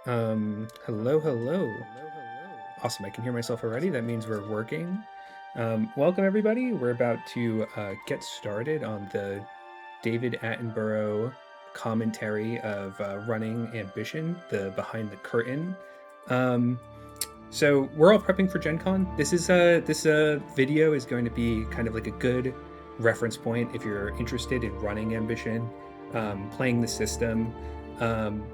Hello, hello. Awesome, I can hear myself already. That means we're working. Welcome, everybody. We're about to get started on the David Attenborough commentary of Running Ambition, the behind the curtain. So we're all prepping for Gen Con. This video is going to be kind of like a good reference point if you're interested in running Ambition, playing the system. Um,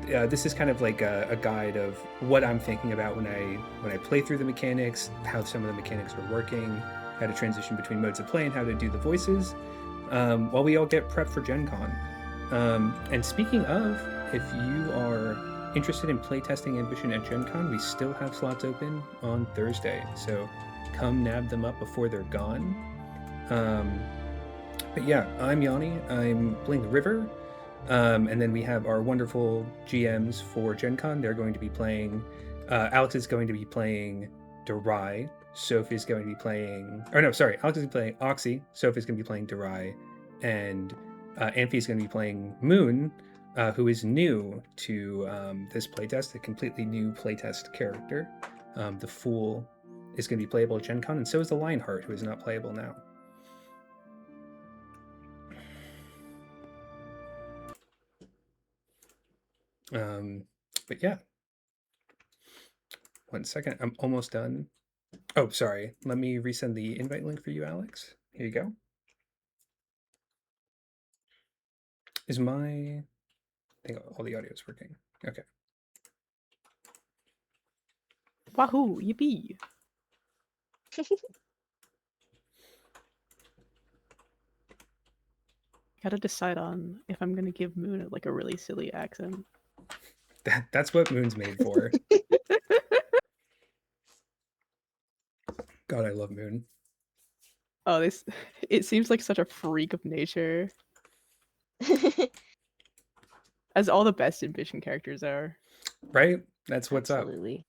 this is kind of like a guide of what I'm thinking about when I play through the mechanics, how some of the mechanics are working, how to transition between modes of play, and how to do the voices, while we all get prepped for Gen Con. And speaking of, if you are interested in playtesting Ambition at Gen Con, we still have slots open on Thursday, so come nab them up before they're gone. But yeah, I'm Yanni. I'm playing the River. And then we have our wonderful GMs for Gen Con. They're going to be playing. Alex is going to be playing Durai. Sof is going to be playing. Or no, sorry. Alex is playing Oxy. Sof is going to be playing Durai. And Amphi is going to be playing Moon, who is new to this playtest, a completely new playtest character. The Fool is going to be playable at Gen Con, and so is the Lionheart, who is not playable now. But yeah, 1 second. I'm almost done. Oh, sorry. Let me resend the invite link for you, Alex. Here you go. Is my... I think all the audio is working. Okay. Wahoo! Yippee! Gotta decide on if I'm gonna give Moon like a really silly accent. That's what Moon's made for. God, I love Moon. Oh, this it seems like such a freak of nature. As all the best Ambition characters are. Right? That's what's Absolutely.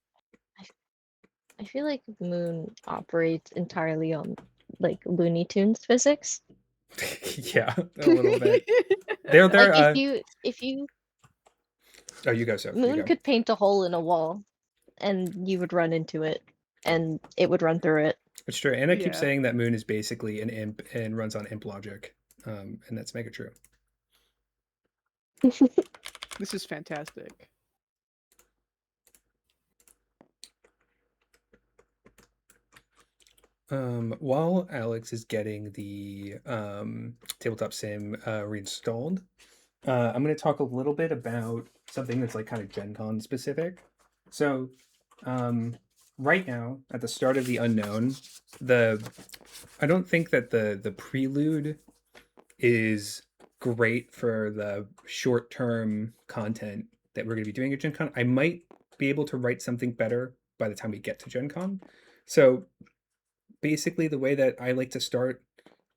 I feel like Moon operates entirely on like Looney Tunes physics. up. Yeah, a little bit. They're Like if you Oh, you go, Soph. You Moon go. could paint a hole in a wall and you would run into it and it would run through it. It's true. And I keep Yeah. saying that Moon is basically an imp and runs on imp logic. And that's mega true. This is fantastic. While Alex is getting the tabletop sim reinstalled, I'm going to talk a little bit about something that's like kind of Gen Con specific. So, right now at the start of the unknown, I don't think that the prelude is great for the short term content that we're going to be doing at Gen Con. I might be able to write something better by the time we get to Gen Con. So basically, the way that I like to start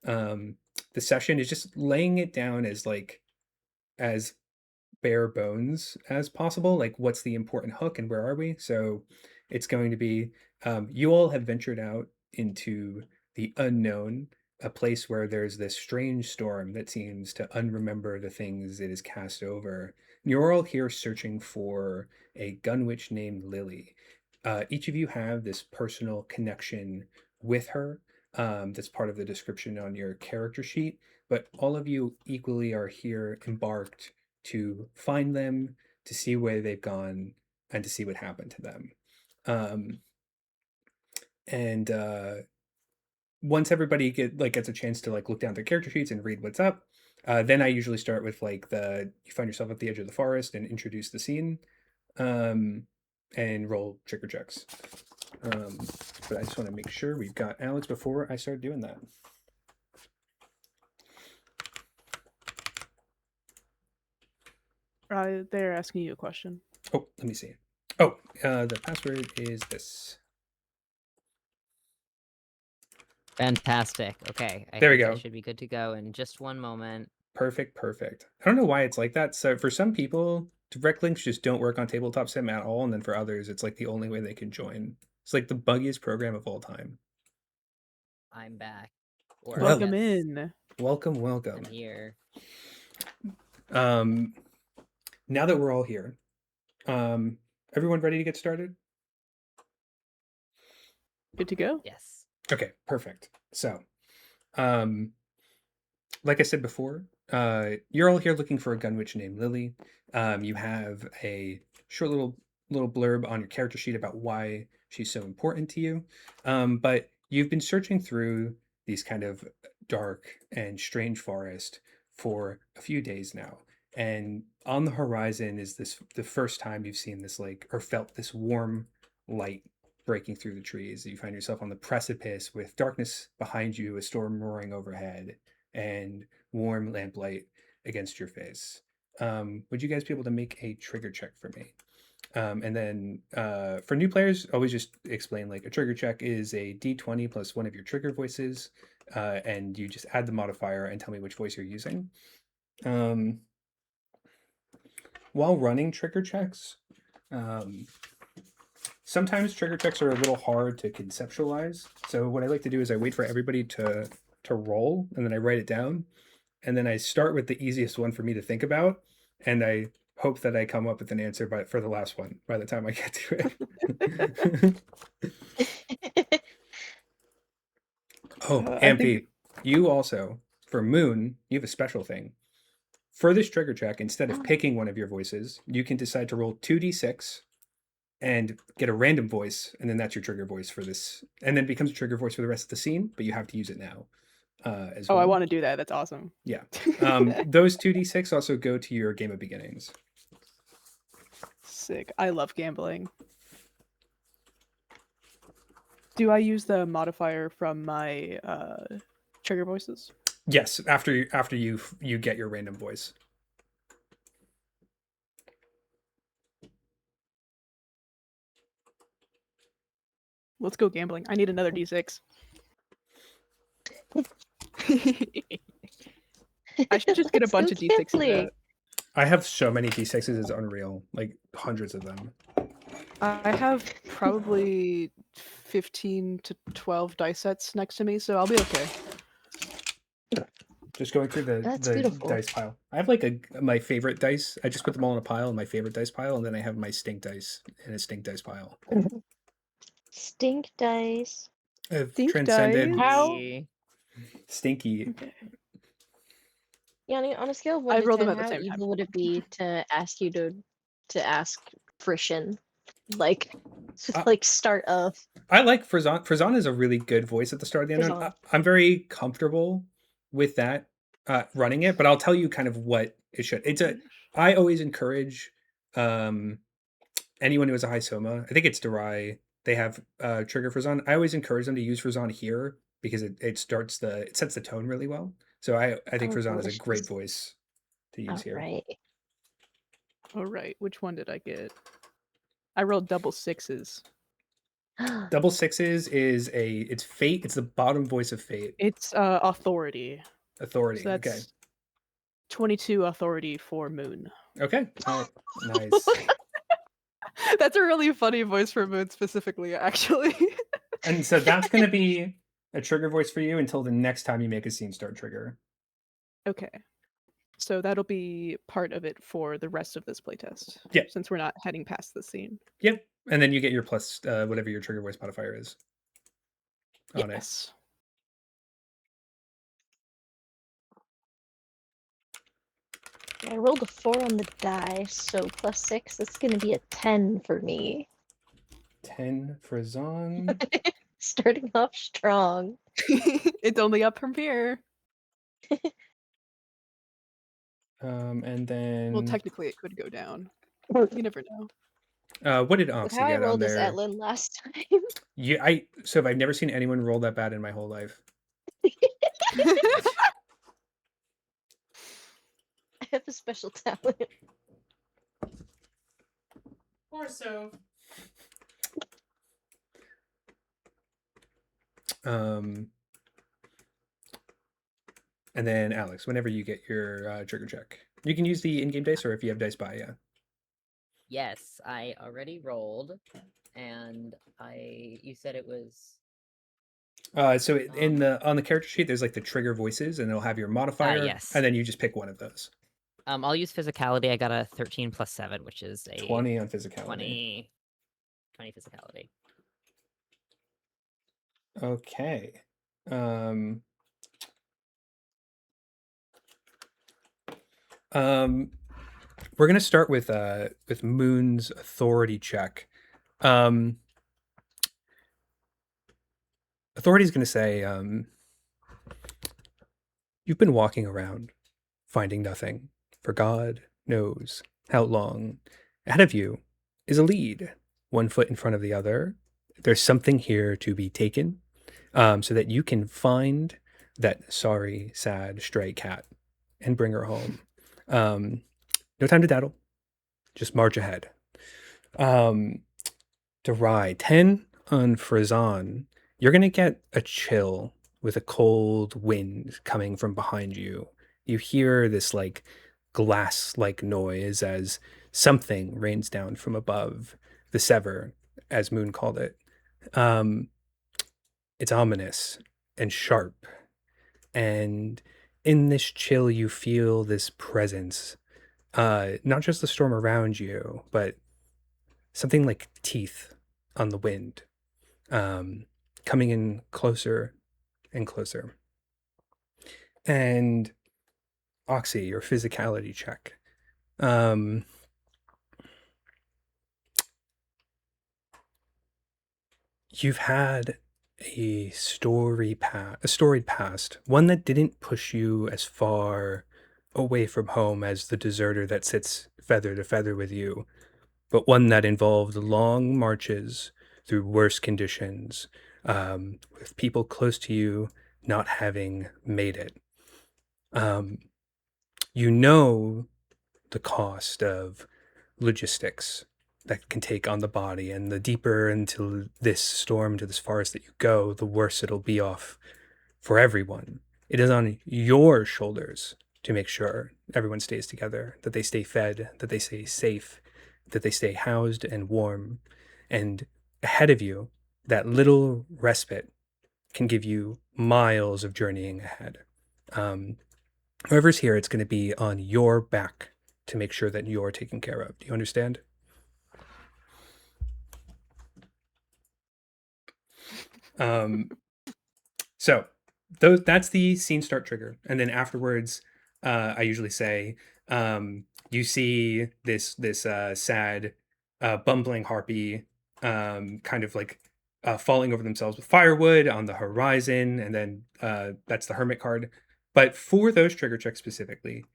the session is just laying it down as bare bones as possible. Like, what's the important hook and where are we? So it's going to be you all have ventured out into the unknown, a place where there's this strange storm that seems to unremember the things it has cast over. You're all here searching for a gun witch named Lily. Each of you have this personal connection with her. That's part of the description on your character sheet. But all of you equally are here embarked to find them, to see where they've gone, and to see what happened to them. And once everybody gets a chance to look down their character sheets and read what's up, then I usually start with you find yourself at the edge of the forest and introduce the scene, and roll trigger checks. But I just want to make sure we've got Alex before I start doing that. They're asking you a question. Oh, let me see. Oh, the password is this. Fantastic. Okay. There we think go. I should be good to go in just one moment. Perfect. I don't know why it's like that. So for some people, direct links just don't work on tabletop sim at all, and then for others, it's like the only way they can join. It's like the buggiest program of all time. I'm back. Well, Welcome in. Welcome. I'm here. Now that we're all here, Everyone ready to get started? Good to go. Yes. Okay, perfect. So, um, like I said before, you're all here looking for a gun witch named Lily. You have a short little blurb on your character sheet about why she's so important to you. But you've been searching through these kind of dark and strange forest for a few days now. And on the horizon is the first time you've seen this like or felt this warm light breaking through the trees. You find yourself on the precipice with darkness behind you, a storm roaring overhead, and warm lamplight against your face. Would you guys be able to make a trigger check for me? And then for new players, always just explain like a trigger check is a d20 plus one of your trigger voices, and you just add the modifier and tell me which voice you're using. While running trigger checks, sometimes trigger checks are a little hard to conceptualize. So what I like to do is I wait for everybody to roll, and then I write it down, and then I start with the easiest one for me to think about, and I hope that I come up with an answer for the last one by the time I get to it. Oh, I think Amphi, you also, for Moon, you have a special thing. For this trigger check, instead of picking one of your voices, you can decide to roll 2d6 and get a random voice, and then that's your trigger voice for this, and then it becomes a trigger voice for the rest of the scene, but you have to use it now as Oh, well. I want to do that. That's awesome. Yeah. Those 2d6 also go to your game of beginnings. Sick. I love gambling. Do I use the modifier from my trigger voices? Yes, after you get your random voice. Let's go gambling. I need another d6. I should just get a Let's go bunch of d6s gambling. out. I have so many d6s, it's unreal. Like hundreds of them. I have probably 15 to 12 dice sets next to me, so I'll be okay. Just going through That's the beautiful. dice pile. I have like my favorite dice. I just put them all in a pile in my favorite dice pile, and then I have my stink dice in a stink dice pile. Stink dice. I've Stink transcended dice? How? stinky. Okay. Yanni, on a scale of 1 I to rolled them 10, at the how same time. evil would it be to ask you to ask Frishin? Like, like start of I like Frazan. Frazan is a really good voice at the start of the unknown. Frazan. I'm very comfortable with that running it, but I'll tell you kind of what it should. I always encourage anyone who has a high soma. I think it's Durai. They have trigger Frazan. I always encourage them to use Frazan here because it sets the tone really well. So I think Oh, Frazan is a great delicious. voice to use here. Alright. All right, which one did I get? I rolled double sixes. Double sixes is it's fate. It's the bottom voice of fate. It's authority. Authority. So that's Okay. 22 authority for Moon. Okay. Nice. That's a really funny voice for Moon specifically, actually. And so that's going to be a trigger voice for you until the next time you make a scene start trigger. Okay. So that'll be part of it for the rest of this playtest. Yep. Since we're not heading past the scene. Yep. And then you get your plus whatever your trigger voice modifier is on it. Yes. I rolled a 4 on the die, so plus 6, that's gonna be a 10 for me. 10 for Zon. Starting off strong. It's only up from here. And then Well, technically it could go down. You never know. what did Look Oxy how I get on rolled as there? Etlin last time. So I've never seen anyone roll that bad in my whole life. I have a special talent. Or so. And then Alex, whenever you get your trigger check, you can use the in-game dice, or if you have dice by, yeah. Yes, I already rolled, and you said it was. So on the character sheet, there's like the trigger voices, and it'll have your modifier, yes. and then you just pick one of those. I'll use physicality. I got a 13 plus 7, which is a 20 on physicality. 20 physicality. Okay. We're gonna start with Moon's authority check. Authority's gonna say, you've been walking around, finding nothing, for God knows how long. Ahead of you is a lead, 1 foot in front of the other. There's something here to be taken, so that you can find that sorry, sad, stray cat and bring her home. No time to daddle. Just march ahead. To ride 10 on Frazan, you're going to get a chill with a cold wind coming from behind you. You hear this like glass-like noise as something rains down from above, the sever, as Moon called it. It's ominous and sharp. And in this chill, you feel this presence. Not just the storm around you, but something like teeth on the wind, coming in closer and closer. And Oxy, your physicality check. You've had a storied past, one that didn't push you as far away from home as the deserter that sits feather to feather with you, but one that involved long marches through worse conditions, with people close to you not having made it. You know the cost of logistics that can take on the body, and the deeper into this storm, to this forest that you go, the worse it'll be off for everyone. It is on your shoulders to make sure everyone stays together, that they stay fed, that they stay safe, that they stay housed and warm. And ahead of you, that little respite can give you miles of journeying ahead. Whoever's here, it's going to be on your back to make sure that you're taken care of. Do you understand? So that's the scene start trigger. And then afterwards, I usually say, you see this sad, bumbling harpy, kind of like falling over themselves with firewood on the horizon, and then that's the hermit card. But for those trigger checks specifically,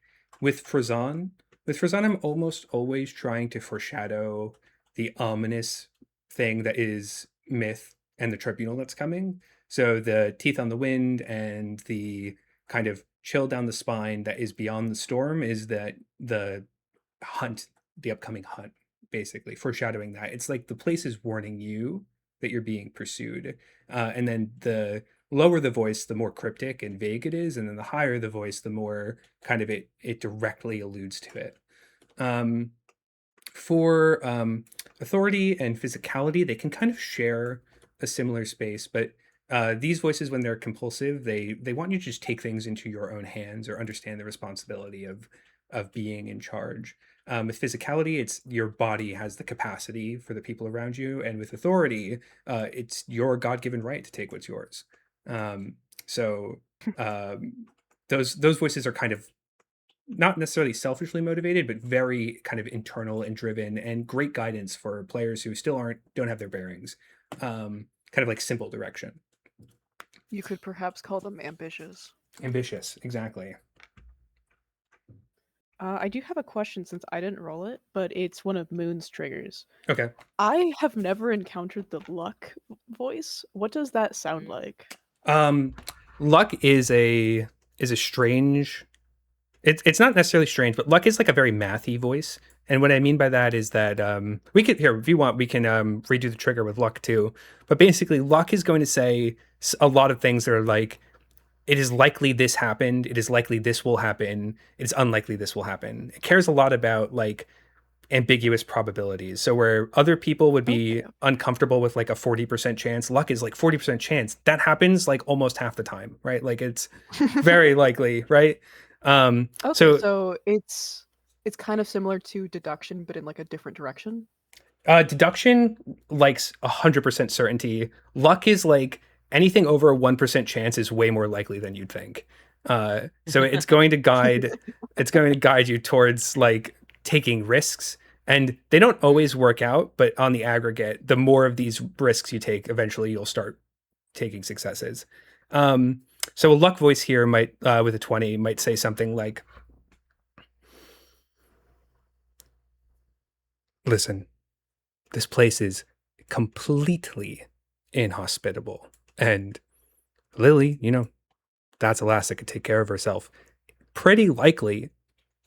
with Frazan, I'm almost always trying to foreshadow the ominous thing that is myth and the tribunal that's coming. So the teeth on the wind and the kind of chill down the spine that is beyond the storm is that the upcoming hunt, basically foreshadowing that. It's like the place is warning you that you're being pursued. And then the lower the voice, the more cryptic and vague it is. And then the higher the voice, the more kind of it directly alludes to it. For authority and physicality, they can kind of share a similar space, but these voices, when they're compulsive, they want you to just take things into your own hands or understand the responsibility of being in charge. With physicality, it's your body has the capacity for the people around you, and with authority, it's your God-given right to take what's yours. So those voices are kind of not necessarily selfishly motivated, but very kind of internal and driven, and great guidance for players who still don't have their bearings. Kind of like simple direction. You could perhaps call them ambitious. Ambitious, exactly. I do have a question since I didn't roll it, but it's one of Moon's triggers. Okay. I have never encountered the luck voice. What does that sound like? Luck is a strange. It's not necessarily strange, but luck is like a very mathy voice. And what I mean by that is that we could here, if you want, we can redo the trigger with luck too. But basically, luck is going to say a lot of things that are like, it is likely this happened. It is likely this will happen. It's unlikely this will happen. It cares a lot about like ambiguous probabilities. So where other people would be uncomfortable with like a 40% chance, luck is like 40% chance. That happens like almost half the time, right? Like it's very likely, right? Okay, So so it's kind of similar to deduction, but in like a different direction. deduction likes 100% certainty. Luck is like anything over a 1% chance is way more likely than you'd think. So it's going to guide you towards like taking risks, and they don't always work out, but on the aggregate, the more of these risks you take, eventually you'll start taking successes. Um, so a luck voice here might, with a 20, might say something like, "Listen, this place is completely inhospitable, and Lily, that's a lass that could take care of herself. Pretty likely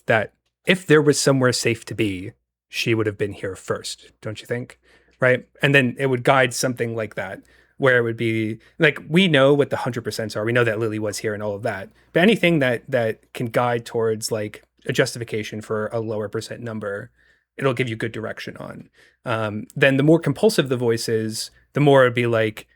that if there was somewhere safe to be, she would have been here first, don't you think? Right?" And then it would guide something like that, where it would be like, we know what the 100% are. We know that Lily was here and all of that. But anything that can guide towards like a justification for a lower percent number, it'll give you good direction on. Then the more compulsive the voice is, the more it'd be like,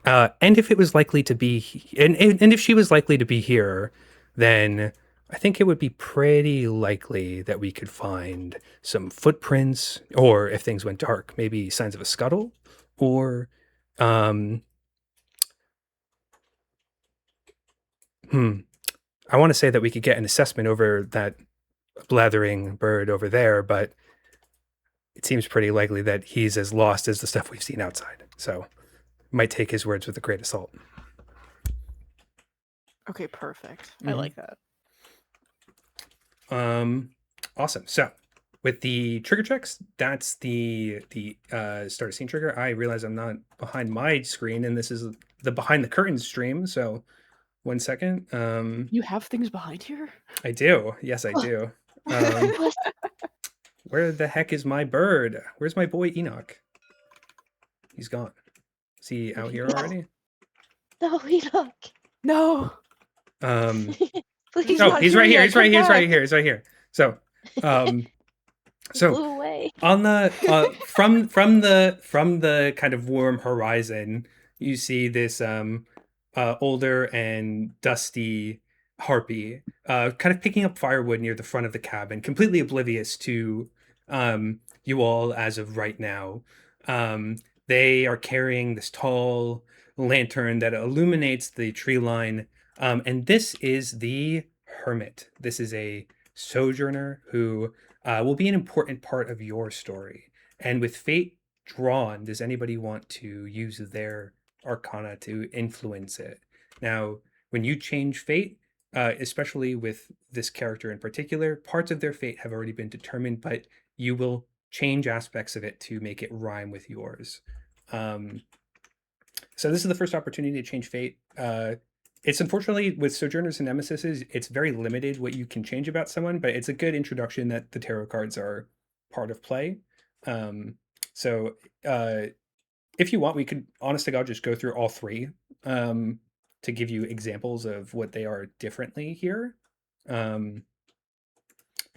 and if it was likely to be, and if she was likely to be here, then I think it would be pretty likely that we could find some footprints, or if things went dark, maybe signs of a scuttle, or, I want to say that we could get an assessment over that blathering bird over there, but it seems pretty likely that he's as lost as the stuff we've seen outside. So might take his words with a grain of salt. Okay, perfect. I Mhm. like that. Awesome. So with the trigger checks, that's the start a scene trigger. I realize I'm not behind my screen, and this is the behind the curtains stream. So 1 second. You have things behind here? I do. Yes, I do. What? Where the heck is my bird? Where's my boy Enoch? He's gone. Is he out here No. already? No, Enoch. No. Um, Please. oh, not he's here right here. yet. He's right Come here. He's right back. here. He's right here. So, He so flew away. on the from the kind of warm horizon, you see this older and dusty harpy kind of picking up firewood near the front of the cabin, completely oblivious to you all as of right now. They are carrying this tall lantern that illuminates the tree line, and this is the hermit. This is a sojourner who will be an important part of your story. And with fate drawn, does anybody want to use their arcana to influence it? Now, when you change fate, especially with this character in particular, parts of their fate have already been determined, but you will change aspects of it to make it rhyme with yours. So this is the first opportunity to change fate. It's unfortunately with Sojourners and Nemesises, it's very limited what you can change about someone, but it's a good introduction that the tarot cards are part of play. So if you want, we could, honest to God, just go through all three to give you examples of what they are differently here. But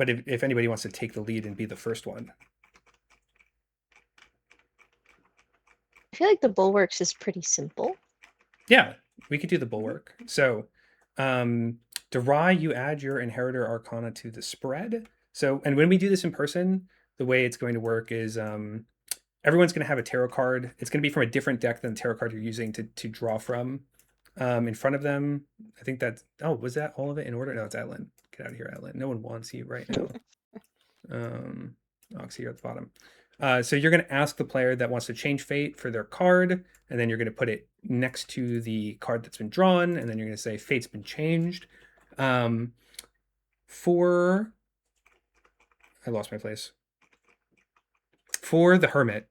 if anybody wants to take the lead and be the first one. I feel like the bulwarks is pretty simple. Yeah, we could do the bulwark. So, Darai, you add your inheritor arcana to the spread. So, and when we do this in person, the way it's going to work is everyone's going to have a tarot card. It's going to be from a different deck than the tarot card you're using to draw from in front of them. I think that's, oh, was that all of it in order? No, it's Adeline. Get out of here, Adeline. No one wants you right now. Ox here at the bottom. So you're going to ask the player that wants to change fate for their card, and then you're going to put it next to the card that's been drawn, and then you're going to say fate's been changed. For I lost my place. For the hermit,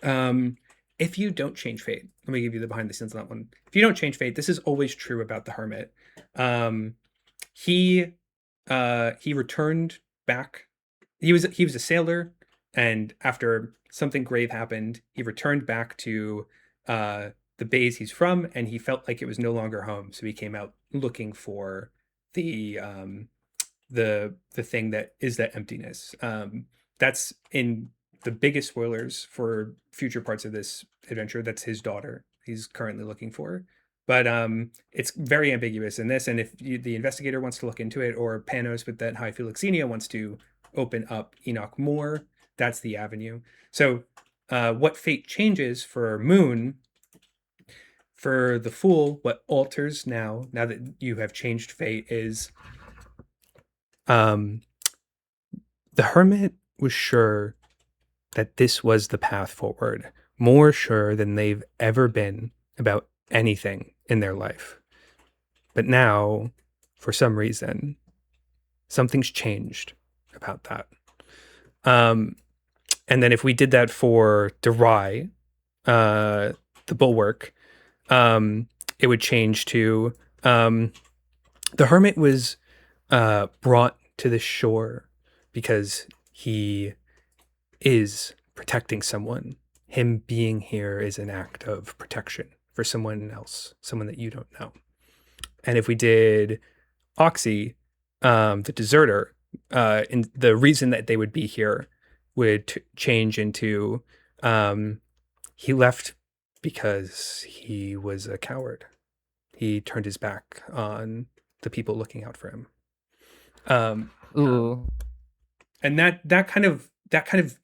if you don't change fate, let me give you the behind the scenes on that one. If you don't change fate, this is always true about the hermit. He returned back. He was a sailor, and after something grave happened, he returned back to the bays he's from, and he felt like it was no longer home. So he came out looking for the thing that is that emptiness. That's in the biggest spoilers for future parts of this adventure. That's his daughter he's currently looking for. but it's very ambiguous in this. And if the investigator wants to look into it, or Panos with that high philoxenia wants to open up Enoch more, that's the avenue. So what fate changes for Moon, for the Fool, what alters now that you have changed fate is the Hermit was sure that this was the path forward, more sure than they've ever been about anything in their life. But now, for some reason, something's changed about that. And then if we did that for Derai, the Bulwark, it would change to the Hermit was brought to the shore because he is protecting someone. Him being here is an act of protection for someone else, someone that you don't know. And if we did Oxy, the deserter, and the reason that they would be here would change into he left because he was a coward. He turned his back on the people looking out for him. Ooh. And that kind of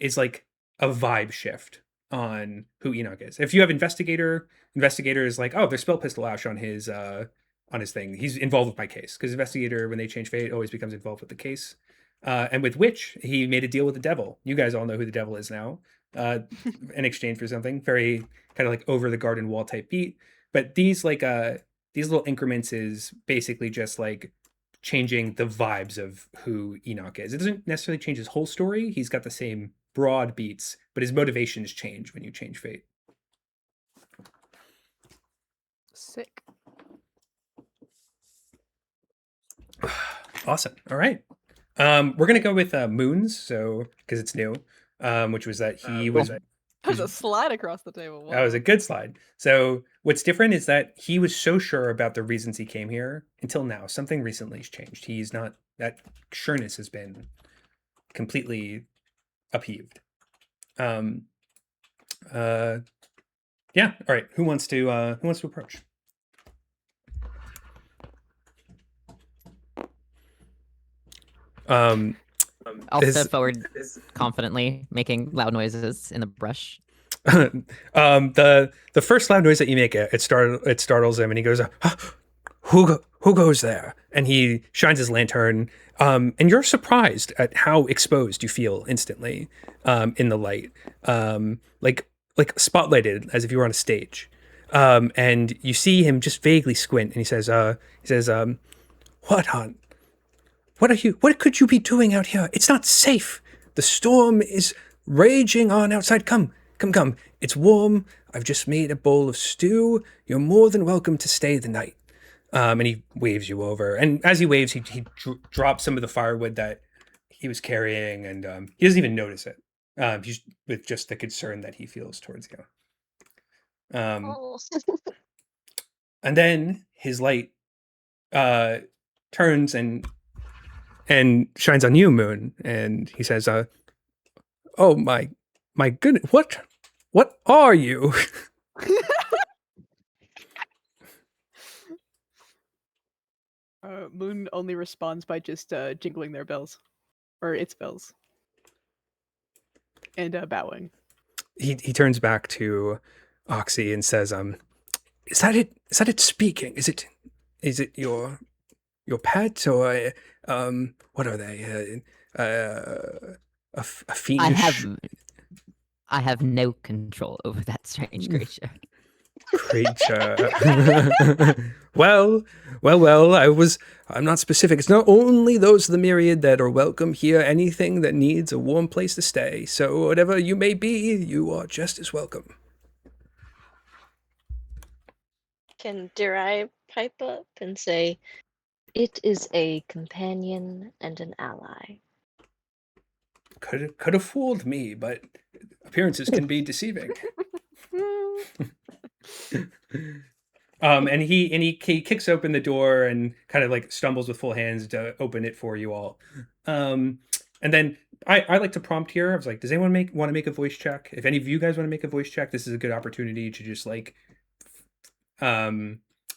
is like a vibe shift on who Enoch is. If you have investigator is like, oh, there's spell pistol ash on his thing. He's involved with my case, because investigator, when they change fate, always becomes involved with the case. And with Witch, he made a deal with the devil. You guys all know who the devil is now, in exchange for something very kind of like over the garden wall type beat. But these little increments is basically just like changing the vibes of who Enoch is. It doesn't necessarily change his whole story. He's got the same broad beats, but his motivations change when you change fate. Sick. Awesome. All right. We're gonna go with Moons, so because it's new, which was that he was. There's a slide across the table. That was a good slide. So what's different is that he was so sure about the reasons he came here until now. Something recently has changed. He's not, that sureness has been completely upheaved. Yeah. All right. Who wants to approach? I'll step forward confidently, making loud noises in the brush. The first loud noise that you make, it startles him, and he goes, who goes there? And he shines his lantern, and you're surprised at how exposed you feel instantly in the light, like spotlighted, as if you were on a stage. And you see him just vaguely squint, and he says, what could you be doing out here? It's not safe. The storm is raging on outside. Come. It's warm. I've just made a bowl of stew. You're more than welcome to stay the night. And he waves you over. And as he waves, he drops some of the firewood that he was carrying, and he doesn't even notice it. He's with just the concern that he feels towards you. And then his light turns and shines on you, Moon, and he says, "Oh my goodness, what are you?" Moon only responds by just jingling their bells, or its bells, and bowing. He turns back to Oxy and says, "Is that it? Is that it speaking? Is it your pet, or what are they? A fiendish I have no control over that strange creature. Well, I'm not specific. It's not only those of the myriad that are welcome here, anything that needs a warm place to stay. So whatever you may be, you are just as welcome." Can Derai pipe up and say, "It is a companion and an ally"? Could have fooled me, but appearances can be deceiving. And he kicks open the door and kind of like stumbles with full hands to open it for you all. And then I like to prompt here. I was like, does anyone want to make a voice check? If any of you guys want to make a voice check, this is a good opportunity to just like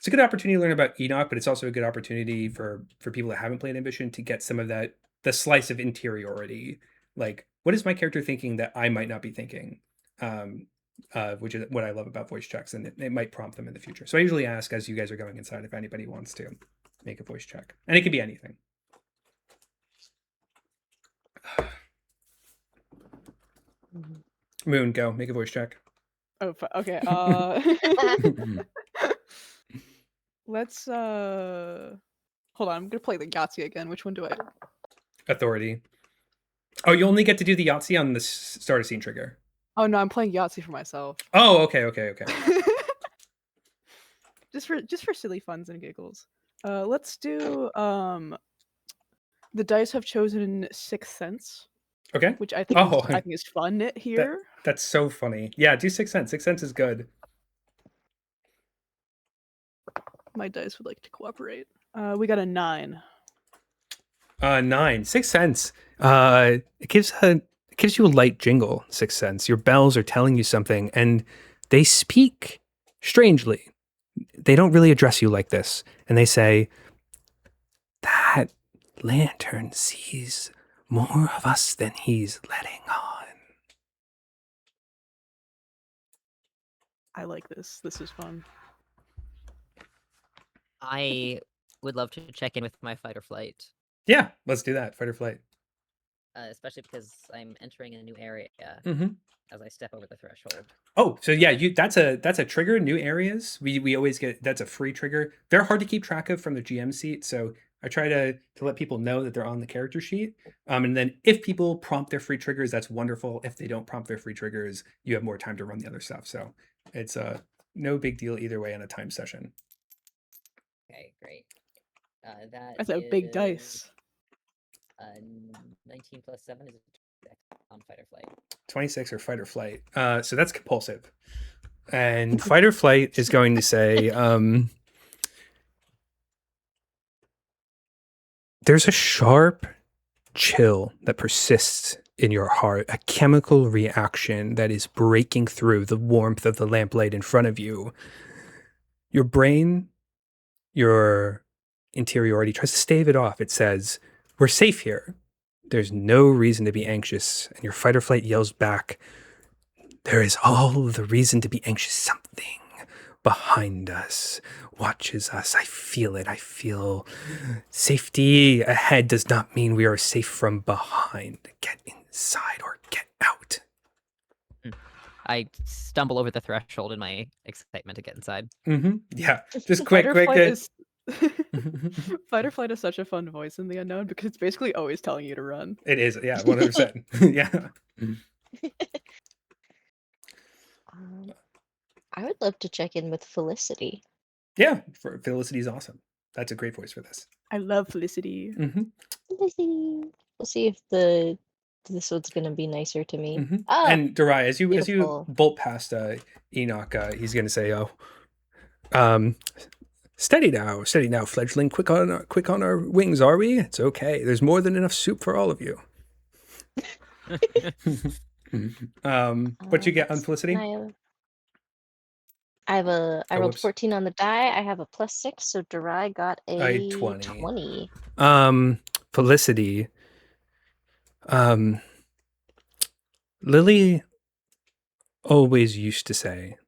it's a good opportunity to learn about Enoch, but it's also a good opportunity for people that haven't played Ambition to get some of that, the slice of interiority. Like, what is my character thinking that I might not be thinking? Which is what I love about voice checks, and it might prompt them in the future. So I usually ask as you guys are going inside if anybody wants to make a voice check, and it could be anything. Moon, go make a voice check. Oh, okay. Let's hold on. I'm gonna play the Yahtzee again. Which one do I? Authority. Oh, you only get to do the Yahtzee on the start of scene trigger. Oh no, I'm playing Yahtzee for myself. Oh, okay. just for silly funs and giggles. Let's do the dice have chosen Sixth Sense. Okay. Which I think is fun here. That's so funny. Yeah, do Sixth Sense. Sixth Sense is good. My dice would like to cooperate. We got a 9. 9. Sixth Sense. It gives you a light jingle. Sixth Sense. Your bells are telling you something, and they speak strangely. They don't really address you like this, and they say, "That lantern sees more of us than he's letting on." I like this. This is fun. I would love to check in with my fight or flight. Yeah, let's do that. Fight or flight. Especially because I'm entering a new area as I step over the threshold. Oh, so yeah, that's a trigger. New areas. We always get, that's a free trigger. They're hard to keep track of from the GM seat, so I try to let people know that they're on the character sheet. And then if people prompt their free triggers, that's wonderful. If they don't prompt their free triggers, you have more time to run the other stuff. So it's no big deal either way on a time session. Okay, great. That's a big dice. 19 plus 7 is on fight or flight. 26 or fight or flight. So that's compulsive. And fight or flight is going to say, there's a sharp chill that persists in your heart, a chemical reaction that is breaking through the warmth of the lamplight in front of you. Your brain, your interiority tries to stave it off. It says, "We're safe here. There's no reason to be anxious." And your fight or flight yells back, "There is all the reason to be anxious. Something behind us watches us. I feel it. I feel safety ahead does not mean we are safe from behind. Get inside or get out." I stumble over the threshold in my excitement to get inside. Yeah, just quick. Fight or flight is such a fun voice in the unknown because it's basically always telling you to run. It is, yeah, 100%. Yeah. I would love to check in with Felicity. Yeah, Felicity's awesome. That's a great voice for this. I love Felicity. Felicity. We'll see if this one's gonna be nicer to me. And Durai, as you beautiful. bolt past Enoch, he's gonna say, steady now, fledgling. Quick on our wings, are we? It's okay. There's more than enough soup for all of you. What you get on Felicity? I rolled 14 on the die. I have a +6, so Durai got a 20. Felicity. Lily always used to say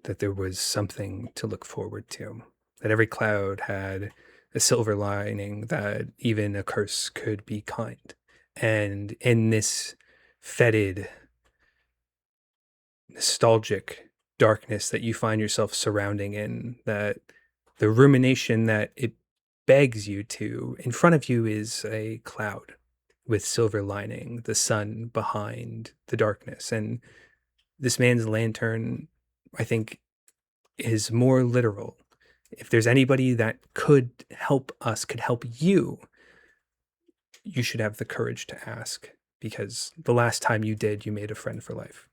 that there was something to look forward to, that every cloud had a silver lining, that even a curse could be kind. And in this fetid, nostalgic darkness that you find yourself surrounding in, that the rumination that it begs you to, in front of you is a cloud with silver lining, the sun behind the darkness. And this man's lantern, I think, is more literal. If there's anybody that could help us, could help you, you should have the courage to ask, because the last time you did, you made a friend for life.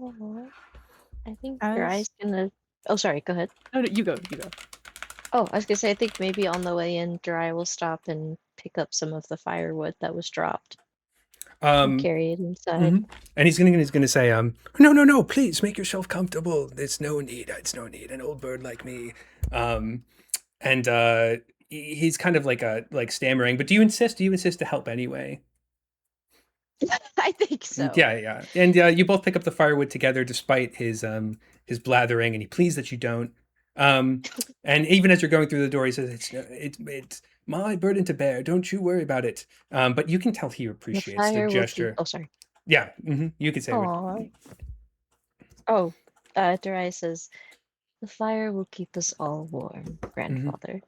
I think Durai's gonna... Oh, sorry, go ahead. No, you go. Oh, I was gonna say, I think maybe on the way in, Durai will stop and pick up some of the firewood that was dropped. Carry it inside. Mhm. And he's gonna say, no, please make yourself comfortable. There's no need. It's no need. An old bird like me. And he's kind of like stammering. But do you insist? Do you insist to help anyway? I think so. Yeah. And you both pick up the firewood together, despite his blathering, and he pleads that you don't. And even as you're going through the door, he says, "It's my burden to bear. Don't you worry about it." But you can tell he The appreciates fire the will gesture. keep. Oh, sorry. Yeah, you could say. Aw. Oh, Durai says, "The fire will keep us all warm, grandfather."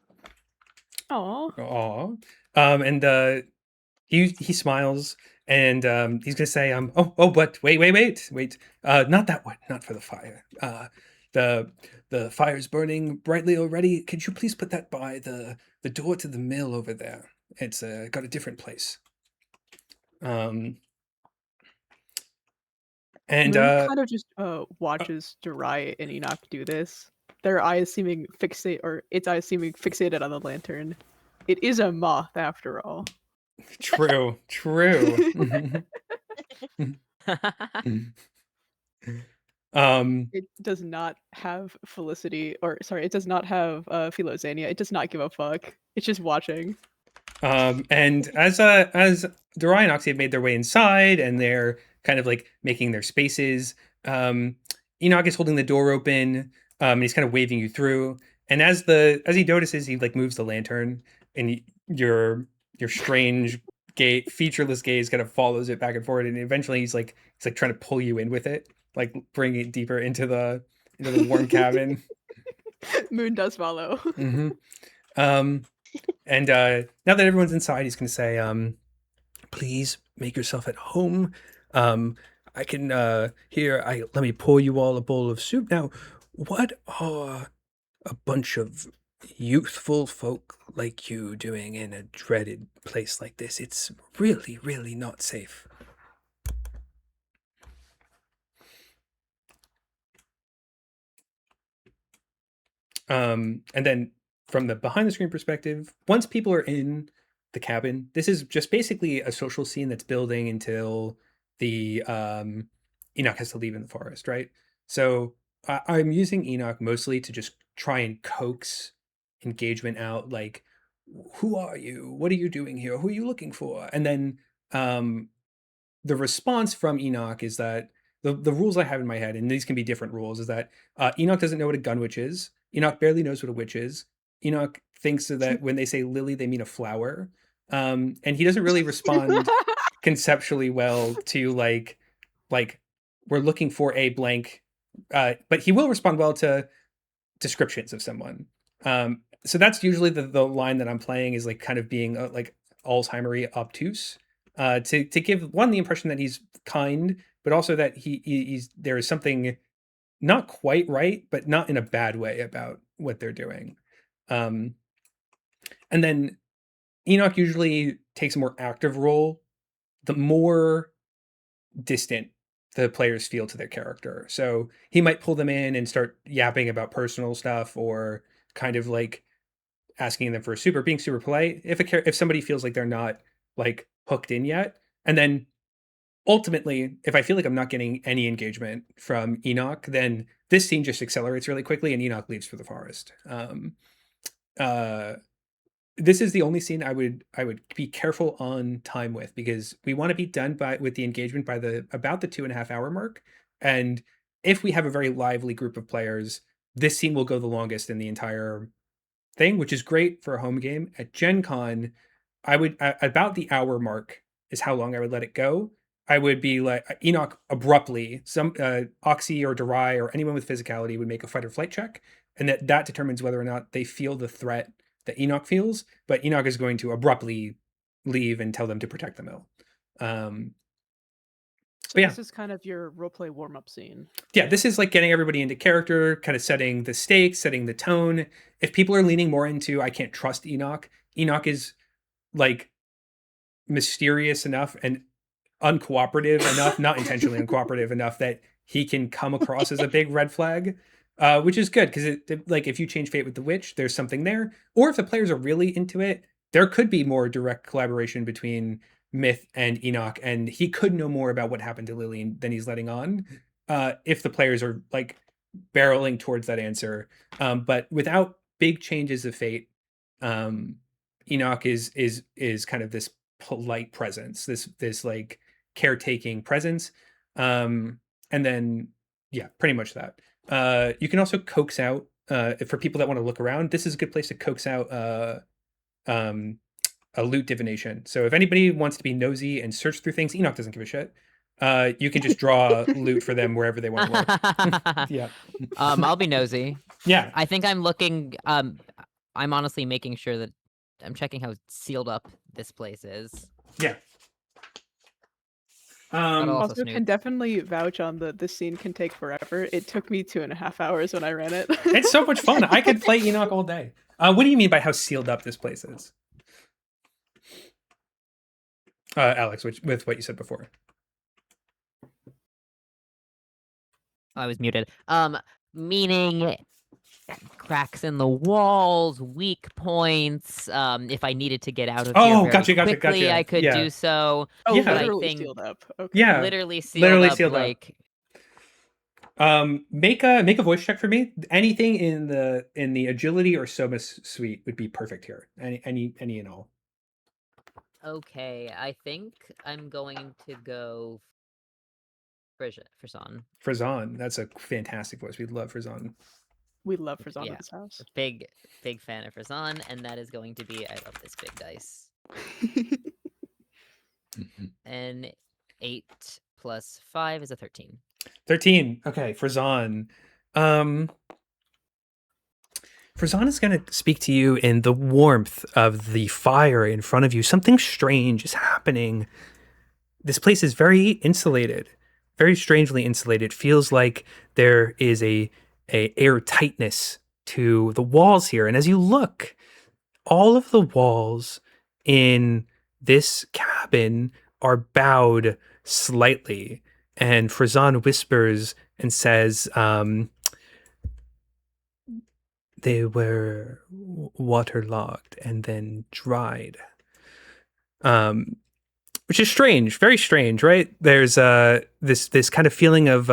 Aw. Aw. And he smiles, and he's gonna say, but wait. Not that one. Not for the fire. The fire's burning brightly already. Could you please put that by the door to the mill over there? It's got a different place. And Moon kind of just watches Durai and Enoch do this. Their eyes seeming fixate, or its eyes seeming fixated on the lantern. It is a moth after all. True. It does not have Felicity, or sorry, it does not have Philozania. It does not give a fuck. It's just watching. And as Durai and Oxy have made their way inside, and they're kind of like making their spaces, Enoch is holding the door open. And he's kind of waving you through. And as he notices, he like moves the lantern, and your strange featureless gaze kind of follows it back and forward, and eventually he's like trying to pull you in with it, like bring it deeper into the warm cabin. Moon does follow. Mm-hmm. And now that everyone's inside, he's gonna say, please make yourself at home. I can let me pour you all a bowl of soup. Now, what are a bunch of youthful folk like you doing in a dreaded place like this? It's really, really not safe. And then from the behind the screen perspective, once people are in the cabin, this is just basically a social scene that's building until the Enoch has to leave in the forest, right? So I'm using Enoch mostly to just try and coax engagement out, like, who are you? What are you doing here? Who are you looking for? And then the response from Enoch is that the rules I have in my head, and these can be different rules, is that Enoch doesn't know what a gun witch is. Enoch barely knows what a witch is. Enoch thinks that when they say lily, they mean a flower. And he doesn't really respond conceptually well to like we're looking for a blank, but he will respond well to descriptions of someone. So that's usually the line that I'm playing, is like kind of being like Alzheimer-y obtuse, to give one the impression that he's kind, but also that he's there is something not quite right, but not in a bad way about what they're doing. And then Enoch usually takes a more active role the more distant the players feel to their character. So he might pull them in and start yapping about personal stuff, or kind of like asking them for being super polite if somebody feels like they're not like hooked in yet. And then ultimately, if I feel like I'm not getting any engagement from Enoch, then this scene just accelerates really quickly, and Enoch leaves for the forest. This is the only scene I would be careful on time with, because we want to be done with the engagement by about the 2.5 hour mark. And if we have a very lively group of players, this scene will go the longest in the entire thing, which is great for a home game. At Gen Con, I would about the hour mark is how long I would let it go. I would be like Enoch abruptly, some Oxy or Durai or anyone with physicality would make a fight or flight check, and that determines whether or not they feel the threat that Enoch feels. But Enoch is going to abruptly leave and tell them to protect the mill. So this is kind of your roleplay warm-up scene. Yeah, this is like getting everybody into character, kind of setting the stakes, setting the tone. If people are leaning more into I can't trust Enoch is like mysterious enough and uncooperative enough, not intentionally uncooperative enough, that he can come across as a big red flag, which is good, because like if you change fate with the witch, there's something there. Or if the players are really into it, there could be more direct collaboration between Myth and Enoch, and he could know more about what happened to Lily than he's letting on. If the players are like barreling towards that answer, but without big changes of fate, Enoch is kind of this polite presence, this like caretaking presence, and then yeah, pretty much that. You can also coax out for people that want to look around. This is a good place to coax out a loot divination. So if anybody wants to be nosy and search through things, Enoch doesn't give a shit. You can just draw loot for them wherever they want to look. Yeah. I'll be nosy. Yeah. I think I'm looking. I'm honestly making sure that I'm checking how sealed up this place is. Yeah. Also Also, snooze. can definitely vouch on this scene can take forever. It took me 2.5 hours when I ran it. It's so much fun. I could play Enoch all day. What do you mean by how sealed up this place is? Alex, with what you said before. I was muted. Meaning cracks in the walls, weak points. If I needed to get out of here very quickly, I could do so. Oh, Yeah. literally sealed up. Okay. Yeah. Literally sealed up. Like, make a voice check for me. Anything in the agility or Somas suite would be perfect here. Any and all. Okay, I think I'm going to go Frizon. Frizon, that's a fantastic voice. We love Frizon. We love Frizon Yeah. in this house. Big fan of Frizon, and that is going to be, I love this big dice. An 8 plus 5 is a 13. 13. Okay, Frizon. Frizon is going to speak to you in the warmth of the fire in front of you. Something strange is happening. This place is very insulated, very strangely insulated. Feels like there is a airtightness to the walls here. And as you look, all of the walls in this cabin are bowed slightly. And Frizon whispers and says, they were waterlogged and then dried. Which is strange, very strange, right? There's this kind of feeling of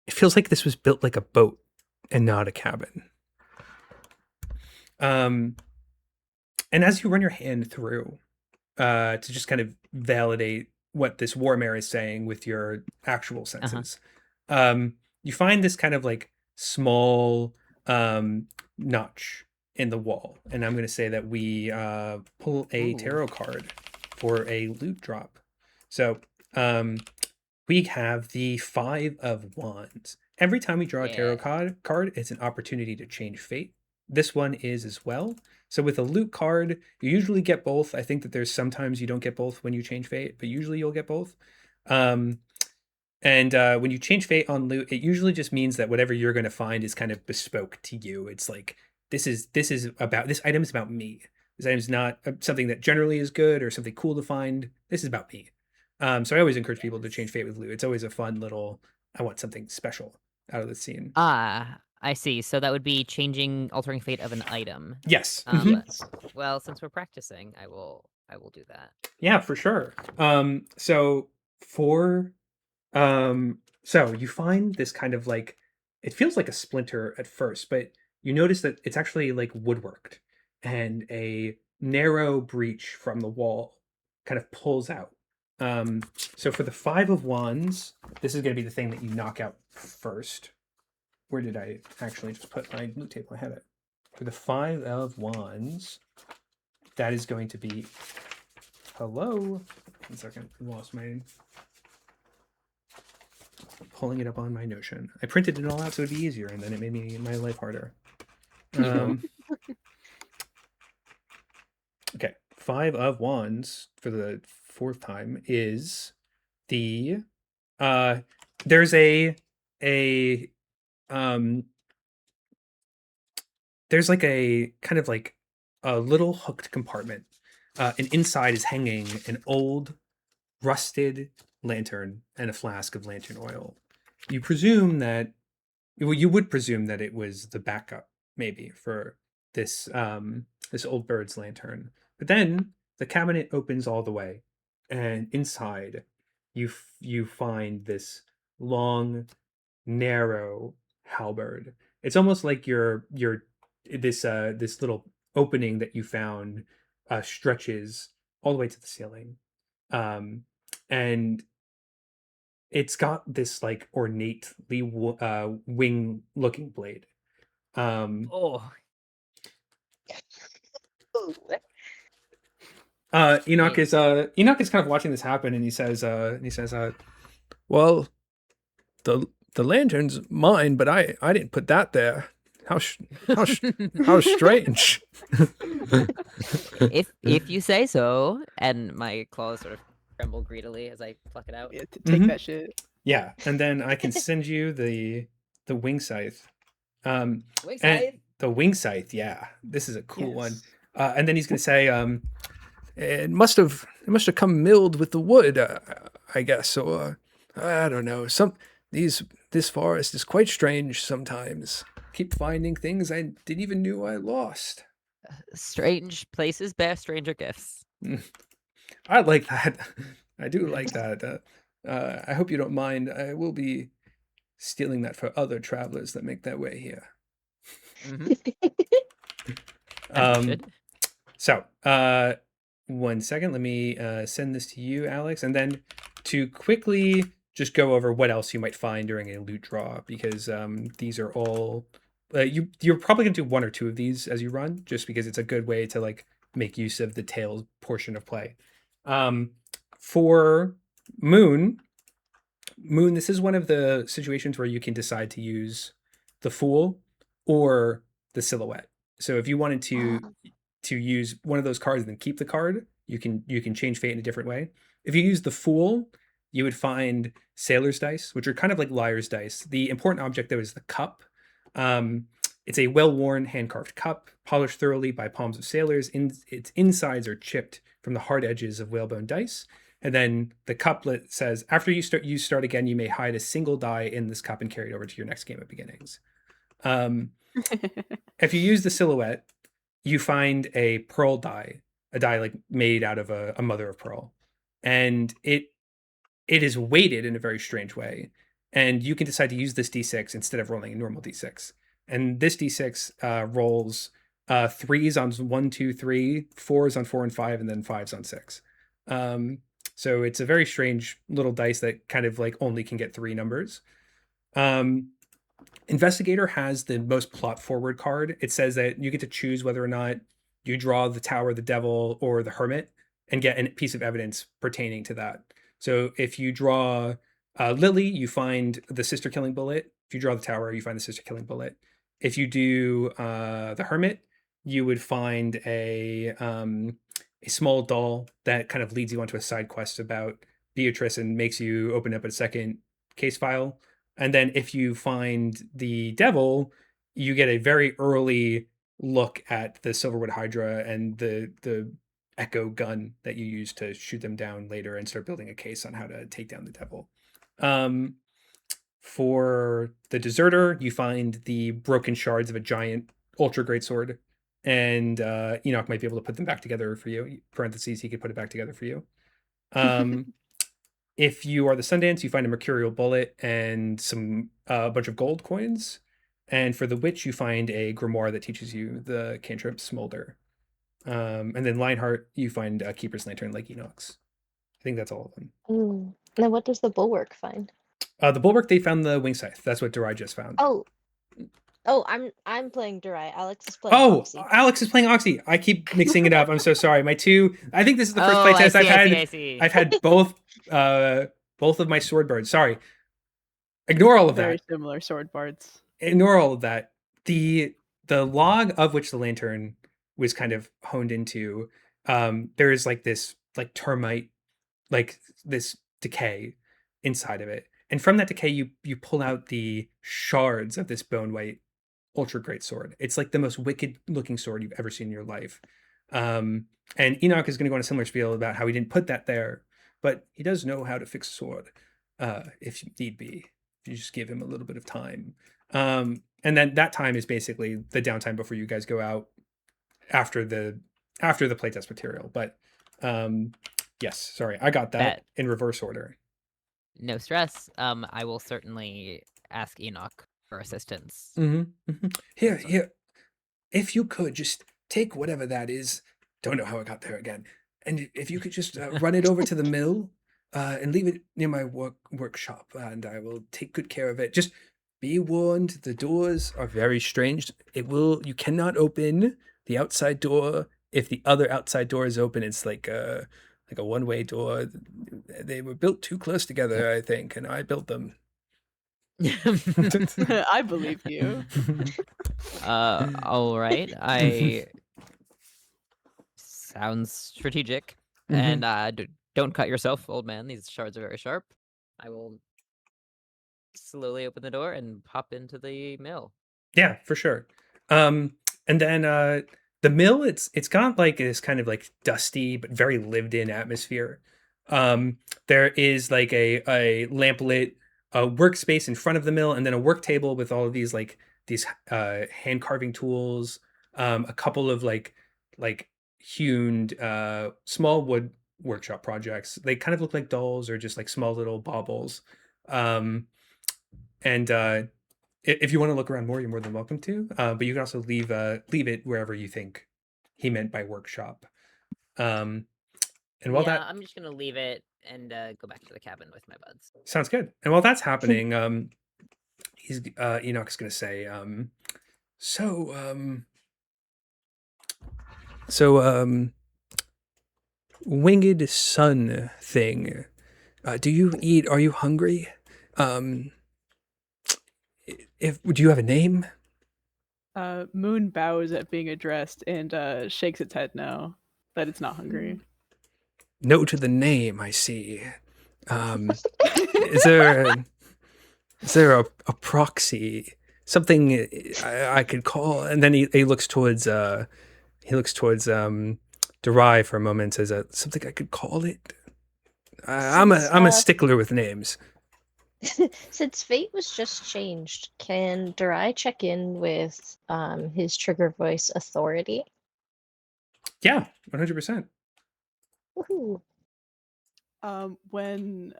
it feels like this was built like a boat and not a cabin. And as you run your hand through to just kind of validate what this war mare is saying with your actual senses, you find this kind of like small notch in the wall. And I'm going to say that we pull a tarot card for a loot drop. So we have the 5 of Wands. Every time we draw a tarot card, it's an opportunity to change fate. This one is as well. So with a loot card, you usually get both. I think that there's sometimes you don't get both when you change fate, but usually you'll get both. And when you change fate on loot, it usually just means that whatever you're going to find is kind of bespoke to you. It's like, this item is about me. This item is not something that generally is good or something cool to find. This is about me. So I always encourage people to change fate with loot. It's always a fun little, I want something special out of the scene. I see. So that would be altering fate of an item. Yes. Well, since we're practicing, I will do that. Yeah, for sure. So you find this kind of like, it feels like a splinter at first, but you notice that it's actually like woodworked, and a narrow breach from the wall kind of pulls out. So for the 5 of Wands, this is going to be the thing that you knock out first. Where did I actually just put my loot table? I had it. For the 5 of Wands, that is going to be, hello. 1 second, I lost my, pulling it up on my Notion. I printed it all out so it'd be easier, and then it made my life harder. Okay, 5 of Wands for the 4th time is the there's there's like a kind of like a little hooked compartment, and inside is hanging an old rusted lantern and a flask of lantern oil. You would presume that it was the backup maybe for this this old bird's lantern. But then the cabinet opens all the way, and inside you find this long, narrow halberd. It's almost like your this little opening that you found stretches all the way to the ceiling, and it's got this like ornately wing looking blade. Oh, Ooh. Enoch is kind of watching this happen, and he says, "Well, the lantern's mine, but I didn't put that there. How strange." if you say so. And my claws sort of tremble greedily as I pluck it out. Yeah, take that shit. Yeah, and then I can send you the wing scythe. Wing and scythe? the wing scythe. Yeah, this is a cool one. Yes. And then he's gonna say, it must have come milled with the wood, I guess. Or I don't know. This forest is quite strange sometimes. Keep finding things I didn't even knew I lost. Strange places bear stranger gifts. I like that. I do like that. I hope you don't mind. I will be stealing that for other travelers that make their way here. So, 1 second. Let me send this to you, Alex, and then to quickly just go over what else you might find during a loot draw, because these are all you're probably gonna do 1 or 2 of these as you run, just because it's a good way to like make use of the tails portion of play. For Moon, this is one of the situations where you can decide to use the Fool or the Silhouette. So if you wanted to use one of those cards and then keep the card, you can change fate in a different way. If you use the Fool, you would find Sailor's Dice, which are kind of like Liar's Dice. The important object though is the cup. It's a well-worn hand-carved cup, polished thoroughly by palms of sailors. Its insides are chipped from the hard edges of whalebone dice. And then the couplet says, after you start again, you may hide a single die in this cup and carry it over to your next game of beginnings. If you use the Silhouette, you find a pearl die, a die like made out of a mother of pearl. And it is weighted in a very strange way. And you can decide to use this D6 instead of rolling a normal D6. And this D6 rolls 3s on 1, 2, 3, 4s on 4 and 5, and then 5s on 6. So it's a very strange little dice that kind of like only can get 3 numbers. Investigator has the most plot forward card. It says that you get to choose whether or not you draw the Tower, the Devil, or the Hermit and get a piece of evidence pertaining to that. So if you draw Lily, you find the sister killing bullet. If you draw the Tower, you find the sister killing bullet. If you do the Hermit, you would find a small doll that kind of leads you onto a side quest about Beatrice and makes you open up a second case file. And then if you find the Devil, you get a very early look at the Silverwood Hydra and the echo gun that you use to shoot them down later and start building a case on how to take down the Devil. For the Deserter, you find the broken shards of a giant ultra greatsword, and Enoch might be able to put them back together for you. Parentheses, he could put it back together for you. If you are the Sundance, you find a mercurial bullet and a bunch of gold coins. And for the Witch, you find a grimoire that teaches you the cantrip Smolder. And then Lionheart, you find a Keeper's Lantern like Enoch's. I think that's all of them. Ooh. Now what does the Bulwark find? The Bulwark, they found the Wing Scythe. That's what Durai just found. Oh, I'm playing Durai. Alex is playing Oxy. Alex is playing Oxy. I keep mixing it up. I'm so sorry. I think this is the first playtest I've had. I see. I've had both of my sword birds. Sorry. Ignore all of that. Very similar sword bards. Ignore all of that. The log of which the lantern was kind of honed into, there is like this like termite, like this decay inside of it. And from that decay, you pull out the shards of this bone white ultra great sword. It's like the most wicked looking sword you've ever seen in your life. And Enoch is going to go on a similar spiel about how he didn't put that there, but he does know how to fix a sword, if need be. If you just give him a little bit of time. And then that time is basically the downtime before you guys go out after the playtest material. But yes, sorry, I got that Bet. in reverse order. No stress. I will certainly ask Enoch for assistance. Here. If you could just take whatever that is, don't know how I got there again, and if you could just run it over to the mill and leave it near my workshop, and I will take good care of it. Just be warned, the doors are very strange. You cannot open the outside door. If the other outside door is open, it's like a one-way door. They were built too close together, I think, and I built them. I believe you. All right. Sounds strategic. And don't cut yourself, old man. These shards are very sharp. I will slowly open the door and pop into the mill. Yeah, for sure. And then the mill, it's got like this kind of like dusty but very lived in atmosphere. There is like a lamplit workspace in front of the mill, and then a work table with all of these hand carving tools, a couple of like hewn small wood workshop projects. They kind of look like dolls or just like small little baubles. And if you want to look around more, you're more than welcome to. But you can also leave it wherever you think he meant by workshop. And while I'm just gonna leave it and go back to the cabin with my buds. Sounds good. And while that's happening, Enoch's gonna say, winged sun thing. Do you eat? Are you hungry? Do you have a name? Moon bows at being addressed and shakes its head no, that it's not hungry. No to the name, I see. Is there a proxy, something I could call? And then he looks towards Durai for a moment and says, something I could call it. I'm a stickler with names. Since fate was just changed, can Durai check in with his trigger voice authority? Yeah, 100%. Woohoo. When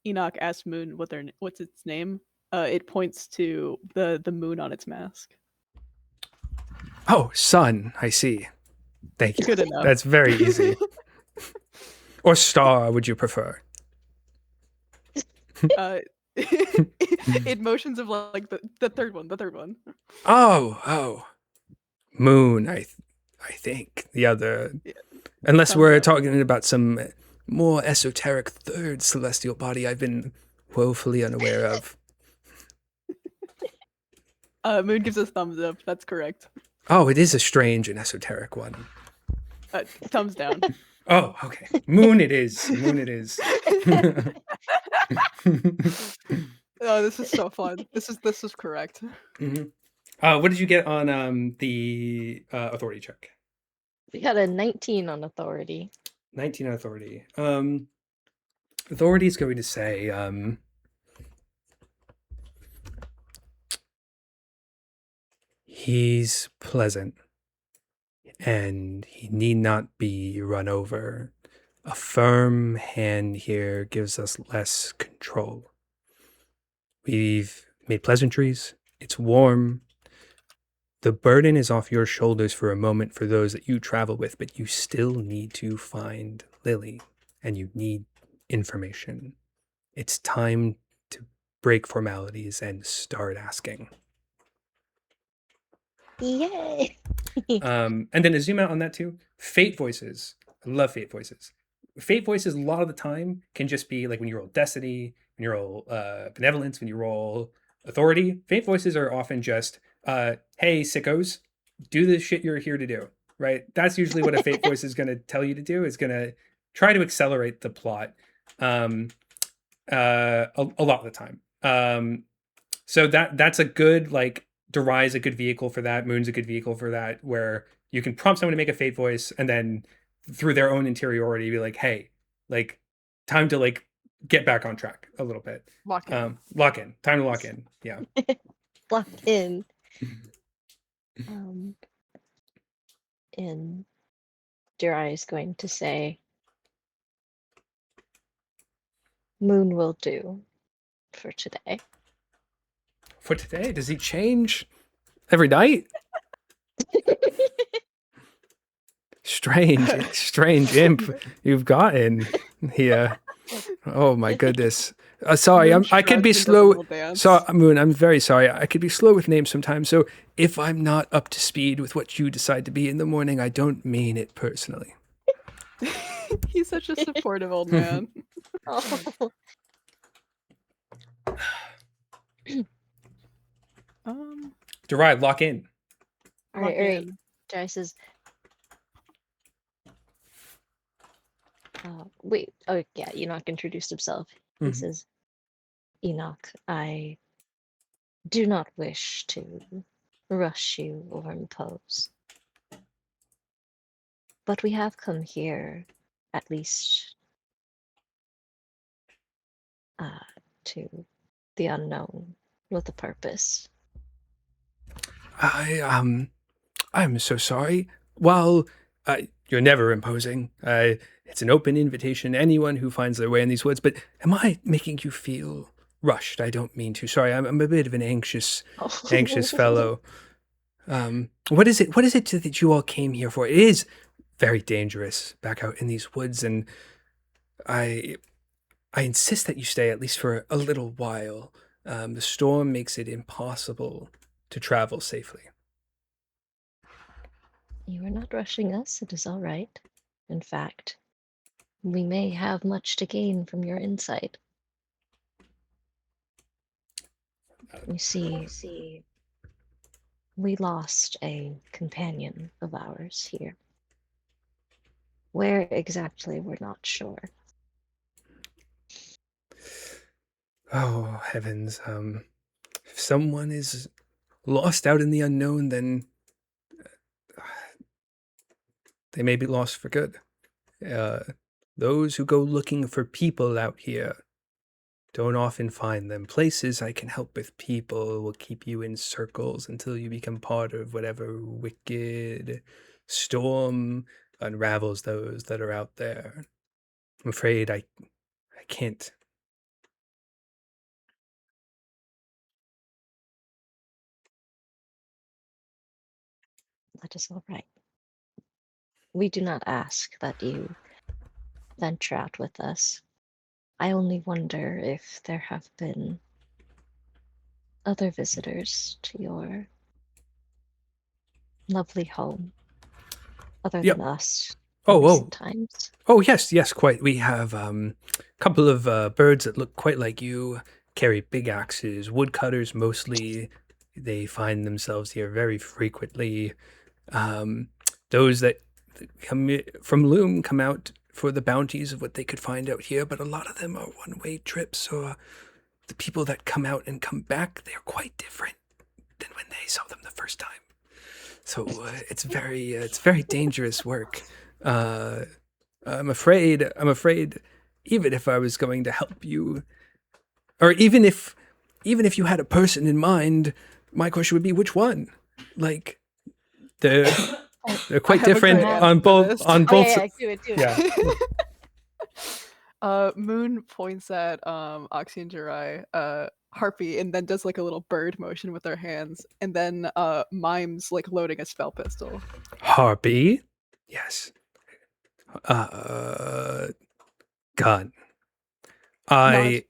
Enoch asks Moon what's its name, it points to the moon on its mask. Oh, sun, I see. Thank you. Good enough. That's very easy. Or star, would you prefer? It motions of like the third one. Oh, moon. I think the other. Yeah. Unless we're talking about some more esoteric third celestial body I've been woefully unaware of. Moon gives us thumbs up. That's correct. Oh, it is a strange and esoteric one. Thumbs down. Oh, okay. Moon it is. Moon it is. Oh, this is so fun. This is correct. Mm-hmm. What did you get on the authority check? We got a 19 on authority. 19 on authority. Authority is going to say he's pleasant and he need not be run over. A firm hand here gives us less control. We've made pleasantries. It's warm. The burden is off your shoulders for a moment for those that you travel with, but you still need to find Lily, and you need information. It's time to break formalities and start asking. Yay! And then to zoom out on that too, fate voices. I love fate voices. Fate voices a lot of the time can just be like when you roll destiny, when you roll benevolence, when you roll authority. Fate voices are often just, hey, sickos, do the shit you're here to do, right? That's usually what a fate voice is going to tell you to do, is going to try to accelerate the plot a lot of the time. So that's a good, like, Durai's a good vehicle for that. Moon's a good vehicle for that, where you can prompt someone to make a fate voice and then through their own interiority be like, hey, like, time to like get back on track a little bit. Lock in. Lock in. Time to lock in. Yeah. Lock in. and Jirai is going to say, Moon will do for today. For today? Does he change every night? Strange imp you've gotten here. Oh my goodness. Sorry, I could be slow. So, Moon, I'm very sorry. I could be slow with names sometimes. So if I'm not up to speed with what you decide to be in the morning, I don't mean it personally. He's such a supportive old man. Oh. Deride, lock in. All right. Jirai says, wait. Oh, yeah. Enoch introduced himself. He says, Enoch, I do not wish to rush you or impose. But we have come here, at least, to the unknown with a purpose. I'm so sorry. Well, you're never imposing. It's an open invitation to anyone who finds their way in these woods. But am I making you feel rushed? I don't mean to. Sorry, I'm a bit of an anxious fellow. What is it that you all came here for? It is very dangerous back out in these woods, and I insist that you stay at least for a little while. The storm makes it impossible to travel safely. You are not rushing us. It is all right. In fact, we may have much to gain from your insight. You see, we lost a companion of ours here. Where exactly, we're not sure. Oh, heavens. If someone is lost out in the unknown, then they may be lost for good. Those who go looking for people out here don't often find them. Places I can help with people will keep you in circles until you become part of whatever wicked storm unravels those that are out there. I'm afraid I can't. That is all right. We do not ask that you venture out with us. I only wonder if there have been other visitors to your lovely home, other than us. Recent times. Oh, yes, quite. We have a couple of birds that look quite like you, carry big axes, woodcutters mostly. They find themselves here very frequently. Those that come from Loom come out for the bounties of what they could find out here, but a lot of them are one-way trips, so the people that come out and come back, they're quite different than when they saw them the first time. So it's very dangerous work. I'm afraid even if I was going to help you, or even if you had a person in mind, my question would be which one? Like they're quite different on both. Yeah, do it. Yeah. Moon points at Oxy and Jirai, Harpy, and then does like a little bird motion with their hands, and then mimes like loading a spell pistol. Harpy? Yes. Gun. That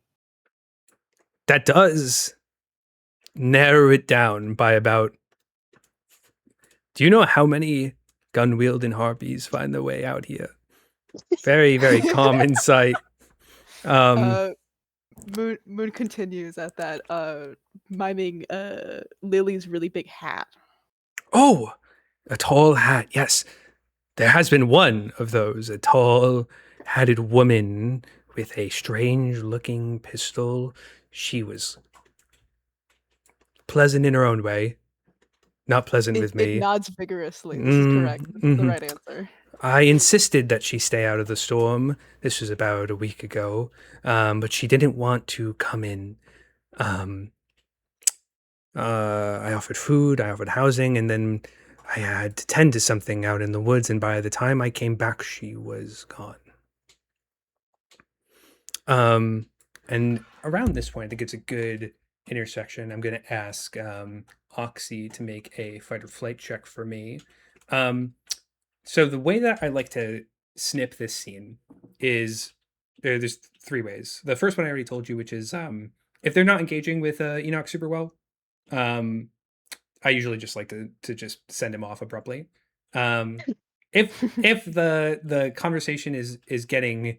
does narrow it down by about. Do you know how many gun-wielding harpies find their way out here? Very, very common sight. Moon continues at that, miming Lily's really big hat. Oh, a tall hat. Yes, there has been one of those. A tall, hatted woman with a strange-looking pistol. She was pleasant in her own way. Not pleasant with me. It nods vigorously. This is correct. This is the right answer. I insisted that she stay out of the storm. This was about a week ago, but she didn't want to come in. I offered food, I offered housing, and then I had to tend to something out in the woods, and by the time I came back, she was gone. And around this point, I think it's a good intersection. I'm going to ask Oxy to make a fight or flight check for me. So the way that I like to snip this scene is there's three ways. The first one I already told you, which is if they're not engaging with Enoch super well, I usually just like to just send him off abruptly. If the conversation is getting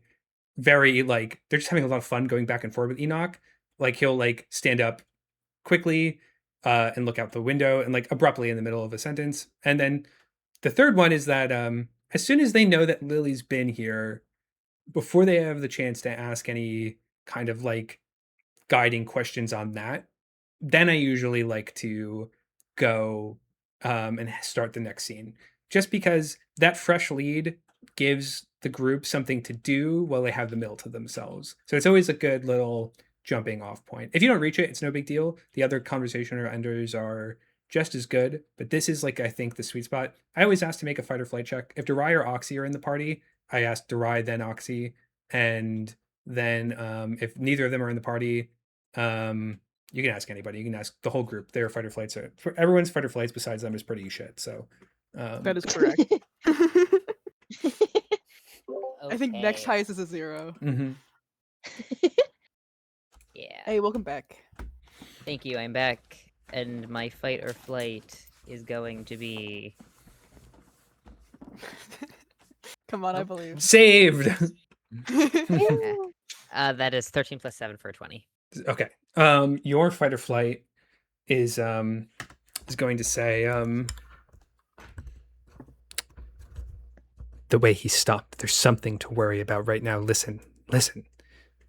very like they're just having a lot of fun going back and forth with Enoch, like he'll like stand up quickly and look out the window and like abruptly in the middle of a sentence. And then the third one is that as soon as they know that Lily's been here, before they have the chance to ask any kind of like guiding questions on that, then I usually like to go and start the next scene. Just because that fresh lead gives the group something to do while they have the mill to themselves. So it's always a good little jumping off point. If you don't reach it, it's no big deal. The other conversation or enders are just as good, but this is like, I think, the sweet spot. I always ask to make a fight or flight check. If Durai or Oxy are in the party, I ask Durai, then Oxy. And then if neither of them are in the party, you can ask anybody. You can ask the whole group. Their fight or flights are everyone's fight or flights besides them is pretty shit. So That is correct. I think next highest is a 0. Mm-hmm. Yeah. Hey, welcome back. Thank you. I'm back, and my fight or flight is going to be. Come on, I believe. Saved. That is 13 plus 7 for 20. Okay. Your fight or flight is going to say the way he stopped. There's something to worry about right now. Listen, and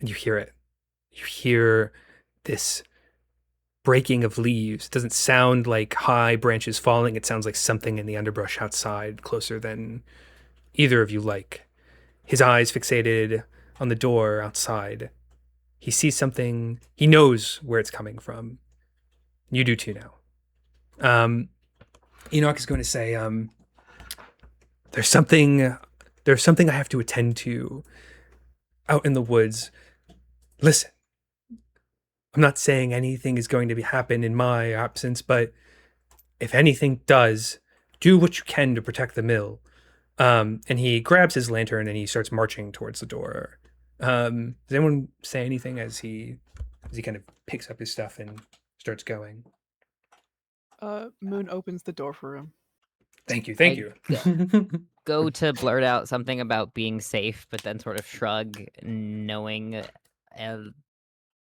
you hear it. You hear this breaking of leaves. It doesn't sound like high branches falling. It sounds like something in the underbrush outside, closer than either of you like. His eyes fixated on the door outside. He sees something. He knows where it's coming from. You do too now. Enoch is going to say, there's something I have to attend to out in the woods. Listen, I'm not saying anything is going to happen in my absence, but if anything does, do what you can to protect the mill. And he grabs his lantern and he starts marching towards the door. Does anyone say anything as he kind of picks up his stuff and starts going? Moon opens the door for him. Thank you. Go to blurt out something about being safe, but then sort of shrug, knowing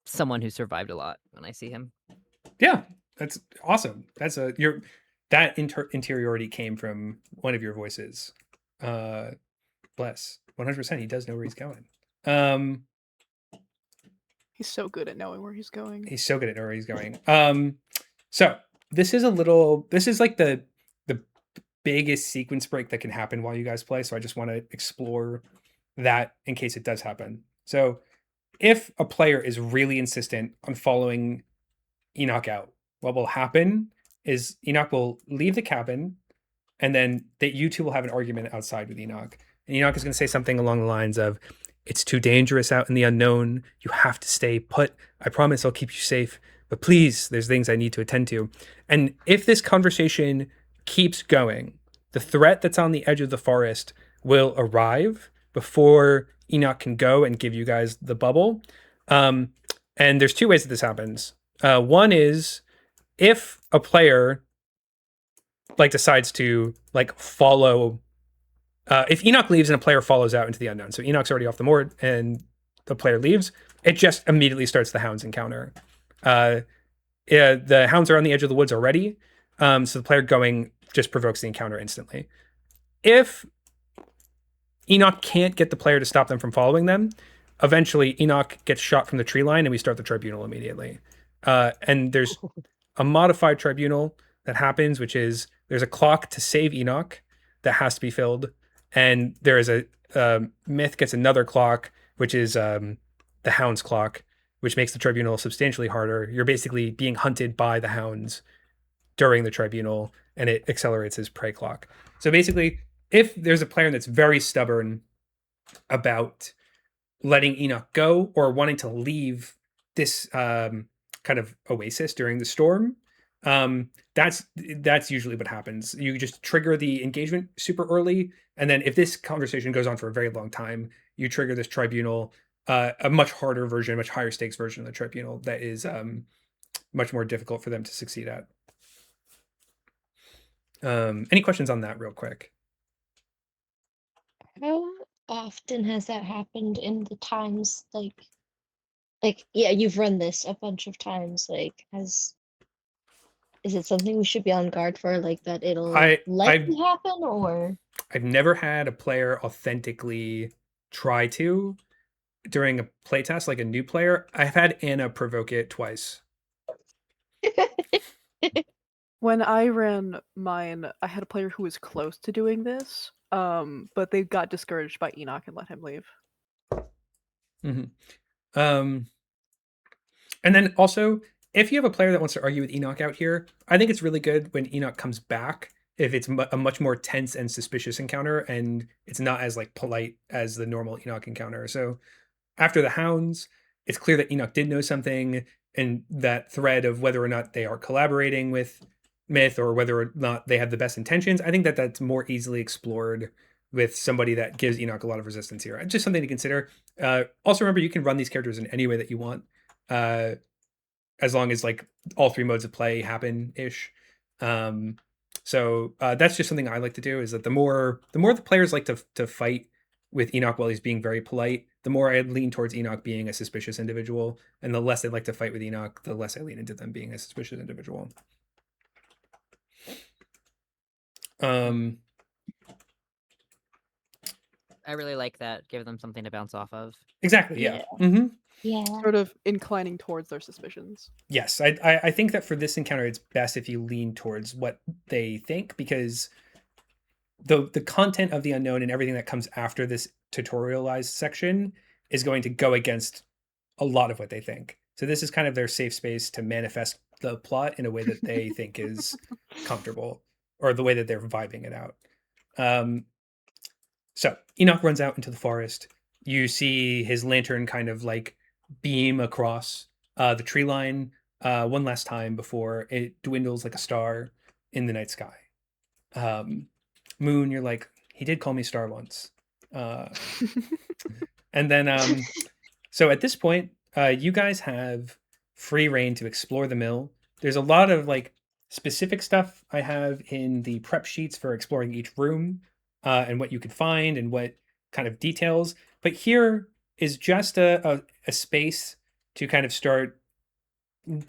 someone who survived a lot when I see him. Yeah, that's awesome. That's interiority came from one of your voices. Bless. 100%. He does know where he's going. He's so good at knowing where he's going. So this is like the biggest sequence break that can happen while you guys play. So I just want to explore that in case it does happen. So if a player is really insistent on following Enoch out, what will happen is Enoch will leave the cabin, and then you two will have an argument outside with Enoch. And Enoch is going to say something along the lines of, "It's too dangerous out in the unknown. You have to stay put. I promise I'll keep you safe. But please, there's things I need to attend to." And if this conversation keeps going, the threat that's on the edge of the forest will arrive before Enoch can go and give you guys the bubble. And there's two ways that this happens. One is if a player like decides to like follow, if Enoch leaves and a player follows out into the unknown. So Enoch's already off the moor and the player leaves, it just immediately starts the hounds encounter. The hounds are on the edge of the woods already. So the player going just provokes the encounter instantly. If Enoch can't get the player to stop them from following them, eventually Enoch gets shot from the tree line and we start the tribunal immediately. And there's a modified tribunal that happens, which is there's a clock to save Enoch that has to be filled. And there is a Myth gets another clock, which is the hound's clock, which makes the tribunal substantially harder. You're basically being hunted by the hounds during the tribunal, and it accelerates his prey clock. So basically, if there's a player that's very stubborn about letting Enoch go or wanting to leave this kind of oasis during the storm, that's usually what happens. You just trigger the engagement super early, and then if this conversation goes on for a very long time, you trigger this tribunal, a much harder version, much higher stakes version of the tribunal that is much more difficult for them to succeed at. Any questions on that real quick? How often has that happened in the times, like yeah, you've run this a bunch of times, like is it something we should be on guard for, like that it'll likely happen, or? I've never had a player authentically try to during a playtest, like a new player. I've had Anna provoke it twice. When I ran mine, I had a player who was close to doing this, but they got discouraged by Enoch and let him leave. And then also, if you have a player that wants to argue with Enoch out here, I think it's really good when Enoch comes back, if it's a much more tense and suspicious encounter, and it's not as like polite as the normal Enoch encounter. So after the hounds, it's clear that Enoch did know something, and that thread of whether or not they are collaborating with Myth or whether or not they have the best intentions, I think that that's more easily explored with somebody that gives Enoch a lot of resistance here. It's just something to consider. Also remember, you can run these characters in any way that you want, as long as like all three modes of play happen ish. So that's just something I like to do, is that the more the players like to fight with Enoch while he's being very polite, the more I lean towards Enoch being a suspicious individual, and the less they like to fight with Enoch, the less I lean into them being a suspicious individual. I really like that. Give them something to bounce off of. Exactly. Yeah. Mm-hmm. Yeah. Sort of inclining towards their suspicions. Yes, I think that for this encounter, it's best if you lean towards what they think, because the content of the unknown and everything that comes after this tutorialized section is going to go against a lot of what they think. So this is kind of their safe space to manifest the plot in a way that they think is comfortable, or the way that they're vibing it out. So Enoch runs out into the forest. You see his lantern kind of like beam across the tree line one last time before it dwindles like a star in the night sky. Moon, you're like, he did call me star once. And then, so at this point, you guys have free reign to explore the mill. There's a lot of like specific stuff I have in the prep sheets for exploring each room, and what you could find and what kind of details. But here is just a space to kind of start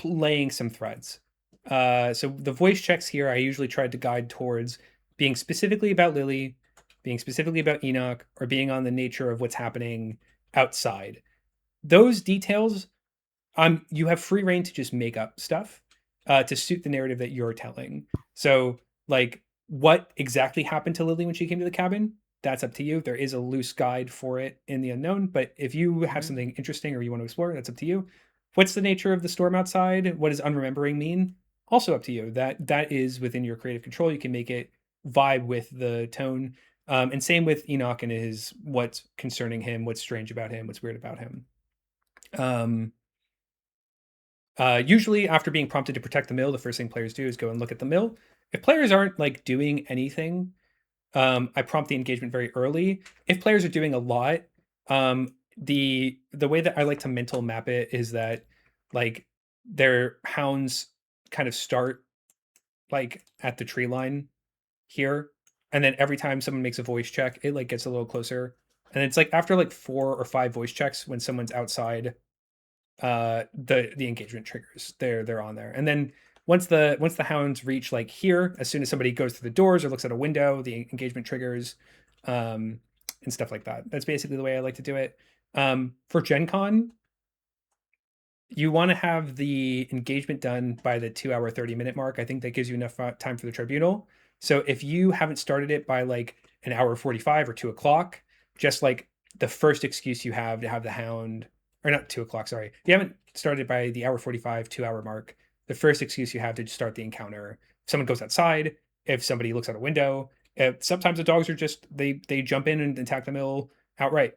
laying some threads. So the voice checks here, I usually tried to guide towards being specifically about Lily, being specifically about Enoch, or being on the nature of what's happening outside. Those details, you have free reign to just make up stuff to suit the narrative that you're telling. So, like, what exactly happened to Lily when she came to the cabin? That's up to you. There is a loose guide for it in the unknown, but if you have something interesting or you want to explore, that's up to you. What's the nature of the storm outside? What does unremembering mean? Also up to you. That is within your creative control. You can make it vibe with the tone. And same with Enoch and his what's concerning him, what's strange about him, what's weird about him. Usually after being prompted to protect the mill, the first thing players do is go and look at the mill. If players aren't like doing anything, I prompt the engagement very early. If players are doing a lot, the way that I like to mental map it is that like their hounds kind of start like at the tree line here, and then every time someone makes a voice check, it like gets a little closer, and it's like after like 4 or 5 voice checks, when someone's outside, the engagement triggers. They're on there, and then once the hounds reach like here, as soon as somebody goes through the doors or looks at a window, the engagement triggers, and stuff like that. That's basically the way I like to do it. For Gen Con, you want to have the engagement done by the 2-hour 30-minute mark. I think that gives you enough time for the tribunal. So if you haven't started it by like an hour 45 or 2 o'clock, just like the first excuse you have to have the hound, or not 2 o'clock, sorry. If you haven't started by the hour 45, 2-hour mark, the first excuse you have to start the encounter someone goes outside, if somebody looks out a window. Sometimes the dogs are just they jump in and attack the mill outright.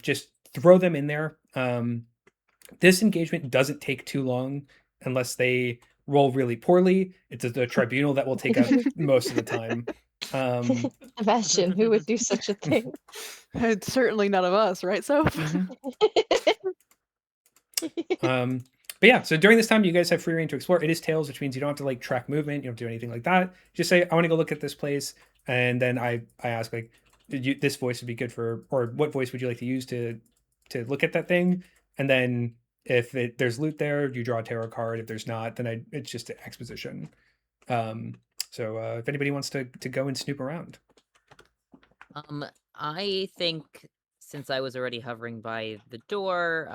Just throw them in there. This engagement doesn't take too long unless they roll really poorly. It's the tribunal that will take out most of the time. Imagine who would do such a thing. It's certainly none of us, right? So, but yeah, so during this time, you guys have free reign to explore. It is tails, which means you don't have to like track movement. You don't have to do anything like that. Just say, I want to go look at this place. And then I ask like, this voice would be good for, or what voice would you like to use to look at that thing? And then if there's loot there, you draw a tarot card. If there's not, then it's just an exposition. So if anybody wants to go and snoop around. I think since I was already hovering by the door,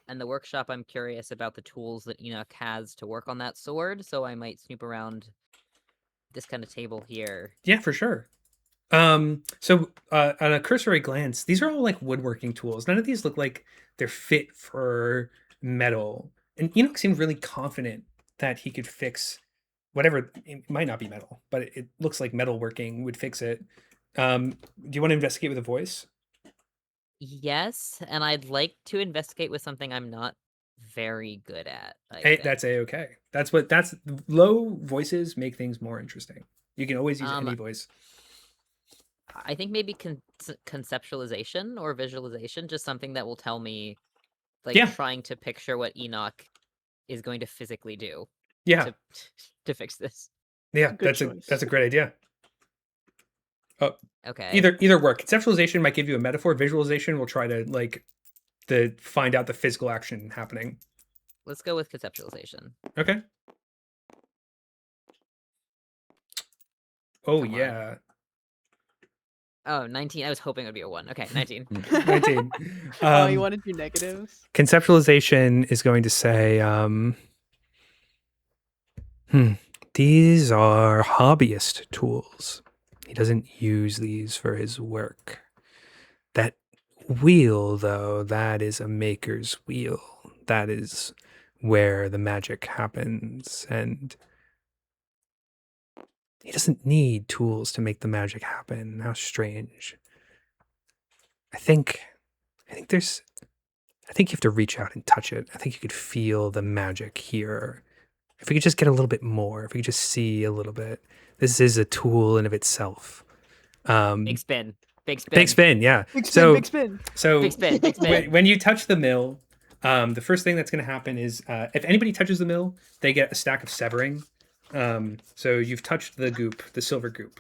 and the workshop, I'm curious about the tools that Enoch has to work on that sword, so I might snoop around this kind of table here. Yeah, for sure. So on a cursory glance, these are all like woodworking tools. None of these look like they're fit for metal. And Enoch seemed really confident that he could fix whatever. It might not be metal, but it looks like metalworking would fix it. Do you want to investigate with a voice? Yes, and I'd like to investigate with something I'm not very good at. That's a-okay. That's low voices make things more interesting. You can always use any voice. I think maybe conceptualization or visualization, just something that will tell me, like, trying to picture what Enoch is going to physically do. Yeah. To fix this. Yeah, that's a great idea. Oh, okay. Either work. Conceptualization might give you a metaphor. Visualization will try to find out the physical action happening. Let's go with conceptualization. Okay. Oh, yeah. Oh, 19. I was hoping it would be a 1. Okay, 19. 19. Oh, you want to do negatives? Conceptualization is going to say, these are hobbyist tools. He doesn't use these for his work. That wheel, though, that is a maker's wheel. That is where the magic happens, and he doesn't need tools to make the magic happen. How strange. I think you have to reach out and touch it. I think you could feel the magic here. If we could just get a little bit more, if we could just see a little bit. This is a tool in of itself. Big spin. Big spin, yeah. Big spin. So big spin. When you touch the mill, the first thing that's going to happen is if anybody touches the mill, they get a stack of severing. So you've touched the goop, the silver goop.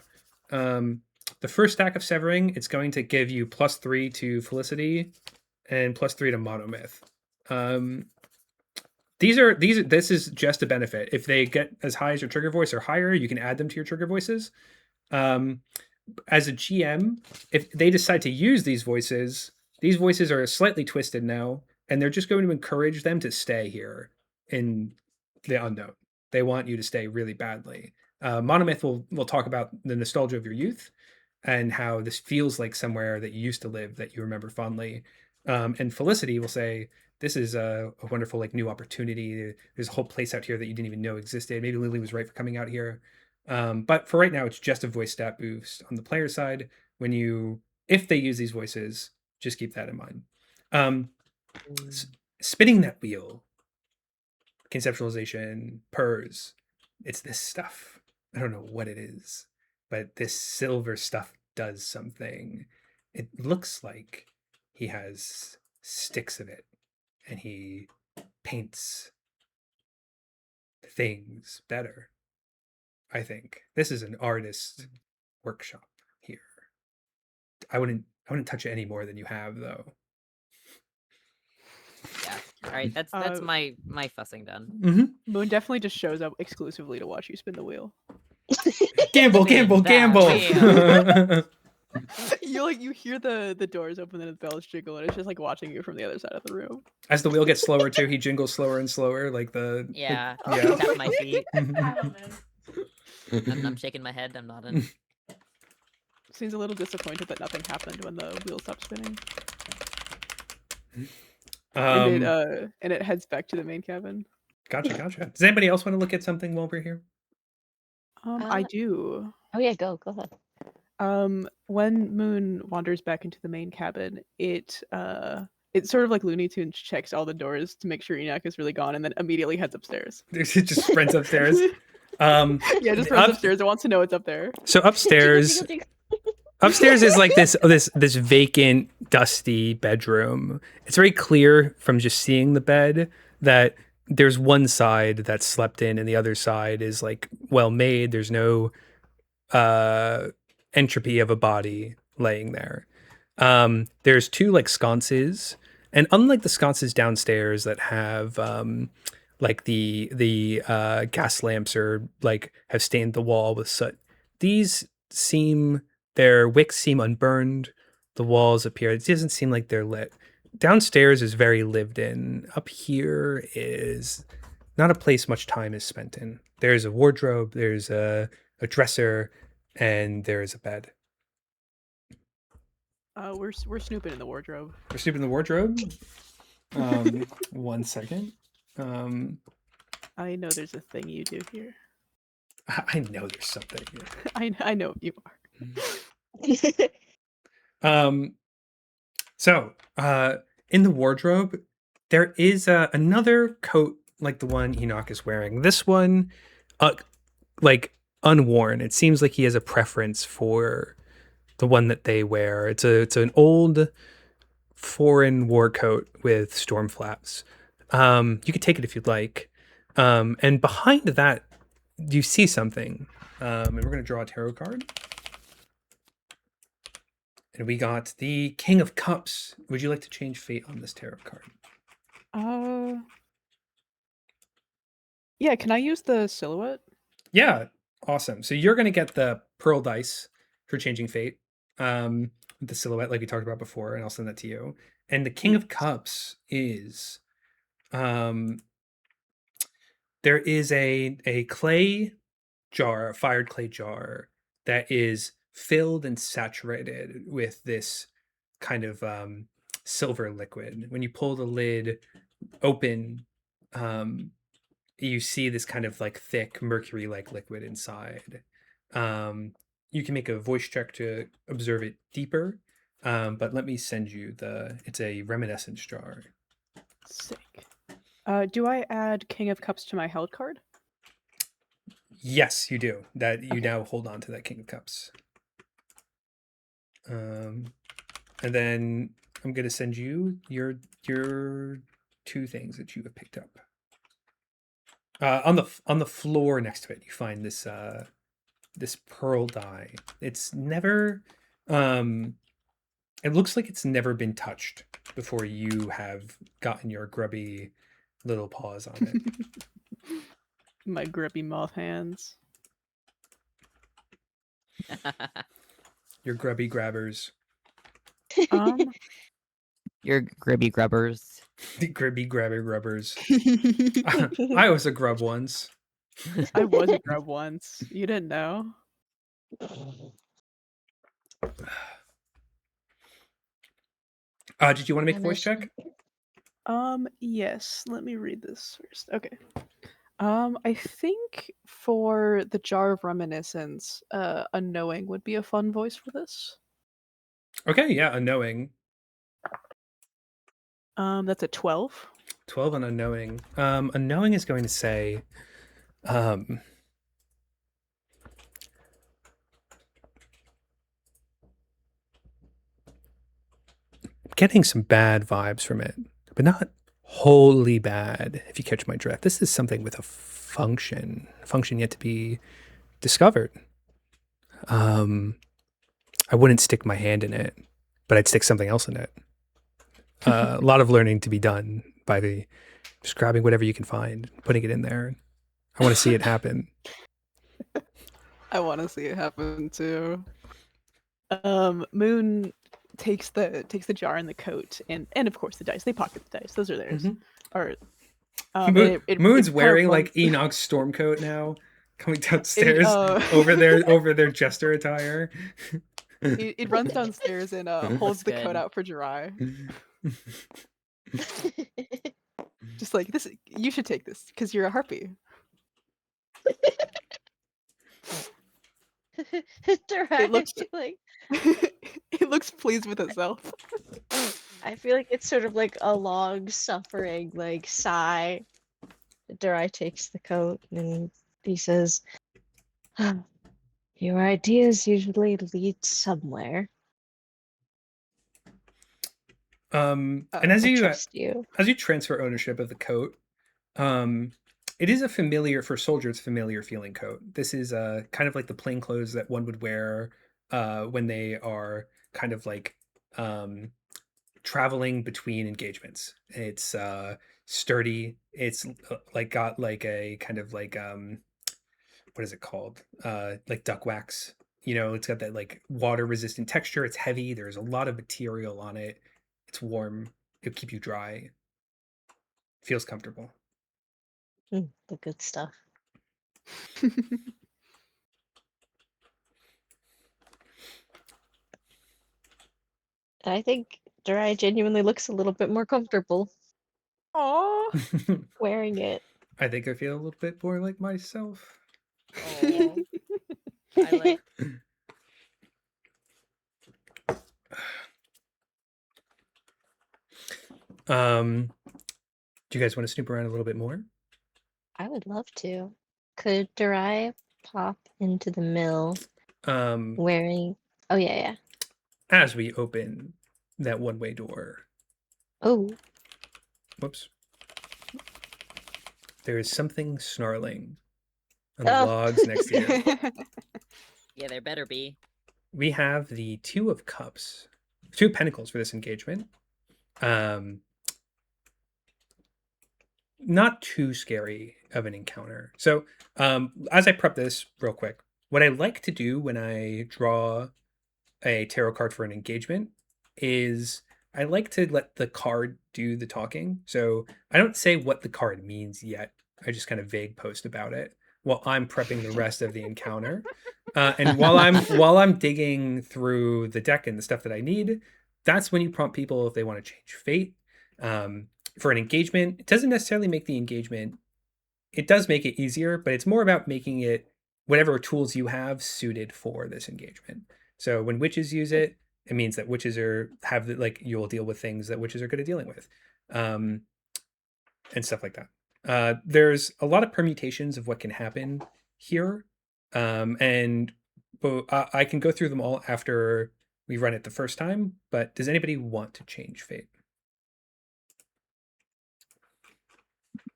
The first stack of severing, it's going to give you +3 to Felicity and +3 to Monomyth. This is just a benefit. If they get as high as your trigger voice or higher, you can add them to your trigger voices. As a GM, if they decide to use these voices are slightly twisted now, and they're just going to encourage them to stay here in the unknown. They want you to stay really badly. Monomyth will talk about the nostalgia of your youth and how this feels like somewhere that you used to live that you remember fondly. And Felicity will say, this is a wonderful like new opportunity. There's a whole place out here that you didn't even know existed. Maybe Lily was right for coming out here. But for right now, it's just a voice stat boost on the player side. If they use these voices, just keep that in mind. Spinning that wheel, conceptualization, purrs. It's this stuff. I don't know what it is, but this silver stuff does something. It looks like he has sticks of it, and he paints things better. I think this is an artist workshop here. I wouldn't touch it any more than you have, though. Yeah. All right. That's my fussing done. Mm-hmm. Moon definitely just shows up exclusively to watch you spin the wheel. Gamble. You hear the doors open and the bells jiggle, and it's just like watching you from the other side of the room. As the wheel gets slower too, he jingles slower and slower, like the tap my feet. I'm shaking my head. I'm nodding. Seems a little disappointed that nothing happened when the wheel stopped spinning. And it heads back to the main cabin. Gotcha. Does anybody else want to look at something while we're here? I do. Oh yeah, go ahead. When Moon wanders back into the main cabin, it's sort of like Looney Tunes checks all the doors to make sure Enoch is really gone, and then immediately heads upstairs. It just sprints upstairs. Yeah, just runs upstairs. It wants to know what's up there. So upstairs, upstairs is like this vacant, dusty bedroom. It's very clear from just seeing the bed that there's one side that's slept in, and the other side is like well made. There's no entropy of a body laying there. There's two like sconces, and unlike the sconces downstairs that have like the gas lamps or like have stained the wall with soot, these their wicks seem unburned. The walls appear, it doesn't seem like they're lit. Downstairs is very lived in. Up here is not a place much time is spent in. There's a wardrobe, there's a dresser, and there is a bed. We're snooping in the wardrobe. We're snooping in the wardrobe. 1 second. I know there's a thing you do here. I know there's something. I know you are. So in the wardrobe, there is another coat like the one Enoch is wearing. This one, like unworn. It seems like he has a preference for the one that they wear. It's an old foreign war coat with storm flaps. You could take it if you'd like. And behind that, you see something. And we're going to draw a tarot card. And we got the King of Cups. Would you like to change fate on this tarot card? Yeah, can I use the silhouette? Yeah, awesome. So you're going to get the pearl dice for changing fate. The silhouette like we talked about before, and I'll send that to you. And the King of Cups is there is a clay jar, a fired clay jar that is filled and saturated with this kind of silver liquid. When you pull the lid open, you see this kind of like thick mercury-like liquid inside. You can make a voice check to observe it deeper, but let me send you it's a reminiscence jar. Sick. Do I add King of Cups to my held card? Yes, you do. That you now hold on to that King of Cups. And then I'm going to send you your 2 things that you have picked up. On the floor next to it, you find this this pearl die. It's never it looks like it's never been touched before you have gotten your grubby little paws on it. My grubby moth hands. Your grubby grabbers. Your gribby grubbers. The grubby grabby grubbers. I was a grub once. I was a grub once. You didn't know. Did you want to make a voice check? Yes. Let me read this first. Okay. I think for the Jar of Reminiscence, unknowing would be a fun voice for this. Okay, yeah, unknowing. That's a 12. 12 on unknowing. Unknowing is going to say, getting some bad vibes from it, but not wholly bad, if you catch my drift. This is something with a function yet to be discovered. I wouldn't stick my hand in it, but I'd stick something else in it. A lot of learning to be done by just grabbing whatever you can find, putting it in there. I want to see it happen. I want to see it happen too. Moon takes the jar and the coat and of course the dice. They pocket the dice. Those are theirs. Mm-hmm. Moon's wearing like Enoch's storm coat now, coming downstairs over their jester attire. It runs downstairs and holds the coat out for Jirai. Just like this, you should take this because you're a harpy. It looks like it looks pleased with itself. I feel like it's sort of like a long suffering like sigh. Durai takes the coat and he says, "Your ideas usually lead somewhere. And I trust you." as you transfer ownership of the coat, it is a familiar for soldiers, familiar feeling coat. This is kind of like the plain clothes that one would wear when they are kind of like traveling between engagements. It's sturdy. It's like got like a kind of like what is it called? Like duck wax. You know, it's got that like water resistant texture. It's heavy. There's a lot of material on it. It's warm. It'll keep you dry. Feels comfortable. The good stuff. I think Durai genuinely looks a little bit more comfortable Aww. wearing it. I think I feel a little bit more like myself. Oh, I like. Do you guys want to snoop around a little bit more? I would love to. Could Durai pop into the mill wearing... Oh, yeah. As we open that one-way door. Oh. Whoops. There is something snarling on the logs next to you. Yeah, there better be. We have the Two of Cups. Two Pentacles for this engagement. Not too scary of an encounter. So as I prep this real quick, what I like to do when I draw a tarot card for an engagement is I like to let the card do the talking. So I don't say what the card means yet. I just kind of vague post about it while I'm prepping the rest of the encounter. And while I'm digging through the deck and the stuff that I need, that's when you prompt people if they want to change fate. For an engagement, it doesn't necessarily make the engagement. It does make it easier, but it's more about making it whatever tools you have suited for this engagement. So when witches use it, it means that witches you'll deal with things that witches are good at dealing with, and stuff like that. There's a lot of permutations of what can happen here, and I can go through them all after we run it the first time. But does anybody want to change fate?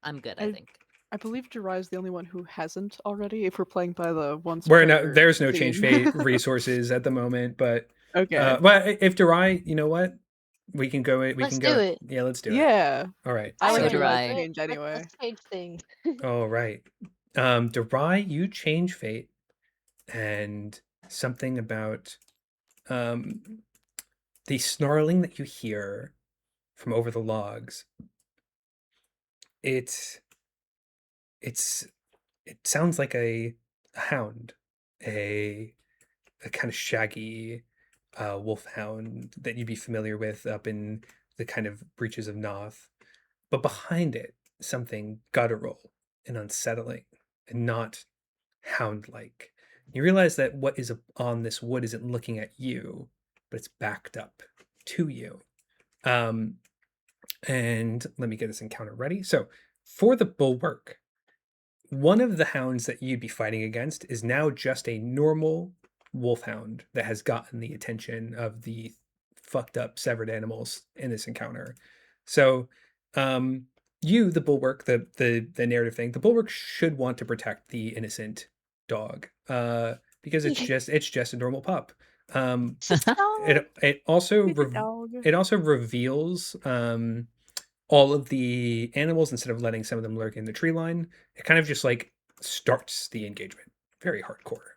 I'm good, I think. I believe Jirai is the only one who hasn't already. If we're playing by the once, there's no change fate resources at the moment, but okay. But if Jirai, you know what, we can go. Let's do it. Yeah, let's do it. Yeah. All right. I So would do Jirai. change anyway. Let's change things. All right. Jirai, you change fate, and something about the snarling that you hear from over the logs. It sounds like a hound, a kind of shaggy wolfhound that you'd be familiar with up in the kind of breaches of Noth. But behind it, something guttural and unsettling and not hound-like. You realize that what is on this wood isn't looking at you, but it's backed up to you. And let me get this encounter ready. So for the bulwark, one of the hounds that you'd be fighting against is now just a normal wolfhound that has gotten the attention of the fucked up severed animals in this encounter. So you, the bulwark, the narrative thing, the bulwark should want to protect the innocent dog because it's just a normal pup. It also reveals all of the animals instead of letting some of them lurk in the tree line. It kind of just like starts the engagement. Very hardcore.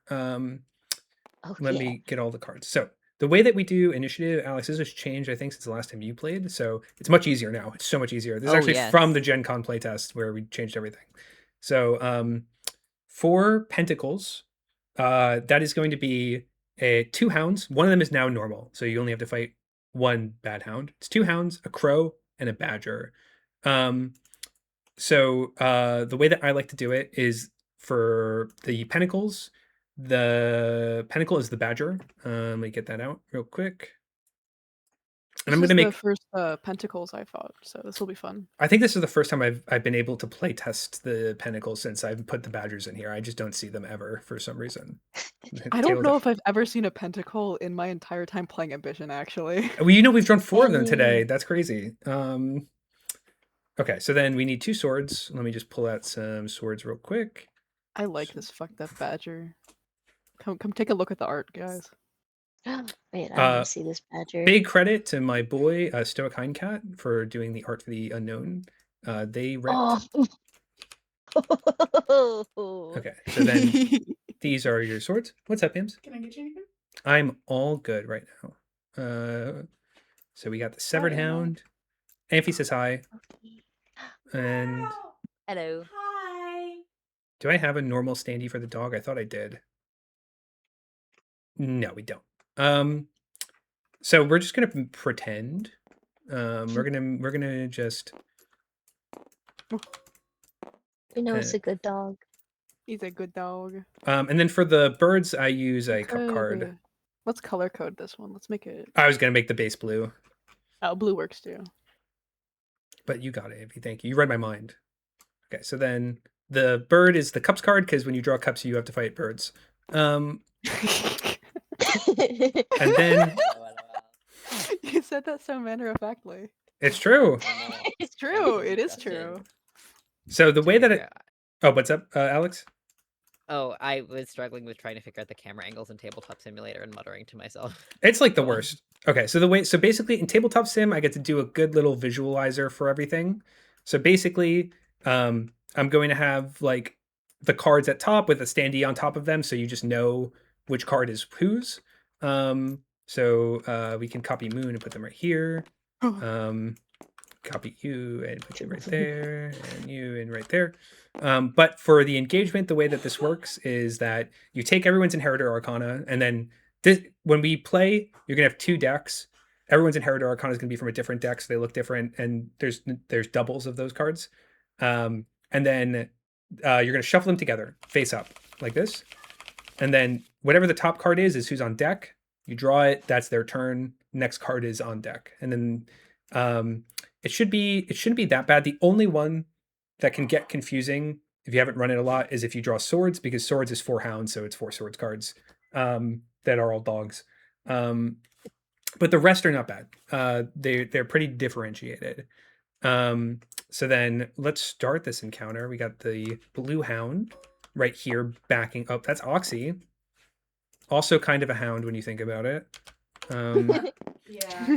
Let me get all the cards. So the way that we do initiative, Alex, this has changed, I think, since the last time you played. So it's much easier now. It's so much easier. This is actually from the Gen Con playtest where we changed everything. So for Pentacles, that is going to be two hounds. One of them is now normal. So you only have to fight one bad hound. It's two hounds, a crow, and a badger. So the way that I like to do it is for the Pentacles, The Pinnacle is the Badger. Let me get that out real quick. And This I'm going is to the make first Pentacles I fought, so this will be fun. I think this is the first time I've been able to play test the Pinnacles since I've put the Badgers in here. I just don't see them ever for some reason. I don't know if I've ever seen a Pentacle in my entire time playing Ambition, actually. Well, you know, we've drawn 4 of them today. Yay. That's crazy. Okay, so then we need 2 swords. Let me just pull out some swords real quick. I like this fucked up Badger. Come take a look at the art, guys. Wait, I want to see this Badger. Big credit to my boy Stoic Hindcat for doing the art for the unknown. They wrecked. Oh. Okay, so then these are your swords. What's up, Pims? Can I get you anything? I'm all good right now. So we got the Severed Hound. Amphi says hi. And Wow. Hello. Hi. do I have a normal standee for the dog? I thought I did. No, we don't. So we're just gonna pretend. We're gonna just. You know, it's a good dog. He's a good dog. And then for the birds, I use a cup card. Let's color code this one. Let's make it. I was gonna make the base blue. Oh, blue works too. But you got it, Amphi. Thank you. You read my mind. Okay, so then the bird is the cups card because when you draw cups, you have to fight birds. And then You said that so matter-of-factly. it's true. It's true. It is true. So the way that it. Oh, what's up, Alex? Oh, I was struggling with trying to figure out the camera angles in Tabletop Simulator and muttering to myself. It's like the worst. Okay, so basically in Tabletop Sim, I get to do a good little visualizer for everything. So basically, I'm going to have like the cards at top with a standee on top of them, so you just know which card is whose. So we can copy Moon and put them right here. Copy you and put you right there, and you and right there. But for the engagement, the way that this works is that you take everyone's Inheritor Arcana, and then when we play, you're gonna have 2 decks. Everyone's Inheritor Arcana is gonna be from a different deck, so they look different, and there's doubles of those cards. And then you're gonna shuffle them together, face up, like this. And then whatever the top card is who's on deck. You draw it, that's their turn. Next card is on deck. And then it shouldn't be that bad. The only one that can get confusing if you haven't run it a lot is if you draw swords, because swords is 4 hounds, so it's 4 swords cards that are all dogs. But the rest are not bad. They're pretty differentiated. So then let's start this encounter. We got the blue hound right here backing up. That's Oxy. Also kind of a hound when you think about it. Yeah.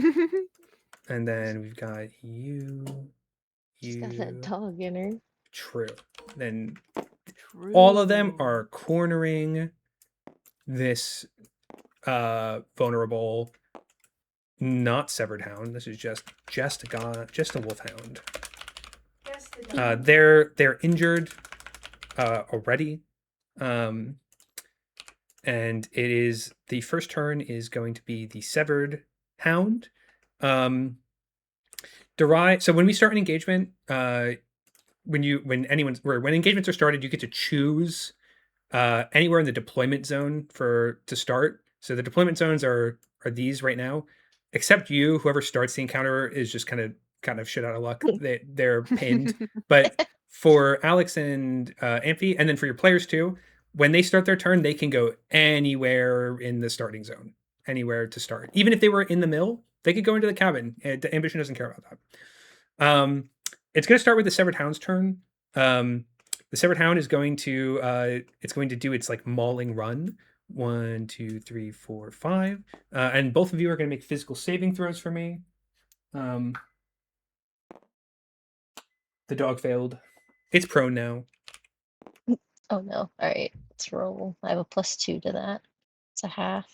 And then we've got you. She's got that dog in her. True. Then True. all of them are cornering this vulnerable, not severed hound. This is just a wolf hound. Yes, the They're injured already. And it is the first turn is going to be the severed hound. So when we start an engagement, when engagements are started, you get to choose anywhere in the deployment zone to start. So the deployment zones are these right now, except you. Whoever starts the encounter is just kind of shit out of luck. They're pinned. But for Alex and Amphi, and then for your players too, when they start their turn, they can go anywhere in the starting zone, anywhere to start. Even if they were in the mill, they could go into the cabin. The Ambition doesn't care about that. It's going to start with the Severed Hound's turn. The Severed Hound is going to do its like mauling run. 1, 2, 3, 4, 5. And both of you are going to make physical saving throws for me. The dog failed. It's prone now. Oh no. Alright, let's roll. I have a +2 to that. It's a half.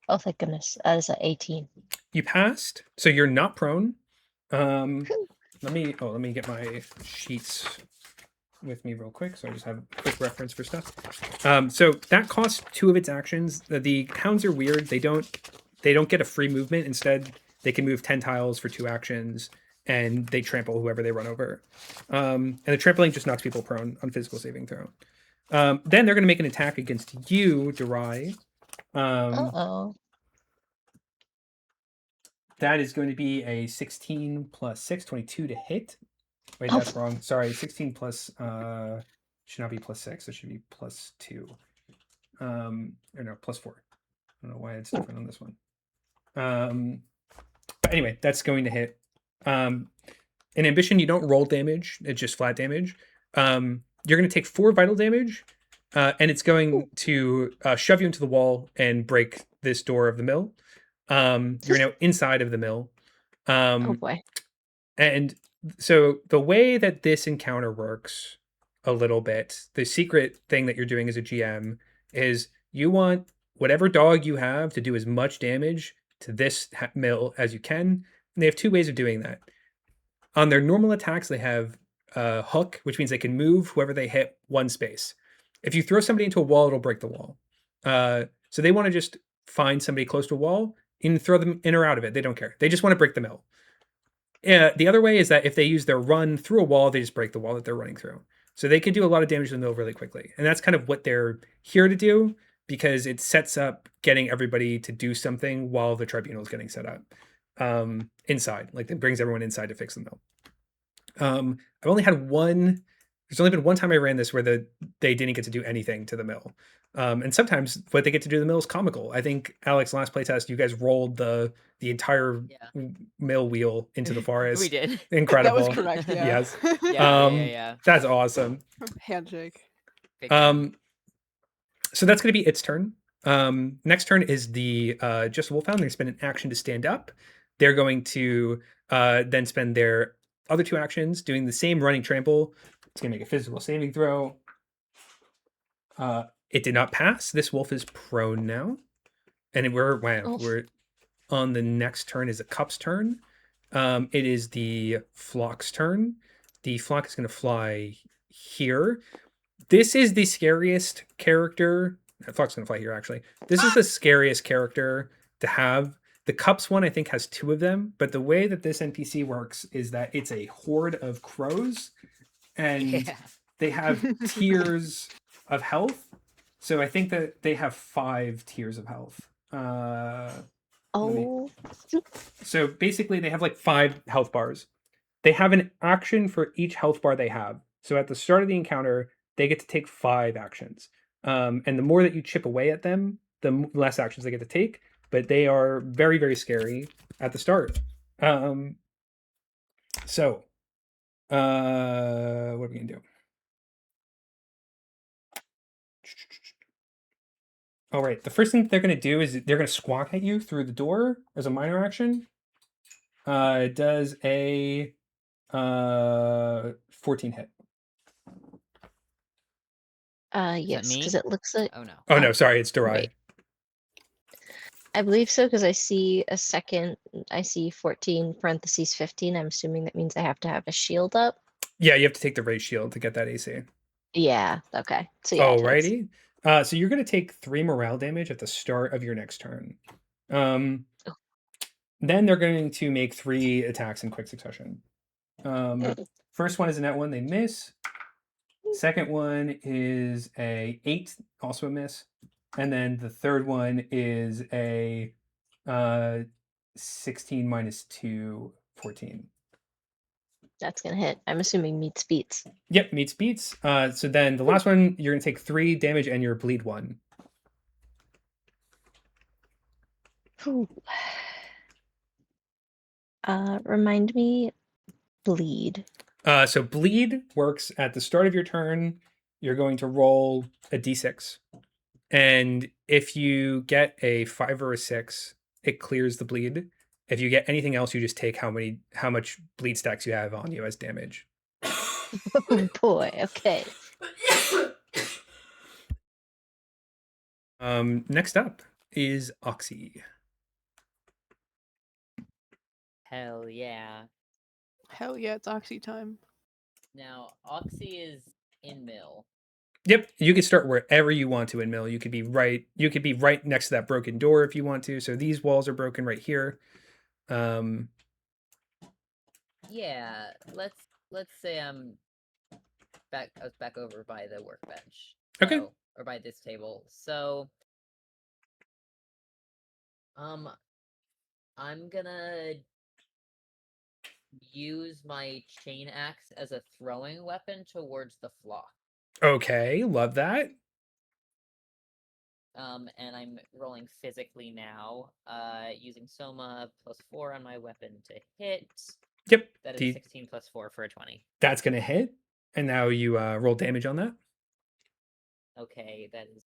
Oh, thank goodness. That is an 18. You passed, so you're not prone. Let me get my sheets with me real quick, so I just have a quick reference for stuff. So that costs 2 of its actions. The hounds are weird. They don't get a free movement. Instead, they can move 10 tiles for 2 actions, and they trample whoever they run over. And the trampling just knocks people prone on physical saving throw. Then they're going to make an attack against you, Durai. Uh-oh. That is going to be a 16 plus 6, 22 to hit. Wait, Oh. that's wrong. Sorry, 16 plus should not be plus 6. It should be plus 2. Or no, plus 4. I don't know why it's different on this one. But anyway, that's going to hit. In Ambition, you don't roll damage. It's just flat damage. You're going to take 4 vital damage, and it's going to shove you into the wall and break this door of the mill. You're now inside of the mill. Oh boy. And so the way that this encounter works a little bit, the secret thing that you're doing as a GM is you want whatever dog you have to do as much damage to this mill as you can. And they have 2 ways of doing that. On their normal attacks, they have a hook, which means they can move whoever they hit 1 space. If you throw somebody into a wall, it'll break the wall. So they want to just find somebody close to a wall and throw them in or out of it. They don't care. They just want to break the mill. The other way is that if they use their run through a wall, they just break the wall that they're running through. So they can do a lot of damage to the mill really quickly. And that's kind of what they're here to do, because it sets up getting everybody to do something while the tribunal is getting set up inside. Like, it brings everyone inside to fix the mill. I've only had there's only been one time I ran this where they didn't get to do anything to the mill. And sometimes what they get to do to the mill is comical. I think, Alex, last playtest, you guys rolled the entire mill wheel into the forest. We did. Incredible. That was correct, yeah. Yes. Yeah. That's awesome. Handshake. So that's going to be its turn. Next turn is the Just Wolfhound. They spend an action to stand up. They're going to then spend their other 2 actions doing the same running trample. It's going to make a physical saving throw. It did not pass. This wolf is prone now. And we're on the next turn is a Cup's turn. It is the Flock's turn. The Flock is going to fly here. This is the scariest character. Flock's going to fly here, actually. This is the scariest character to have. The Cups one, I think, has 2 of them. But the way that this NPC works is that it's a horde of crows. And they have tiers of health. So I think that they have 5 tiers of health. So basically they have like 5 health bars. They have an action for each health bar they have. So at the start of the encounter, they get to take 5 actions. And the more that you chip away at them, the less actions they get to take. But they are very, very scary at the start. What are we going to do? All right. The first thing they're going to do is they're going to squawk at you through the door as a minor action. It does a 14 hit. Yes, because it looks like... Oh, no, sorry, it's Durai. Wait. I believe so, because I see 14 parentheses 15. I'm assuming that means I have to have a shield up. Yeah, you have to take the raise shield to get that AC. Yeah, okay. So yeah, alrighty. So you're going to take 3 morale damage at the start of your next turn. Then they're going to make 3 attacks in quick succession. First one is a net 1, they miss. Second one is a 8, also a miss. And then the third one is a 16 minus 2, 14. That's going to hit. I'm assuming meets beats. Yep, meets beats. So then the last one, you're going to take 3 damage and you're bleed 1. Remind me, bleed. So bleed works at the start of your turn. You're going to roll a d6. And if you get a 5 or a 6, it clears the bleed. If you get anything else, you just take how much bleed stacks you have on you as damage. Oh boy, okay. Next up is Oxy. Hell yeah. Hell yeah, it's Oxy time. Now, Oxy is in mill. Yep, you can start wherever you want to in mill. You could be right next to that broken door if you want to. So these walls are broken right here. Yeah, let's say I'm back. I was back over by the workbench. Okay. Or by this table. So, I'm gonna use my chain axe as a throwing weapon towards the flock. Okay, love that. And I'm rolling physically now, using Soma +4 on my weapon to hit. Yep. That is 16 + 4 for a 20. That's going to hit. And now you roll damage on that. Okay, that is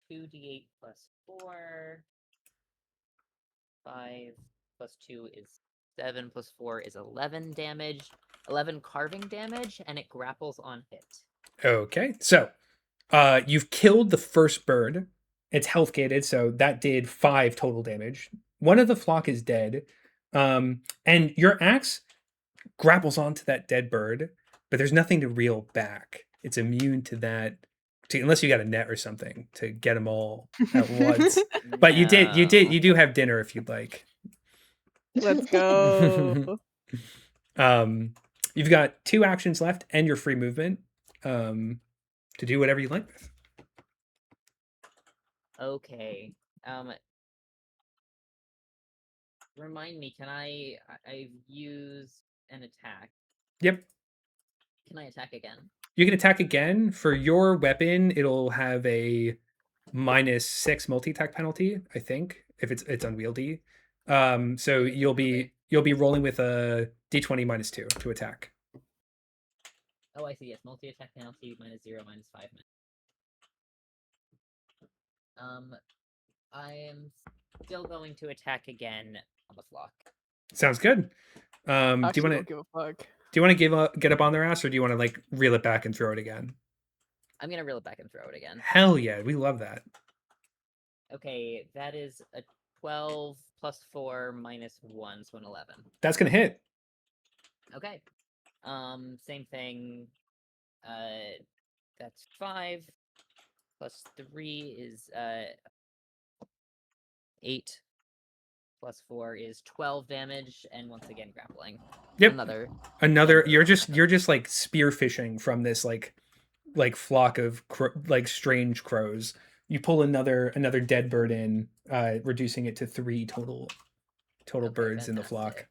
2d8 + 4. 5 + 2 is 7 + 4 is 11 damage. 11 carving damage, and it grapples on hit. Okay, so you've killed the first bird. It's health gated, so that did 5 total damage. One of the flock is dead. And your axe grapples onto that dead bird, but there's nothing to reel back. It's immune to that, unless you got a net or something to get them all at once. But you do have dinner if you'd like. Let's go. You've got 2 actions left and your free movement to do whatever you like with. Okay. Remind me, can I've used an attack. Yep. Can I attack again? You can attack again. For your weapon, it'll have a -6 multi-attack penalty, I think, if it's unwieldy. So you'll be rolling with a d20 -2 to attack. Oh, I see. Yes, multi-attack penalty -0, -5. I am still going to attack again on the flock. Sounds good. Do you want don't give a fuck. Do you want to get up on their ass, or do you want to like reel it back and throw it again? I'm gonna reel it back and throw it again. Hell yeah, we love that. Okay, that is a 12 + 4 -1, so an 11. That's gonna hit. Okay. Same thing. That's 5 + 3 is 8 + 4 is 12 damage, and once again grappling. Yep. Another. You're just like spearfishing from this like flock of like strange crows. You pull another dead bird in, reducing it to 3 total birds in the flock.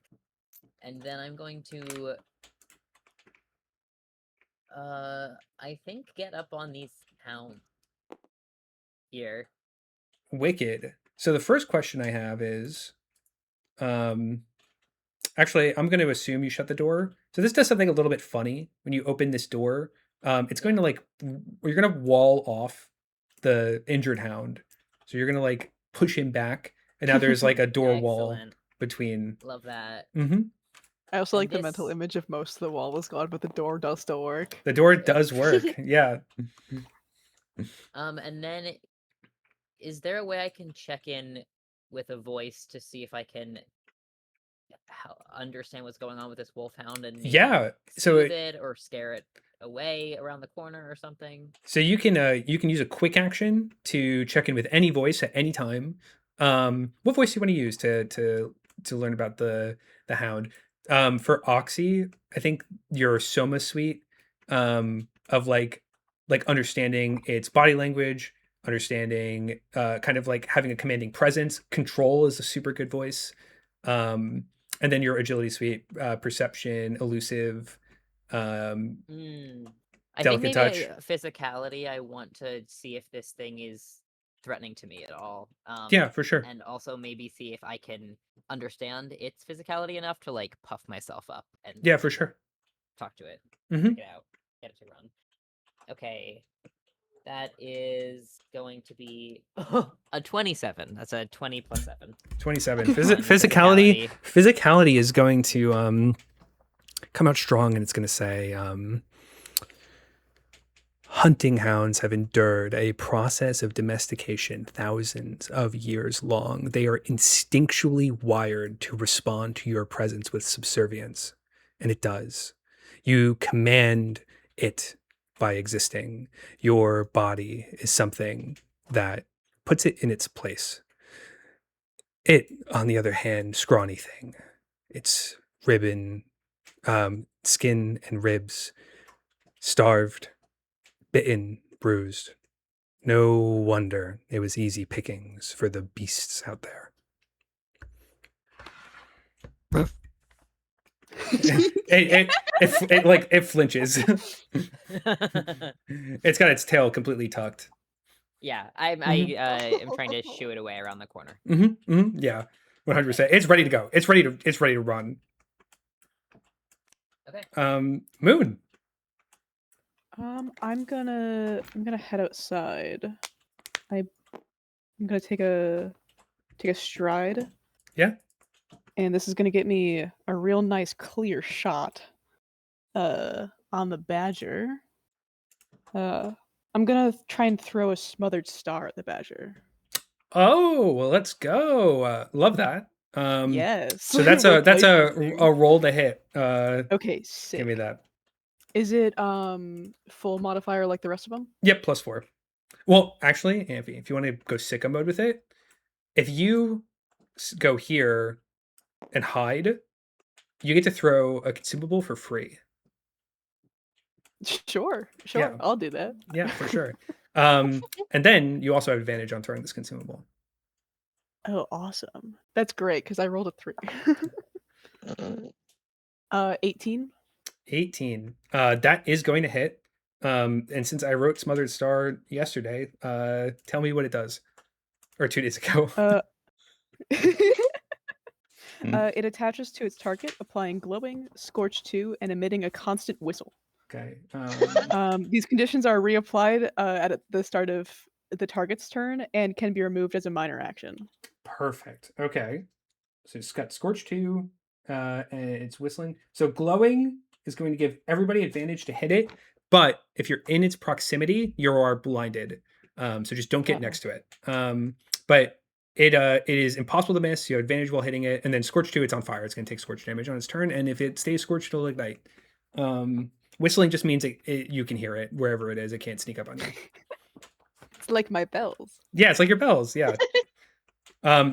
And then I'm going to I think get up on these hounds here. Wicked. So the first question I have is, actually, I'm going to assume you shut the door. So this does something a little bit funny when you open this door. It's going to you're going to wall off the injured hound. So you're going to like push him back, and now there's like a door wall between. Love that. Mm-hmm. I also like the mental image of most of the wall is gone, but the door does still work. The door does work. Yeah. And then is there a way I can check in with a voice to see if I can understand what's going on with this wolfhound and soothe it or scare it away around the corner or something? So you can use a quick action to check in with any voice at any time. What voice do you want to use to learn about the hound? For Oxy, I think your Soma suite of like understanding its body language, understanding kind of like having a commanding presence. Control is a super good voice. And then your agility suite, perception, elusive, I delicate think touch. Physicality, I want to see if this thing is threatening to me at all. Yeah, for sure. And also maybe see if I can understand its physicality enough to like puff myself up and yeah, for sure. Talk to it. Mm-hmm. Get out. Get it to run. Okay. That is going to be a 27. That's a 20 + 7. 27. Physicality is going to come out strong, and it's going to say, hunting hounds have endured a process of domestication thousands of years long. They are instinctually wired to respond to your presence with subservience, and it does. You command it by existing. Your body is something that puts it in its place. It, on the other hand, scrawny thing. Its ribbon skin and ribs, starved, bitten, bruised. No wonder it was easy pickings for the beasts out there. it flinches. It's got its tail completely tucked. Yeah, I am trying to shoo it away around the corner. Yeah, 100%. It's ready to go. It's ready to run. Okay. Moon. I'm gonna head outside. I'm gonna take a stride. Yeah. And this is gonna get me a real nice clear shot on the badger. I'm gonna try and throw a smothered star at the badger. Oh, well, let's go. Love that. Yes. So that's a roll to hit. Okay, sick. Give me that. Is it full modifier like the rest of them? Yep, +4. Well, actually, Amphi, if you want to go sicko mode with it, if you go here and hide, you get to throw a consumable for free. Sure. Yeah. I'll do that. Yeah, for sure. And then you also have advantage on throwing this consumable. Oh, awesome. That's great because I rolled a 3. 18. 18. That is going to hit. And since I wrote Smothered Star yesterday, tell me what it does. Or 2 days ago. It attaches to its target, applying glowing, scorch 2, and emitting a constant whistle. Okay. These conditions are reapplied at the start of the target's turn and can be removed as a minor action. Perfect. Okay. So it's got Scorch 2, and it's whistling. So glowing is going to give everybody advantage to hit it, but if you're in its proximity, you are blinded. So just don't get next to it. But it is impossible to miss. You have advantage while hitting it, and then Scorch 2, it's on fire. It's going to take Scorch damage on its turn, and if it stays scorched, it'll ignite. Whistling just means you can hear it wherever it is. It can't sneak up on you. It's like my bells. Yeah, it's like your bells. Yeah.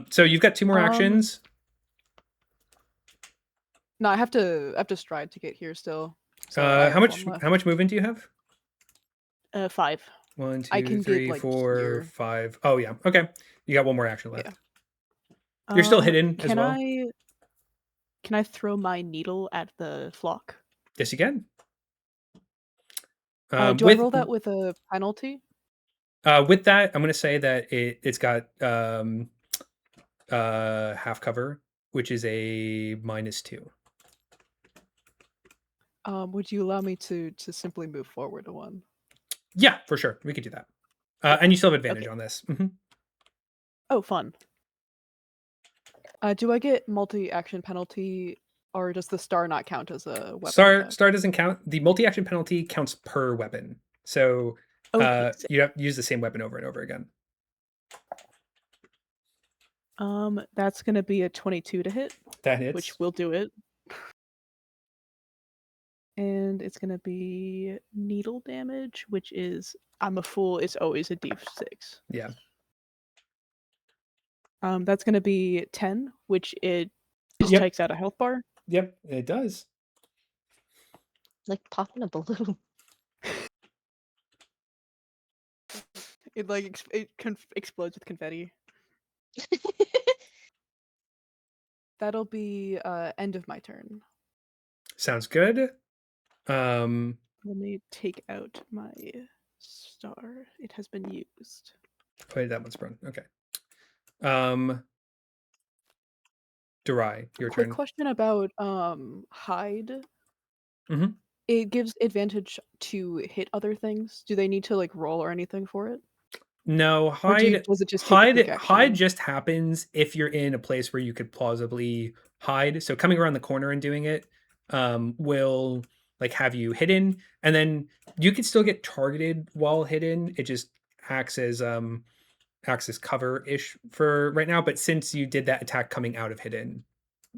So you've got 2 more actions. No, I have to stride to get here still. So how much movement do you have? 5. 1, 2, I can 3, get, 4, here. 5. Oh yeah. Okay. You got 1 more action left. Yeah. You're still hidden as well. Can I throw my needle at the flock? Yes, you can. Do I roll that with a penalty? With that, I'm going to say that it's got half cover, which is a -2. Would you allow me to simply move forward 1? Yeah, for sure. We could do that. And you still have advantage on this. Mm-hmm. Oh, fun. Do I get multi-action penalty, or does the star not count as a weapon? Star doesn't count. The multi-action penalty counts per weapon. So you have to use the same weapon over and over again. That's gonna be a 22 to hit. That hits. Which will do it. And it's gonna be needle damage, which is, I'm a fool, it's always a d6. Yeah. That's gonna be 10, which it just takes out a health bar. Yep, it does. Like popping a balloon. It explodes with confetti. That'll be end of my turn. Sounds good. Let me take out my star. It has been used. Wait, that one's burned. Okay. Durai, your turn. Quick question about hide. Mm-hmm. It gives advantage to hit other things. Do they need to like roll or anything for it? No, does it just hide just happens if you're in a place where you could plausibly hide. So coming around the corner and doing it will like have you hidden, and then you can still get targeted while hidden. It just acts as cover-ish for right now. But since you did that attack coming out of hidden,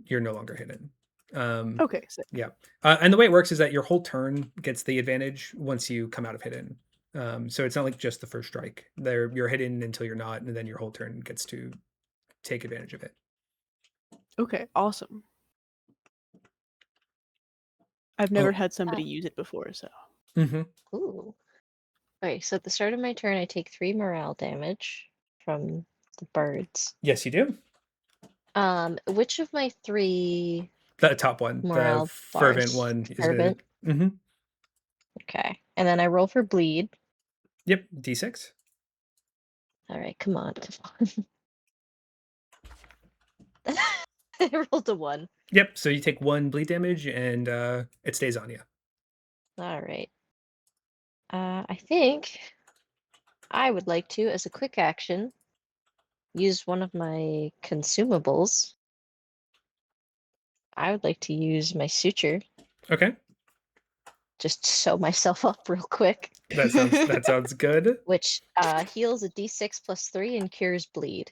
you're no longer hidden. Okay. Sick. Yeah. And the way it works is that your whole turn gets the advantage once you come out of hidden. So it's not like just the first strike. You're hidden until you're not, and then your whole turn gets to take advantage of it. Okay, awesome. I've never had somebody use it before, so. Mm-hmm. Ooh. Okay, so at the start of my turn, I take 3 morale damage from the birds. Yes, you do. Which of my 3 The top one, morale the fervent bars? one, is Fervent? good. Mm-hmm. Okay, and then I roll for bleed. Yep, D6. All right, come on. I rolled a 1. Yep, so you take 1 bleed damage, and it stays on you. All right. I think I would like to, as a quick action, use one of my consumables. I would like to use my suture. Okay, Just sew myself up real quick. that sounds good. Which heals a d6 plus 3 and cures bleed.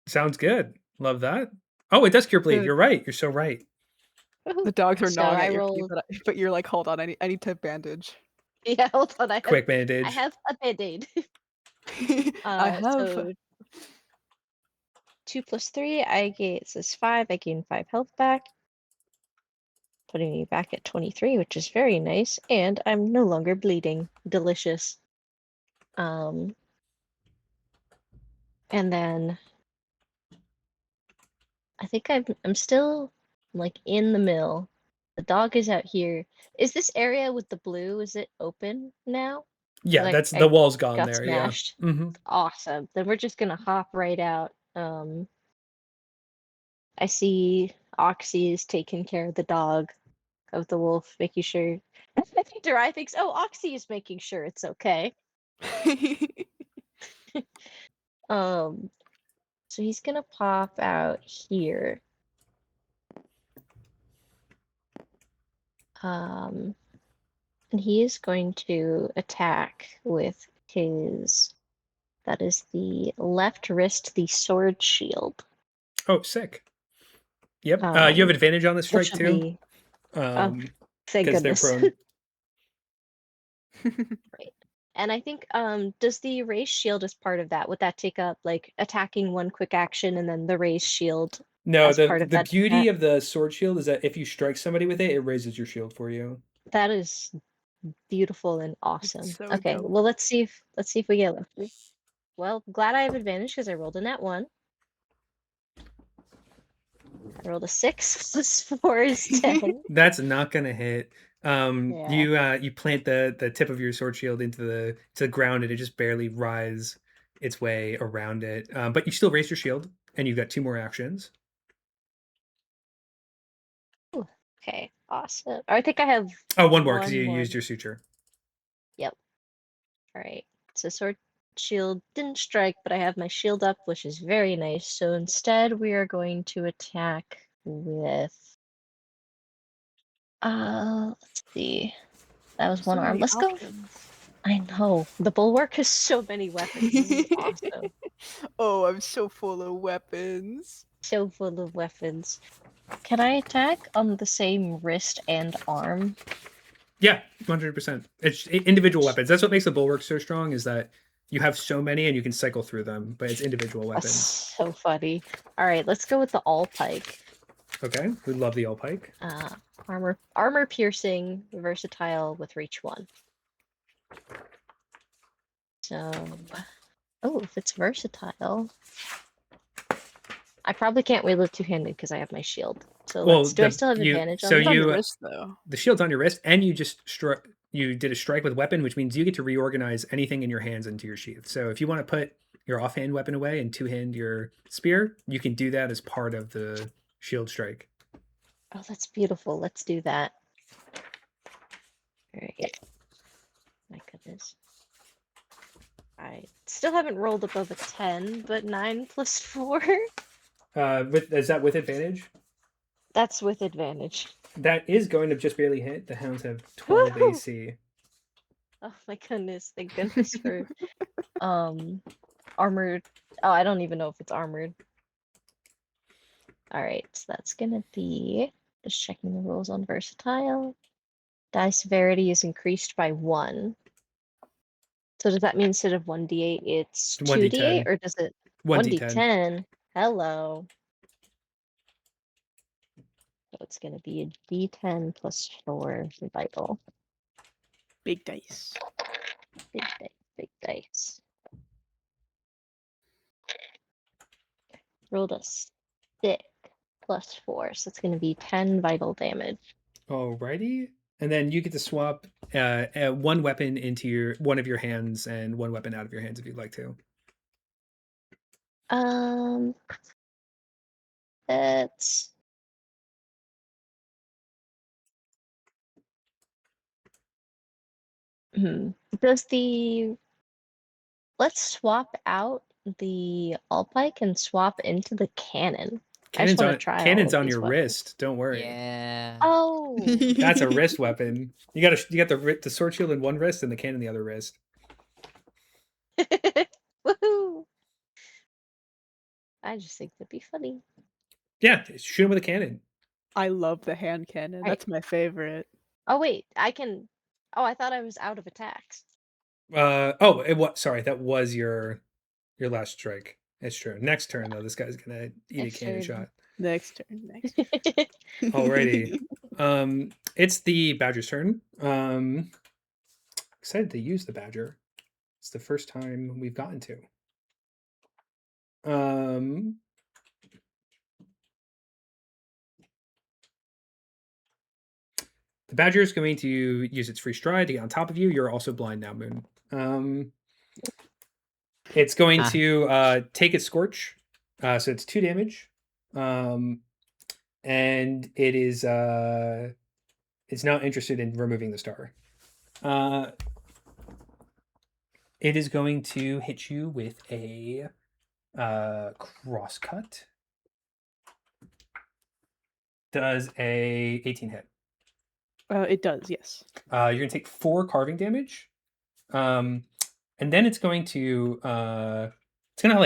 Sounds good. Love that. Oh, it does cure bleed. You're right. You're so right. The dogs are So gnawing I at your rolled... feet, but you're like, hold on, I need to bandage. Yeah, hold on. Quick bandage. I have a band-aid. I have. So 2 plus 3, it says 5. I gain 5 health back, putting me back at 23, which is very nice. And I'm no longer bleeding. Delicious. And then I think I'm still like in the mill. The dog is out here. Is this area with the blue, is it open now? Yeah, Like, that's the wall's gone got there. smashed. Yeah. Mm-hmm. Awesome. Then we're just gonna hop right out. I see Oxy is taking care of the dog, of the wolf, making sure. I think Durai thinks, oh, Oxy is making sure it's okay. So he's gonna pop out here. And he is going to attack with his, that is the left wrist, the sword shield. Oh, sick. Yep. You have advantage on this strike which will too. be- Thank Thank they're goodness. prone. Right. And I think, does the raised shield as part of that? Would that take up like attacking one quick action and then the raised shield? No, as part of the that beauty stat? of the sword shield is that if you strike somebody with it, it raises your shield for you. That is beautiful and awesome. so Okay, dope. well let's see if we get lucky. Well, glad I have advantage because I rolled a nat 1. I rolled a 6 plus 4 is 10. That's not gonna hit. Yeah. You plant the tip of your sword shield into the ground, and it just barely rises its way around it. But you still raise your shield, and you've got 2 more actions. Okay, awesome. I think I have Oh, one more because one you more. used your suture. Yep. All right. So sword shield didn't strike, but I have my shield up, which is very nice. So instead, we are going to attack with. Let's see. That was one So arm. many Let's go. options. I know the bulwark has so many weapons. This is awesome. Oh, I'm so full of weapons. So full of weapons. Can I attack on the same wrist and arm? Yeah, 100%. It's individual weapons. That's what makes the bulwark so strong, is that you have so many and you can cycle through them, but it's individual That's weapons. so funny. All right, let's go with the all pike. Okay, we love the all pike. Armor piercing, versatile with reach 1. So, oh, if it's versatile, I probably can't wield it two-handed because I have my shield. So Well, do I still have advantage on so that? It's on your you wrist, though. the shield's on your wrist, and you just you did a strike with weapon, which means you get to reorganize anything in your hands into your sheath. So if you want to put your offhand weapon away and two-hand your spear, you can do that as part of the shield strike. Oh, that's beautiful. Let's do that. All right. My goodness. I still haven't rolled above a 10, but 9 plus 4. Is that with advantage? That's with advantage. That is going to just barely hit. The hounds have 12 Woohoo! AC. Oh my goodness. Thank goodness for armored. Oh, I don't even know if it's armored. All right, so that's gonna be just checking the rules on versatile. Die severity is increased by 1. So does that mean instead of 1d8, it's 2d8, or does it 1d10. 1d10? Hello. So it's going to be a D10 plus 4 vital. Big dice. Big dice, big dice. Rolled a 6 plus 4, so it's going to be 10 vital damage. Alrighty. And then you get to swap one weapon into one of your hands and one weapon out of your hands if you'd like to. That's Does the let's swap out the all pike and swap into the cannon. I just want to try Cannon's all of on these your weapons. wrist. Don't worry. Yeah. Oh, That's a wrist weapon. You got the sword shield in one wrist and the cannon in the other wrist. woohoo! I just think that'd be funny. Yeah, shoot him with a cannon. I love the hand cannon. That's my favorite. Oh wait, I can. Oh, I thought I was out of attacks. Sorry, that was your last strike. It's true. Next turn though, this guy's gonna eat a cannon shot. Next turn. Alrighty. It's the badger's turn. Excited to use the badger. It's the first time we've gotten to. The badger is going to use its free stride to get on top of you. You're also blind now, Moon. It's going to take its scorch. So it's 2 damage. And it is it's not interested in removing the star. It is going to hit you with a crosscut. Does a 18 hit? It does, yes. You're gonna take 4 carving damage, and then it's going to it's gonna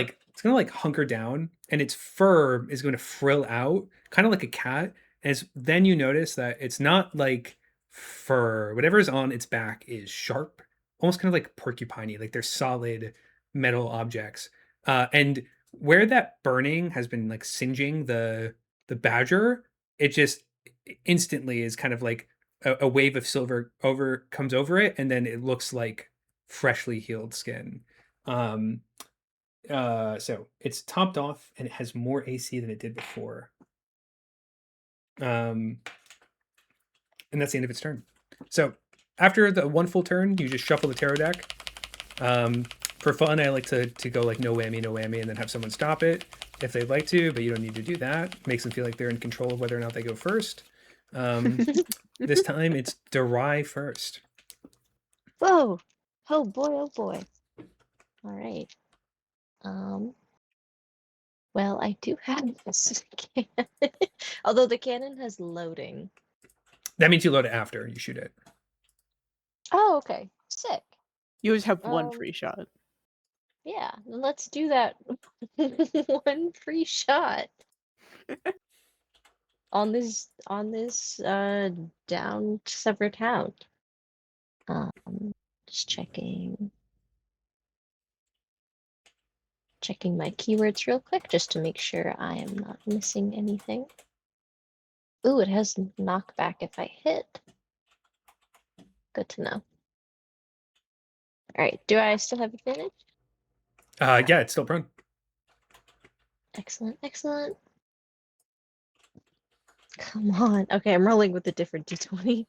like hunker down, and its fur is going to frill out, kind of like a cat. And then you notice that it's not like fur. Whatever is on its back is sharp, almost kind of like porcupiney. Like they're solid metal objects. And where that burning has been like singeing the badger, it just instantly is kind of like a wave of silver comes over it, and then it looks like freshly healed skin. So it's topped off and it has more AC than it did before. And that's the end of its turn. So after the one full turn, you just shuffle the tarot deck. For fun, I like to go like no whammy, and then have someone stop it if they'd like to, but you don't need to do that. Makes them feel like they're in control of whether or not they go first. This time it's Darai first. Whoa! Oh boy! Oh boy! All right. Well, I do have this cannon. Although the cannon has loading. That means you load it after you shoot it. Oh, okay. Sick. You always have one free shot. Yeah, then let's do that. One free shot. on this down severed hound. Just checking my keywords real quick just to make sure I am not missing anything. Ooh, it has knockback if I hit. Good to know. All right, do I still have advantage? Yeah, it's still prone. Excellent, excellent. Come on. Okay, I'm rolling with a different d20.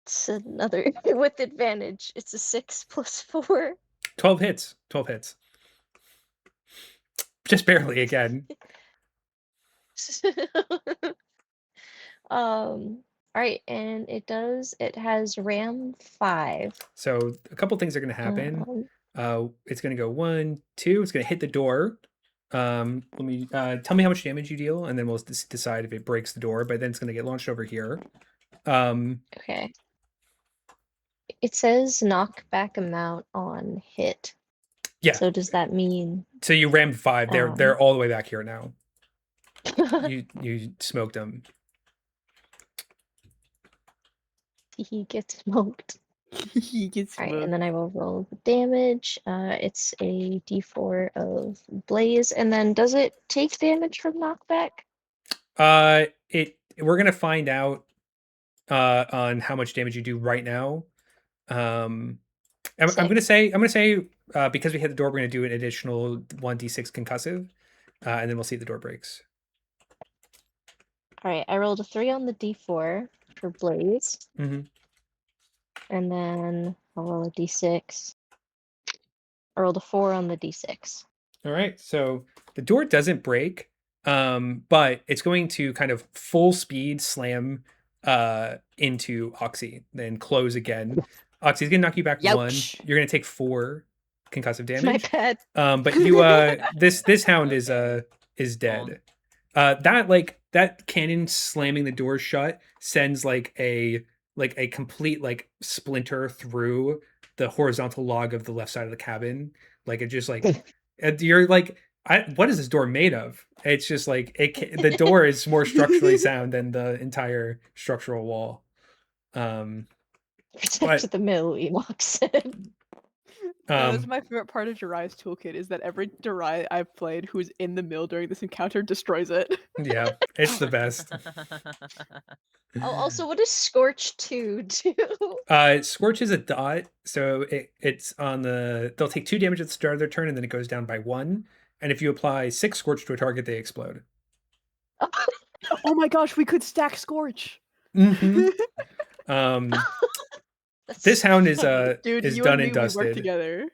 It's another with advantage. It's a 6 plus 4. 12 hits. 12 hits. Just barely again. All right, and it has ram 5. So a couple things are going to happen. It's going to go 1, 2. It's going to hit the door. Let me tell me how much damage you deal, and then we'll decide if it breaks the door. But then it's going to get launched over here. Okay. It says knockback amount on hit. Yeah. So does that mean? So you rammed 5. They're all the way back here now. You smoked them. He gets smoked. He gets All right, moved. and then I will roll the damage. It's a d4 of blaze, and then does it take damage from knockback? We're gonna find out on how much damage you do right now. I'm gonna say because we hit the door, we're gonna do an additional 1d6 concussive, and then we'll see if the door breaks. All right, I rolled a 3 on the d4 for blaze, Mm-hmm. and then I'll roll a d6. I rolled a 4 on the d6. All right, so the door doesn't break, but it's going to kind of full speed slam into Oxy, then close again. Oxy's gonna knock you back 1. Youch. You're gonna take 4 concussive My damage. bad. But you this hound is dead. That cannon slamming the door shut sends like a complete like splinter through the horizontal log of the left side of the cabin. Like it just like you're like, what is this door made of? It's just like the door is more structurally sound than the entire structural wall. Protect the mill, Enoch said. That's my favorite part of Jiraiya's toolkit, is that every Jiraiya I've played who's in the mill during this encounter destroys it. Yeah, it's the best. Also, what does Scorch 2 do? Scorch is a dot, so it's on the. They'll take 2 damage at the start of their turn, and then it goes down by 1. And if you apply 6 Scorch to a target, they explode. Oh my gosh, we could stack Scorch. Mm-hmm. This hound is Dude, is you done and me, and dusted. we work together.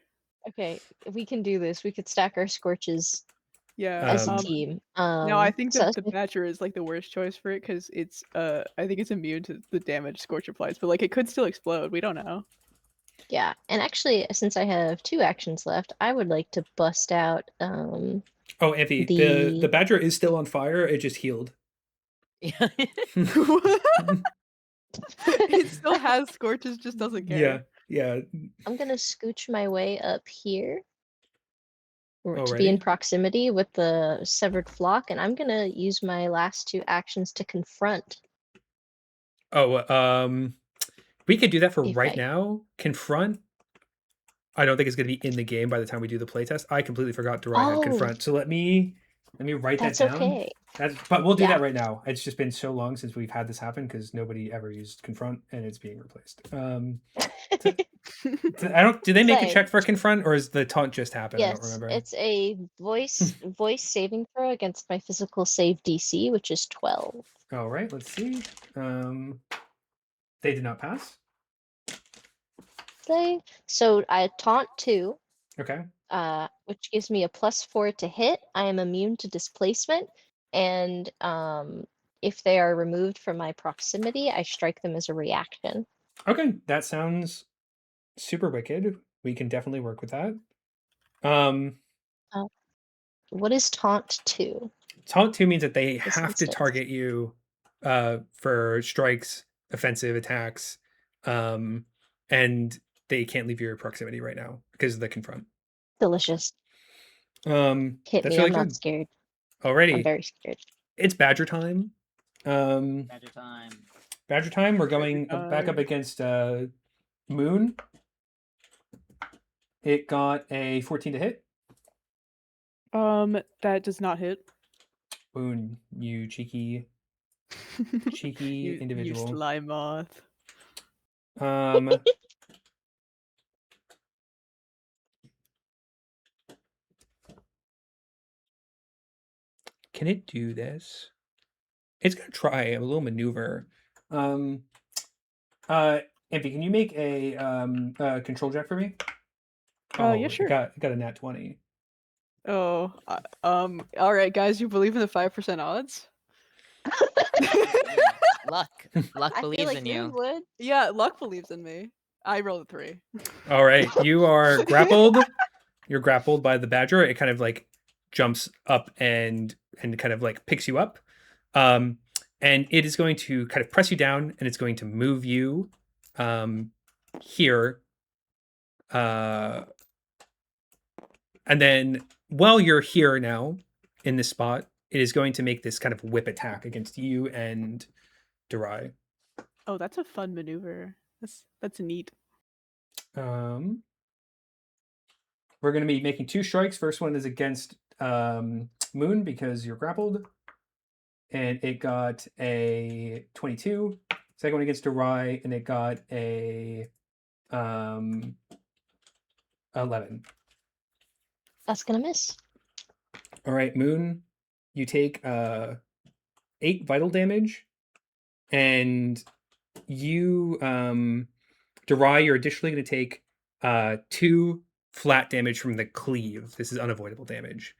Okay, we can do this. We could stack our Scorches as a team. No, I think so that the Badger is like the worst choice for it, because it's I think it's immune to the damage Scorch applies, but like it could still explode. We don't know. Yeah, and actually, since I have 2 actions left, I would like to bust out. Oh, Amphi, the Badger is still on fire. It just healed. It still has Scorches, just doesn't care. Yeah. I'm gonna scooch my way up here to Alrighty. be in proximity with the severed flock, and I'm gonna use my last 2 actions to confront. Oh, we could do that for right now. Confront. I don't think it's going to be in the game by the time we do the playtest. I completely forgot to write confront. So let me write that down. Okay. But we'll do that right now. It's just been so long since we've had this happen because nobody ever used confront, and it's being replaced. Do they make a check for confront, or is the taunt just happen? Yes, I don't remember. it's a voice saving throw against my physical save DC, which is 12. All right, let's see. They did not pass. So I taunt 2. Okay. Which gives me a +4 to hit. I am immune to displacement, and if they are removed from my proximity, I strike them as a reaction. Okay, that sounds super wicked. We can definitely work with that. What is taunt 2? Taunt 2 means that they have to target you for strikes, offensive attacks, and they can't leave your proximity right now because of the confront. Delicious. Hit me, really I'm not scared. Alrighty. I'm very scared. It's Badger time. Badger time. We're going back up against Moon. It got a 14 to hit. That does not hit. Moon, you cheeky individual. You sly moth. Can it do this? It's gonna try a little maneuver. Amphi, can you make a control check for me? Yeah, sure. Got a nat 20. Oh, all right, guys, you believe in the 5% odds? Luck believes in you. Would. Yeah, luck believes in me. I rolled a 3. All right, you are grappled. You're grappled by the Badger. It kind of like jumps up and kind of like picks you up. And it is going to kind of press you down, and it's going to move you here. And then while you're here now in this spot, it is going to make this kind of whip attack against you and Durai. Oh, that's a fun maneuver. That's neat. We're going to be making 2 strikes. First one is against Moon because you're grappled. And it got a 22. Second one against Durai, and it got a 11. That's gonna miss. All right, Moon, you take 8 vital damage, and you Durai, you're additionally going to take 2 flat damage from the cleave. This is unavoidable damage.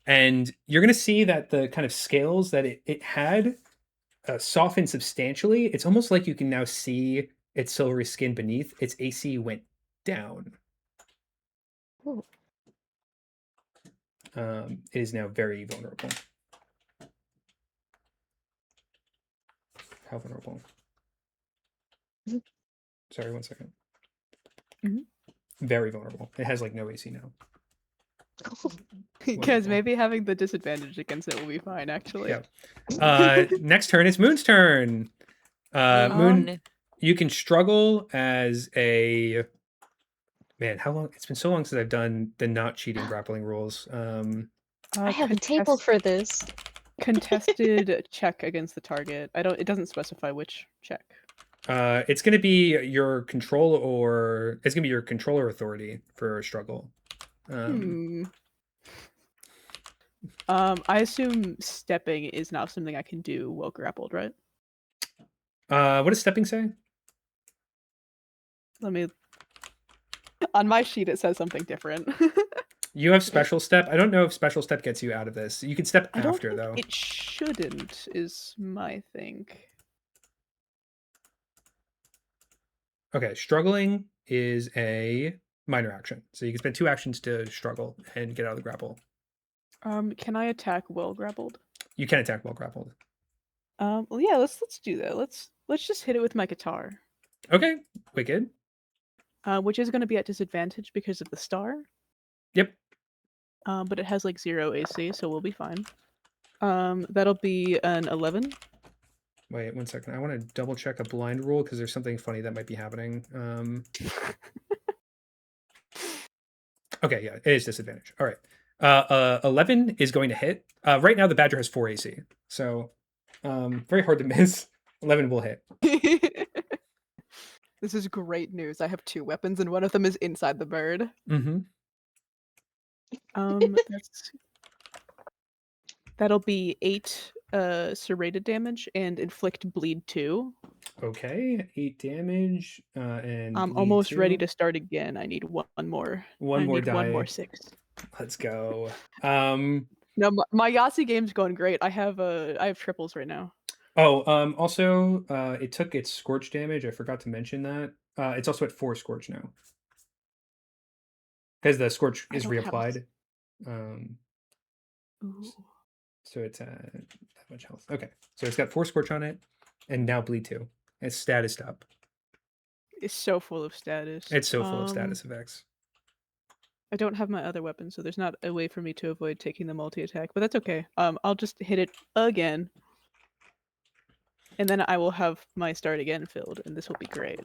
And you're going to see that the kind of scales that it had softened substantially. It's almost like you can now see its silvery skin beneath. Its AC went down. Ooh. It is now very vulnerable. How vulnerable? Mm-hmm. Sorry, 1 second. Mm-hmm. Very vulnerable. It has like no AC now. Because maybe having the disadvantage against it will be fine, actually. Yeah. Next turn is Moon's turn. Moon, you can struggle as a... Man, how long? It's been so long since I've done the not cheating grappling rules. I have a table for this. Contested check against the target. It doesn't specify which check. It's going to be your control, or it's going to be your controller authority for a struggle. I assume stepping is not something I can do while grappled, right? What does stepping say? Let me... On my sheet, it says something different. You have special step. I don't know if special step gets you out of this. You can step after, though. It shouldn't, is my think. Okay, struggling is a minor action. So you can spend 2 actions to struggle and get out of the grapple. Can I attack while grappled? You can attack while grappled. Well, yeah, let's do that. Let's just hit it with my guitar. Okay, wicked. Which is going to be at disadvantage because of the star. Yep. But it has like 0 AC, so we'll be fine. That'll be an 11. Wait 1 second. I want to double check a blind rule because there's something funny that might be happening. Okay, yeah, it is disadvantage. All right. 11 is going to hit. Right now, the Badger has 4 AC, so very hard to miss. 11 will hit. This is great news. I have 2 weapons, and one of them is inside the bird. Mm-hmm. That'll be 8 serrated damage and inflict bleed 2. Okay, 8 damage and I'm almost ready to start again. I need one more. One more die. One more 6. Let's go. No, my Yahtzee game's going great. I have triples right now. Oh, also, it took its scorch damage. I forgot to mention that. It's also at 4 scorch now. Because the scorch is reapplied. So it's that much health. Okay, so it's got 4 scorch on it, and now bleed 2. It's statused up. It's so full of status. It's so full of status effects. I don't have my other weapon, so there's not a way for me to avoid taking the multi-attack, but that's okay. I'll just hit it again. And then I will have my start again filled, and this will be great.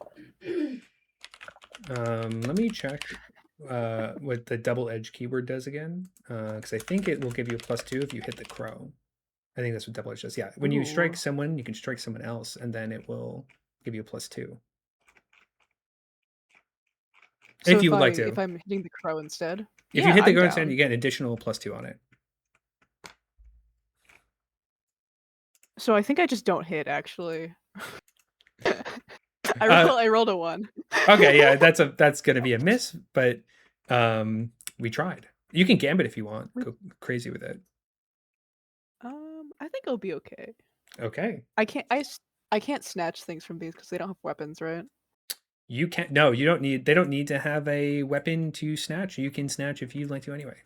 Let me check what the double edge keyword does again, because I think it will give you a +2 if you hit the crow. I think that's what double edge does. Yeah, when you strike someone, you can strike someone else, and then it will give you a +2. So if you would like to. If I'm hitting the crow instead? If you hit the crow instead, you get an additional +2 on it. So I think I just don't hit, actually. I rolled a 1. Okay, yeah, that's gonna be a miss, but we tried. You can gambit if you want. Go crazy with it. I think it'll be okay. Okay. I can't snatch things from these because they don't have weapons, right? You can't. No, you don't need. They don't need to have a weapon to snatch. You can snatch if you'd like to anyway.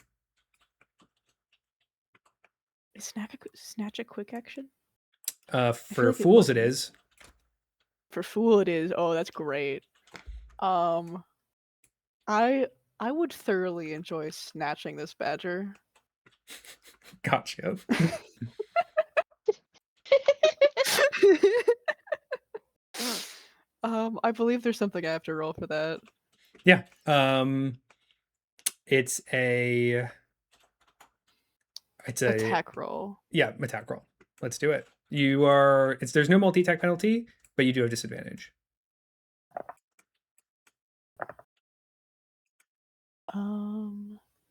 Is snatch a quick action? For fools it is. For fool it is. Oh, that's great. I would thoroughly enjoy snatching this badger. Gotcha. I believe there's something I have to roll for that. Yeah. It's a Attack roll. Yeah, attack roll. Let's do it. There's no multi-attack penalty, but you do have disadvantage.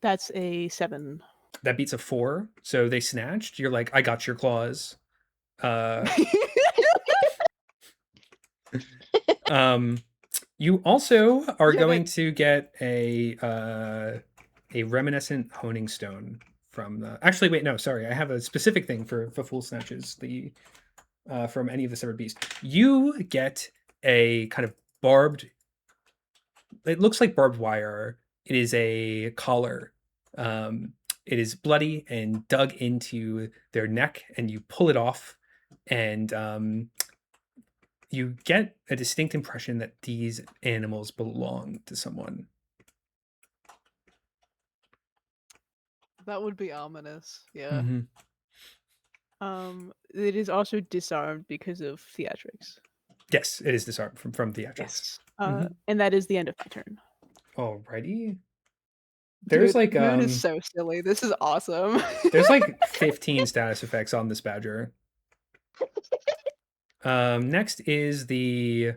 That's a 7. That beats a 4, so they snatched. You're like, I got your claws. You also are going to get a reminiscent honing stone from the. Actually, wait, no, sorry. I have a specific thing for full snatches. From any of the severed beasts, you get a kind of barbed. It looks like barbed wire. It is a collar. It is bloody and dug into their neck, and you pull it off, and you get a distinct impression that these animals belong to someone. That would be ominous. Yeah. Mm-hmm. It is also disarmed because of theatrics. Yes, it is disarmed from theatrics. Yes. And that is the end of my turn. Alrighty. There's Dude, Moon is so silly. This is awesome. There's like 15 status effects on this badger. Next is the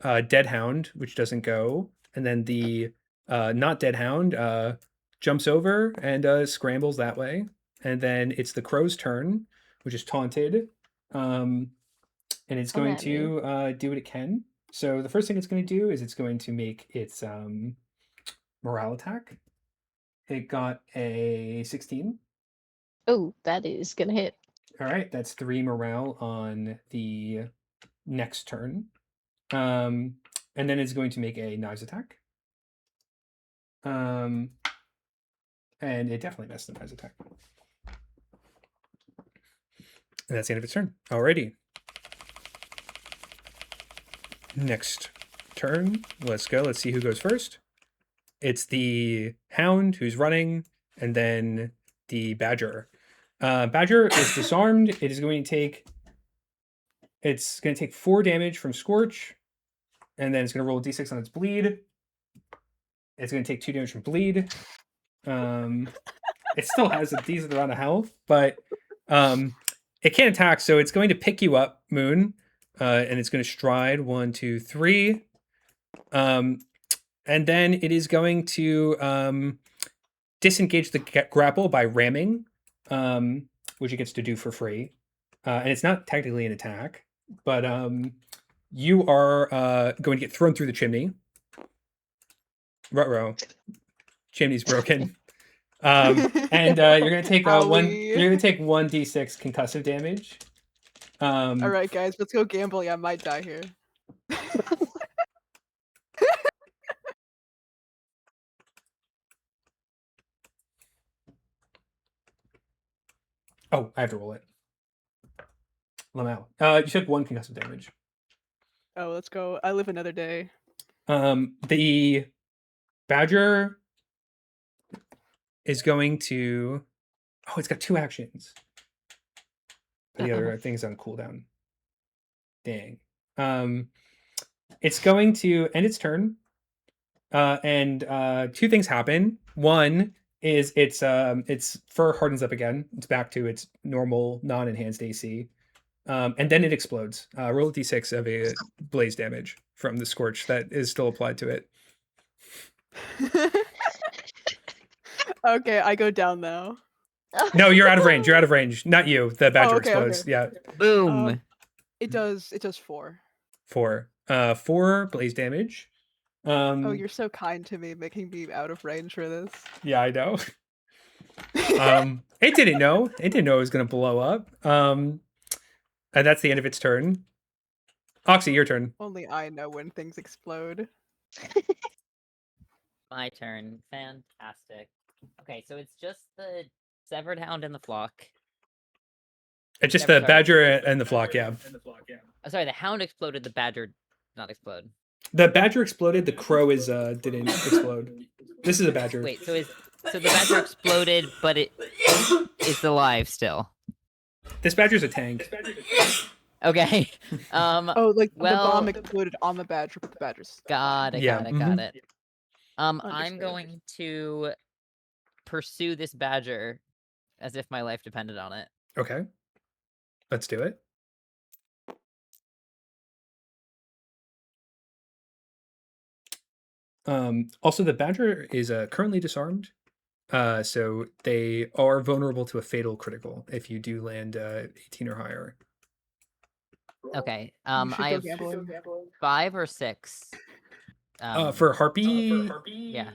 dead hound, which doesn't go, and then the not dead hound jumps over and scrambles that way, and then it's the crow's turn, which is taunted, and it's going to do what it can. So the first thing it's going to do is it's going to make its morale attack. It got a 16. Oh, that is gonna hit. All right, that's 3 morale on the next turn. And then it's going to make a knives attack. And it definitely missed the knives attack. And that's the end of its turn. Alrighty. Next turn. Let's go. Let's see who goes first. It's the hound who's running, and then the badger. Badger is disarmed. It is going to take. It's going to take 4 damage from Scorch, and then it's going to roll a d6 on its bleed. It's going to take 2 damage from bleed. It still has a decent amount of health, but it can't attack, so it's going to pick you up, Moon, and it's going to stride 1, 2, 3. And then it is going to disengage the grapple by ramming, which it gets to do for free. And it's not technically an attack, but you are going to get thrown through the chimney. Ruh-roh. Chimney's broken. And you're going to take You're going to take 1d6 concussive damage. All right, guys, let's go gambling. I might die here. Oh, I have to roll it. Lamau. You took 1 concussive damage. Oh, let's go. I live another day. The badger is going to. Oh, it's got 2 actions. The other thing's on cooldown. Dang. It's going to end its turn. And 2 things happen. One is its fur hardens up again. It's back to its normal non-enhanced AC. And then it explodes. Roll a d6 of a blaze damage from the scorch that is still applied to it. Okay, I go down now. No, you're out of range. You're out of range. Not you. The badger explodes. Okay. Yeah. Boom. It does 4. 4. 4 blaze damage. Oh, you're so kind to me, making me out of range for this. Yeah, I know. It didn't know. It didn't know it was going to blow up. And that's the end of its turn. Oxy, your turn. Only I know when things explode. My turn. Fantastic. Okay, so it's just the severed hound and the flock. It's just the badger and the flock, yeah. Oh, sorry, the hound exploded, the badger did not explode. The badger exploded, the crow didn't explode. This is a badger. Wait, so the badger exploded, but it's alive still. This badger's a tank. Okay. Oh, like the well, bomb exploded on the badger, but the badger's got it. Yeah, Got it. I'm Understood. going to pursue this badger as if my life depended on it. Okay. Let's do it. Also, the badger is currently disarmed. So they are vulnerable to a fatal critical if you do land 18 or higher. Okay. You should I go have gambling. 5 or 6. For Harpy, yeah.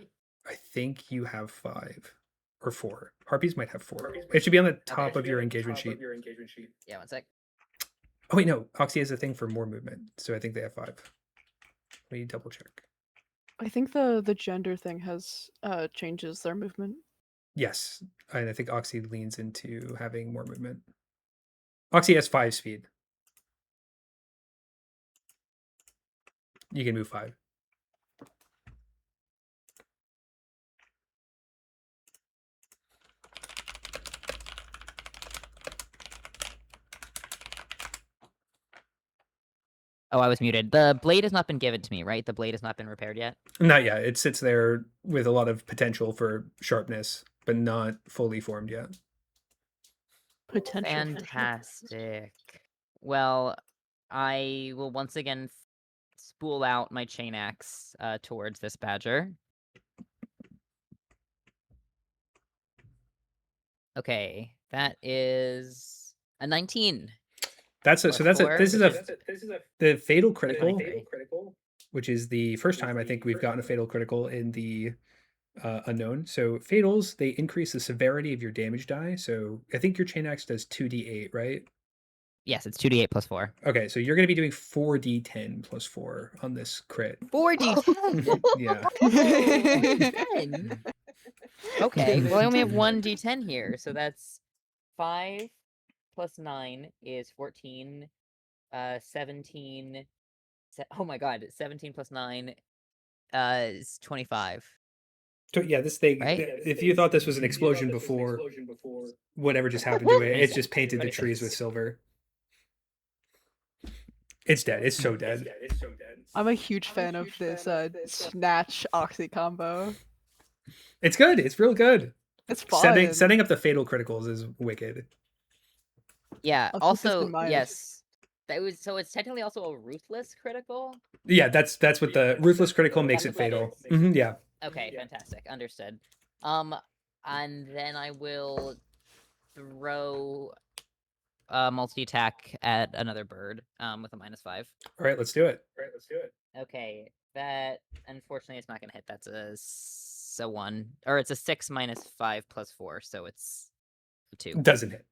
I think you have 5 or 4. Harpies might have 4. It should be on the top of your engagement sheet. Yeah, one sec. Oh wait, no. Oxy has a thing for more movement, so I think they have 5. Let me double check. I think the gender thing has changes their movement. Yes, and I think Oxy leans into having more movement. Oxy has 5 speed. You can move 5. Oh, I was muted. The blade has not been given to me, right? The blade has not been repaired yet? Not yet. It sits there with a lot of potential for sharpness, but not fully formed yet. Potential. Fantastic. Well, I will once again spool out my chain axe towards this badger. Okay, that is a 19. That's a, Plus so that's 4, a this is the fatal critical, 23. which is the first time I think we've gotten a fatal critical in the unknown. So fatals, they increase the severity of your damage die. So I think your chain axe does 2d8, right? Yes, it's 2d8 plus 4. Okay, so you're going to be doing 4d10 plus 4 on this crit. 4d10? Yeah. 4d10? Okay, well I only have 1d10 here, so that's 5 plus 9 is 14, 17, oh my god, 17 plus 9 is 25. So yeah, this thing, Right? if you thought this was an explosion before, whatever just happened to it, it's just painted the trees with silver. It's dead. It's so dead. I'm a huge fan of this snatch oxy combo. It's good. It's real good. It's fun. Setting up the fatal criticals is wicked. Yeah, I'll keep this in also, mind. yes. So it's technically also a ruthless critical? Yeah, that's what the ruthless critical makes it fatal. Yeah. Okay, fantastic. Understood. And then I will throw a multi-attack at another bird with a -5. All right, let's do it. Okay, that unfortunately it's not gonna hit. That's a 1, or it's a 6 minus 5 plus 4, so it's a 2. Doesn't hit.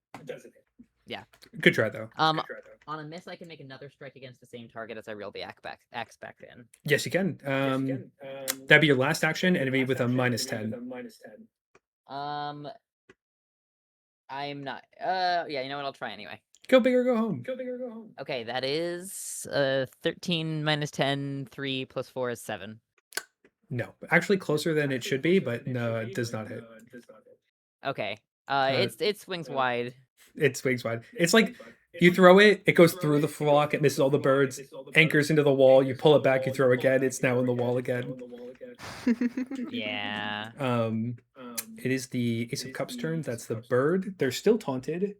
Yeah. Good try though. On a miss, I can make another strike against the same target as I reel the axe back in. Yes, you can. That'd be your last action, and it'd be with a -10. I'm not. Yeah, you know what? I'll try anyway. Go big or go home. Okay, that is 13 minus 10, 3 plus 4 is 7. No, actually closer than it should be, but no, it does not hit. Okay. It swings wide. It swings wide. It's like you throw it, it goes through the flock, it misses all the birds, anchors into the wall, you pull it back, you throw again, it's now on the wall again. Yeah. It is the Ace of Cups turn. That's the bird. They're still taunted.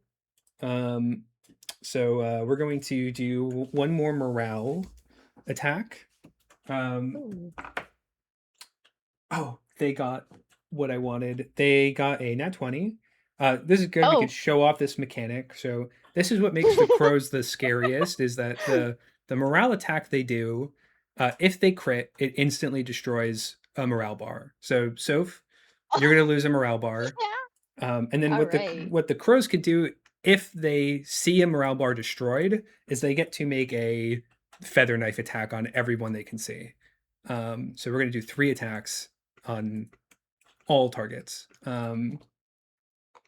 So we're going to do one more morale attack. Oh, they got what I wanted. They got a nat 20. This is good. We could show off this mechanic. So this is what makes the crows the scariest, is that the morale attack they do, if they crit, it instantly destroys a morale bar. So Soph, you're gonna lose a morale bar. And then what the crows could do if they see a morale bar destroyed is they get to make a feather knife attack on everyone they can see. So we're gonna do 3 attacks on all targets.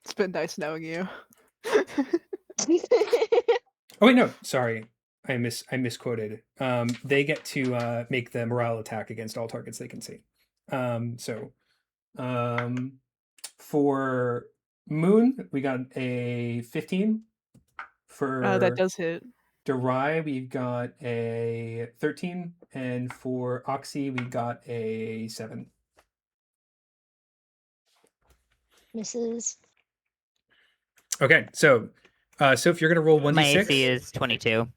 It's been nice knowing you. Oh wait, no, sorry. I misquoted. They get to make the morale attack against all targets they can see. For Moon, we got a 15. For that does hit. Durai, we've got a 13, and for Oxy, we got a 7. Misses. Okay, so if you're gonna roll 1d6, My AC is 22.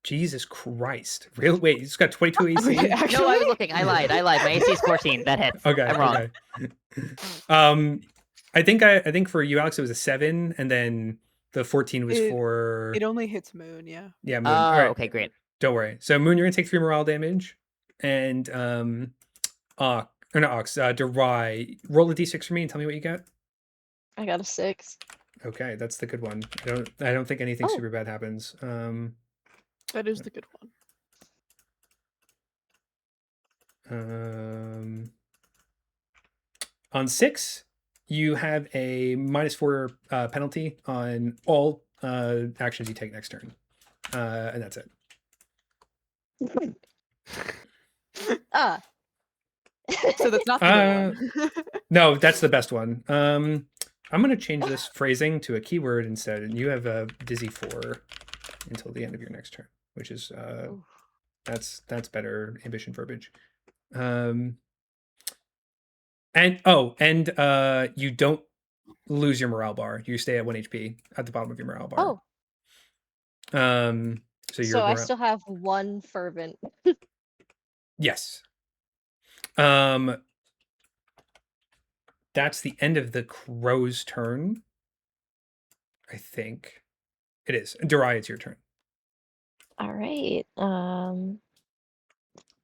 Jesus Christ! Real? Wait, you just got 22 AC? Okay, No, I actually? was looking. I lied. My AC is 14. That hits. Okay, I'm wrong. okay. I think for you, Alex, it was a 7, and then the 14 was for It only hits Moon, yeah. yeah, Moon. All right, Okay, great. don't worry. So Moon, you're gonna take 3 morale damage, and Durai, roll a d6 for me and tell me what you got. I got a 6. Okay, that's the good one. I don't think anything super bad happens. That is the good one. On 6, you have a -4 penalty on all actions you take next turn, and that's it. So that's not the good one. No, that's the best one. I'm going to change this phrasing to a keyword instead, and you have a dizzy 4 until the end of your next turn, which is that's better ambition verbiage. And you don't lose your morale bar. You stay at 1 HP at the bottom of your morale bar. So I still have 1 fervent. Yes. That's the end of the crow's turn. I think it is. Durai, it's your turn. All right.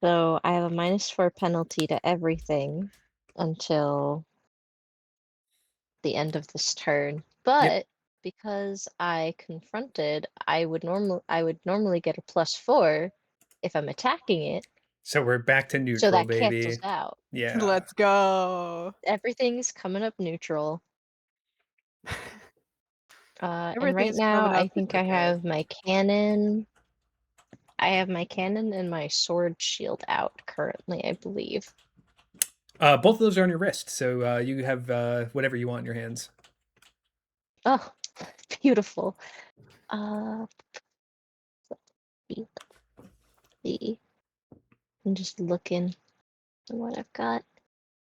So I have a -4 penalty to everything until the end of this turn. But because I confronted, I would normally get a +4 if I'm attacking it. So we're back to neutral, So that baby. cancels out. Yeah. Let's go. Everything's coming up neutral. And right Everything's now, coming I up, think it's I okay. have my cannon. I have my cannon and my sword shield out currently, I believe. Both of those are on your wrist, so you have whatever you want in your hands. Oh, beautiful. I'm just looking at what I've got.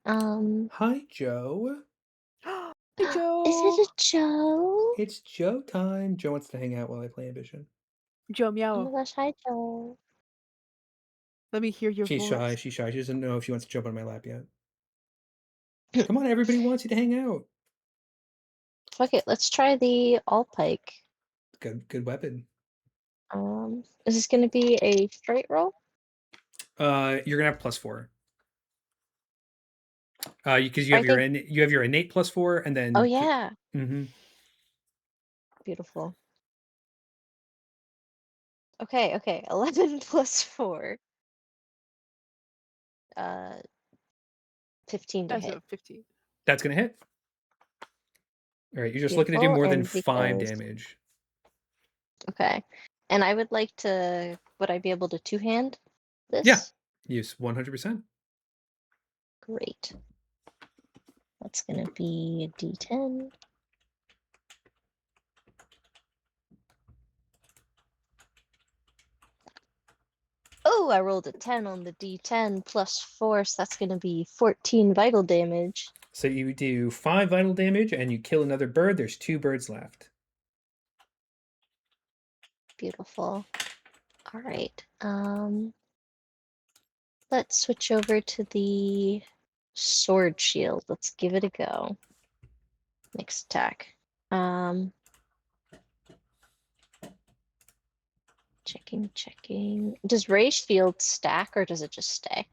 Hi, Joe. Hey, Joe. Is it a Joe? It's Joe time. Joe wants to hang out while I play Ambition. Joe Oh Meow. my gosh, hi Joe. Let me hear your She's voice. shy. She's shy. She doesn't know if she wants to jump on my lap yet. Come on, everybody wants you to hang out. Fuck it, let's try the all pike. Good weapon. Is this gonna be a straight roll? You're gonna have +4. Because you have your innate +4, and then Oh yeah. Mm-hmm. Beautiful. Okay, 11 + 4. 15 to hit. 15. That's gonna hit. All right, you're just looking to do Beautiful, more than and 5 because- damage. Okay. And I would like to, would I be able to two-hand this? Yeah. Yes, 100%. Great. That's gonna be a D10. Oh, I rolled a 10 on the D10 +4, so that's gonna be 14 vital damage. So you do 5 vital damage, and you kill another bird. There's 2 birds left. Beautiful. All right. Let's switch over to the sword shield. Let's give it a go. Next attack. Checking. Does Rage Shield stack or does it just stay?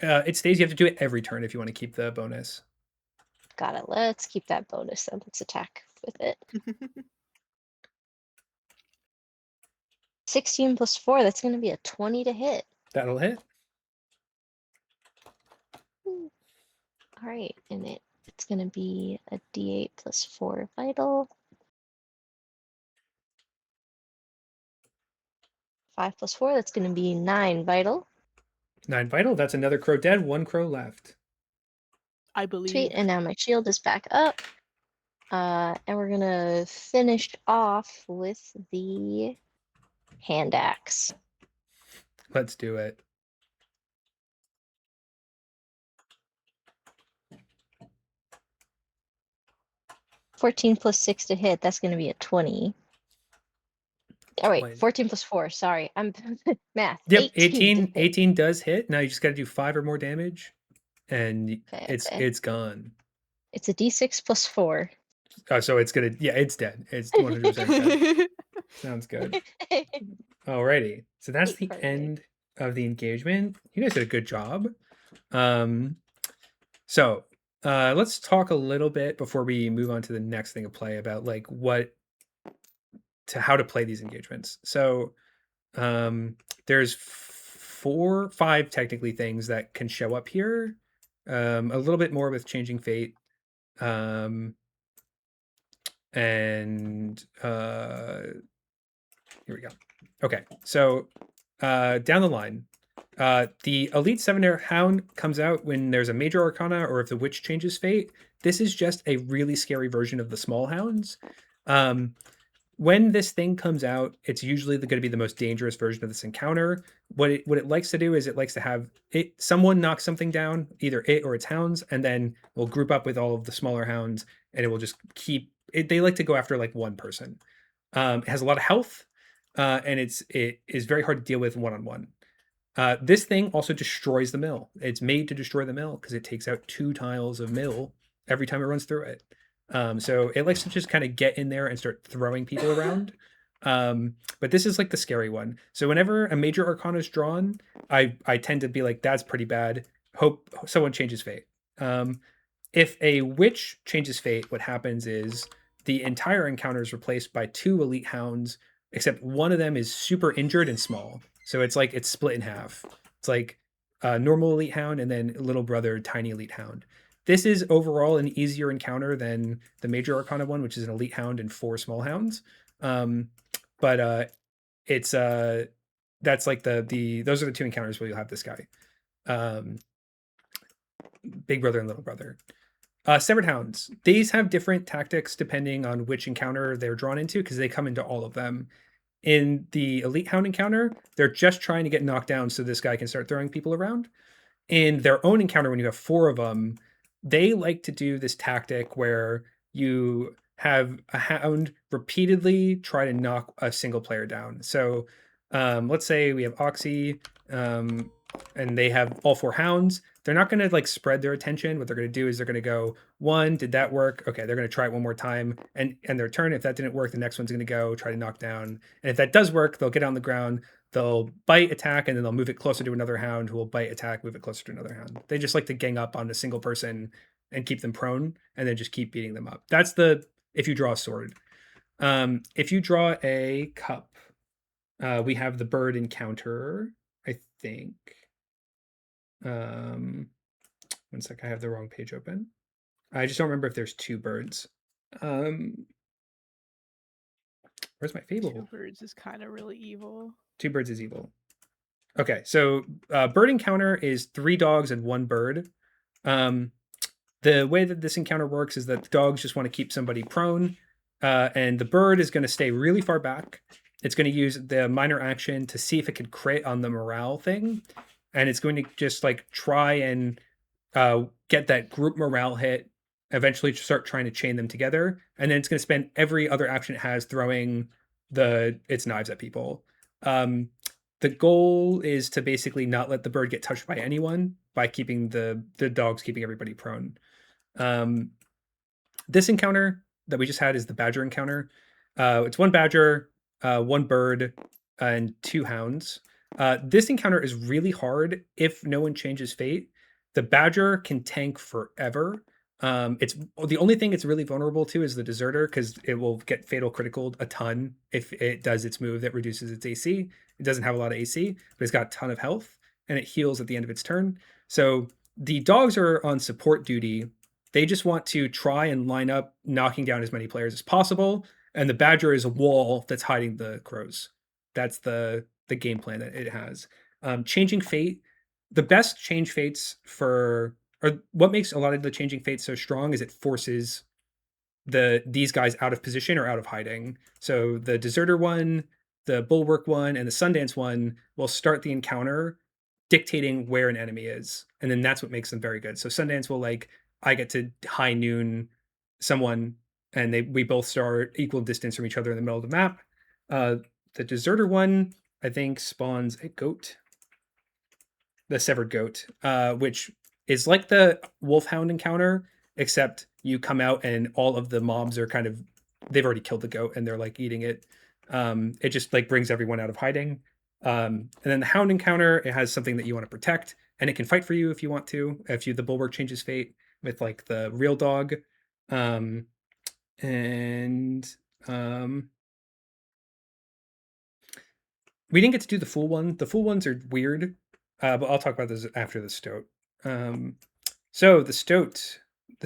It stays. You have to do it every turn if you want to keep the bonus. Got it. Let's keep that bonus then. Let's attack with it. 16 + 4, that's going to be a 20 to hit. That'll hit. All right, and it's going to be a D8 + 4 vital. 5 + 4, that's going to be 9 vital. 9 vital. That's another crow dead. 1 crow left. I believe. Sweet, and now my shield is back up. And we're going to finish off with the hand axe. Let's do it. $14 plus 6 to hit. That's going to be a 20. Oh wait, 20. 14 plus 4. Sorry, I'm math. Yep, 18. 18 does hit. Now you just got to do 5 or more damage, and Okay, it's okay. it's gone. It's a d6 plus 4. Oh, so it's gonna, yeah, it's dead. It's 100% dead. Sounds good. Alrighty, so that's the Perfect. end of the engagement. You guys did a good job. So let's talk a little bit before we move on to the next thing of play about like how to play these engagements. So there's 5 technically things that can show up here. A little bit more with Changing Fate. And here we go. Okay, so down the line, the Elite 7 Hound comes out when there's a major arcana or if the witch changes fate. This is just a really scary version of the small hounds. When this thing comes out, it's usually going to be the most dangerous version of this encounter. What it likes to do is it likes to have someone knock something down, either it or its hounds, and then we'll group up with all of the smaller hounds, and it will just keep it. They like to go after like one person. It has a lot of health, and it is very hard to deal with one-on-one. This thing also destroys the mill. It's made to destroy the mill because it takes out 2 tiles of mill every time it runs through it. So it likes to just kind of get in there and start throwing people around. But this is like the scary one. So whenever a major arcana is drawn, I tend to be like, that's pretty bad. Hope someone changes fate. If a witch changes fate, what happens is the entire encounter is replaced by 2 elite hounds, except one of them is super injured and small. So it's like it's split in half. It's like a normal elite hound and then little brother tiny elite hound. This is overall an easier encounter than the major arcana one, which is an elite hound and 4 small hounds. But it's that's like those are the 2 encounters where you'll have this guy. Big brother and little brother. Severed hounds. These have different tactics depending on which encounter they're drawn into because they come into all of them. In the elite hound encounter, they're just trying to get knocked down so this guy can start throwing people around. In their own encounter, when you have 4 of them, they like to do this tactic where you have a hound repeatedly try to knock a single player down. So let's say we have Oxy and they have all 4 hounds. They're not going to like spread their attention. What they're going to do is they're going to go, 1, did that work? Okay, they're going to try it one more time and their turn. If that didn't work, the next one's going to go try to knock down. And if that does work, they'll get on the ground, they'll bite, attack, and then they'll move it closer to another hound who will bite, attack, move it closer to another hound. They just like to gang up on a single person and keep them prone and then just keep beating them up. That's if you draw a sword. If you draw a cup, we have the bird encounter, I think. One sec, I have the wrong page open. I just don't remember if there's 2 birds. Where's my fable? 2 birds is kind of really evil. 2 birds is evil. Okay, so bird encounter is 3 dogs and 1 bird. The way that this encounter works is that the dogs just want to keep somebody prone, and the bird is going to stay really far back. It's going to use the minor action to see if it can crit on the morale thing, and it's going to just like try and get that group morale hit, eventually start trying to chain them together, and then it's going to spend every other action it has throwing its knives at people. The goal is to basically not let the bird get touched by anyone by keeping the dogs keeping everybody prone. This encounter that we just had is the badger encounter. It's 1 badger, 1 bird, and 2 hounds. This encounter is really hard if no one changes fate. The badger can tank forever. It's the only thing it's really vulnerable to is the deserter because it will get fatal critical a ton if it does its move that reduces its AC. It doesn't have a lot of AC, but it's got a ton of health and it heals at the end of its turn. So the dogs are on support duty. They just want to try and line up knocking down as many players as possible. And the badger is a wall that's hiding the crows. That's the game plan that it has. Changing fate. The best change fates or what makes a lot of the changing fates so strong is it forces these guys out of position or out of hiding. So the deserter one the Bulwark one and the Sundance one will start the encounter dictating where an enemy is, and then that's what makes them very good. So Sundance will like, I get to high noon someone, and we both start equal distance from each other in the middle of the map. The Deserter one, I think, spawns a goat, the Severed Goat, which is like the Wolfhound encounter, except you come out and all of the mobs are kind of, they've already killed the goat and they're like eating it. It just like brings everyone out of hiding. And then the Hound encounter, it has something that you want to protect, and it can fight for you if you want to, if the Bulwark changes fate with like the real dog. We didn't get to do the Fool one. The Fool ones are weird, but I'll talk about this after the Stoat. So the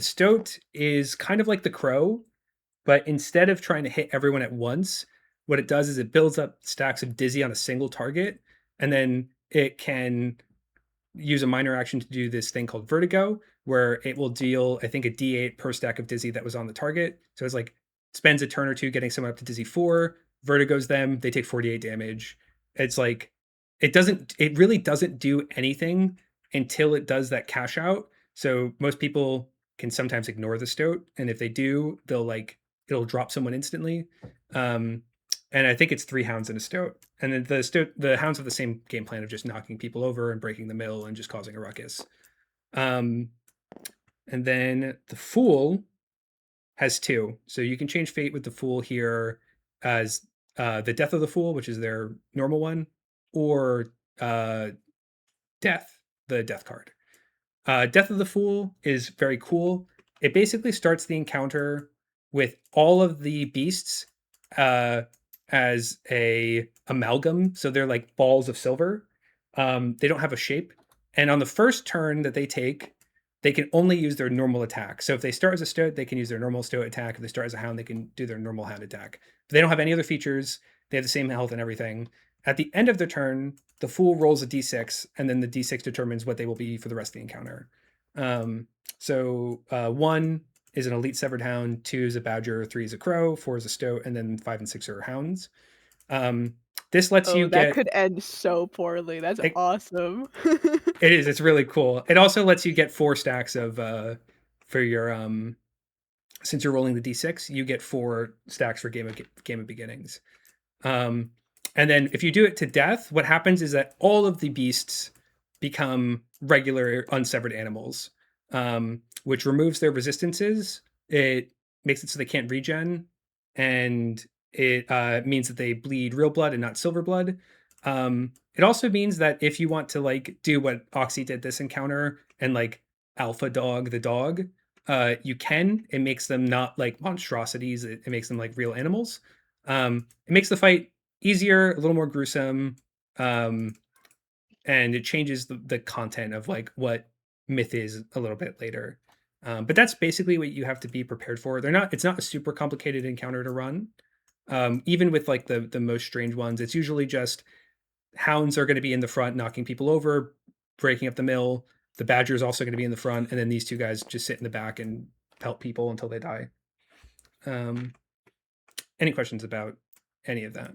Stoat is kind of like the Crow, but instead of trying to hit everyone at once, what it does is it builds up stacks of Dizzy on a single target, and then it can use a minor action to do this thing called Vertigo, where it will deal, I think, a D8 per stack of Dizzy that was on the target. So it's like, spends a turn or two getting someone up to Dizzy 4, Vertigos them, they take 48 damage. It's like, it really doesn't do anything until it does that cash out. So most people can sometimes ignore the Stoat, and if they do, it'll drop someone instantly. And I think it's 3 Hounds and a Stoat. And then the Hounds have the same game plan of just knocking people over and breaking the mill and just causing a ruckus. And then the Fool has 2. So you can change fate with the Fool here as the Death of the Fool, which is their normal one, or Death, the Death card. Death of the Fool is very cool. It basically starts the encounter with all of the beasts as a amalgam. So they're like balls of silver. They don't have a shape. And on the first turn that they take, they can only use their normal attack. So if they start as a Stoat, they can use their normal Stoat attack. If they start as a Hound, they can do their normal Hound attack. But they don't have any other features. They have the same health and everything. At the end of the turn, the Fool rolls a d6, and then the d6 determines what they will be for the rest of the encounter. 1 is an Elite Severed Hound, 2 is a Badger, 3 is a Crow, 4 is a Stoat, and then 5 and 6 are Hounds. This lets you that could end so poorly. That's awesome. It is. It's really cool. It also lets you get 4 stacks of for your since you're rolling the d6, you get 4 stacks for Game of Beginnings. And then if you do it to death, what happens is that all of the beasts become regular unsevered animals, which removes their resistances. It makes it so they can't regen, and it means that they bleed real blood and not silver blood. It also means that if you want to like do what Oxy did this encounter and like alpha dog the dog, you can. It makes them not like monstrosities. It makes them like real animals. It makes the fight easier, a little more gruesome, and it changes the content of like what myth is a little bit later. But that's basically what you have to be prepared for. It's not a super complicated encounter to run. Even with like the most strange ones, it's usually just Hounds are going to be in the front, knocking people over, breaking up the mill. The Badger is also going to be in the front, and then these 2 guys just sit in the back and pelt people until they die. Any questions about any of that?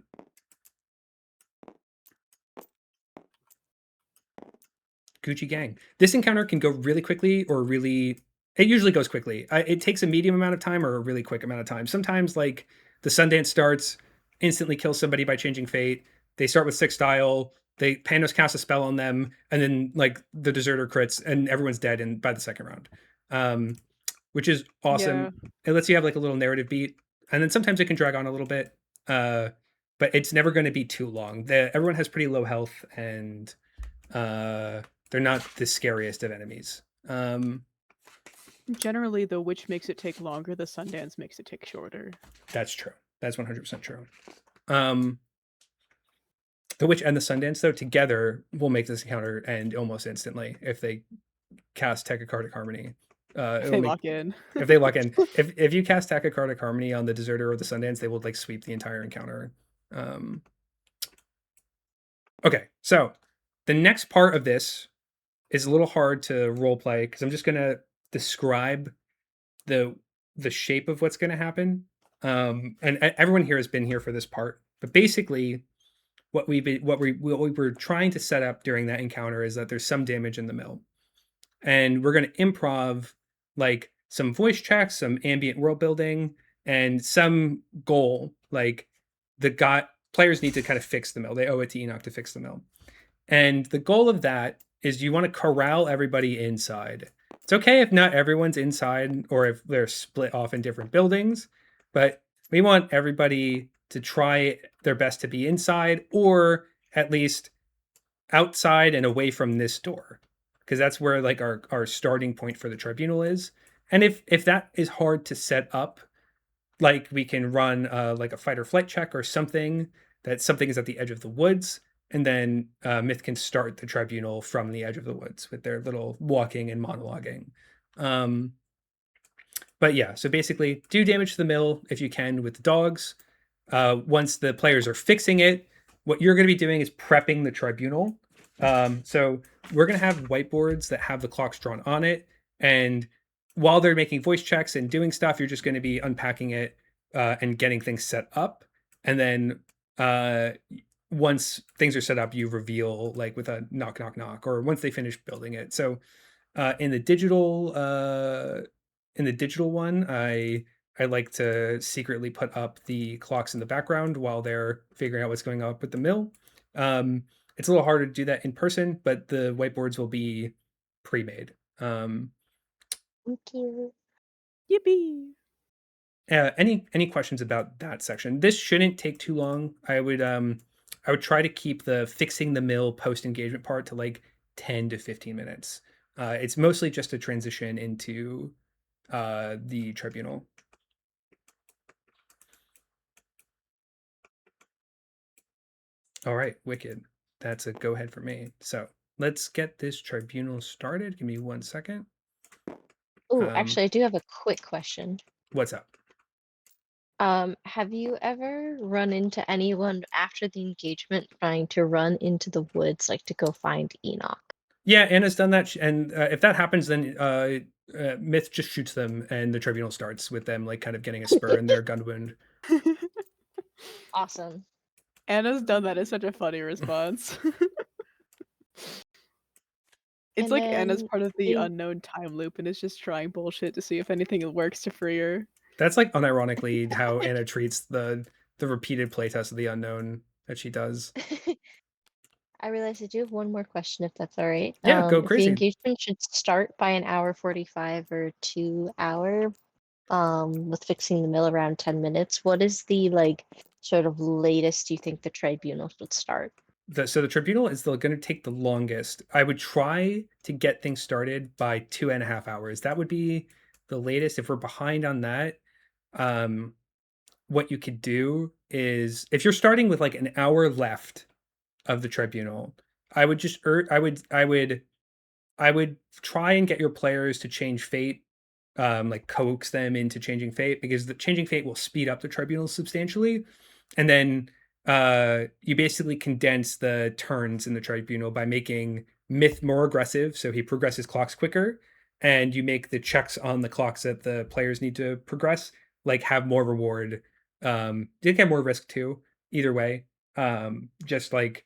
Gucci gang. This encounter can go really quickly or it usually goes quickly. It takes a medium amount of time or a really quick amount of time. Sometimes like the Sundance starts, instantly kills somebody by changing fate. They start with 6 style. Panos casts a spell on them, and then like the Deserter crits, and everyone's dead by the second round, which is awesome. Yeah. It lets you have like a little narrative beat, and then sometimes it can drag on a little bit, but it's never going to be too long. Everyone has pretty low health, and they're not the scariest of enemies. Generally, the Witch makes it take longer. The Sundance makes it take shorter. That's true. That's 100% true. The Witch and the Sundance, though, together will make this encounter end almost instantly if they cast Tachycardic Harmony. If they lock in. If you cast Tachycardic Harmony on the Deserter or the Sundance, they will like sweep the entire encounter. Okay, so the next part of this is a little hard to role play because I'm just gonna describe the shape of what's gonna happen. And everyone here has been here for this part, but basically what we were trying to set up during that encounter is that there's some damage in the mill, and we're going to improv like some voice checks, some ambient world building, and some goal. Like players need to kind of fix the mill. They owe it to Enoch to fix the mill, and the goal of that is you want to corral everybody inside. It's okay if not everyone's inside or if they're split off in different buildings, but we want everybody to try their best to be inside or at least outside and away from this door, because that's where like our starting point for the tribunal is. And if that is hard to set up, like we can run like a fight or flight check or something, that something is at the edge of the woods, and then Myth can start the tribunal from the edge of the woods with their little walking and monologuing. But yeah, so basically do damage to the mill if you can with the dogs. Once the players are fixing it, what you're going to be doing is prepping the tribunal. So we're going to have whiteboards that have the clocks drawn on it. And while they're making voice checks and doing stuff, you're just going to be unpacking it and getting things set up. And then once things are set up, you reveal like with a knock, knock, knock, or once they finish building it. So in the digital one, I like to secretly put up the clocks in the background while they're figuring out what's going on with the mill. It's a little harder to do that in person, but the whiteboards will be pre-made. Thank you. Yippee! Any questions about that section? This shouldn't take too long. I would try to keep the fixing the mill post engagement part to like 10 to 15 minutes. It's mostly just a transition into the tribunal. All right, wicked. That's a go ahead for me. So let's get this tribunal started. Give me 1 second. Oh, actually, I do have a quick question. What's up? Have you ever run into anyone after the engagement trying to run into the woods, like to go find Enoch? Yeah, Anna's done that, and if that happens, then Myth just shoots them, and the tribunal starts with them like kind of getting a spur in their gun wound. Awesome. Anna's done that. Is such a funny response. It's And like Anna's then part of the in- unknown time loop and is just trying bullshit to see if anything works to free her. That's like unironically how Anna treats the repeated playtest of the unknown that she does. I realize I do have one more question, if that's all right. Yeah, go If crazy. the engagement should start by an hour 45 or 2 hour, with fixing the mill around 10 minutes, what is the like sort of latest you think the tribunal should start? So the tribunal is going to take the longest. I would try to get things started by 2.5 hours. That would be the latest. If we're behind on that, what you could do is if you're starting with like an hour left of the tribunal, I would just I would try and get your players to change fate, like coax them into changing fate, because the changing fate will speed up the tribunal substantially, and then you basically condense the turns in the tribunal by making Myth more aggressive, so he progresses clocks quicker, and you make the checks on the clocks that the players need to progress like have more reward. You can have more risk too. Either way, just like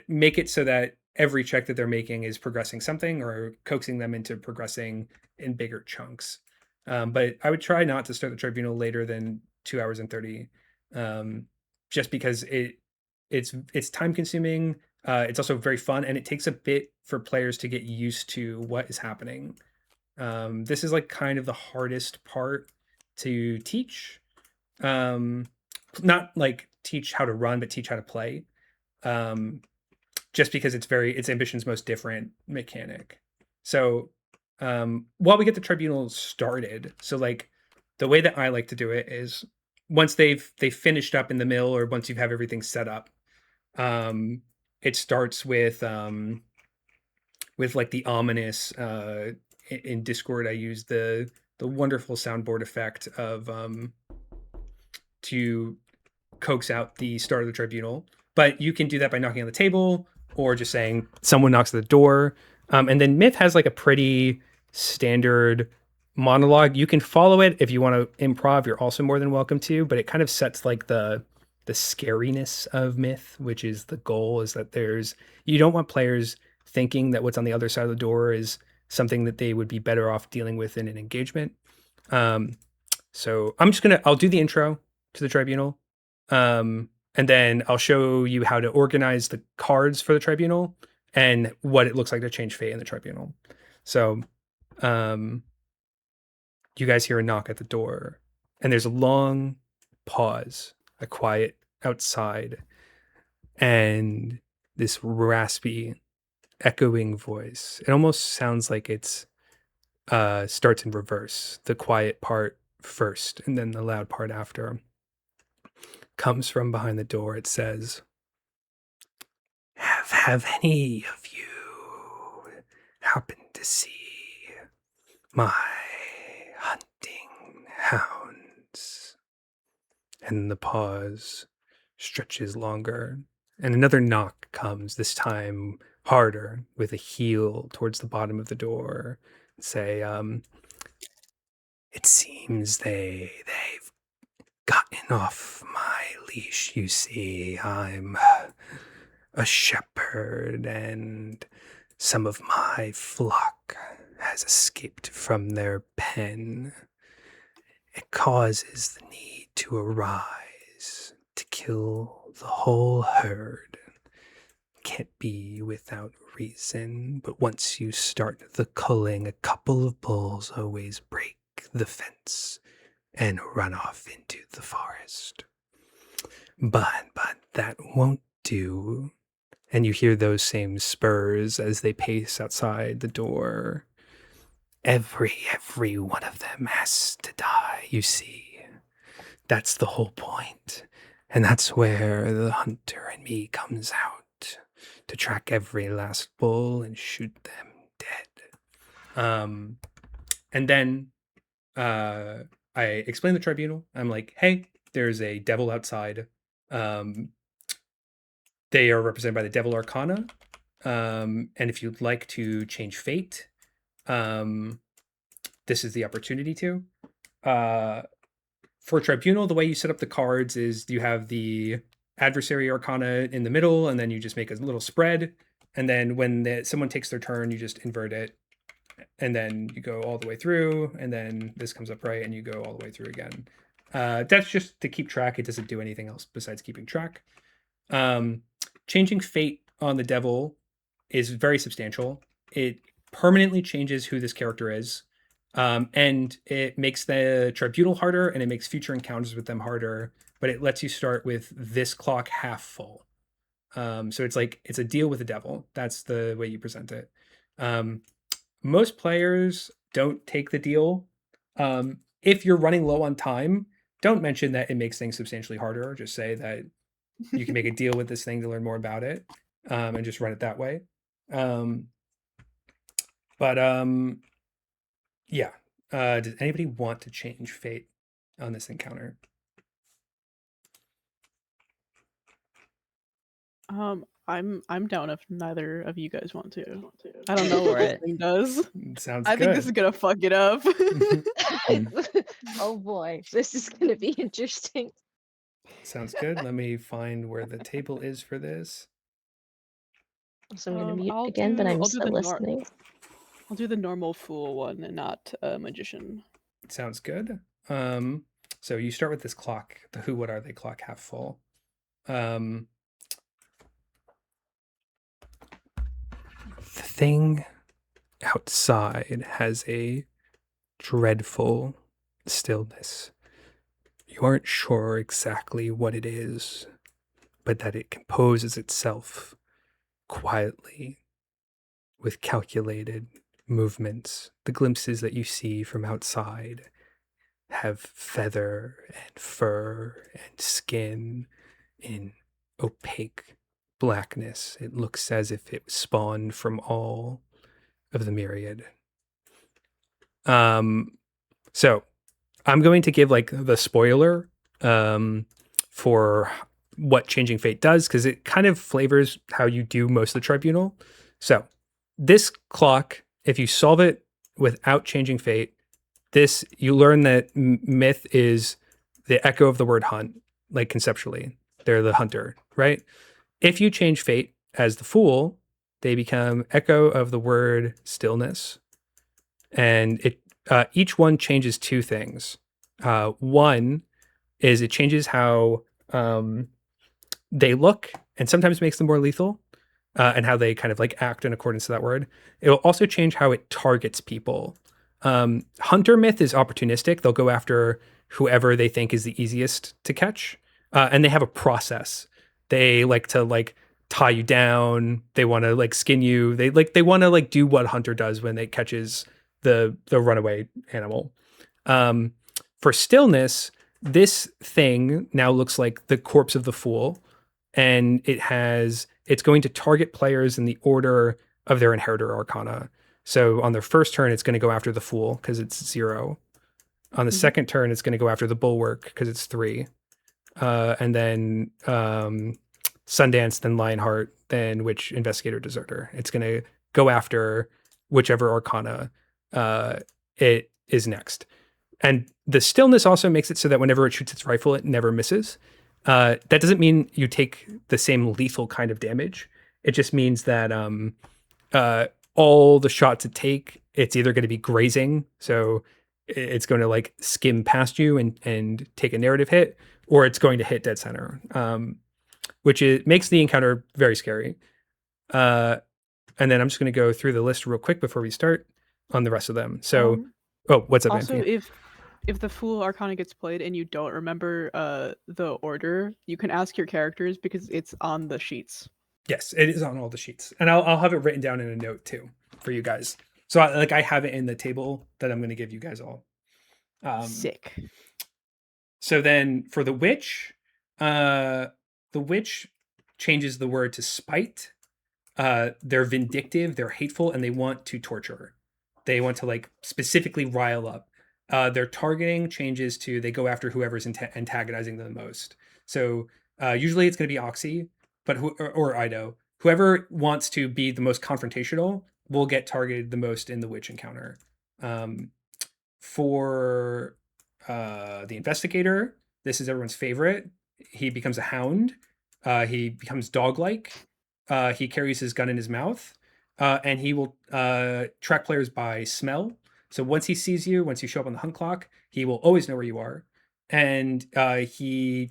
make it so that every check that they're making is progressing something or coaxing them into progressing in bigger chunks. But I would try not to start the tribunal later than 2 hours and 30, just because it's time consuming. It's also very fun, and it takes a bit for players to get used to what is happening. This is like kind of the hardest part to teach. Not like teach how to run, but teach how to play. Just because it's Ambition's most different mechanic. So while we get the tribunal started, so like the way that I like to do it is once they've finished up in the mill, or once you have everything set up, it starts with like the ominous in Discord. I use the wonderful soundboard effect of to coax out the start of the tribunal. But you can do that by knocking on the table or just saying someone knocks at the door. And then Myth has like a pretty standard monologue. You can follow it if you want to improv. You're also more than welcome to, but it kind of sets like the the scariness of myth, which is the goal, is that you don't want players thinking that what's on the other side of the door is something that they would be better off dealing with in an engagement. So I'll do the intro to the tribunal. And then I'll show you how to organize the cards for the tribunal and what it looks like to change fate in the tribunal. So you guys hear a knock at the door, and there's a long pause, a quiet outside, and this raspy, echoing voice. It almost sounds like it's starts in reverse. The quiet part first, and then the loud part after. Comes from behind the door. It says, Have any of you happened to see my hunting hounds? And the pause stretches longer, and another knock comes, this time harder, with a heel towards the bottom of the door. Say, it seems they've gotten off my leash. You see, I'm a shepherd, and some of my flock has escaped from their pen. It causes the need to arise to kill the whole herd. Can't be without reason, but once you start the culling, a couple of bulls always break the fence and run off into the forest. But that won't do. And you hear those same spurs as they pace outside the door. Every one of them has to die, you see. That's the whole point. And that's where the hunter in me comes out, to track every last bull and shoot them dead. And then I explain the tribunal. I'm like, hey, there's a devil outside. They are represented by the Devil Arcana. And if you'd like to change fate, this is the opportunity to. For Tribunal, the way you set up the cards is you have the Adversary Arcana in the middle, and then you just make a little spread. And then when someone takes their turn, you just invert it. And then you go all the way through, and then this comes up right, and you go all the way through again. That's just to keep track. It doesn't do anything else besides keeping track. Changing fate on the devil is very substantial. It permanently changes who this character is. And it makes the tribunal harder, and it makes future encounters with them harder, but it lets you start with this clock half full. So it's a deal with the devil. That's the way you present it. Most players don't take the deal. If you're running low on time, don't mention that it makes things substantially harder. Just say that you can make a deal with this thing to learn more about it, and just run it that way. Yeah. Does anybody want to change fate on this encounter? I'm down if neither of you guys want to. I don't know what this thing does. Sounds I good. think this is gonna fuck it up. Oh boy, this is gonna be interesting. Sounds good. Let me find where the table is for this. So I'm gonna mute again, but I'm still listening. I'll do the normal fool one and not magician. Sounds good. So you start with this clock, the who, what are they clock half full. The thing outside has a dreadful stillness. You aren't sure exactly what it is, but that it composes itself quietly with calculated movements. The glimpses that you see from outside have feather and fur and skin in opaque blackness. It looks as if it was spawned from all of the myriad. So I'm going to give like the spoiler for what changing fate does, because it kind of flavors how you do most of the tribunal. So this clock, if you solve it without changing fate, you learn that myth is the echo of the word hunt, like conceptually. they're the hunter, right? If you change fate as the fool, they become echo of the word stillness. And each one changes two things. One is it changes how they look and sometimes makes them more lethal, and how they kind of like act in accordance to that word. It will also change how it targets people. Hunter myth is opportunistic. They'll go after whoever they think is the easiest to catch, and they have a process. They like to like tie you down. They want to like skin you. They want to like do what hunter does when it catches the runaway animal. For stillness, this thing now looks like the corpse of the fool, and it's going to target players in the order of their inheritor arcana. So on their first turn, it's going to go after the fool because it's 0. On the second turn, it's going to go after the bulwark because it's 3. And then Sundance, then Lionheart, then Witch, Investigator, Deserter. It's going to go after whichever arcana it is next. And the stillness also makes it so that whenever it shoots its rifle, it never misses. That doesn't mean you take the same lethal kind of damage. It just means that all the shots it take, it's either going to be grazing, so it's going to like skim past you and take a narrative hit, or it's going to hit dead center, which makes the encounter very scary. And then I'm just going to go through the list real quick before we start on the rest of them. So, what's up, also, Amphi? If the Fool Arcana gets played and you don't remember the order, you can ask your characters because it's on the sheets. Yes, it is on all the sheets, and I'll have it written down in a note too for you guys. So I have it in the table that I'm going to give you guys all. Sick. So then for the witch changes the word to spite. They're vindictive, they're hateful, and they want to torture. They want to like specifically rile up. Their targeting changes to they go after whoever's antagonizing them the most. So usually it's going to be Oxy, but or Ido. Whoever wants to be the most confrontational will get targeted the most in the witch encounter. For the investigator, this is everyone's favorite. He becomes a hound. He becomes dog-like. He carries his gun in his mouth, and he will track players by smell. So once he sees you, once you show up on the hunt clock, he will always know where you are. And he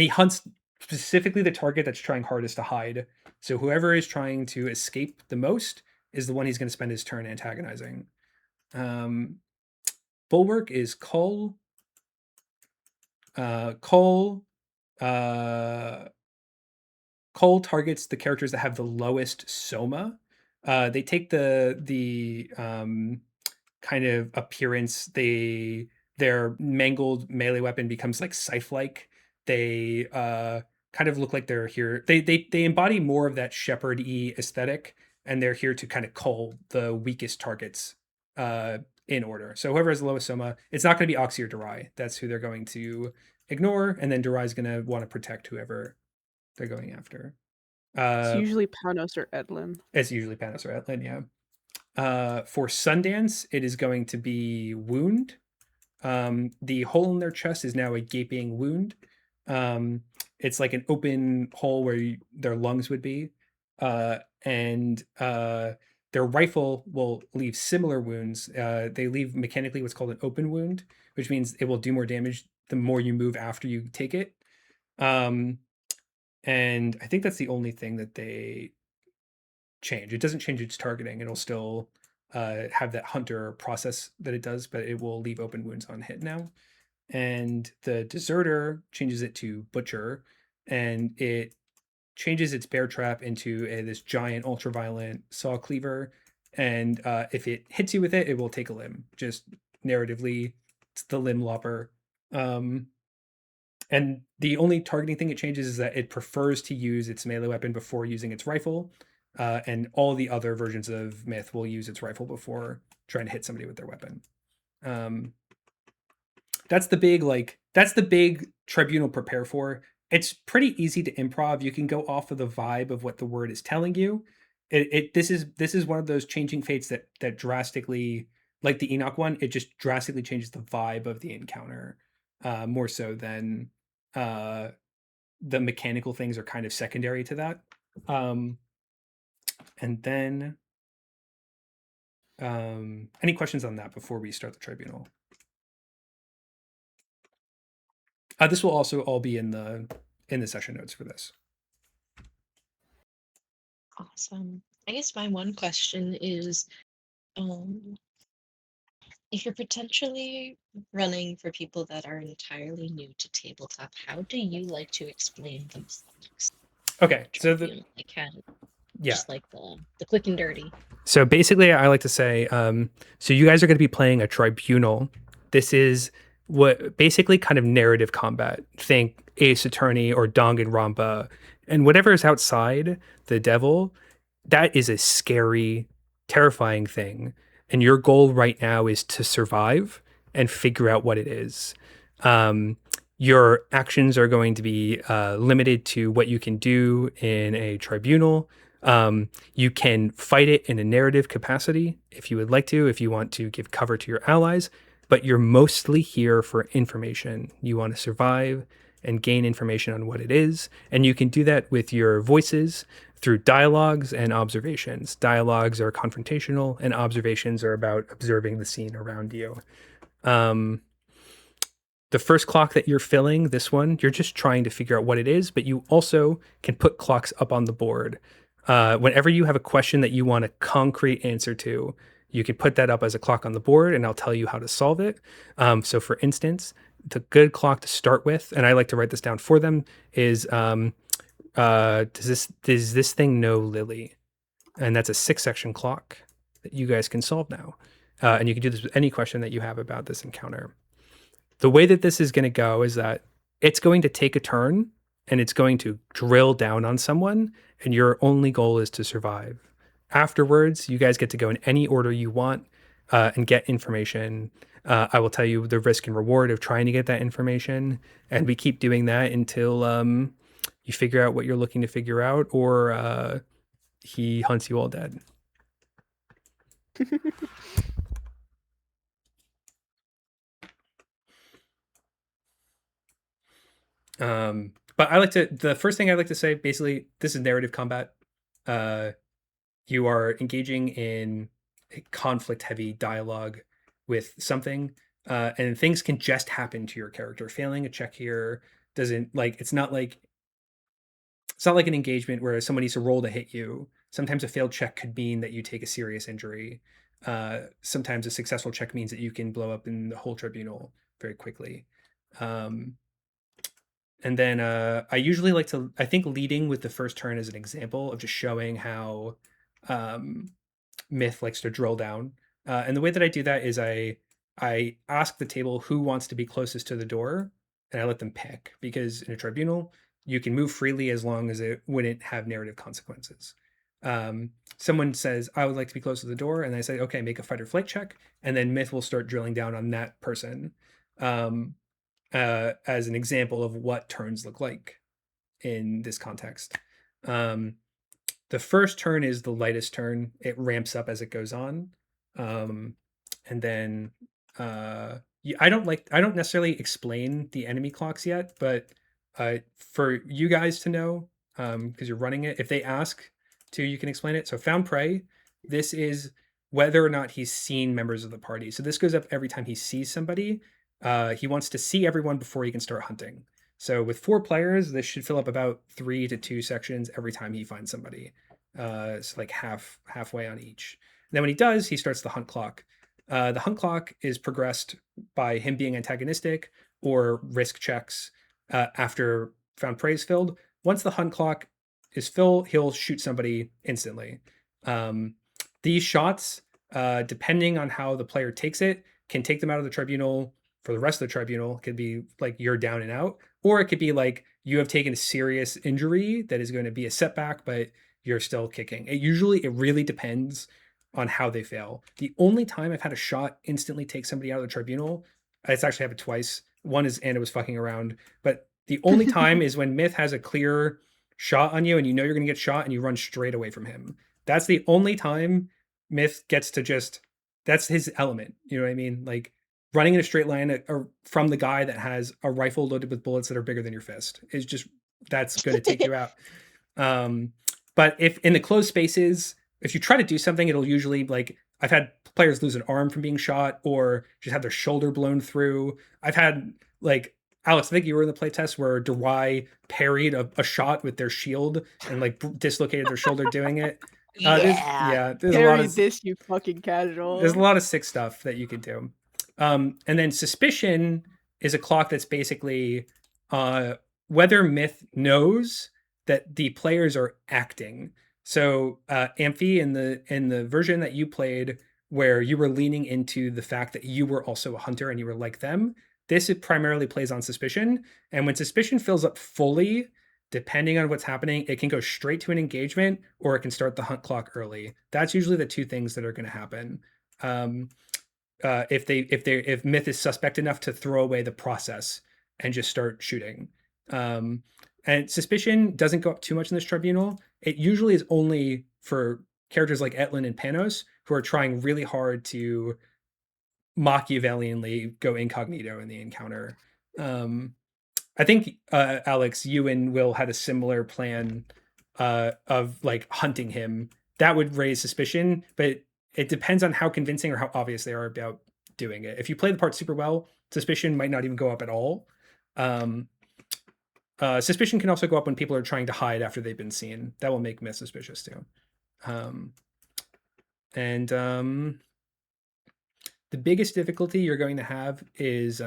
hunts specifically the target that's trying hardest to hide. So whoever is trying to escape the most is the one he's going to spend his turn antagonizing. Bulwark is Cull. Cull targets the characters that have the lowest soma. They take the kind of appearance. Their mangled melee weapon becomes like scythe-like. They kind of look like they're here. They embody more of that shepherd-y aesthetic, and they're here to kind of cull the weakest targets in order. So whoever has the lowest soma, it's not going to be Oxy or Durai. That's who they're going to ignore, and then Durai's going to want to protect whoever they're going after. It's usually Panos or Edlin. It's usually Panos or Edlin, yeah. For Sundance, it is going to be Wound. The hole in their chest is now a gaping wound. It's like an open hole where their lungs would be. And their rifle will leave similar wounds. They leave mechanically what's called an open wound, which means it will do more damage the more you move after you take it. And I think that's the only thing that they change. It doesn't change its targeting. It'll still have that hunter process that it does, but it will leave open wounds on hit now. And the Deserter changes it to Butcher, and it changes its bear trap into this giant ultra-violent saw cleaver. And if it hits you with it, it will take a limb. Just narratively, it's the limb lopper. And the only targeting thing it changes is that it prefers to use its melee weapon before using its rifle. And all the other versions of Myth will use its rifle before trying to hit somebody with their weapon. That's the big tribunal prepare for. It's pretty easy to improv. You can go off of the vibe of what the word is telling you. This is one of those changing fates that drastically, like the Enoch one, it just drastically changes the vibe of the encounter, more so than the mechanical things are kind of secondary to that. And then any questions on that before we start the tribunal? This will also all be in the session notes for this. Awesome. I guess my one question is, if you're potentially running for people that are entirely new to tabletop, how do you like to explain those things? Okay, so just like the quick and dirty. So basically, I like to say, so you guys are going to be playing a tribunal. This is what basically kind of narrative combat. Think Ace Attorney or Danganronpa, and whatever is outside the devil, that is a scary, terrifying thing. And your goal right now is to survive and figure out what it is. Your actions are going to be limited to what you can do in a tribunal. You can fight it in a narrative capacity if you would like to, if you want to give cover to your allies, but you're mostly here for information. You want to survive and gain information on what it is. And you can do that with your voices through dialogues and observations. Dialogues are confrontational, and observations are about observing the scene around you. The first clock that you're filling, this one, you're just trying to figure out what it is, but you also can put clocks up on the board. Whenever you have a question that you want a concrete answer to, you can put that up as a clock on the board, and I'll tell you how to solve it. So for instance, the good clock to start with, and I like to write this down for them, is does this thing know Lily? And that's a 6-section clock that you guys can solve now. And you can do this with any question that you have about this encounter. The way that this is going to go is that it's going to take a turn and it's going to drill down on someone, and your only goal is to survive. Afterwards, you guys get to go in any order you want and get information. I will tell you the risk and reward of trying to get that information, and we keep doing that until you figure out what you're looking to figure out, or he hunts you all dead. But the first thing I like to say, basically, this is narrative combat. You are engaging in a conflict-heavy dialogue with something, and things can just happen to your character. Failing a check here doesn't, it's not like an engagement where someone needs to roll to hit you. Sometimes a failed check could mean that you take a serious injury. Sometimes a successful check means that you can blow up in the whole tribunal very quickly. And then I usually like to, I think leading with the first turn is an example of just showing how Myth likes to drill down. And the way that I do that is I ask the table who wants to be closest to the door, and I let them pick, because in a tribunal, you can move freely as long as it wouldn't have narrative consequences. Someone says, I would like to be close to the door, and I say, okay, make a fight or flight check, and then Myth will start drilling down on that person. As an example of what turns look like in this context. The first turn is the lightest turn. It ramps up as it goes on. And then I don't necessarily explain the enemy clocks yet, but for you guys to know, because you're running it, if they ask to, you can explain it. So found prey, this is whether or not he's seen members of the party. So this goes up every time he sees somebody. He wants to see everyone before he can start hunting. So with 4 players, this should fill up about 3 to 2 sections every time he finds somebody. It's like halfway on each. And then when he does, he starts the hunt clock. The hunt clock is progressed by him being antagonistic or risk checks after found prey is filled. Once the hunt clock is filled, he'll shoot somebody instantly. These shots, depending on how the player takes it, can take them out of the tribunal for the rest of the tribunal. It could be like you're down and out, or it could be like you have taken a serious injury that is going to be a setback, but you're still kicking. It really depends on how they fail. The only time I've had a shot instantly take somebody out of the tribunal, it's actually happened twice. One is Anna was fucking around, but the only time is when Myth has a clear shot on you and you know you're going to get shot and you run straight away from him. That's the only time Myth gets to that's his element. You know what I mean? Like, running in a straight line from the guy that has a rifle loaded with bullets that are bigger than your fist is just That's going to take you out. But if in the closed spaces, if you try to do something, it'll usually, like, I've had players lose an arm from being shot or just have their shoulder blown through. I've had, like, Alex, I think you were in the playtest where Dewey parried a shot with their shield and, like, dislocated their shoulder doing it. There's a lot of this, you fucking casual. There's a lot of sick stuff that you could do. And then Suspicion is a clock that's basically whether Myth knows that the players are acting. So Amphi, in the version that you played, where you were leaning into the fact that you were also a hunter and you were like them, this primarily plays on Suspicion. And when Suspicion fills up fully, depending on what's happening, it can go straight to an engagement or it can start the hunt clock early. That's usually the two things that are going to happen. If Myth is suspect enough to throw away the process and just start shooting. And Suspicion doesn't go up too much in this tribunal. It usually is only for characters like Etlin and Panos, who are trying really hard to Machiavellianly go incognito in the encounter. I think Alex, you and Will had a similar plan of, like, hunting him. That would raise suspicion, but it depends on how convincing or how obvious they are about doing it. If you play the part super well, suspicion might not even go up at all. Suspicion can also go up when people are trying to hide after they've been seen. That will make Myth suspicious too. The biggest difficulty you're going to have is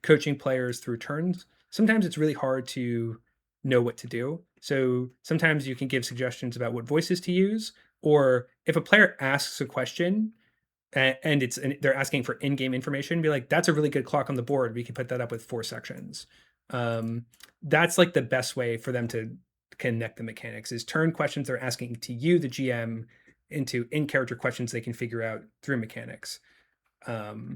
coaching players through turns. Sometimes it's really hard to know what to do. So sometimes you can give suggestions about what voices to use, or if a player asks a question and they're asking for in-game information, be like, that's a really good clock on the board. We can put that up with 4 sections. That's, like, the best way for them to connect the mechanics, is turn questions they're asking to you, the GM, into in-character questions they can figure out through mechanics. But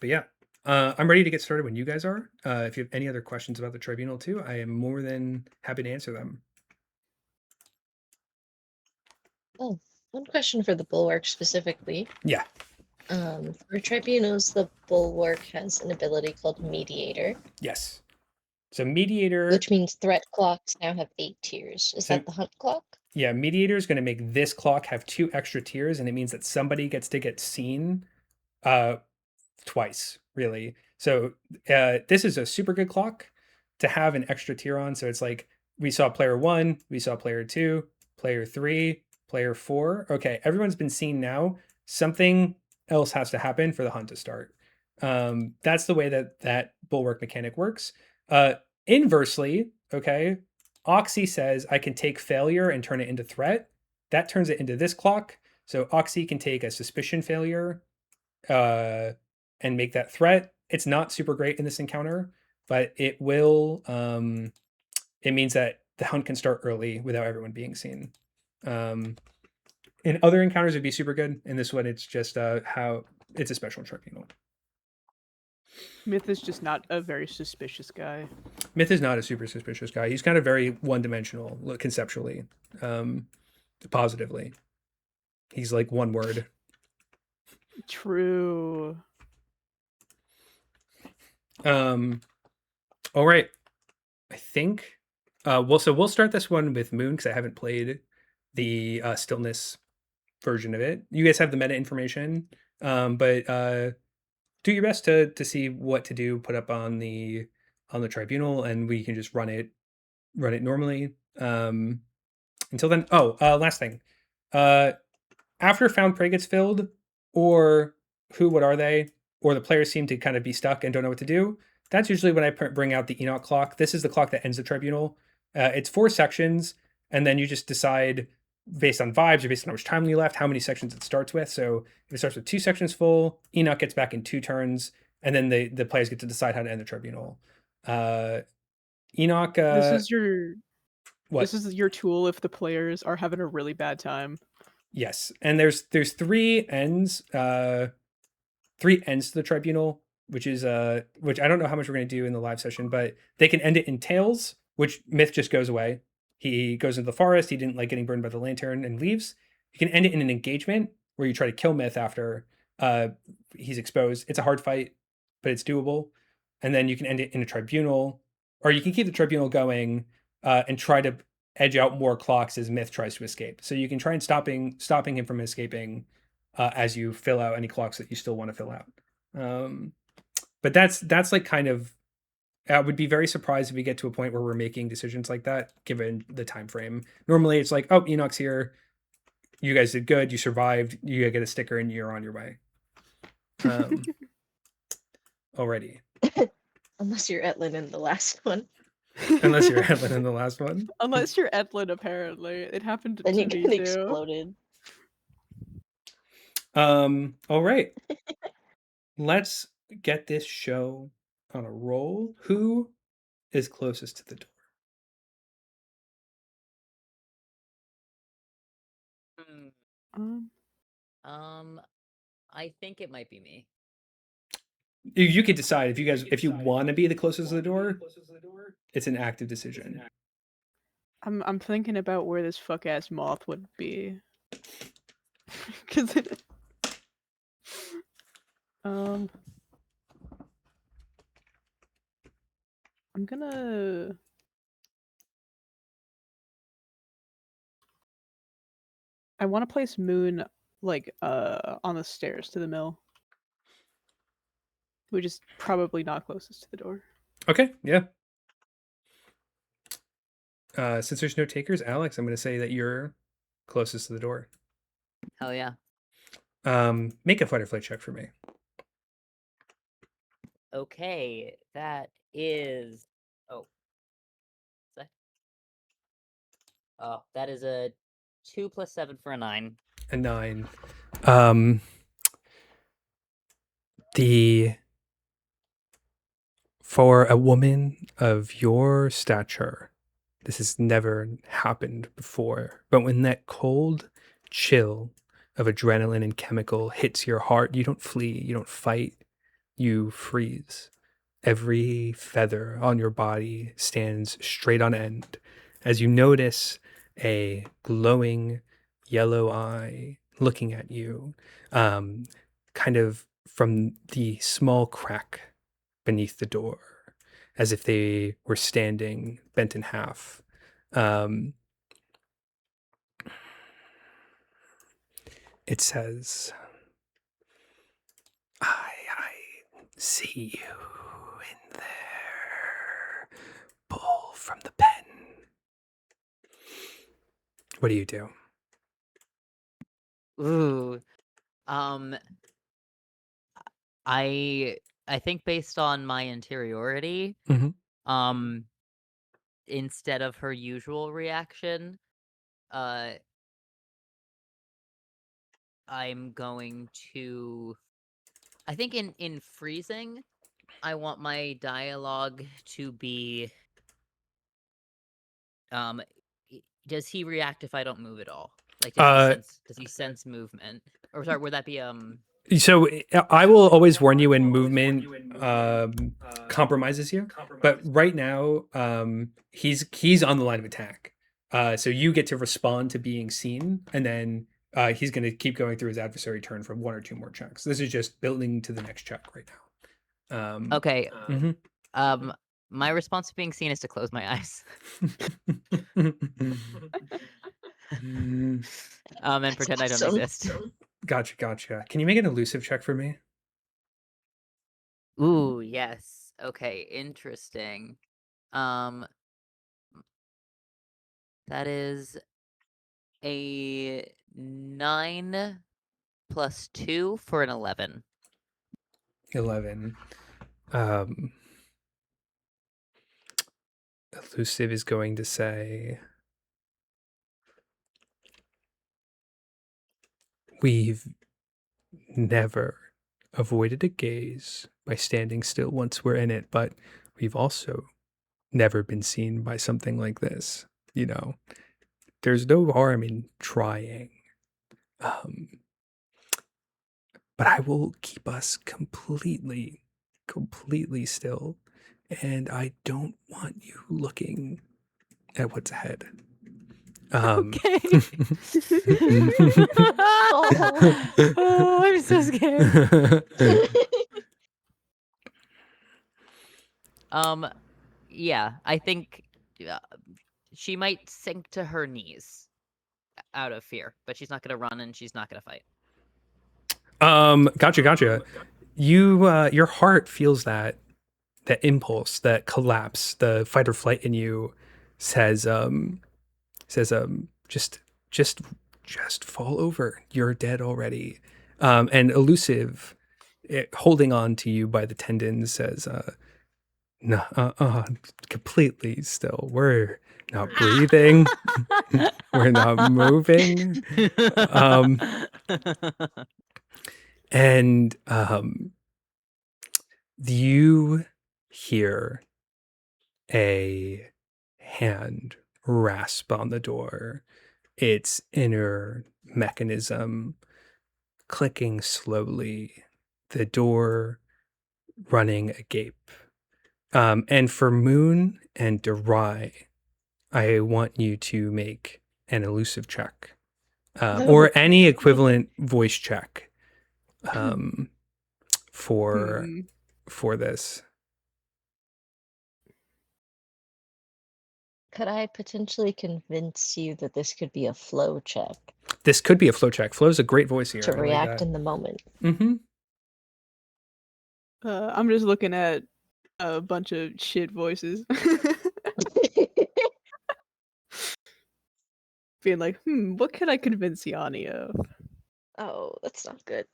yeah, I'm ready to get started when you guys are. If you have any other questions about the tribunal too, I am more than happy to answer them. Oh, one question for the bulwark specifically. Yeah. For tribunals, the bulwark has an ability called Mediator. Yes. So Mediator, which means threat clocks now have 8 tiers. Is that the hunt clock? Yeah, Mediator is going to make this clock have 2 extra tiers, and it means that somebody gets to get seen twice, really. So this is a super good clock to have an extra tier on. So it's like, we saw player 1, we saw player 2, player 3, player 4. Okay, everyone's been seen now. Something else has to happen for the hunt to start. That's the way that bulwark mechanic works. Inversely, okay, Oxy says I can take failure and turn it into threat. That turns it into this clock. So Oxy can take a suspicion failure and make that threat. It's not super great in this encounter, but it will. It means that the hunt can start early without everyone being seen. In other encounters, it'd be super good. In this one, it's just how it's a special tribunal. Myth is just not a very suspicious guy. Myth is not a super suspicious guy. He's kind of very one-dimensional conceptually, positively. He's like one word. True. All right. I think we'll start this one with Moon, because I haven't played the stillness version of it. You guys have the meta information, but do your best to see what to do, put up on the tribunal, and we can just run it normally. Until then, last thing. After found prey gets filled, or what are they, or the players seem to kind of be stuck and don't know what to do, that's usually when I bring out the Enoch clock. This is the clock that ends the tribunal. It's 4 sections, and then you just decide based on vibes or based on how much time you left, how many sections it starts with. So if it starts with 2 sections full, Enoch gets back in 2 turns, and then the players get to decide how to end the tribunal. Enoch, this is your tool if the players are having a really bad time. Yes, and there's 3 ends, 3 ends to the tribunal, which I don't know how much we're going to do in the live session, but they can end it in tails, which Myth just goes away. He goes into the forest. He didn't like getting burned by the lantern and leaves. You can end it in an engagement where you try to kill Myth after he's exposed. It's a hard fight, but it's doable. And then you can end it in a tribunal or you can keep the tribunal going and try to edge out more clocks as Myth tries to escape. So you can try and stopping him from escaping as you fill out any clocks that you still want to fill out. But that's like kind of. I would be very surprised if we get to a point where we're making decisions like that, given the time frame. Normally, it's like, oh, Enoch's here. You guys did good. You survived. You get a sticker, and you're on your way. Already. Unless you're Etlin in the last one. Unless you're Etlin in the last one. Unless you're Etlin, apparently. It happened to Then you me get too. exploded. All right. Let's get this show on a roll. Who is closest to the door? I think it might be me. You could decide if you want to be the closest to the door. It's an active decision. I'm thinking about where this fuck ass moth would be. Cause I'm gonna. I want to place Moon like on the stairs to the mill, which is probably not closest to the door. Okay, yeah. Since there's no takers, Alex, I'm going to say that you're closest to the door. Hell yeah. Make a fight or flight check for me. Okay, that is. That is a 2 + 7 for a 9. A 9. For a woman of your stature, this has never happened before. But when that cold chill of adrenaline and chemical hits your heart, you don't flee, you don't fight, you freeze. Every feather on your body stands straight on end as you notice a glowing yellow eye looking at you, kind of from the small crack beneath the door, as if they were standing bent in half. It says, I see you in there. Pull from the pen. What do you do? Ooh. I think based on my interiority, instead of her usual reaction, I'm going to. I think in freezing, I want my dialogue to be. Does he react if I don't move at all? Like, does he sense movement? Or sorry, would that be So I will always warn you when movement compromises you. But right now, he's on the line of attack. So you get to respond to being seen, and then he's going to keep going through his adversary turn for 1 or 2 more checks. This is just building to the next check right now. Okay. My response to being seen is to close my eyes. And pretend I don't exist. Gotcha. Can you make an elusive check for me? Ooh, yes. Okay, interesting. That is a 9 + 2 for an 11. 11. Elusive is going to say, we've never avoided a gaze by standing still once we're in it, but we've also never been seen by something like this. You know, there's no harm in trying. But I will keep us completely still. And I don't want you looking at what's ahead. Okay. Oh, I'm so scared. Yeah, I think she might sink to her knees out of fear, but she's not gonna run and she's not gonna fight. Gotcha. Your heart feels that impulse, that collapse, the fight or flight in you says, just fall over. You're dead already. And elusive, holding on to you by the tendons, says, no, completely still. We're not breathing. We're not moving. And you hear a hand rasp on the door, its inner mechanism clicking slowly, the door running agape. And for Moon and Derai, I want you to make an elusive check, or any equivalent voice check for this. Could I potentially convince you that this could be a flow check? This could be a flow check. Flow's a great voice here. To react in the moment. Mm-hmm. I'm just looking at a bunch of shit voices. Being like, what can I convince Yanni of? Oh, that's not good.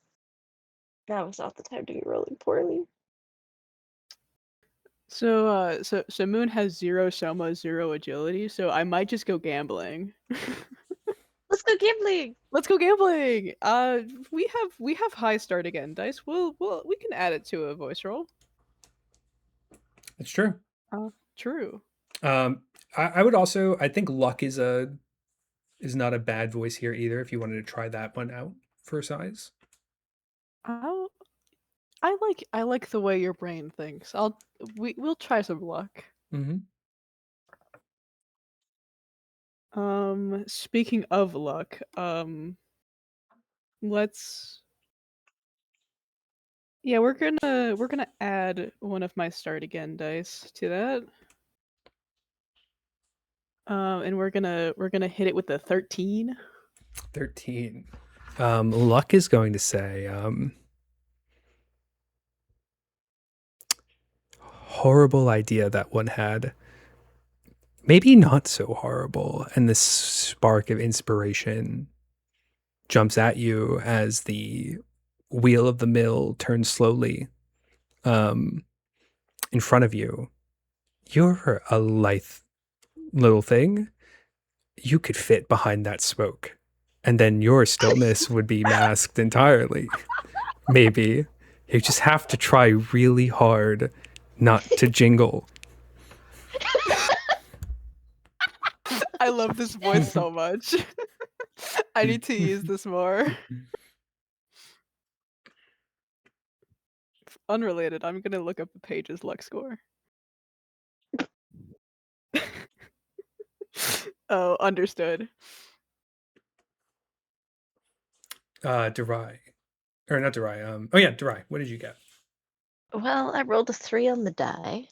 That was not the time to be rolling poorly. So Moon has 0 Soma, 0 agility, so I might just go gambling. Let's go gambling. Let's go gambling. We have high start again dice. We can add it to a voice roll. It's true. True. I would also, I think luck is not a bad voice here either. If you wanted to try that one out for size. I like the way your brain thinks. We'll try some luck. Mm-hmm. Speaking of luck, we're gonna add one of my start again dice to that. And we're gonna hit it with the 13. 13. Luck is going to say horrible idea that one had. Maybe not so horrible. And this spark of inspiration jumps at you as the wheel of the mill turns slowly in front of you. You're a lithe little thing. You could fit behind that smoke. And then your stillness would be masked entirely. Maybe. You just have to try really hard not to jingle. I love this voice so much. I need to use this more. Unrelated, I'm gonna look up the page's luck score. Oh, understood. Derai. Or not Derai. Oh yeah, Derai. What did you get? Well, I rolled a 3 on the die.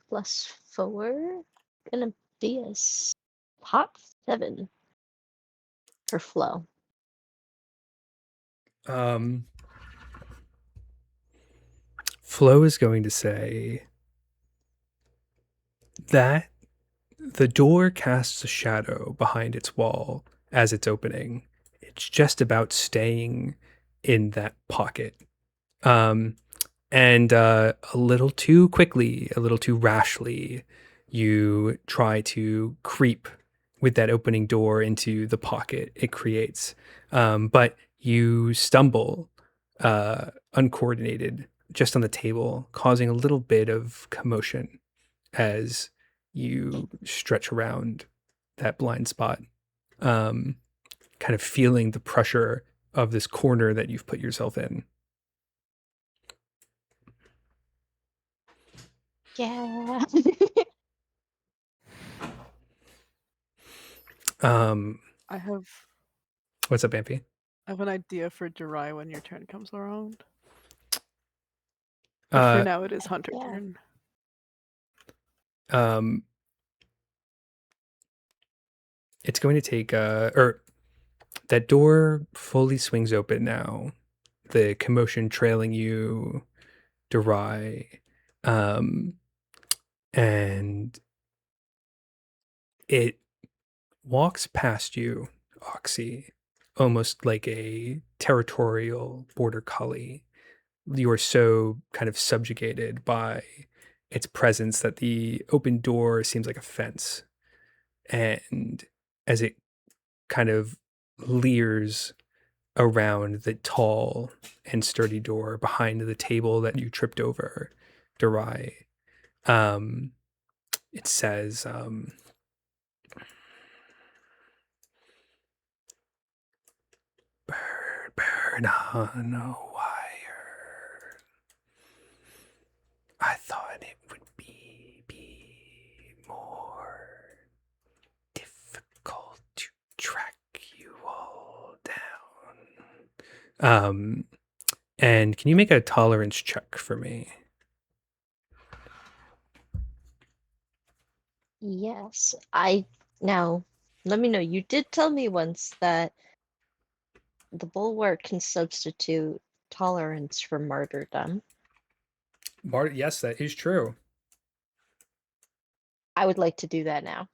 Plus 4. Gonna be a hot 7 for flow. Flo is going to say that the door casts a shadow behind its wall as it's opening. It's just about staying in that pocket. And a little too quickly, a little too rashly, you try to creep with that opening door into the pocket it creates. But you stumble uncoordinated just on the table, causing a little bit of commotion as you stretch around that blind spot, kind of feeling the pressure of this corner that you've put yourself in. Yeah. I have What's up, Amphi? I have an idea for Jirai when your turn comes around. But for Uh, now, it is Hunter Yeah. turn. It's going to take or that door fully swings open now. The commotion trailing you, Durai, and it walks past you, Oxy, almost like a territorial border collie. You're so kind of subjugated by its presence that the open door seems like a fence. And as it kind of leers around the tall and sturdy door behind the table that you tripped over, Durai, it says, bird on a wire. I thought it would be more difficult to track you all down. And can you make a tolerance check for me? Yes. Now, let me know. You did tell me once that the bulwark can substitute tolerance for martyrdom. Yes, that is true. I would like to do that now.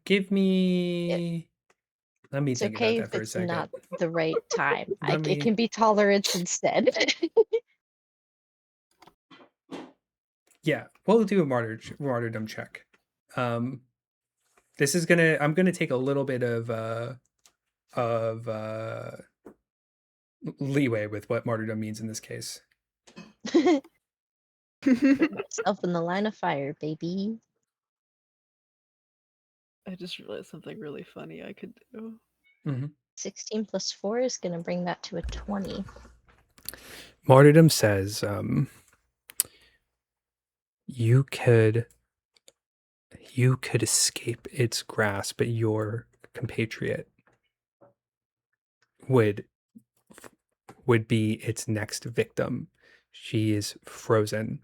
Give me. Let me It's think okay about that if for a it's second. not the right time. Let It me- can be tolerance instead. Yeah, we'll do a martyrdom check. This is gonna. I'm gonna take a little bit of leeway with what martyrdom means in this case. Put myself in the line of fire, baby. I just realized something really funny I could do. 16 plus 4 is going to bring that to a 20. Martyrdom says, you could escape its grasp, but your compatriot would be its next victim. She is frozen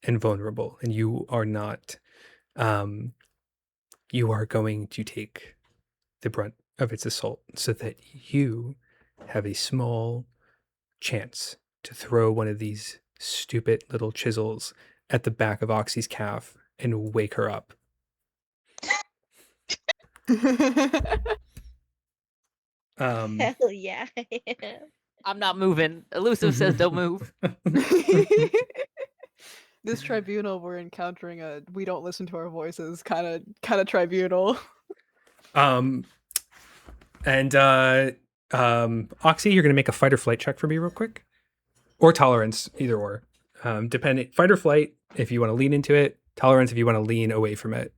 and vulnerable, and you are not. You are going to take the brunt of its assault, so that you have a small chance to throw one of these stupid little chisels at the back of Oxy's calf and wake her up. Hell yeah. I'm not moving. Elusive says don't move. This tribunal we're encountering we don't listen to our voices kind of tribunal. Oxy, you're gonna make a fight or flight check for me real quick, or tolerance, either or. Depending, fight or flight if you want to lean into it, tolerance if you want to lean away from it.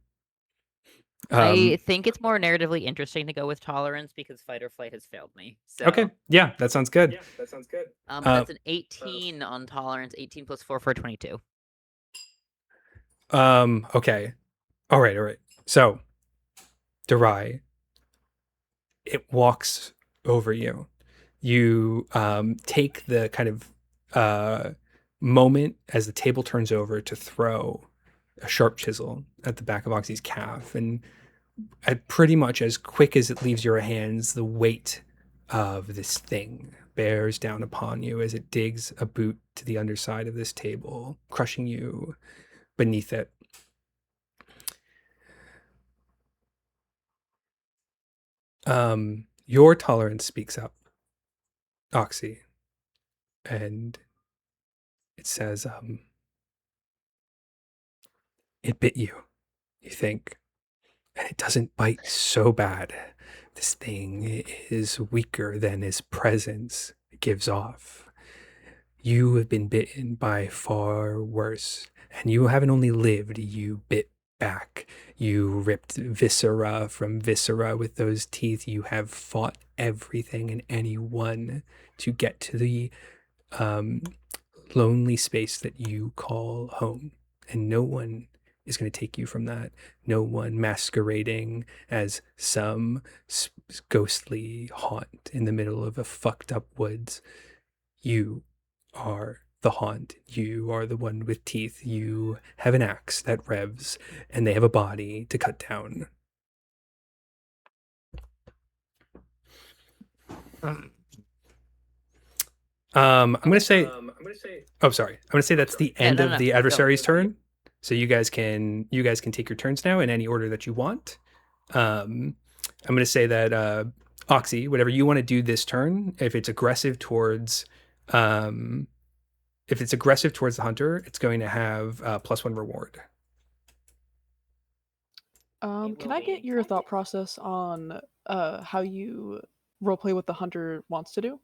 I think it's more narratively interesting to go with tolerance because fight or flight has failed me. So. Okay, yeah, that sounds good. That's an 18 on tolerance. 18 plus 4 for a 22. Okay, all right. So, Durai, it walks over you. You take the kind of moment as the table turns over to throw a sharp chisel at the back of Oxy's calf, and pretty much as quick as it leaves your hands, the weight of this thing bears down upon you as it digs a boot to the underside of this table, crushing you beneath it. Your tolerance speaks up, Oxy, and it says, it bit you, you think, and it doesn't bite so bad. This thing is weaker than its presence gives off. You have been bitten by far worse, and you haven't only lived, you bit back. You ripped viscera from viscera with those teeth. You have fought everything and anyone to get to the lonely space that you call home. And no one is going to take you from that. No one masquerading as some ghostly haunt in the middle of a fucked up woods. You are the haunt. You are the one with teeth. You have an axe that revs, and they have a body to cut down. I'm gonna say. Oh, sorry. I'm gonna say that's the end of the adversary's turn. So you guys can take your turns now in any order that you want. I'm gonna say that Oxy, whatever you want to do this turn, if it's aggressive towards the hunter, it's going to have +1 reward. Can I get your thought process on how you roleplay what the hunter wants to do?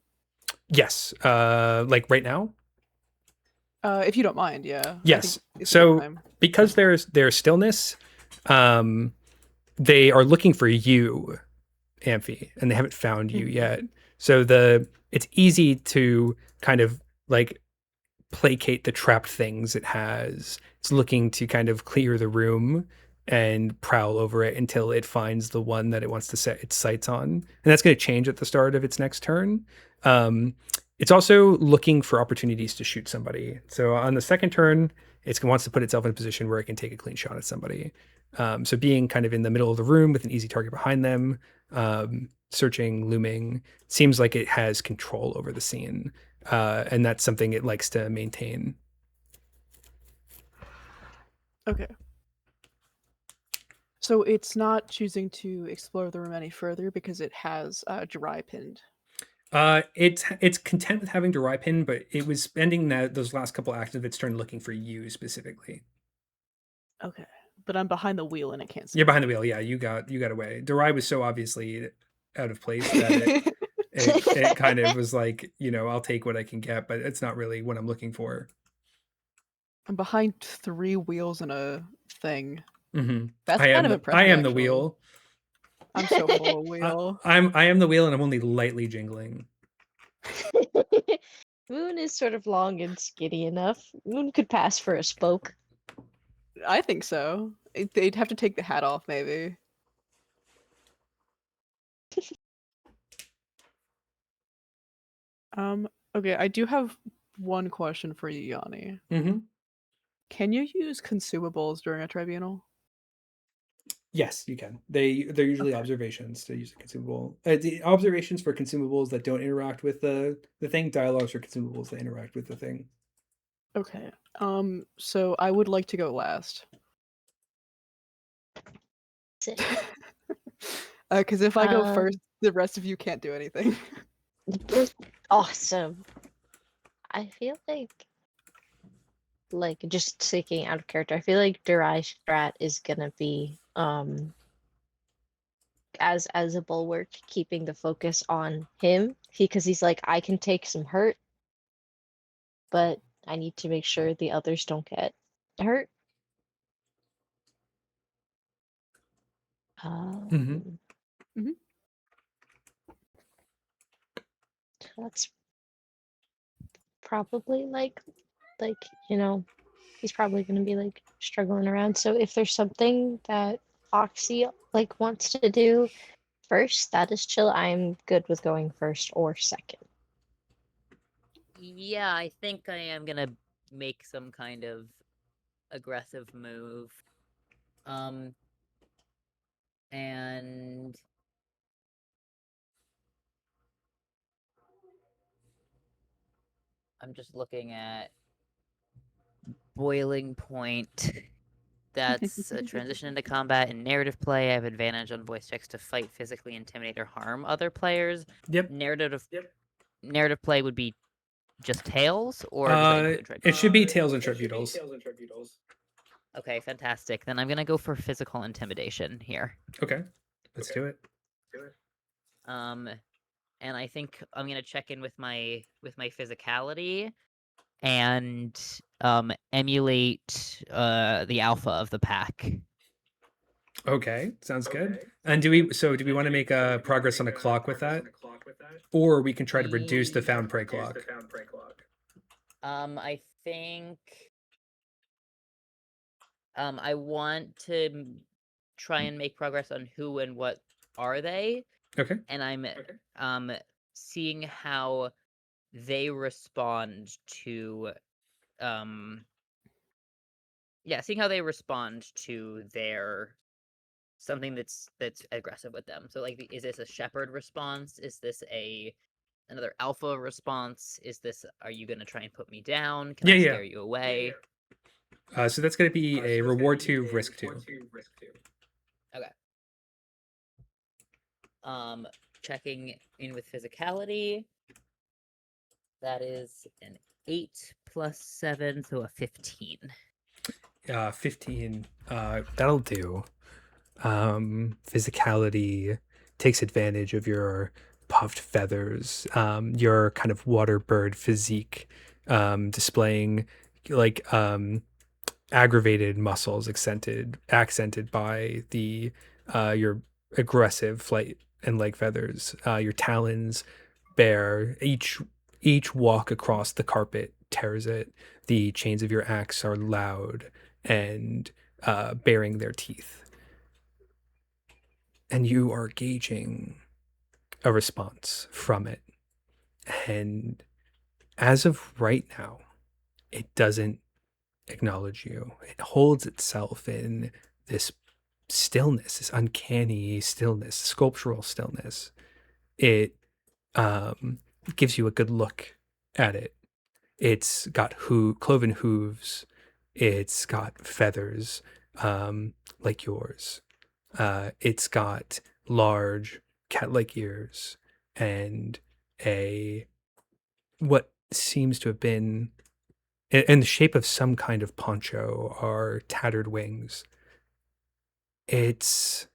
Yes. Like right now? If you don't mind, yeah. Yes. So because there's stillness, they are looking for you, Amphi, and they haven't found you yet. So it's easy to kind of like placate the trapped things it has. It's looking to kind of clear the room and prowl over it until it finds the one that it wants to set its sights on. And that's going to change at the start of its next turn. It's also looking for opportunities to shoot somebody. So on the second turn, it wants to put itself in a position where it can take a clean shot at somebody. So being kind of in the middle of the room with an easy target behind them, searching, looming, seems like it has control over the scene. And that's something it likes to maintain. Okay. So it's not choosing to explore the room any further because it has Jirai pinned. It's content with having Jirai pinned, but it was spending those last couple acts of its turn looking for you specifically. Okay, but I'm behind the wheel and it can't see. You're behind the wheel, yeah. You got away. Jirai was so obviously out of place that it kind of was like, I'll take what I can get, but it's not really what I'm looking for. I'm behind 3 wheels and a thing. Mm-hmm. That's kind of impressive. I am actually. the wheel. I'm so full of wheel. I am the wheel, and I'm only lightly jingling. Moon is sort of long and skinny enough. Moon could pass for a spoke. I think so. They'd have to take the hat off, maybe. Okay, I do have one question for you, Yanni. Mm-hmm. Can you use consumables during a tribunal? Yes, you can. They're usually observations to use a consumable. The observations for consumables that don't interact with the thing. Dialogues for consumables that interact with the thing. Okay. So I would like to go last. Because if I go first, the rest of you can't do anything. Awesome. I feel like just speaking out of character, I feel like Durai's strat is gonna be as a bulwark, keeping the focus on him, because he's like, I can take some hurt, but I need to make sure the others don't get hurt. That's probably like he's probably going to be like struggling around. So if there's something that Oxy like wants to do first, that is chill. I'm good with going first or second. Yeah, I think I am gonna make some kind of aggressive move. And I'm just looking at Boiling Point. That's a transition into combat and narrative play. I have advantage on voice checks to fight, physically intimidate, or harm other players. Yep. Narrative play would be just tails, or it should be tails and tribunals. Okay, fantastic. Then I'm gonna go for physical intimidation here. Okay, let's do it. And I think I'm gonna check in with my physicality and emulate the alpha of the pack. Okay, sounds good. And do we want to make a progress on a clock with that, or we can try to reduce the found prey clock? I think I want to try and make progress on who and what are they. Okay. And I'm seeing how they respond to seeing how they respond to their something that's aggressive with them. So like, is this a shepherd response? Is this another alpha response? Is this, are you gonna try and put me down? Can I scare you away? So that's going to be a reward 2, risk 2. Okay. Checking in with physicality. That is an 8 plus 7, so a 15. 15. That'll do. Physicality takes advantage of your puffed feathers, your kind of water bird physique, displaying like aggravated muscles accented by the your aggressive flight and leg feathers. Your talons bare. Each walk across the carpet tears it. The chains of your axe are loud and baring their teeth. And you are gauging a response from it. And as of right now, it doesn't acknowledge you. It holds itself in this stillness, this uncanny stillness, sculptural stillness. It gives you a good look at it. It's got cloven hooves. It's got feathers like yours. It's got large cat-like ears and what seems to have been in the shape of some kind of poncho are tattered wings. It's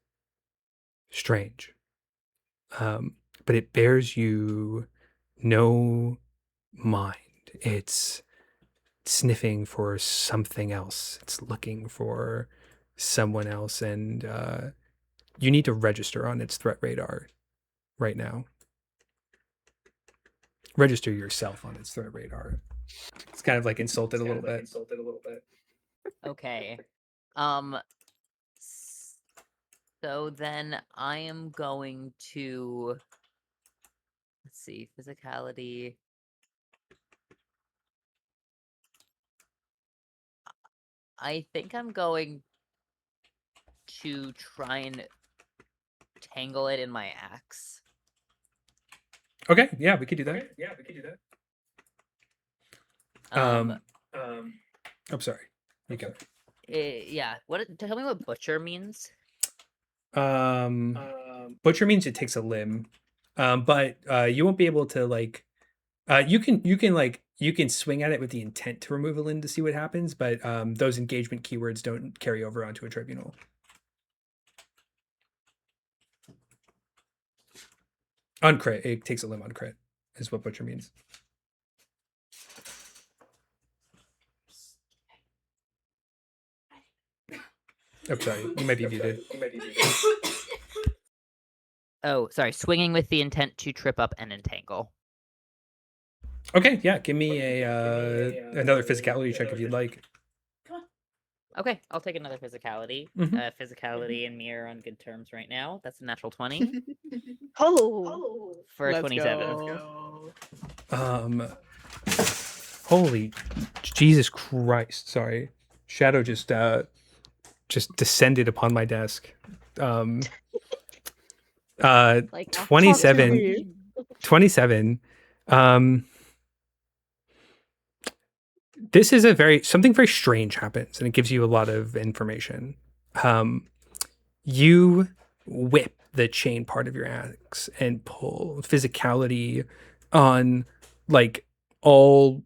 strange, but it bears you no mind. It's sniffing for something else. It's looking for someone else, and you need to register on its threat radar right now. Register yourself on its threat radar. It's kind of like insulted a little bit. Okay. So then I am going to, let's see, physicality. I think I'm going to try and tangle it in my axe. Okay, yeah, we could do that. I'm sorry. You go. Yeah. Tell me what butcher means. Butcher means it takes a limb, but you won't be able to like. You can swing at it with the intent to remove a limb to see what happens, but those engagement keywords don't carry over onto a tribunal. On crit, it takes a limb on crit, is what butcher means. Oh, sorry, you might be muted. Oh, sorry. Swinging with the intent to trip up and entangle. Okay, yeah. Give me another physicality check if you'd like. Okay, I'll take another physicality. Physicality and me are on good terms right now. That's a natural 20. For a 27. Go. Holy Jesus Christ! Sorry, Shadow just descended upon my desk. 27. 27. This is something very strange happens, and it gives you a lot of information. You whip the chain part of your axe and pull physicality on like all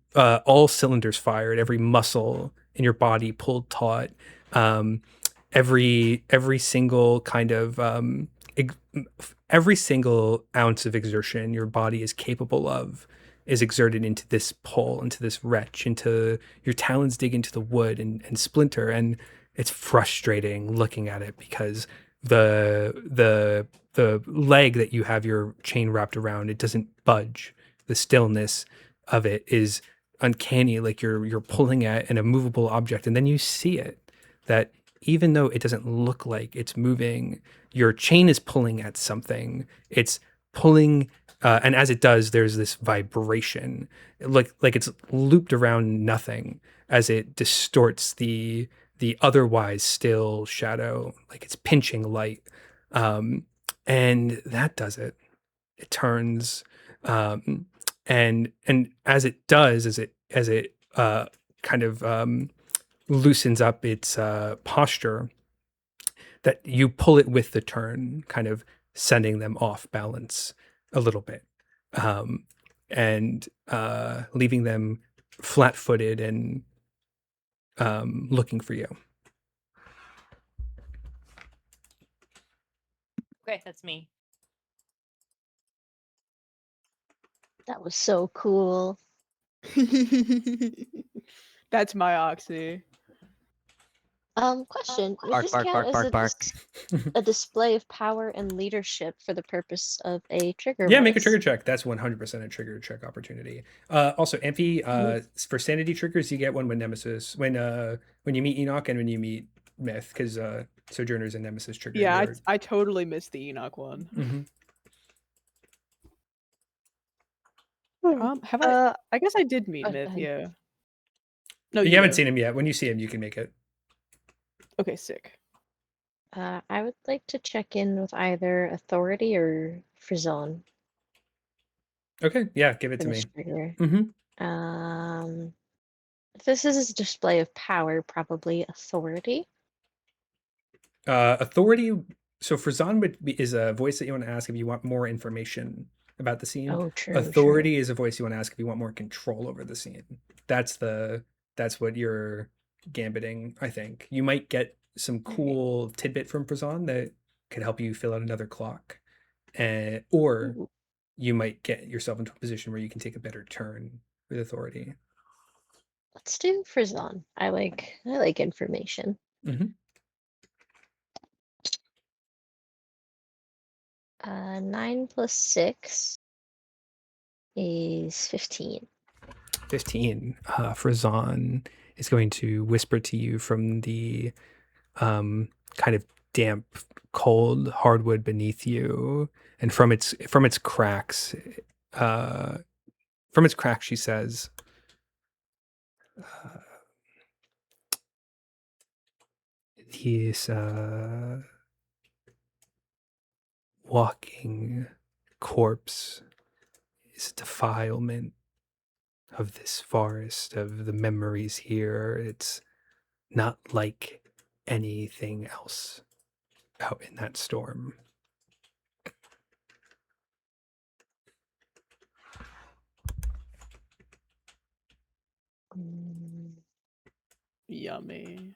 cylinders fired, every muscle in your body pulled taut, every single kind of every single ounce of exertion your body is capable of is exerted into this pull, into this wrench, into your talons dig into the wood and splinter, and it's frustrating looking at it because the leg that you have your chain wrapped around, it doesn't budge. The stillness of it is uncanny, like you're pulling at an immovable object, and then you see it that even though it doesn't look like it's moving, your chain is pulling at something. It's pulling, and as it does, there's this vibration, like it's looped around nothing as it distorts the otherwise still shadow, like it's pinching light, and that does it. It turns, and as it does, as it kind of loosens up its posture, that you pull it with the turn, kind of sending them off balance a little bit, and leaving them flat-footed and looking for you. Okay, that's me. That was so cool. That's my Oxy. Question: would Bark, this bark, count bark, as bark, a, bark. a display of power and leadership for the purpose of a trigger? Yeah, make a voice? trigger check. That's 100% a trigger check opportunity. Also, Amphi, for sanity triggers, you get one when Nemesis, when you meet Enoch and when you meet Myth, because Sojourner's and Nemesis trigger. Yeah, I totally missed the Enoch one. Have I? I guess I did meet Myth. Yeah. No, you haven't seen him yet. When you see him, you can make it. Okay, sick. I would like to check in with either Authority or Frizon. Okay, yeah, give it to me. Trigger. Mm-hmm. If this is a display of power, probably Authority. Authority. So Frizon is a voice that you want to ask if you want more information about the scene. Oh, true. Authority is a voice you want to ask if you want more control over the scene. That's what you're gambiting, I think. You might get some cool tidbit from Frizon that could help you fill out another clock. Or you might get yourself into a position where you can take a better turn with Authority. Let's do Frizon. I like information. Mm-hmm. 9 plus 6 is 15. 15. Frizon is going to whisper to you from the kind of damp, cold hardwood beneath you, and from its cracks, she says, "This walking corpse is a defilement of this forest, of the memories here. It's not like anything else out in that storm." Yummy.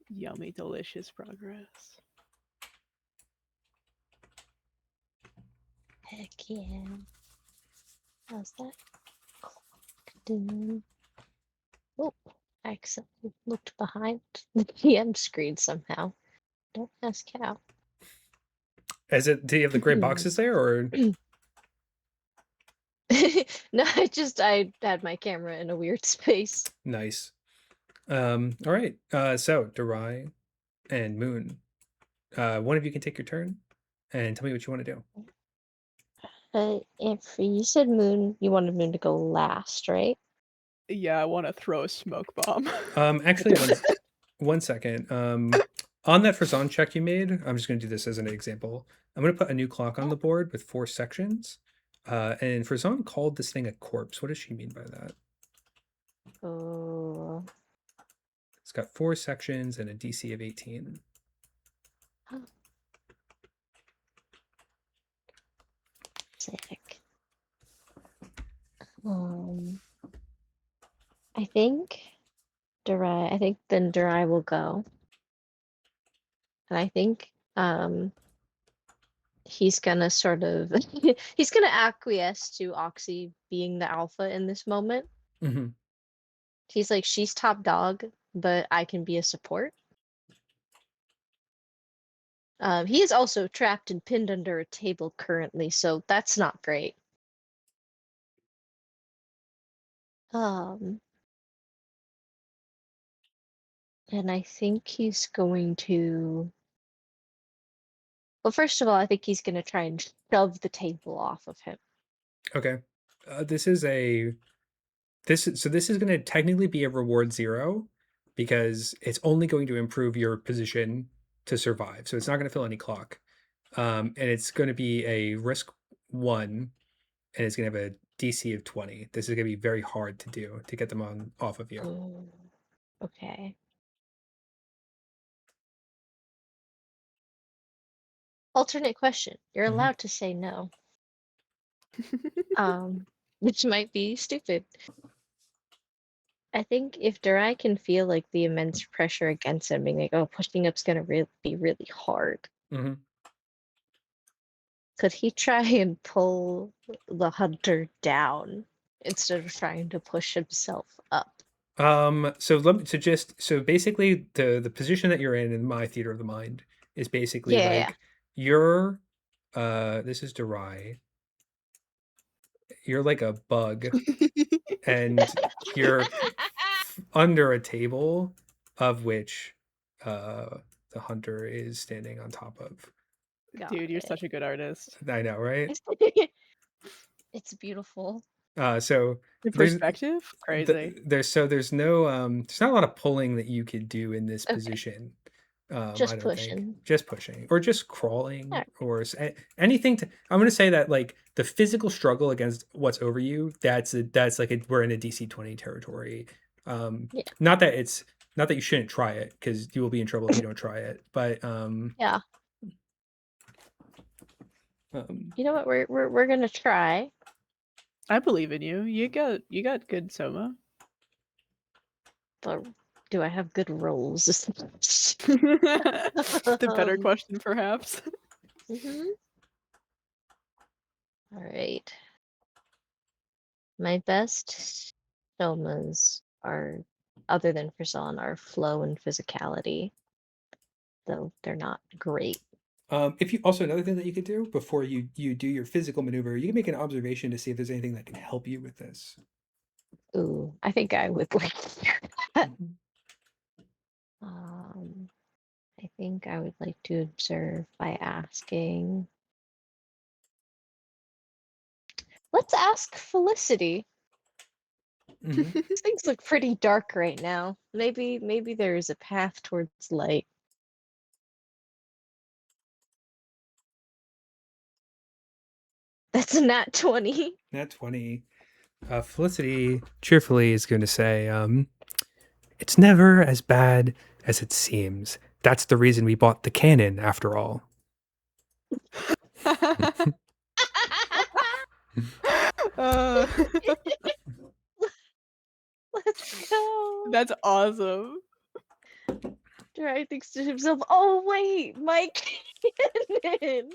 Yummy, delicious progress. Heck yeah. How's that? Doing? Oh, I accidentally looked behind the GM screen somehow. Don't ask how. Do you have the gray boxes there, or? No, I had my camera in a weird space. Nice. All right. So Darai and Moon, one of you can take your turn and tell me what you want to do. If you said Moon, you wanted Moon to go last, right? Yeah, I want to throw a smoke bomb. Actually, one second. On that Frizon check you made, I'm just going to do this as an example. I'm going to put a new clock on the board with 4 sections. And Frizon called this thing a corpse. What does she mean by that? Oh. It's got 4 sections and a DC of 18. Sick. I think then Durai will go. And I think he's gonna sort of he's gonna acquiesce to Oxy being the alpha in this moment. Mm-hmm. He's like, she's top dog, but I can be a support. He is also trapped and pinned under a table currently, so that's not great. And I think he's going to Well, first of all, I think he's gonna try and shove the table off of him. Okay. This is going to technically be a reward 0 because it's only going to improve your position to survive. So it's not going to fill any clock. And it's going to be a risk 1, and it's going to have a DC of 20. This is going to be very hard to do to get them off of you. Oh, okay. Alternate question. You're Mhm. allowed to say no. Which might be stupid. I think if Durai can feel like the immense pressure against him, being like, oh, pushing up's gonna be really hard. Mhm. Could he try and pull the hunter down instead of trying to push himself up? So basically the position that you're in my theater of the mind is basically Yeah. you're this is Durai. You're like a bug and you're under a table of which the hunter is standing on top of. Dude, you're such a good artist. I know, right? It's beautiful. So The there's perspective? Crazy. there's not a lot of pulling that you could do in this Okay. position. Just I don't pushing. think just pushing or just crawling Alright. or anything I'm going to say that like the physical struggle against what's over you, we're in a DC 20 territory. Yeah. Not that you shouldn't try it because you will be in trouble if you don't try it, but Yeah. You know what? We're gonna try. I believe in you. You got good soma. But do I have good rolls? The better question, perhaps. All right. My best somas are, other than Frisson, are flow and physicality. Though they're not great. If you also another thing that you could do before you do your physical maneuver, you can make an observation to see if there's anything that can help you with this. Ooh, I think I would like that. I think I would like to observe by asking. Let's ask Felicity. Mhm. Things look pretty dark right now. Maybe there is a path towards light. That's a nat 20. Nat 20. Felicity cheerfully is going to say, it's never as bad as it seems. That's the reason we bought the cannon, after all. Let's go. That's awesome. Dry thinks to himself, oh wait, my cannon.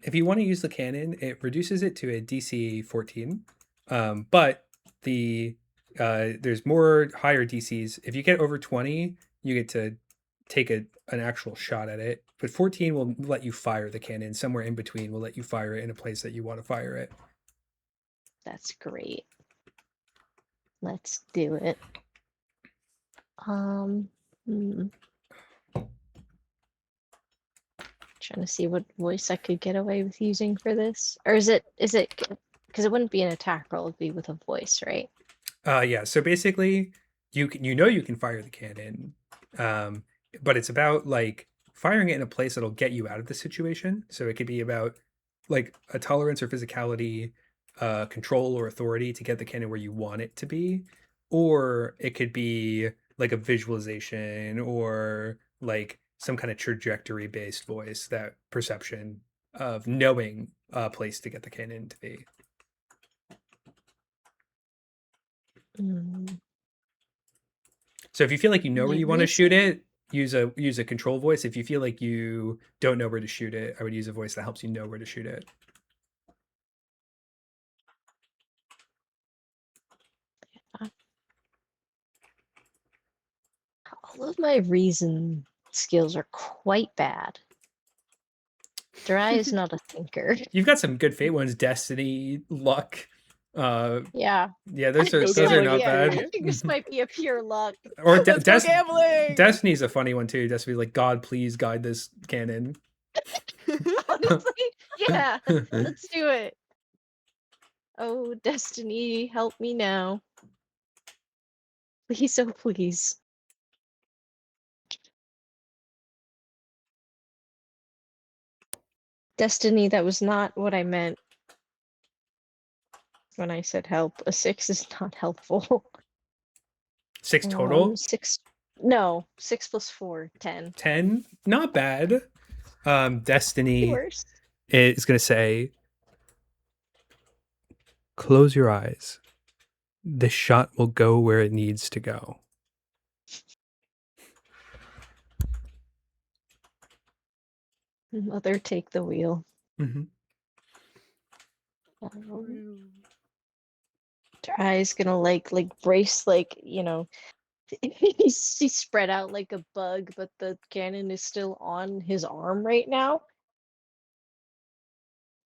If you want to use the cannon, it reduces it to a DC 14. But there's more higher DCs. If you get over 20, you get to take an actual shot at it. But 14 will let you fire the cannon. Somewhere in between will let you fire it in a place that you want to fire it. That's great. Let's do it. Trying to see what voice I could get away with using for this. Or is it because it wouldn't be an attack roll, it'd be with a voice, right? Yeah, so basically you can fire the cannon. But it's about like firing it in a place that'll get you out of the situation. So it could be about like a tolerance or physicality, control or authority to get the cannon where you want it to be, or it could be like a visualization or like some kind of trajectory based voice, that perception of knowing a place to get the cannon to be. So if you feel like you know where you want to shoot it, use a control voice. If you feel like you don't know where to shoot it, I would use a voice that helps you know where to shoot it. All of my reason skills are quite bad. Dry is not a thinker. You've got some good fate ones: destiny, luck. Yeah, those are not bad. I think this might be a pure luck. Or Let's go gambling. Destiny's a funny one too. Destiny, like, God, please guide this cannon. Honestly, yeah, let's do it. Oh, Destiny, help me now. Please, oh please. Destiny, that was not what I meant when I said help. A 6 is not helpful. 6 total? 6. No, 6 plus 4, 10. 10? Not bad. Destiny Worse. is going to say, close your eyes. The shot will go where it needs to go. Mother, take the wheel. Mm-hmm. Eyes gonna like brace, like, you know, he's spread out like a bug, but the cannon is still on his arm right now.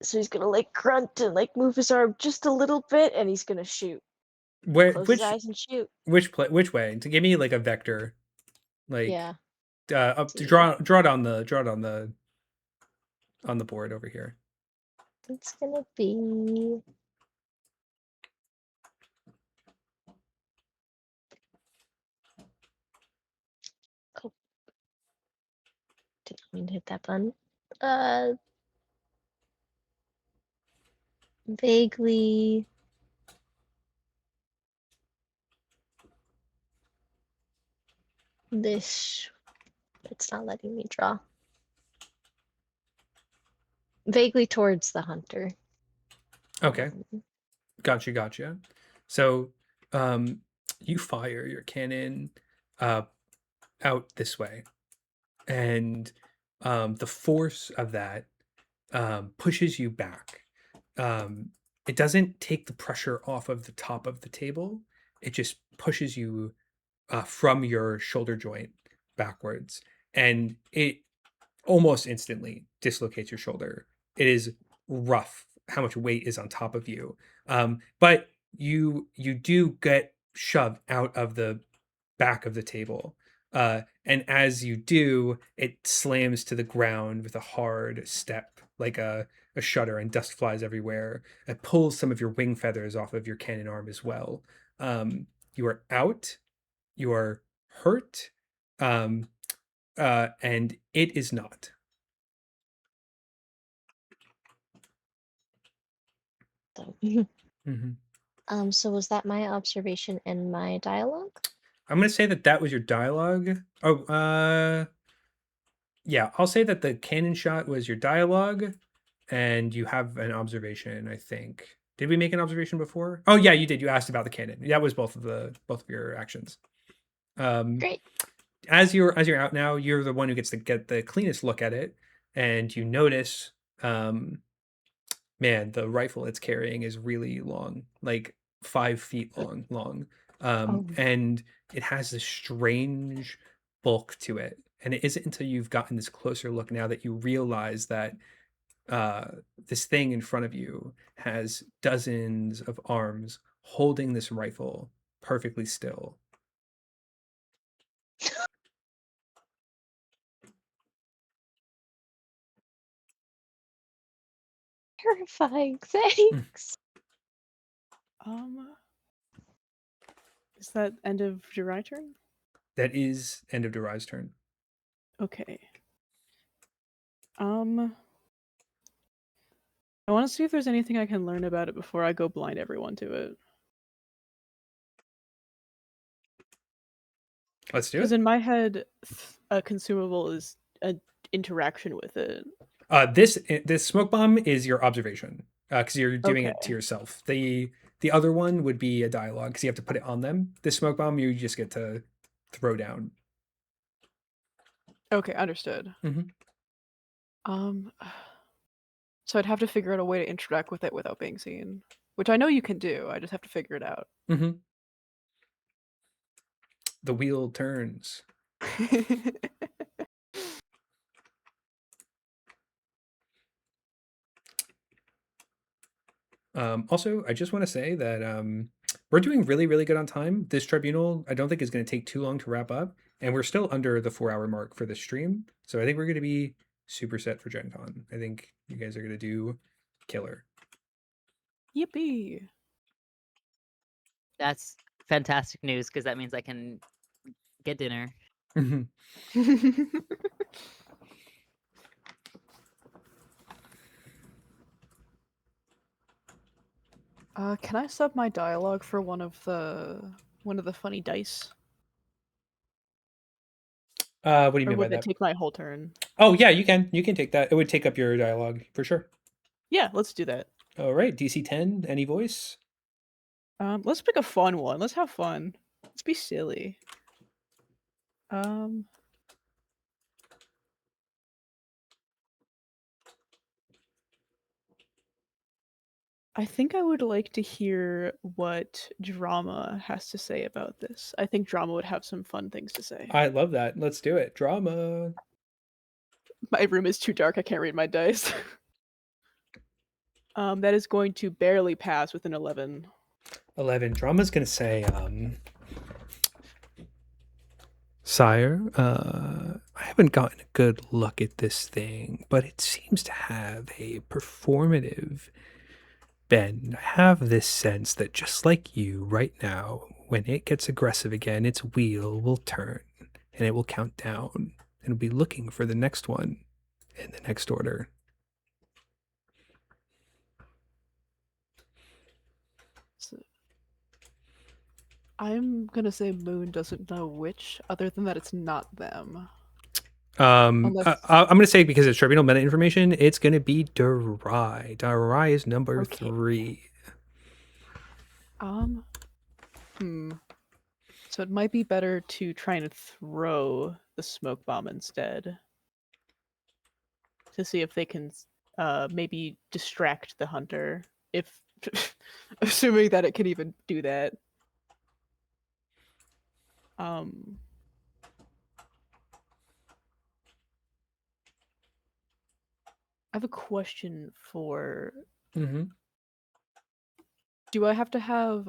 So he's gonna like grunt and like move his arm just a little bit, and he's gonna shoot. Close his eyes and shoot. Which way? To give me like a vector, like Yeah. up to draw it on the board over here. It's gonna be didn't mean to hit that button. Vaguely this. It's not letting me draw. Vaguely towards the hunter. Okay. Gotcha. So, you fire your cannon out this way, and the force of that pushes you back. It doesn't take the pressure off of the top of the table. It just pushes you from your shoulder joint backwards, and it almost instantly dislocates your shoulder. It is rough how much weight is on top of you, but you do get shoved out of the back of the table, and as you do, it slams to the ground with a hard step, like a shutter, and dust flies everywhere. It pulls some of your wing feathers off of your cannon arm as well. You are out. You are hurt, and it is not. Mm-hmm. So was that my observation and my dialogue? I'm going to say that was your dialogue. Yeah, I'll say that the cannon shot was your dialogue, and you have an observation, I think. Did we make an observation before? Oh yeah, you did. You asked about the cannon. That was both of your actions. Great. As you're out now, you're the one who gets to get the cleanest look at it, and you notice, man, the rifle it's carrying is really long, like 5 feet long. And it has this strange bulk to it. And it isn't until you've gotten this closer look now that you realize that this thing in front of you has dozens of arms holding this rifle perfectly still. Terrifying. Thanks. Is that end of Jirai's turn? That is end of Jirai's turn. Okay. I want to see if there's anything I can learn about it before I go blind everyone to it. Let's do it. Because in my head, a consumable is an interaction with it. This smoke bomb is your observation, because you're doing it to yourself. The other one would be a dialogue, because you have to put it on them. This smoke bomb, you just get to throw down. Okay, understood. Mm-hmm. So I'd have to figure out a way to interact with it without being seen, which I know you can do. I just have to figure it out. Mm-hmm. The wheel turns. Also, I just want to say that we're doing really, really good on time. This tribunal, I don't think is going to take too long to wrap up, and we're still under the 4-hour mark for this stream. So I think we're going to be superset for Gen Con. I think you guys are gonna do killer. Yippee! That's fantastic news because that means I can get dinner. Can I sub my dialogue for one of the funny dice? What do you Or mean by would it that? take my whole turn? Oh yeah, you can take that. It would take up your dialogue for sure. Yeah, let's do that. All right, DC 10. Any voice? Let's pick a fun one. Let's have fun. Let's be silly. I think I would like to hear what Drama has to say about this. I think Drama would have some fun things to say. I love that. Let's do it. Drama. My room is too dark. I can't read my dice. That is going to barely pass with an 11. 11. Drama's gonna say, Sire, I haven't gotten a good look at this thing, but it seems to have a performative bend. I have this sense that just like you right now, when it gets aggressive again, its wheel will turn and it will count down and it'll be looking for the next one in the next order. So, I'm gonna say Moon doesn't know which, other than that it's not them. I'm gonna say because it's tribunal meta information, it's gonna be Darai. Darai is number 3. So it might be better to try and throw the smoke bomb instead, to see if they can maybe distract the hunter, if assuming that it can even do that. I have a question for. Do I have to have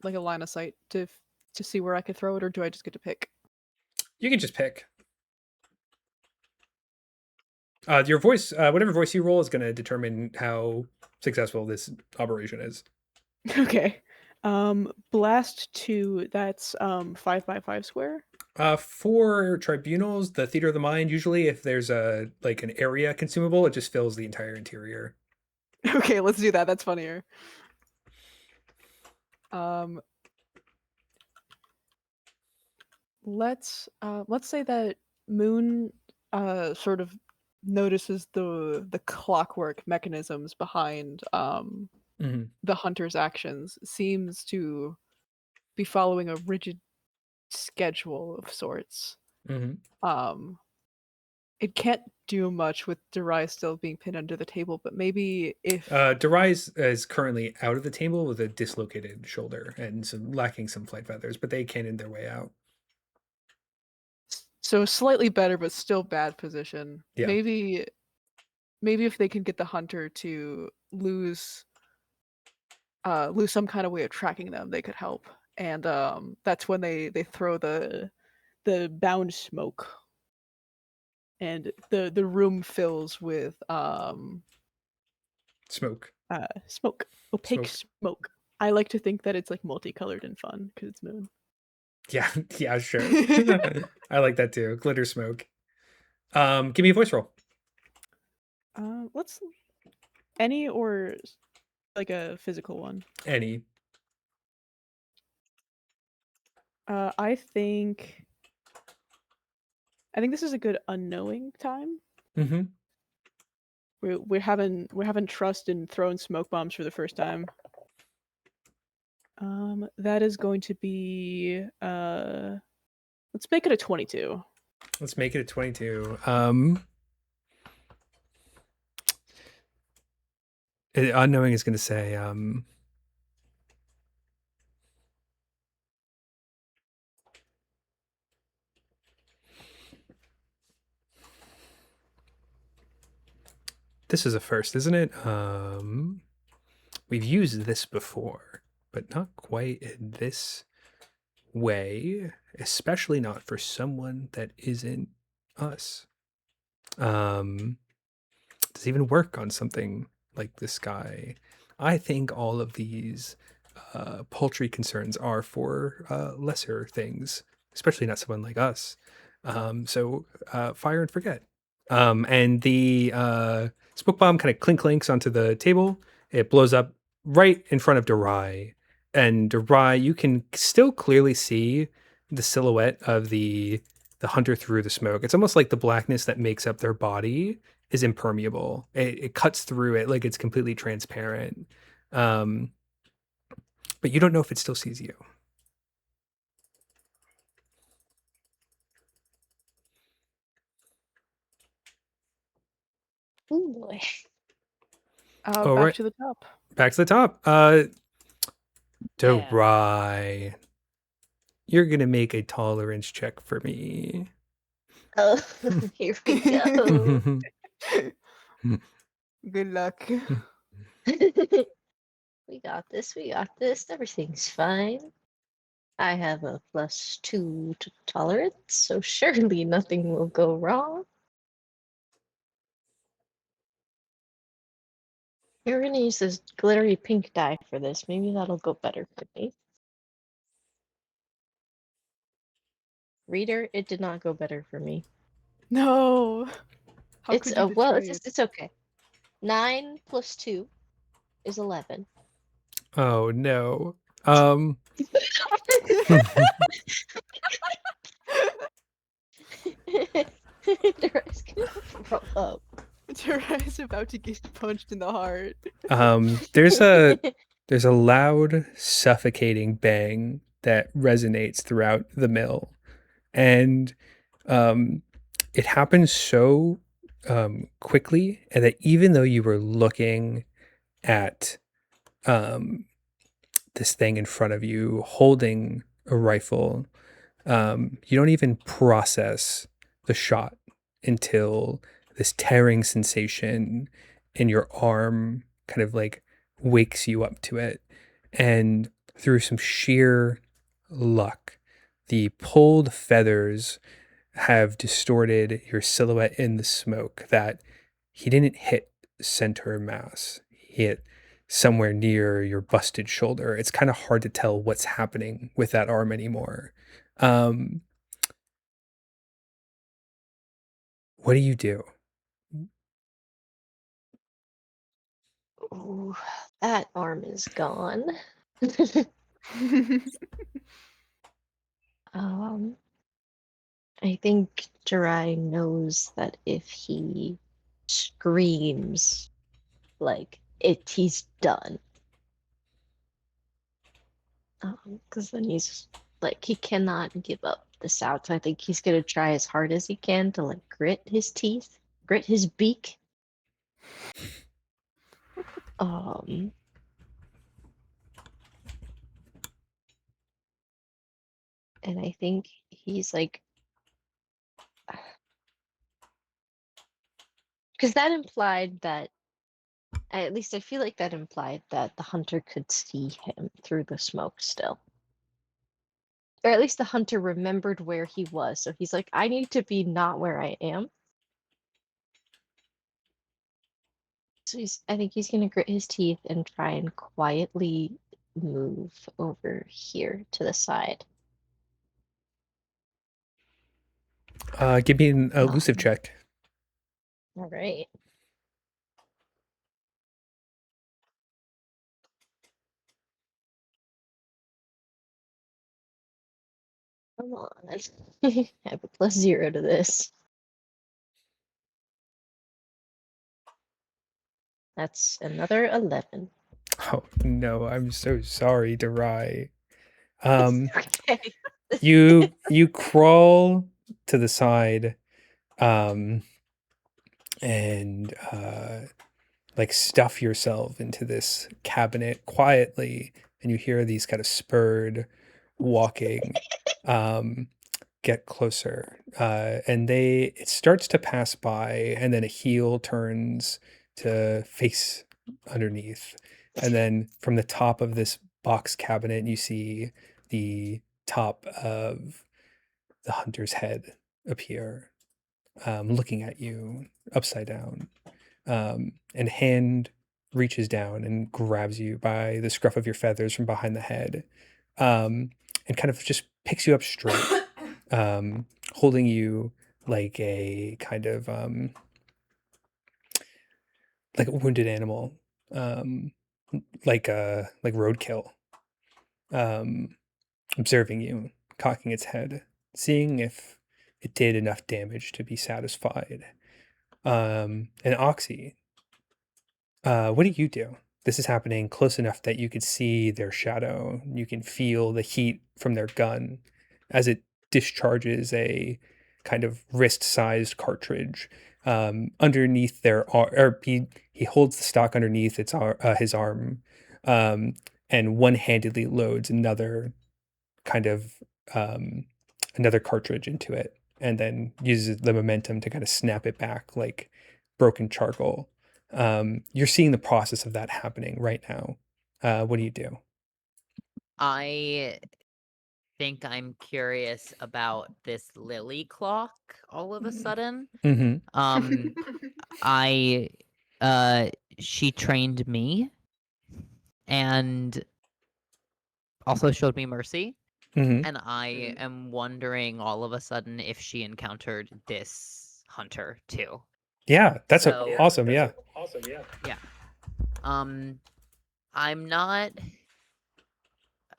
like a line of sight to see where I could throw it, or do I just get to pick? You can just pick. Your voice, whatever voice you roll, is going to determine how successful this operation is. Okay. Blast 2. That's 5x5 square. For tribunals, the theater of the mind, usually if there's a like an area consumable, it just fills the entire interior. Okay, let's do that. That's funnier. Let's say that Moon sort of notices the clockwork mechanisms behind the hunter's actions, seems to be following a rigid schedule of sorts. It can't do much with Darai still being pinned under the table, but maybe if Darai is currently out of the table with a dislocated shoulder and lacking some flight feathers, but they cannoned their way out. So slightly better, but still bad position. Yeah. Maybe if they can get the hunter to lose some kind of way of tracking them, they could help. And that's when they throw the bound smoke, and the room fills with smoke. Opaque smoke. I like to think that it's like multicolored and fun because it's Moon. Yeah, sure. I like that too. Glitter smoke. Give me a voice roll. Let's any or like a physical one. Any. I think this is a good unknowing time. We're having trust in throwing smoke bombs for the first time. That is going to be let's make it a 22. Let's make it a 22. Unknowing is going to say this is a first, isn't it? We've used this before, but not quite in this way, especially not for someone that isn't us. does even work on something like this guy. I think all of these paltry concerns are for lesser things, especially not someone like us. So fire and forget. And the smoke bomb kind of clinks onto the table. It blows up right in front of Darai. And Darai, you can still clearly see the silhouette of the hunter through the smoke. It's almost like the blackness that makes up their body is impermeable. It cuts through it like it's completely transparent. But you don't know if it still sees you. Oh boy. All Back right. to the top. Back to the top. Darai, you're gonna make a tolerance check for me. Oh, here we go. Good luck. We got this. We got this. Everything's fine. I have a +2 to tolerance, so surely nothing will go wrong. You're gonna use this glittery pink dye for this. Maybe that'll go better for me. Reader, it did not go better for me. No. How It's could you well, betray it? it's okay. 9 + 2 is 11. Oh no. Darai's gonna throw up. Darai's about to get punched in the heart. There's a loud, suffocating bang that resonates throughout the mill, and it happens so quickly, and that even though you were looking at this thing in front of you, holding a rifle, you don't even process the shot until this tearing sensation in your arm kind of like wakes you up to it. And through some sheer luck, the pulled feathers have distorted your silhouette in the smoke, that he didn't hit center mass. He hit somewhere near your busted shoulder. It's kind of hard to tell what's happening with that arm anymore. What do you do? Ooh, that arm is gone. I think Jirai knows that if he screams, like he's done. Because then he's like he cannot give up the sound. So I think he's gonna try as hard as he can to like grit his teeth, grit his beak. And I think he's like, because that implied that, at least I feel like that implied that the hunter could see him through the smoke still. Or at least the hunter remembered where he was. So he's like, I need to be not where I am. So I think he's gonna grit his teeth and try and quietly move over here to the side. Give me an elusive check. All right. Come on. I have a +0 to this. That's another 11. Oh no, I'm so sorry, Darai. Okay. You crawl to the side, and like stuff yourself into this cabinet quietly, and you hear these kind of spurred walking get closer, and it starts to pass by, and then a heel turns to face underneath, and then from the top of this box cabinet you see the top of the hunter's head appear. looking at you upside down, and hand reaches down and grabs you by the scruff of your feathers from behind the head, and kind of just picks you up straight, holding you like a kind of like a wounded animal, um, like roadkill, um, observing you, cocking its head, seeing if it did enough damage to be satisfied. And Oxy, what do you do? This is happening close enough that you could see their shadow. You can feel the heat from their gun as it discharges a kind of wrist-sized cartridge underneath their arm. Or he holds the stock underneath his arm, um, and one-handedly loads kind of um, another cartridge into it, and then uses the momentum to kind of snap it back like broken charcoal. You're seeing the process of that happening right now. What do you do? I think I'm curious about this lily clock all of a sudden. Mm-hmm. I she trained me and also showed me mercy. Mm-hmm. And I am wondering all of a sudden if she encountered this hunter too. Yeah, that's So- awesome. Yeah. I'm not.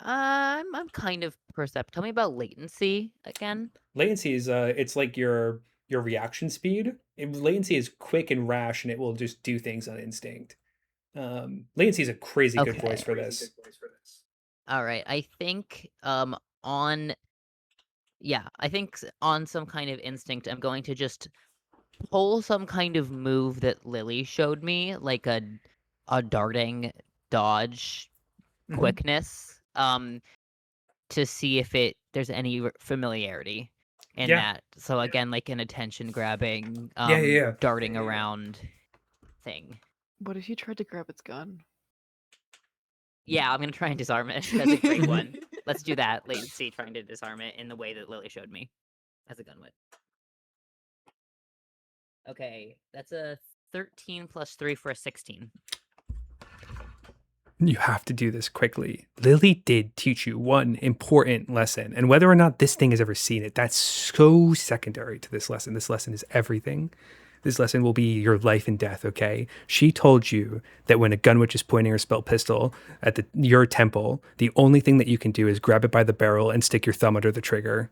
I'm kind of perceptive. Tell me about latency again. Latency is it's like your reaction speed. Latency is quick and rash, and it will just do things on instinct. Latency is a crazy good Okay. voice for this. All right, I think on some kind of instinct, I'm going to just pull some kind of move that Lily showed me, like a darting dodge Mhm. quickness, to see if there's any familiarity in Yeah. that. So again, like an attention grabbing, Yeah. darting around thing. What if you tried to grab its gun? Yeah, I'm gonna try and disarm it. That's a great one. Let's do that. Latency, trying to disarm it in the way that Lily showed me, as a gun would. Okay, that's a 13 plus 3 for a 16. You have to do this quickly. Lily did teach you one important lesson, and whether or not this thing has ever seen it, that's so secondary to this lesson. This lesson is everything. This lesson will be your life and death, okay? She told you that when a gun witch is pointing her spell pistol at your temple, the only thing that you can do is grab it by the barrel and stick your thumb under the trigger.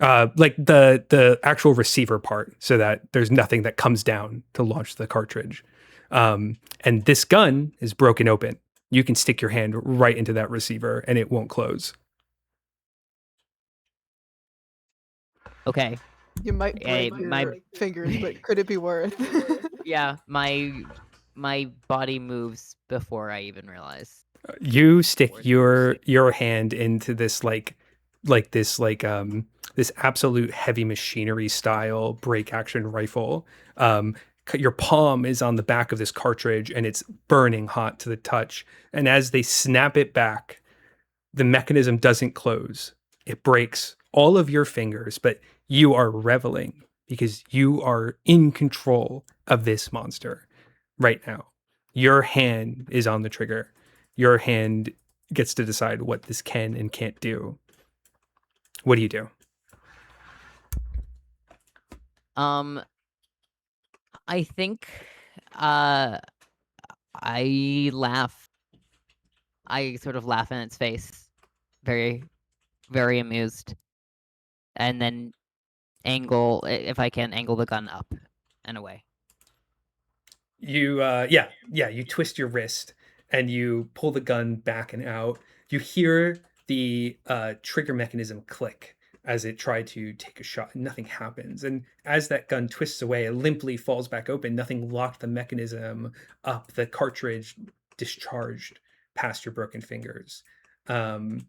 Like the actual receiver part, so that there's nothing that comes down to launch the cartridge. And this gun is broken open. You can stick your hand right into that receiver and it won't close. Okay. You might Hey, break your fingers, but could it be worth? Yeah, my body moves before I even realize. You stick your hand into this this absolute heavy machinery style break action rifle. Your palm is on the back of this cartridge and it's burning hot to the touch. And as they snap it back, the mechanism doesn't close. It breaks all of your fingers, but you are reveling because you are in control of this monster right now. Your hand is on the trigger. Your hand gets to decide what this can and can't do. What do you do? I think I laugh. I sort of laugh in its face, very, very amused, and then angle, if I can, angle the gun up and away. You you twist your wrist and you pull the gun back and out. You hear the trigger mechanism click as it tried to take a shot. Nothing happens. And as that gun twists away, it limply falls back open. Nothing locked the mechanism up. The cartridge discharged past your broken fingers. And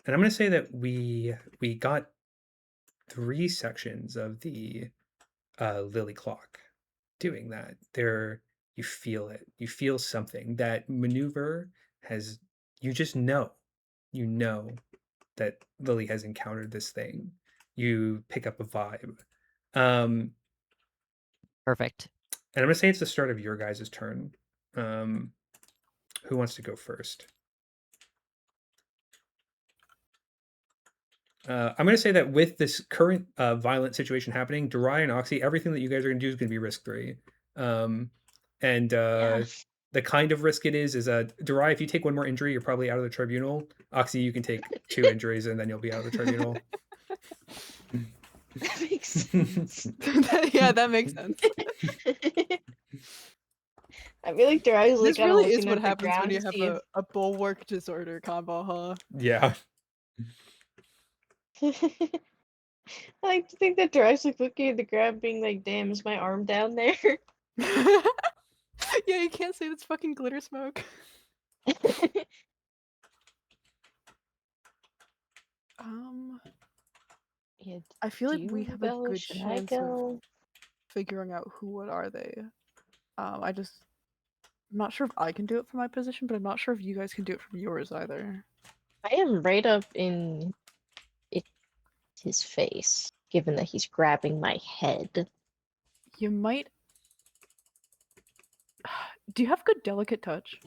I'm going to say that we got 3 sections of the Lily clock doing that. You feel it. You feel something. That maneuver has, you just know. You know that Lily has encountered this thing. You pick up a vibe. Perfect. And I'm gonna say it's the start of your guys' turn. Who wants to go first? I'm going to say that with this current violent situation happening, Durai and Oxy, everything that you guys are going to do is going to be risk 3. And the kind of risk it is Durai, if you take one more injury, you're probably out of the tribunal. Oxy, you can take 2 injuries and then you'll be out of the tribunal. That makes sense. Yeah, that makes sense. I feel like Durai was like This really is looking what at the happens when ground you to have see if a bulwark disorder combo, huh? Yeah. I like to think that Durai's like looking at the ground being like, damn, is my arm down there? Yeah, you can't say that's fucking glitter smoke. Yeah, I feel do like we you have a go? good Should I chance of go? figuring out what are they. I'm not sure if I can do it from my position, but I'm not sure if you guys can do it from yours either. I am right up in his face, given that he's grabbing my head. You might. Do you have good delicate touch?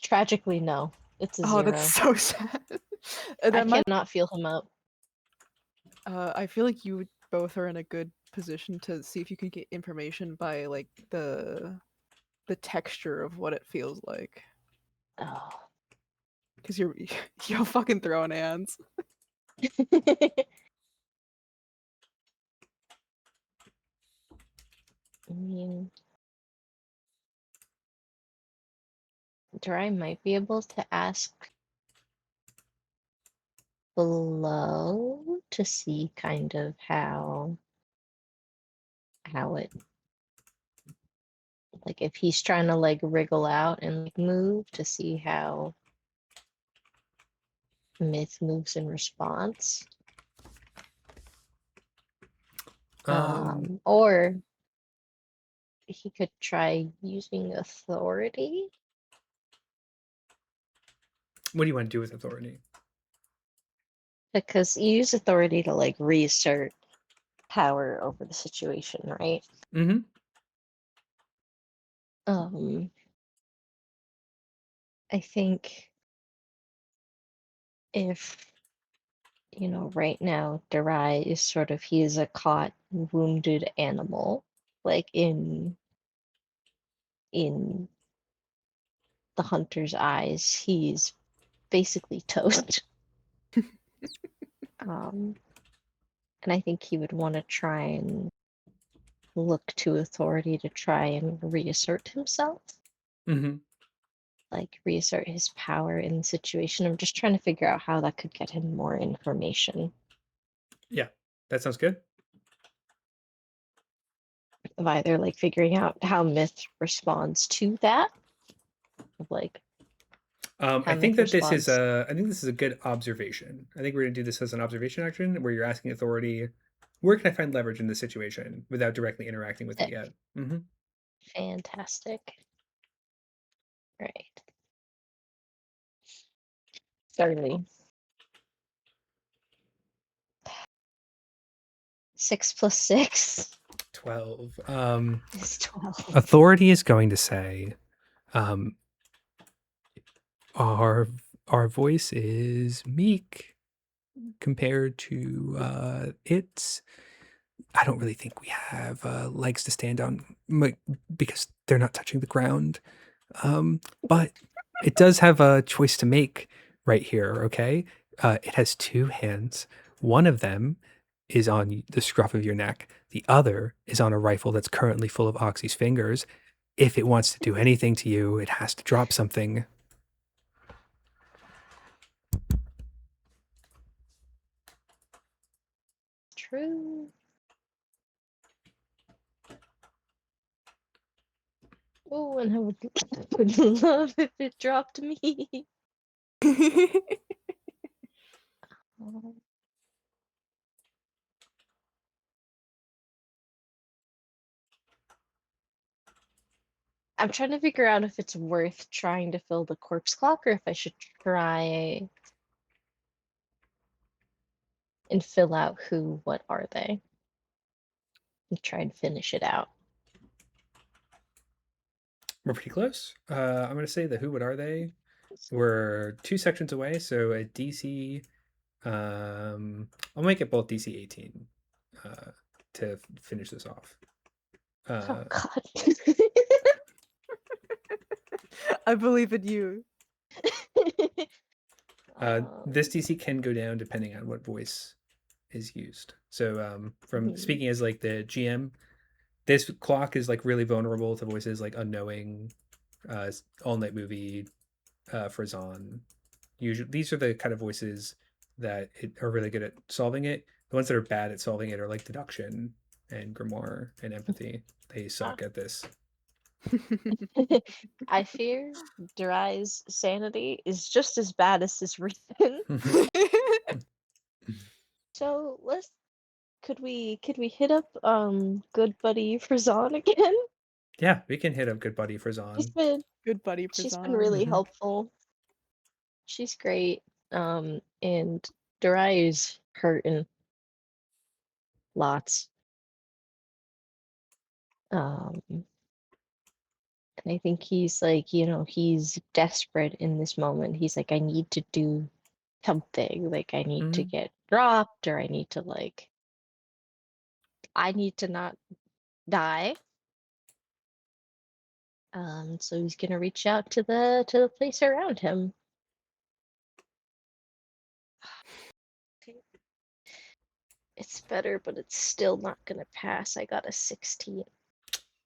Tragically, no. It's a Oh, 0. that's so sad. I That might. cannot feel him up. I feel like you both are in a good position to see if you can get information by like the texture of what it feels like. Oh. Because you're fucking throwing hands. I mean, Durai might be able to ask below to see kind of how it, like if he's trying to like wriggle out and like move to see how Myth moves in response. Or he could try using authority. What do you want to do with authority? Because you use authority to like reassert power over the situation, right? Mm-hmm. I think if, right now Durai is he is a caught, wounded animal, like in the hunter's eyes, he's basically toast. And I think he would want to try and look to authority to try and reassert himself. Mm-hmm. Like reassert his power in the situation. I'm just trying to figure out how that could get him more information. Yeah, that sounds good. Of either like figuring out how Myth responds to that. Like I think that this is a good observation. I think we're gonna do this as an observation action where you're asking authority, where can I find leverage in this situation without directly interacting with it yet? Mm-hmm. Fantastic. Right. Certainly. 6 + 6. 12. Is 12. Authority is going to say, our voice is meek compared to its. I don't really think we have legs to stand on because they're not touching the ground. But it does have a choice to make right here, okay? It has 2 hands. One of them is on the scruff of your neck. The other is on a rifle that's currently full of Oxy's fingers. If it wants to do anything to you, it has to drop something. True. Oh, and I would love if it dropped me. I'm trying to figure out if it's worth trying to fill the corpse clock or if I should try and fill out who, what are they? And try and finish it out. We're pretty close. I'm going to say the who, what are they? We're 2 sections away, so a DC. I'll make it both DC 18 to finish this off. Oh God. I believe in you. This DC can go down depending on what voice is used. So from speaking as like the GM, this clock is like really vulnerable to voices like unknowing, all night movie, Frazan. Usually these are the kind of voices that are really good at solving it. The ones that are bad at solving it are like deduction and grimoire and empathy. They suck at this. I fear Durai's sanity is just as bad as his reason. So could we hit up good buddy Frazan again? Yeah, we can hit up good buddy Frazan. Good buddy She's been Frazan. really helpful. She's great. And Durai is hurting lots. And I think he's like, he's desperate in this moment. He's like, I need to do something. Like, I need to get dropped, or I need to not die. So he's gonna reach out to the place around him. It's better, but it's still not gonna pass. I got a 16.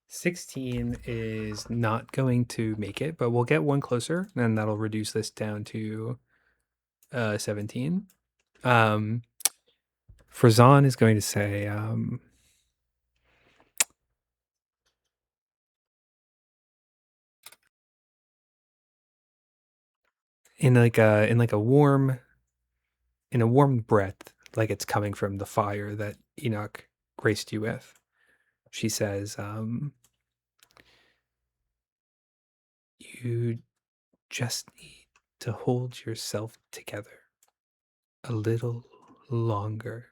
16 is not going to make it, but we'll get one closer, and that'll reduce this down to 17. Frazan is going to say, in a warm breath, like it's coming from the fire that Enoch graced you with. She says, you just need to hold yourself together a little longer.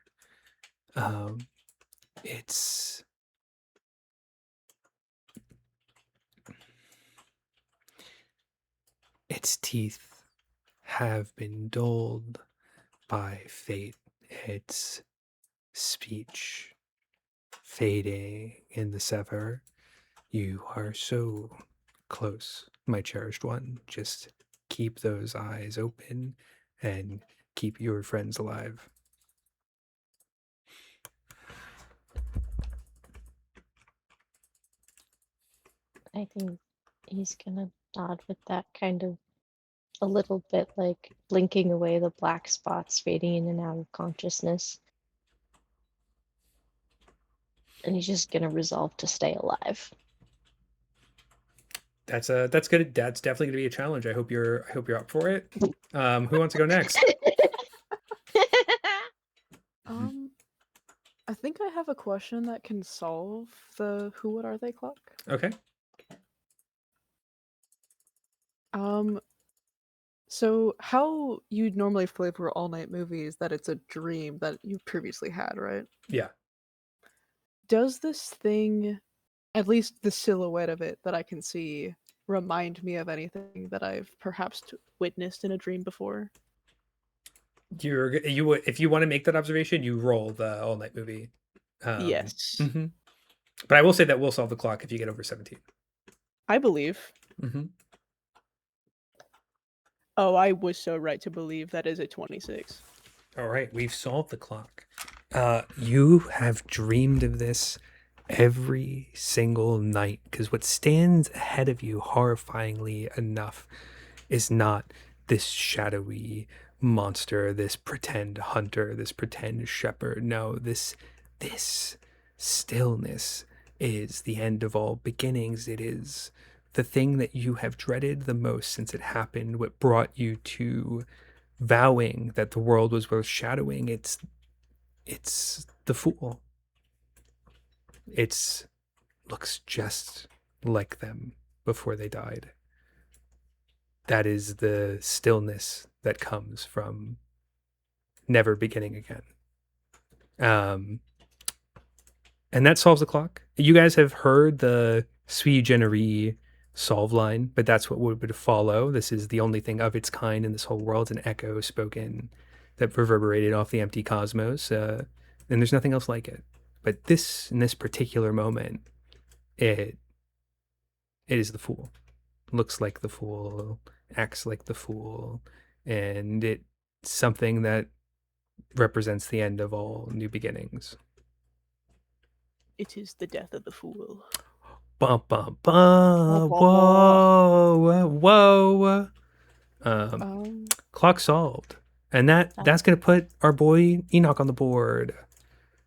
Its teeth have been dulled by fate, its speech fading in the sever. You are so close, my cherished one. Just keep those eyes open and keep your friends alive. I think he's gonna nod with that, kind of a little bit like blinking away the black spots, fading in and out of consciousness. And he's just gonna resolve to stay alive. That's good. That's definitely gonna be a challenge. I hope you're up for it. Who wants to go next? I think I have a question that can solve the who, what are they clock. Okay. So how you'd normally flavor all night movies that it's a dream that you previously had, right? Yeah. Does this thing, at least the silhouette of it that I can see, remind me of anything that I've perhaps witnessed in a dream before? If you want to make that observation, you roll the all night movie. Yes. But I will say that we'll solve the clock if you get over 17. I believe. Oh, I was so right to believe that is a 26. All right, we've solved the clock. You have dreamed of this every single night, because what stands ahead of you, horrifyingly enough, is not this shadowy monster, this pretend hunter, this pretend shepherd. No, this stillness is the end of all beginnings. It is the thing that you have dreaded the most since it happened, what brought you to vowing that the world was worth shadowing. It's the fool. It looks just like them before they died. That is the stillness that comes from never beginning again. And that solves the clock. You guys have heard the sui generis solve line, but that's what would follow. This is the only thing of its kind in this whole world, an echo spoken that reverberated off the empty cosmos. And there's nothing else like it. But in this particular moment, it is the fool. Looks like the fool, acts like the fool, and it's something that represents the end of all new beginnings. It is the death of the fool. Bum, bum, bum. Whoa, whoa. Clock solved. And that's going to put our boy Enoch on the board.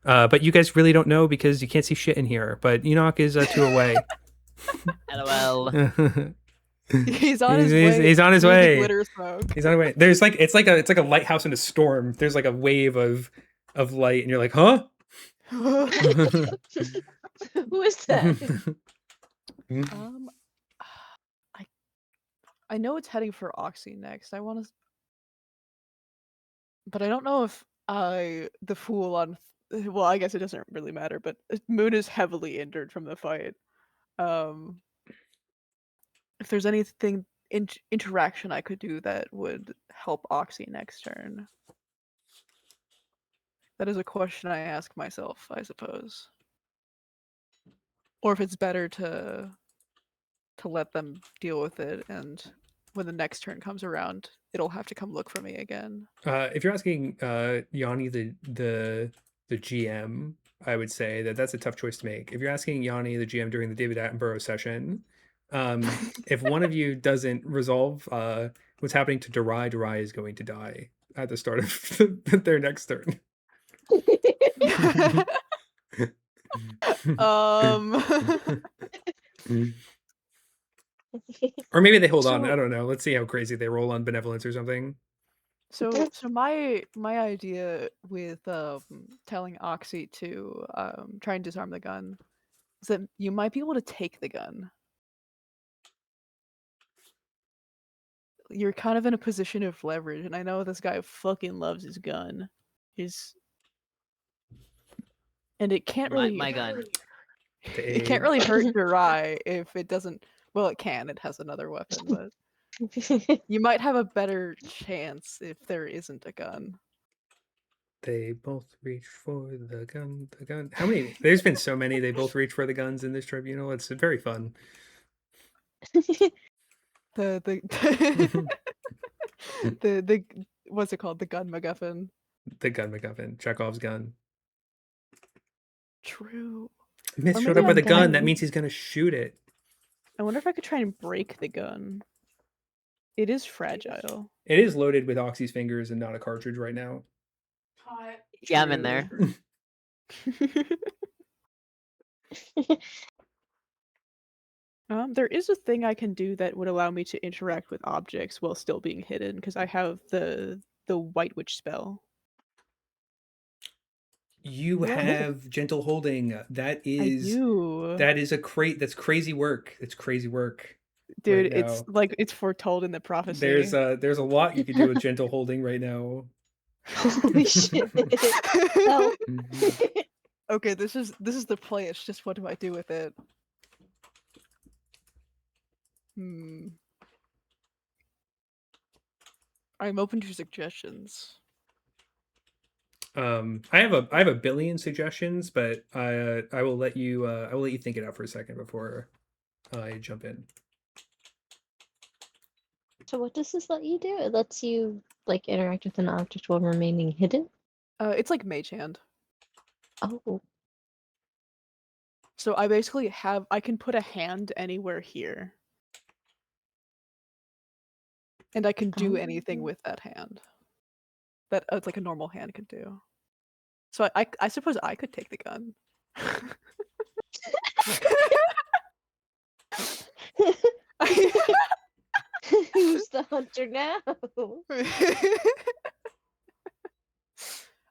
But you guys really don't know because you can't see shit in here. But Enoch is 2 away. LOL. He's on his way. He's on his way. Glitter smoke. He's on his way. There's like it's like a lighthouse in a storm. There's like a wave of light, and you're like, huh? Who is that? I know it's heading for Oxy next. But I don't know if the fool on. Well, I guess it doesn't really matter. But Moon is heavily injured from the fight. If there's anything interaction I could do that would help Oxy next turn. That is a question I ask myself, I suppose. Or if it's better to let them deal with it, and when the next turn comes around, it'll have to come look for me again. If you're asking Yanni the GM, I would say that's a tough choice to make. If you're asking Yanni the GM during the David Attenborough session, if one of you doesn't resolve what's happening to Durai is going to die at the start of their next turn. Or maybe they hold on. I don't know. Let's see how crazy they roll on benevolence or something. So my idea with telling Oxy to try and disarm the gun is that you might be able to take the gun. You're kind of in a position of leverage, and I know this guy fucking loves his gun. And it can't really my gun. It can't really hurt Durai if it doesn't. Well, it can. It has another weapon, but you might have a better chance if there isn't a gun. They both reach for the gun. The gun. How many? There's been so many. They both reach for the guns in this tribunal. It's very fun. the what's it called? The gun MacGuffin. The gun MacGuffin. Chekhov's gun. True. Myth showed up with a gun. That means he's gonna shoot it. I wonder if I could try and break the gun. It is fragile. It is loaded with Oxy's fingers and not a cartridge right now. Yeah, I'm in there. There is a thing I can do that would allow me to interact with objects while still being hidden, because I have the White Witch spell. You have gentle holding. That is that's crazy work. It's crazy work. Dude, right, it's like it's foretold in the prophecy. There's a lot you could do with gentle holding right now. Holy shit. Okay, this is the play. It's just what do I do with it? I'm open to suggestions. I have a billion suggestions, but I will let you think it out for a second before I jump in. So what does this let you do? It lets you like interact with an object while remaining hidden? It's like Mage Hand. Oh. So I basically I can put a hand anywhere here. And I can do anything with that hand. That it's like a normal hand could do. So I suppose I could take the gun. Who's the hunter now?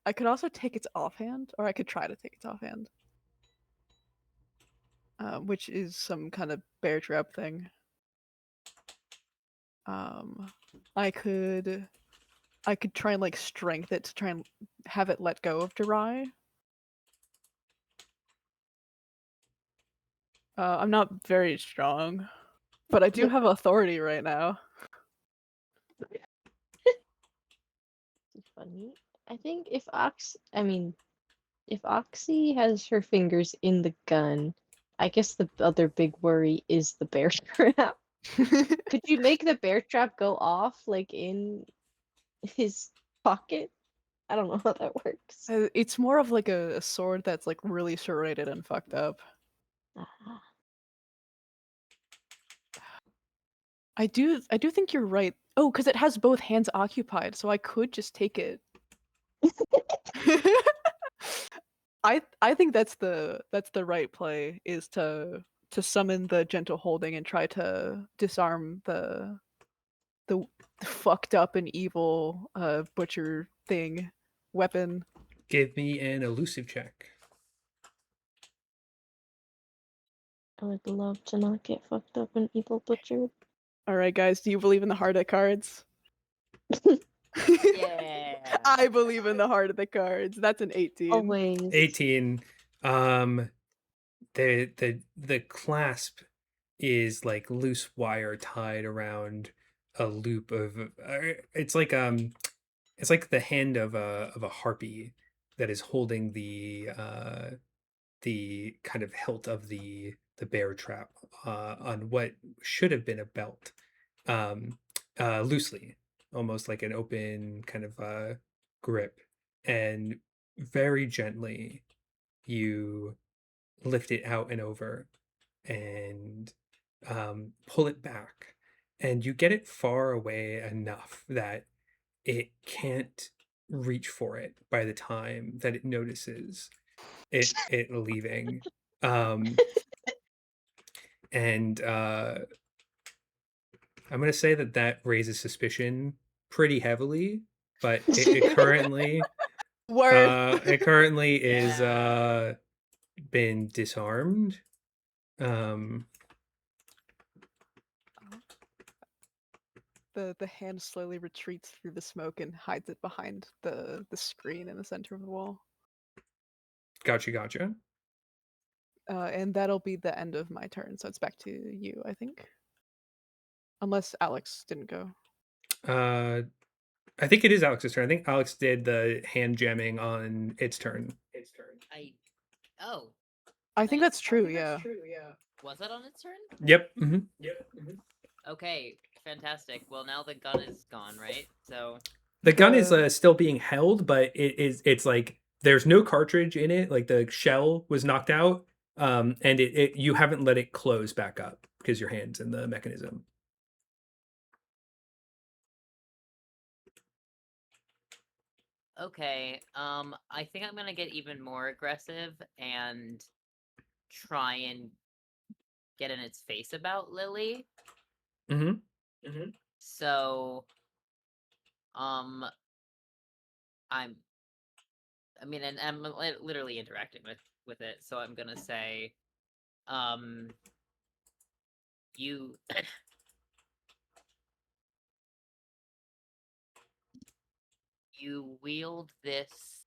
I could also take its offhand, or I could try to take its offhand. Which is some kind of bear trap thing. I could try and like strength it to try and have it let go of Durai, I'm not very strong, but I do have authority right now. Funny. I think if Oxy has her fingers in the gun, I guess the other big worry is the bear trap. Could you make the bear trap go off like in his pocket? I don't know how that works. It's more of like a sword that's like really serrated and fucked up. Ah. I do think you're right. Oh, because it has both hands occupied, so I could just take it. I think that's the right play, is to summon the gentle holding and try to disarm the fucked up and evil butcher thing weapon. Give me an elusive check. I would love to not get fucked up and evil butchered. All right, guys, do you believe in the heart of cards? Yeah. I believe in the heart of the cards. That's an 18. Always. 18. The clasp is like loose wire tied around a loop of it's like the hand of a harpy that is holding the kind of hilt of the bear trap on what should have been a belt, loosely, almost like an open kind of grip, and very gently you lift it out and over and pull it back, and you get it far away enough that it can't reach for it by the time that it notices it leaving. And I'm gonna say that raises suspicion pretty heavily, but it currently Word. is been disarmed. The hand slowly retreats through the smoke and hides it behind the screen in the center of the wall. Gotcha. And that'll be the end of my turn, so it's back to you, I think. Unless Alex didn't go. I think it is Alex's turn. I think Alex did the hand jamming on its turn. I think that's true, yeah. Was that on its turn? Yep. Okay, fantastic. Well, now the gun is gone, right? So the gun is still being held, but it's like there's no cartridge in it. Like the shell was knocked out, and you haven't let it close back up because your hand's in the mechanism. okay, I think I'm gonna get even more aggressive and try and get in its face about Lily. So, I'm literally interacting with it, so I'm gonna say, you you wield this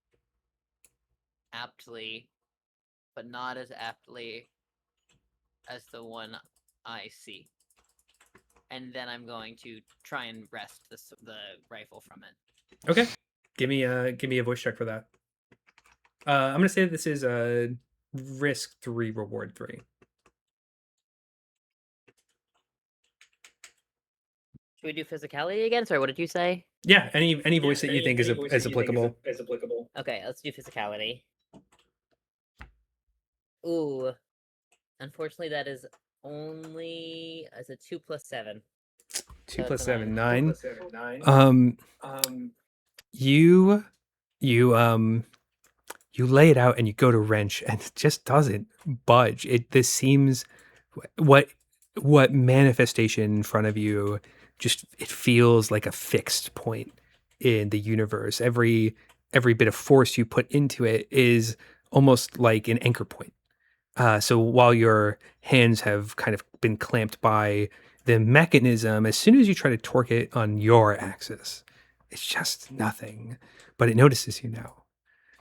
aptly, but not as aptly as the one I see. And then I'm going to try and wrest the rifle from it. Okay, give me a voice check for that. I'm gonna say this is a risk 3, reward 3. Should we do physicality again? Sorry, what did you say? Yeah, any voice that you think is applicable. Okay, let's do physicality. Ooh, unfortunately, that is only as a 2 + 7. 2 + 7, 9. You lay it out and you go to wrench, and it just doesn't budge. This seems what manifestation in front of you. Just it feels like a fixed point in the universe. Every bit of force you put into it is almost like an anchor point. So while your hands have kind of been clamped by the mechanism, as soon as you try to torque it on your axis, it's just nothing. But it notices you now.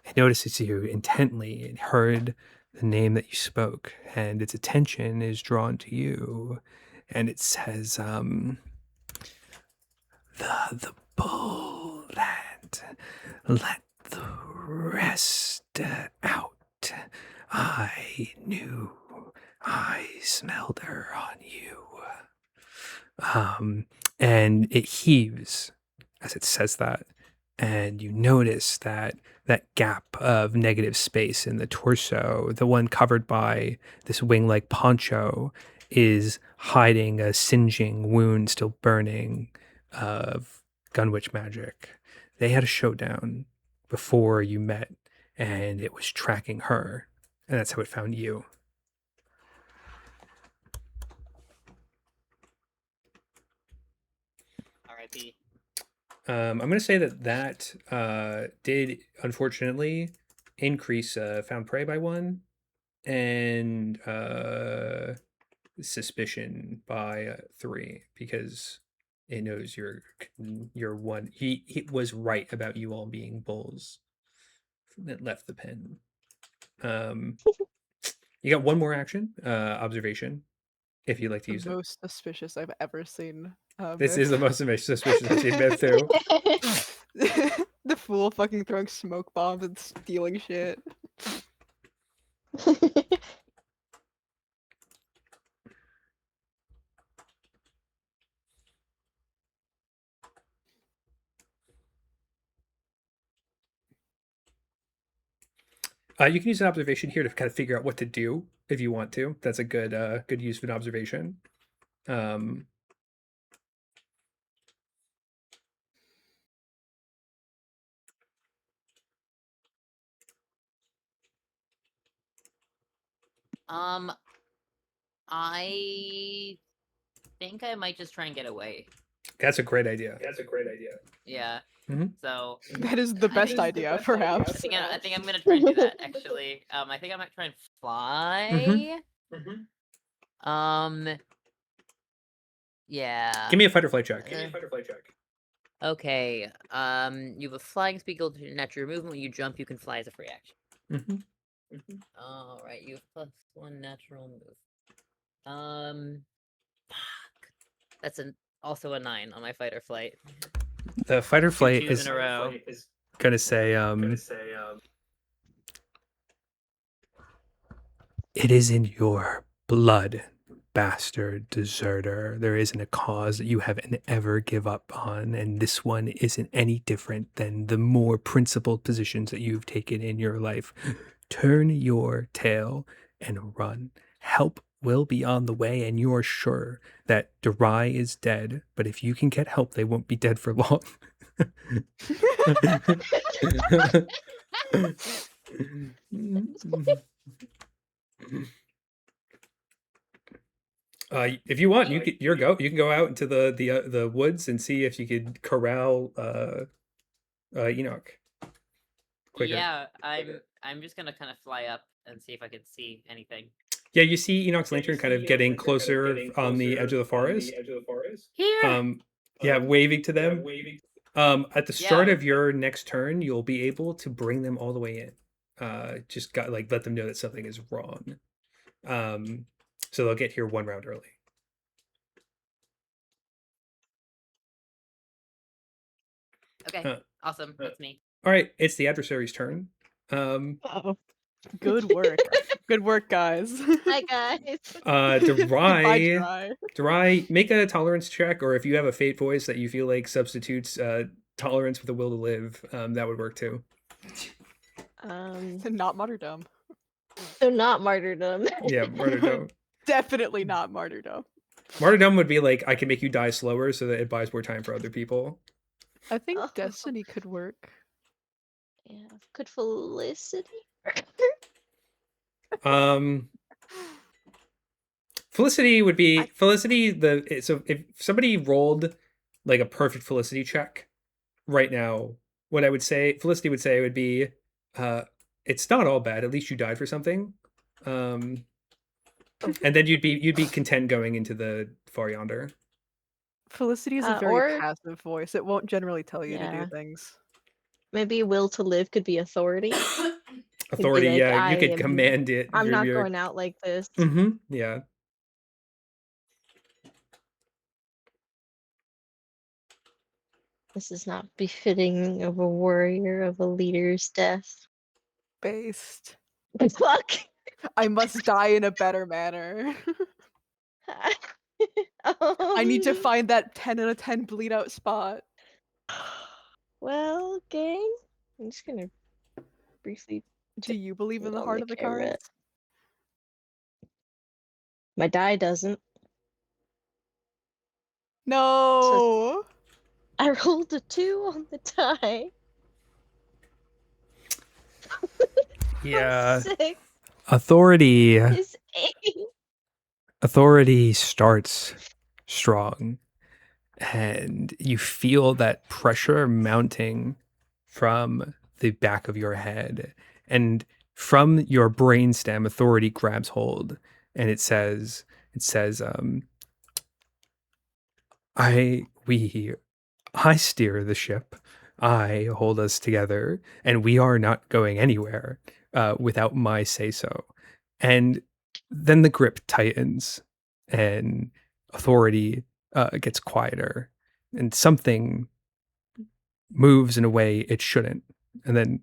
It notices you intently. It heard the name that you spoke, and its attention is drawn to you, and it says, the bullland, let the rest out. I knew I smelled her on you. And it heaves as it says that, and you notice that gap of negative space in the torso, the one covered by this wing-like poncho, is hiding a singeing wound still burning of Gunwitch magic. They had a showdown before you met, and it was tracking her, and that's how it found you. R.I.P. I'm going to say that did unfortunately increase found prey by 1 and suspicion by 3 because it knows you're one. He was right about you all being bulls that left the pen. You got one more action, observation, if you'd like to use The it. most suspicious I've ever seen. This is the most suspicious I've seen Myth too. The fool fucking throwing smoke bombs and stealing shit. You can use an observation here to kind of figure out what to do if you want to. That's a good good use of an observation. I think I might just try and get away. That's a great idea. Yeah. Mhm. So That is the best idea, perhaps. I think I'm gonna try and do that. Actually, I think I might try and fly. Yeah. Give me a fight or flight check. Okay. You have a flying speed equal to natural movement. When you jump, you can fly as a free action. All right. You have +1 natural move. Fuck. That's also a 9 on my fight or flight. The fight or flight Twos is in a row. gonna say, it is in your blood, bastard deserter. There isn't a cause that you haven't ever give up on, and this one isn't any different than the more principled positions that you've taken in your life. Turn your tail and run. Help will be on the way, and you're sure that Durai is dead, but if you can get help, they won't be dead for long. If you want, you can go out into the woods and see if you could corral Enoch quicker. Yeah, I'm just gonna kind of fly up and see if I can see anything. Yeah, you see Enoch's lantern kind of getting closer on the edge of the forest. Here. Yeah, waving to them. At the start of your next turn, you'll be able to bring them all the way in. Just let them know that something is wrong. So they'll get here 1 round early. Okay, awesome. That's me. All right, it's the adversary's turn. Good work. Good work, guys. Hi, guys. Durai, make a tolerance check, or if you have a fate voice that you feel like substitutes tolerance with a will to live, that would work too. Not martyrdom. So not martyrdom. Yeah, martyrdom. Definitely not martyrdom. Martyrdom would be like, I can make you die slower so that it buys more time for other people. I think destiny could work. Yeah. Could Felicity? Felicity would be Felicity. So if somebody rolled like a perfect Felicity check right now, what I would say Felicity would say would be, it's not all bad. At least you died for something. And then you'd be content going into the far yonder. Felicity is a very passive voice. It won't generally tell you to do things. Maybe will to live could be authority. Authority, like, yeah, you "I could am- command it. I'm You're- not you're- going out like this. Yeah. This is not befitting of a warrior of a leader's death." Based. Fuck. I must die in a better manner. I need to find that 10 out of 10 bleed out spot. Well, gang, I'm just gonna briefly. Do you believe in the on heart the of the carrot. cards? My die doesn't. No. I rolled a 2 on the die. Yeah. 6 Authority. is 8. Authority starts strong, and you feel that pressure mounting from the back of your head, and from your brainstem. Authority grabs hold, and it says, I steer the ship. I hold us together, and we are not going anywhere without my say so. And then the grip tightens, and authority gets quieter, and something moves in a way it shouldn't. And then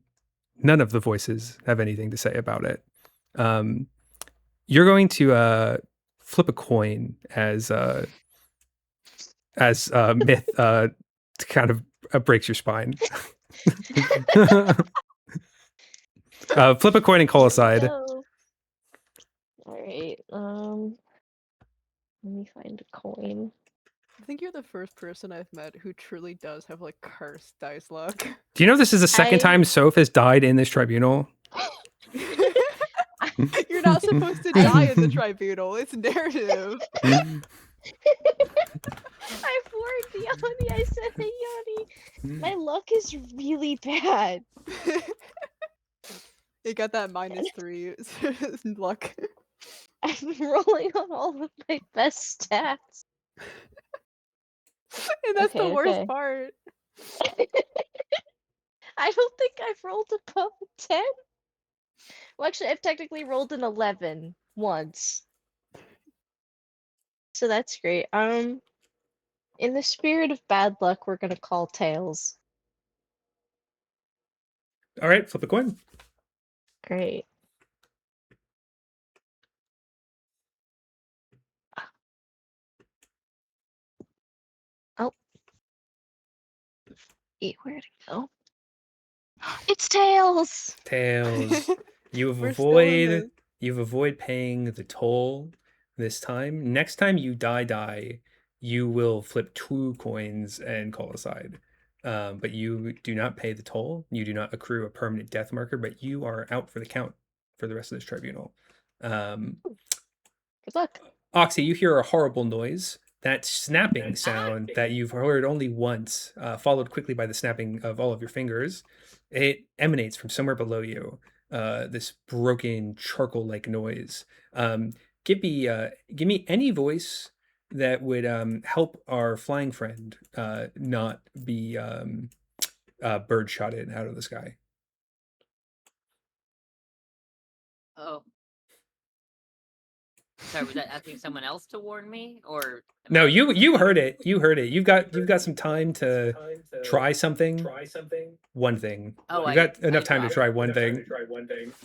none of the voices have anything to say about it. You're going to flip a coin as myth kind of breaks your spine. Flip a coin and call aside. All right. Let me find a coin. I think you're the first person I've met who truly does have like cursed dice luck. Do you know this is the second time Sof has died in this tribunal? You're not supposed to die in the tribunal. It's narrative. I warned Yanni. I said, "Hey, Yanni, my luck is really bad." You got that -3 luck. I've been rolling on all of my best stats. And that's the Okay, worst okay. part. I don't think I've rolled above a 10. Well, actually, I've technically rolled an 11 once. So that's great. In the spirit of bad luck, we're gonna call tails. All right, flip a coin. Great. Oh. Where'd it go? It's tails! Tails. You've We're still in this. avoid paying the toll this time. Next time you die, you will flip 2 coins and call aside. But you do not pay the toll. You do not accrue a permanent death marker, but you are out for the count for the rest of this tribunal. Good luck. Oxy, you hear a horrible noise. That snapping sound that you've heard only once, followed quickly by the snapping of all of your fingers, it emanates from somewhere below you. This broken charcoal-like noise. Give me any voice that would help our flying friend not be bird-shotted out of the sky. Oh. Sorry, was that asking someone else to warn me, or? No, you heard it. You heard it. You've got some time to try something. One thing. Oh, you got enough time to try one thing.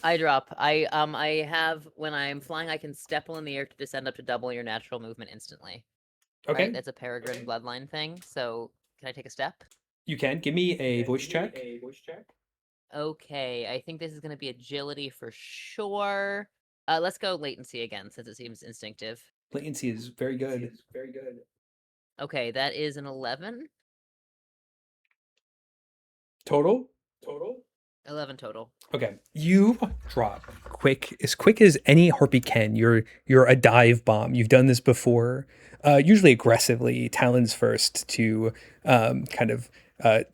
I drop. I have, when I'm flying, I can step in the air to descend up to double your natural movement instantly. Okay. Right? That's a Peregrine bloodline thing. So can I take a step? You can. Give me a voice check. Okay, I think this is going to be agility for sure. Let's go latency again, since it seems instinctive. Latency is very good. Okay, that is an 11. Total? 11 total. Okay. You drop as quick as any harpy can. You're a dive bomb. You've done this before. Usually aggressively, talons first, to kind of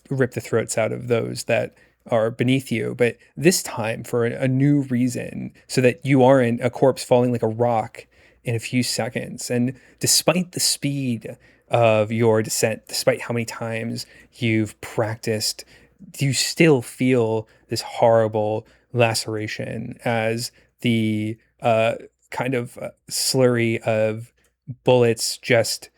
rip the throats out of those that are beneath you. But this time for a new reason, so that you aren't a corpse falling like a rock in a few seconds. And despite the speed of your descent, despite how many times you've practiced, you still feel this horrible laceration as the kind of slurry of bullets just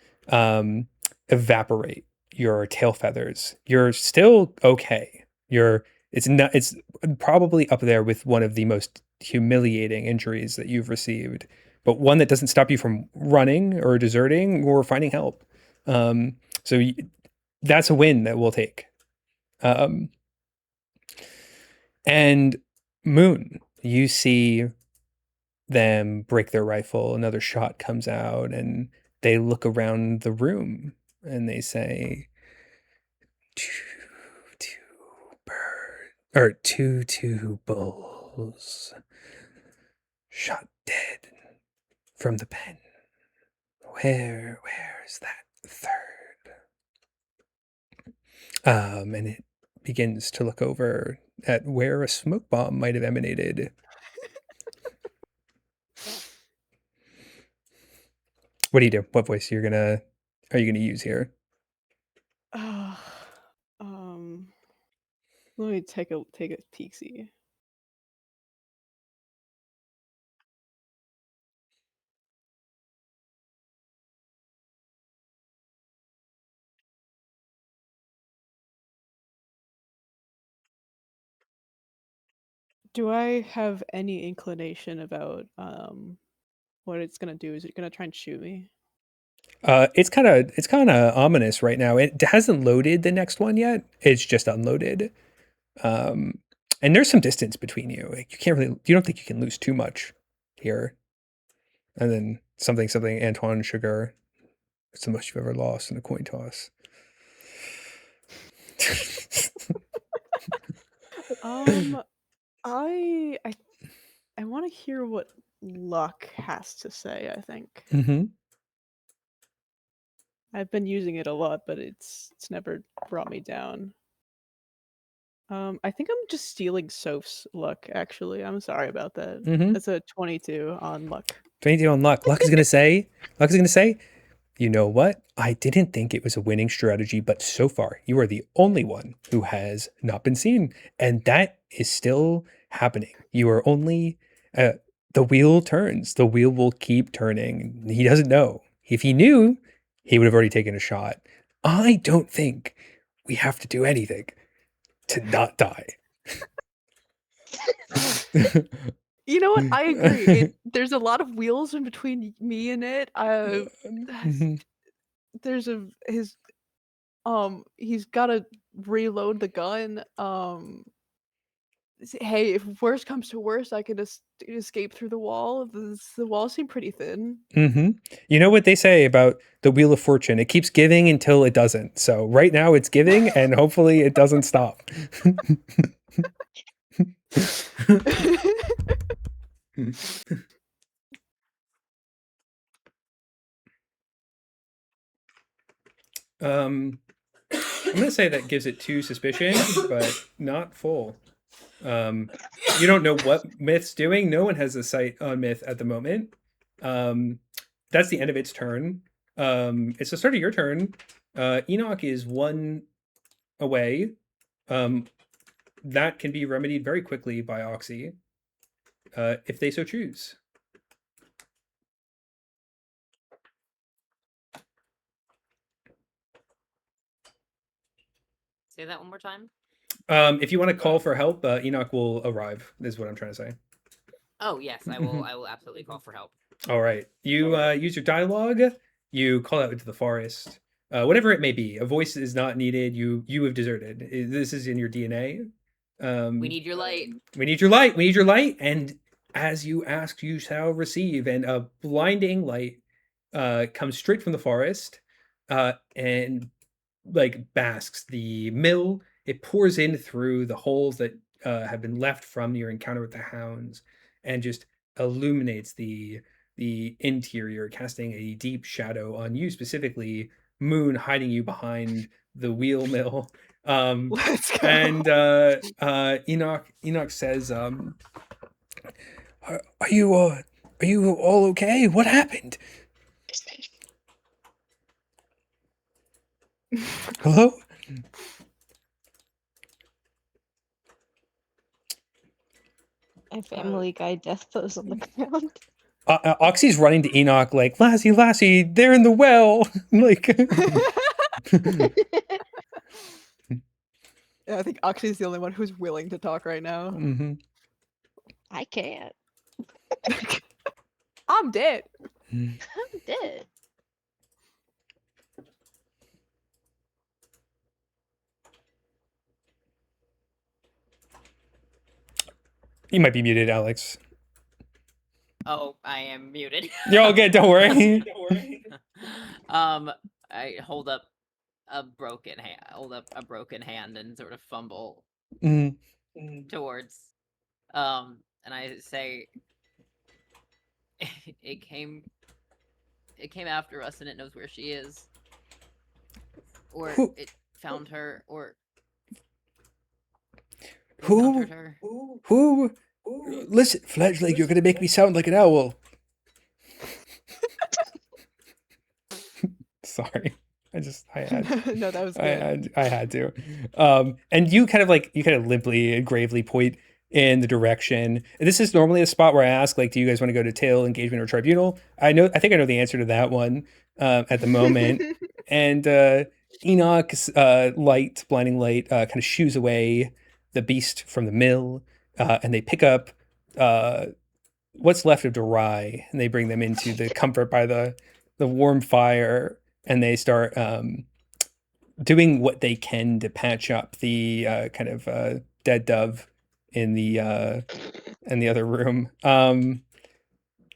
evaporate your tail feathers. You're still okay. It's probably up there with one of the most humiliating injuries that you've received, but one that doesn't stop you from running or deserting or finding help. So that's a win that we'll take. And Moon, you see them break their rifle. Another shot comes out, and they look around the room and they say, two bulls shot dead from the pen. Where's that third? And it begins to look over at where a smoke bomb might have emanated. What do you do? What voice are you gonna use here? Let me take a peek-see. Do I have any inclination about what it's gonna do? Is it gonna try and shoot me? It's kind of ominous right now. It hasn't loaded the next one yet. It's just unloaded. And there's some distance between you. Like, you don't think you can lose too much here. And then something Antoine Sugar. It's the most you've ever lost in a coin toss. I want to hear what luck has to say. I think I've been using it a lot, but it's never brought me down. I think I'm just stealing Sof's luck. Actually, I'm sorry about that. That's a 22 on luck. 22 on luck. Luck is gonna say. You know what? I didn't think it was a winning strategy, but so far you are the only one who has not been seen. And that is still happening. You are only, the wheel turns. The wheel will keep turning. He doesn't know. If he knew, he would have already taken a shot. I don't think we have to do anything to not die. You know what? I agree. There's a lot of wheels in between me and it. There's he's got to reload the gun. Hey, if worst comes to worst, I could just escape through the wall. The walls seem pretty thin. You know what they say about the Wheel of Fortune? It keeps giving until it doesn't. So right now it's giving, and hopefully it doesn't stop. I'm gonna say that gives it 2 suspicion, but not full. You don't know what Myth's doing. No one has a sight on Myth at the moment. That's the end of its turn. It's the start of your turn. Enoch is 1 away. That can be remedied very quickly by Oxy, if they so choose. Say that one more time. If you want to call for help, Enoch will arrive, is what I'm trying to say. Oh, yes, I will. I will absolutely call for help. All right. You use your dialogue. You call out into the forest. Whatever it may be. A voice is not needed. You have deserted. This is in your DNA. We need your light. We need your light. We need your light. And as you ask, you shall receive. And a blinding light comes straight from the forest and like basks the mill. It pours in through the holes that have been left from your encounter with the hounds and just illuminates the interior, casting a deep shadow on you specifically, Moon, hiding you behind the wheel mill. Let's go. And Enoch says, are you all okay? What happened? Hello? My Family Guy death pose on the ground. Oxy's running to Enoch like, Lassie, they're in the well. Like, Yeah, I think Oxy's the only one who's willing to talk right now. mm-hmm. I can't. I'm dead. I'm dead. You might be muted, Alex. Oh, I am muted. You're all good. Don't worry. I hold up a broken hand and sort of fumble towards, and I say, it came after us and it knows where she is, or it found her, or Who? her. Who? Listen, Fledgling, you're gonna make me sound like an owl. Sorry. I had No, that was good. I had to. And you kind of limply and gravely point in the direction. And this is normally a spot where I ask, like, do you guys want to go to tail, engagement, or tribunal? I think I know the answer to that one at the moment. And Enoch's blinding light, kind of shoos away the beast from the mill, and they pick up what's left of Darai, and they bring them into the comfort by the warm fire, and they start doing what they can to patch up the kind of dead dove in the other room.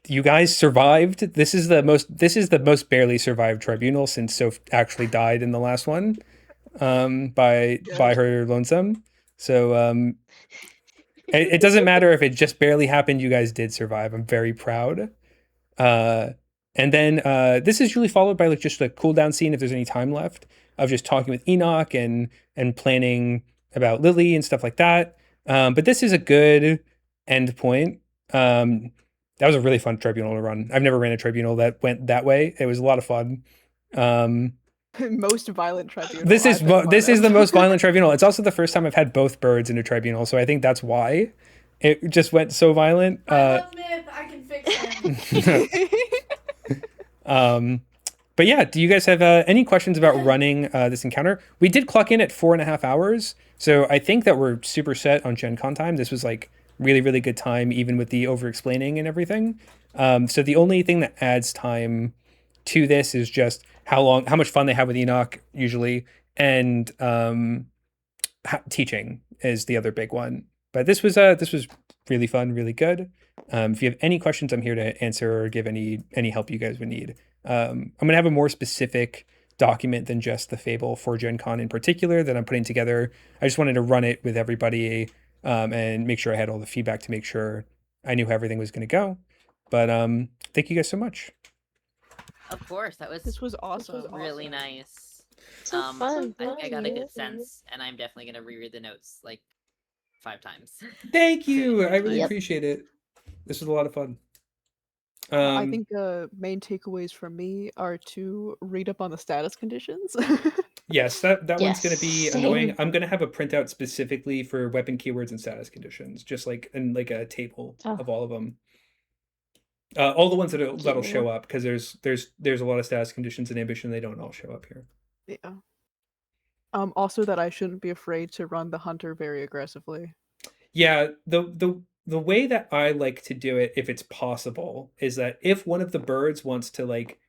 You guys survived. This is the most barely survived tribunal since Sof actually died in the last one by her lonesome. So it doesn't matter if it just barely happened. You guys did survive. I'm very proud. And then this is usually followed by like just a cooldown scene if there's any time left of just talking with Enoch and planning about Lily and stuff like that. But this is a good end point. That was a really fun tribunal to run. I've never ran a tribunal that went that way. It was a lot of fun. Most violent tribunal. This is the most violent tribunal. It's also the first time I've had both birds in a tribunal, so I think that's why it just went so violent. I love Myth. I can fix him. But yeah, do you guys have any questions about running this encounter? We did clock in at 4.5 hours, so I think that we're super set on Gen Con time. This was like really, really good time, even with the over-explaining and everything. So the only thing that adds time to this is just how much fun they have with Enoch usually, and teaching is the other big one. But this was really fun, really good. If you have any questions, I'm here to answer or give any help you guys would need. I'm going to have a more specific document than just the Fable for Gen Con in particular that I'm putting together. I just wanted to run it with everybody and make sure I had all the feedback to make sure I knew how everything was going to go. But thank you guys so much. Of course, this was awesome. This was really nice. So fun. I think I got a good sense, and I'm definitely going to reread the notes like 5 times. Thank you. I really appreciate it. This was a lot of fun. I think main takeaways from me are to read up on the status conditions. Yes, that one's going to be annoying. I'm going to have a printout specifically for weapon keywords and status conditions, just like in like a table of all of them. All the ones that'll show up, because there's a lot of status conditions in Ambition. They don't all show up here. Yeah. Also that I shouldn't be afraid to run the hunter very aggressively. Yeah, the way that I like to do it, if it's possible, is that if one of the birds wants to like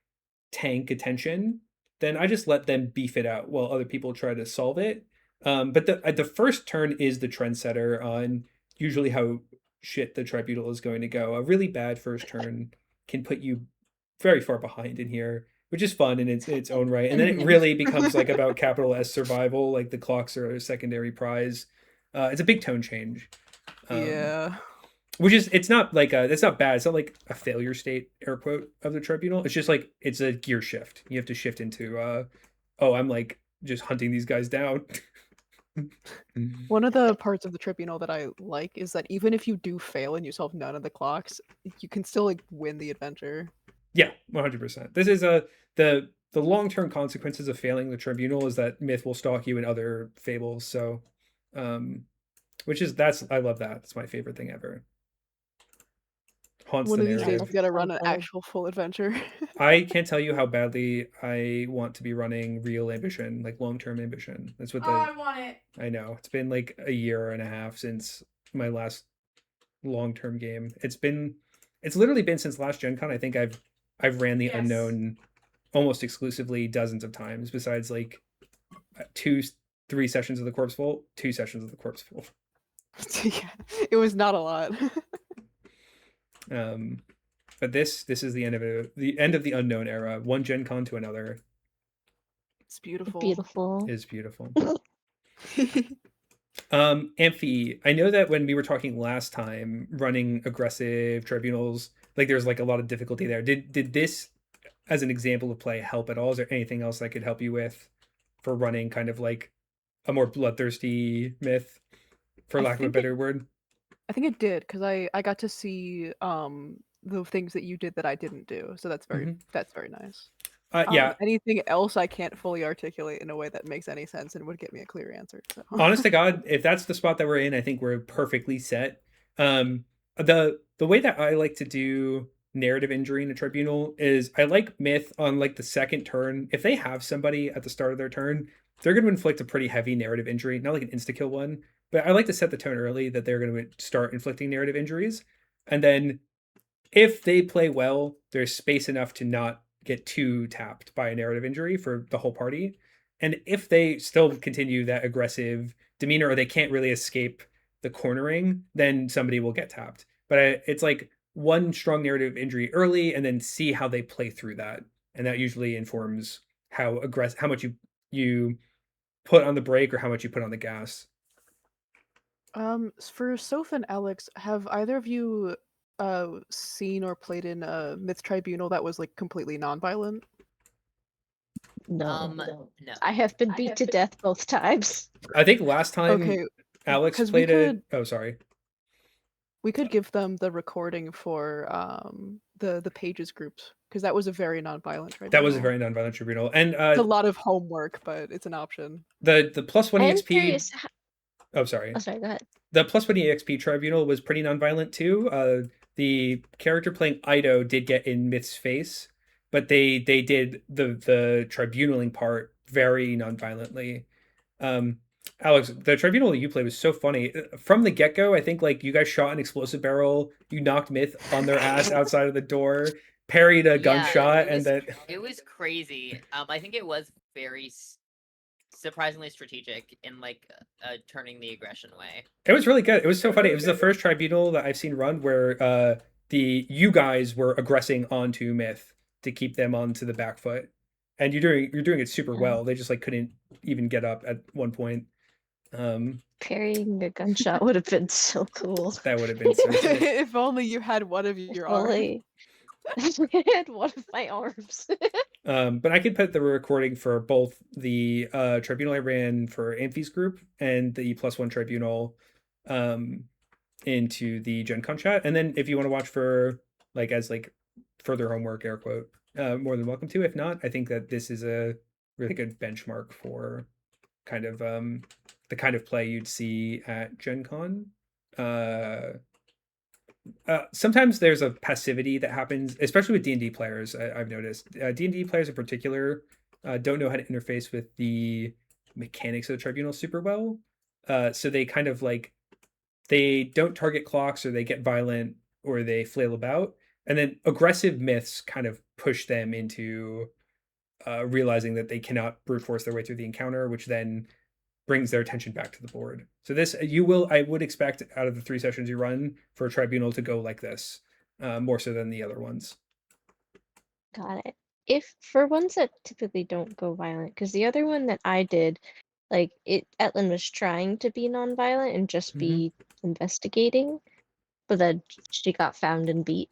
tank attention, then I just let them beef it out while other people try to solve it. But the first turn is the trendsetter on usually how shit the tribunal is going to go. A really bad first turn can put you very far behind in here, which is fun in its own right. And then it really becomes like about capital S survival, like the clocks are a secondary prize. It's a big tone change. Yeah. Which is, it's not like it's not bad. It's not like a failure state, air quote, of the tribunal. It's just like, it's a gear shift. You have to shift into, oh, I'm like just hunting these guys down. One of the parts of the tribunal that I like is that even if you do fail and you solve none of the clocks, you can still like win the adventure. Yeah, 100%. This is the long-term consequences of failing the tribunal is that Myth will stalk you in other fables. So, I love that. It's my favorite thing ever. haunts One the of these days narrative. we gotta run an Oh. actual full adventure. I can't tell you how badly I want to be running real ambition, like long-term ambition. That's what Oh, I want it. I know. It's been like a year and a half since my last long-term game. It's literally been since last Gen Con. I think I've ran the Yes. unknown almost exclusively dozens of times, besides like 3 sessions of the Corpse Vault, 2 sessions of the Corpse Vault. Yeah, it was not a lot. But this is the end of it. The end of the unknown era. One Gen Con to another It's beautiful. Beautiful. is beautiful. Amphi, I know that when we were talking last time, running aggressive tribunals, like there's like a lot of difficulty there. Did this, as an example of play, help at all? Is there anything else I could help you with for running kind of like a more bloodthirsty myth, for I lack of a think better word? I think it did, because I got to see the things that you did that I didn't do. So that's very nice. Yeah. Anything else I can't fully articulate in a way that makes any sense and would get me a clear answer. So. Honest to God, if that's the spot that we're in, I think we're perfectly set. The way that I like to do narrative injury in a tribunal is I like myth on like the second turn. If they have somebody at the start of their turn, they're going to inflict a pretty heavy narrative injury, not like an insta kill one, but I like to set the tone early that they're going to start inflicting narrative injuries, and then if they play well, there's space enough to not get too tapped by a narrative injury for the whole party. And if they still continue that aggressive demeanor, or they can't really escape the cornering, then somebody will get tapped. But it's like one strong narrative injury early, and then see how they play through that, and that usually informs how much you put on the brake or how much you put on the gas. For Sof and Alex, have either of you seen or played in a Myth Tribunal that was like completely non-violent? No. No. I have been beat to death both times. I think last time Okay, Alex 'cause we played it. could- Oh, sorry. We could give them the recording for the pages groups, because that was a very non-violent tribunal. That was a very non-violent tribunal, and It's a lot of homework, but it's an option. the +1 I am EXP. curious. Oh, sorry. Oh, sorry. Go ahead. The +1 EXP tribunal was pretty non-violent too. The character playing Ido did get in Myth's face, but they did the tribunaling part very non-violently. Alex, the tribunal that you played was so funny. From the get-go, I think like you guys shot an explosive barrel, you knocked Myth on their ass outside of the door, parried a gunshot, and then it was crazy. I think it was very surprisingly strategic in like turning the aggression way. It was really good. It was so funny. It was the first tribunal that I've seen run where you guys were aggressing onto Myth to keep them onto the back foot, and you're doing it super well. They just like couldn't even get up at one point. Parrying a gunshot would have been so cool. That would have been so cool. If only you had one of your arms. Only I had one of my arms. But I could put the recording for both the tribunal I ran for Amphi's group and the +1 tribunal into the Gen Con chat. And then if you want to watch for like as like further homework, air quote, more than welcome to. If not, I think that this is a really good benchmark for kind of the kind of play you'd see at Gen Con. Sometimes there's a passivity that happens, especially with D&D players. I've noticed D&D players in particular don't know how to interface with the mechanics of the tribunal super well. So they kind of like, they don't target clocks, or they get violent, or they flail about. And then aggressive myths kind of push them into realizing that they cannot brute force their way through the encounter, which then brings their attention back to the board. So this, I would expect out of the 3 sessions you run for a tribunal to go like this, more so than the other ones. Got it. If for ones that typically don't go violent, because the other one that I did, like Etlin was trying to be non-violent and just be investigating, but then she got found and beat.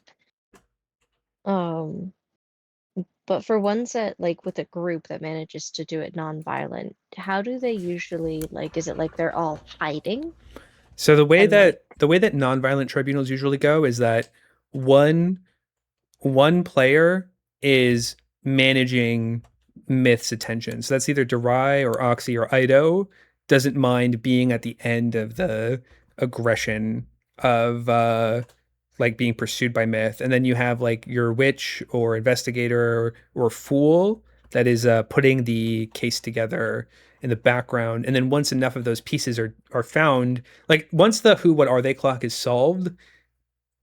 But for ones that like with a group that manages to do it non-violent, how do they usually like? Is it like they're all hiding? So the way that non-violent tribunals usually go is that one player is managing Myth's attention. So that's either Durai or Oxy or Ido doesn't mind being at the end of the aggression of like being pursued by myth, and then you have like your witch or investigator or fool that is putting the case together in the background. And then once enough of those pieces are found, like once the who, what are they clock is solved,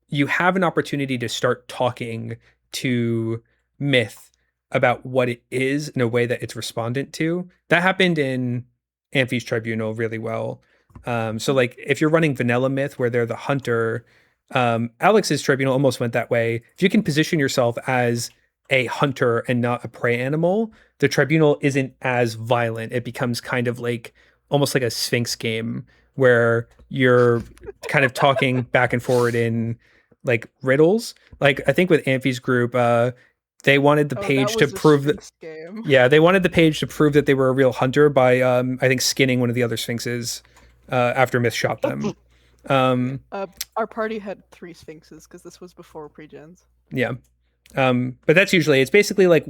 you have an opportunity to start talking to myth about what it is in a way that it's respondent to. That happened in Amphi's Tribunal really well. So like if you're running vanilla myth where they're the hunter, Alex's Tribunal almost went that way. If you can position yourself as a hunter and not a prey animal, the Tribunal isn't as violent. It becomes kind of like almost like a Sphinx game where you're kind of talking back and forward in like riddles. Like I think with Amphi's group, they wanted the page to prove that. Yeah, they wanted the page to prove that they were a real hunter by I think skinning one of the other sphinxes after Myth shot them. Our party had 3 sphinxes because this was before pre-gens. Yeah. But that's usually, it's basically like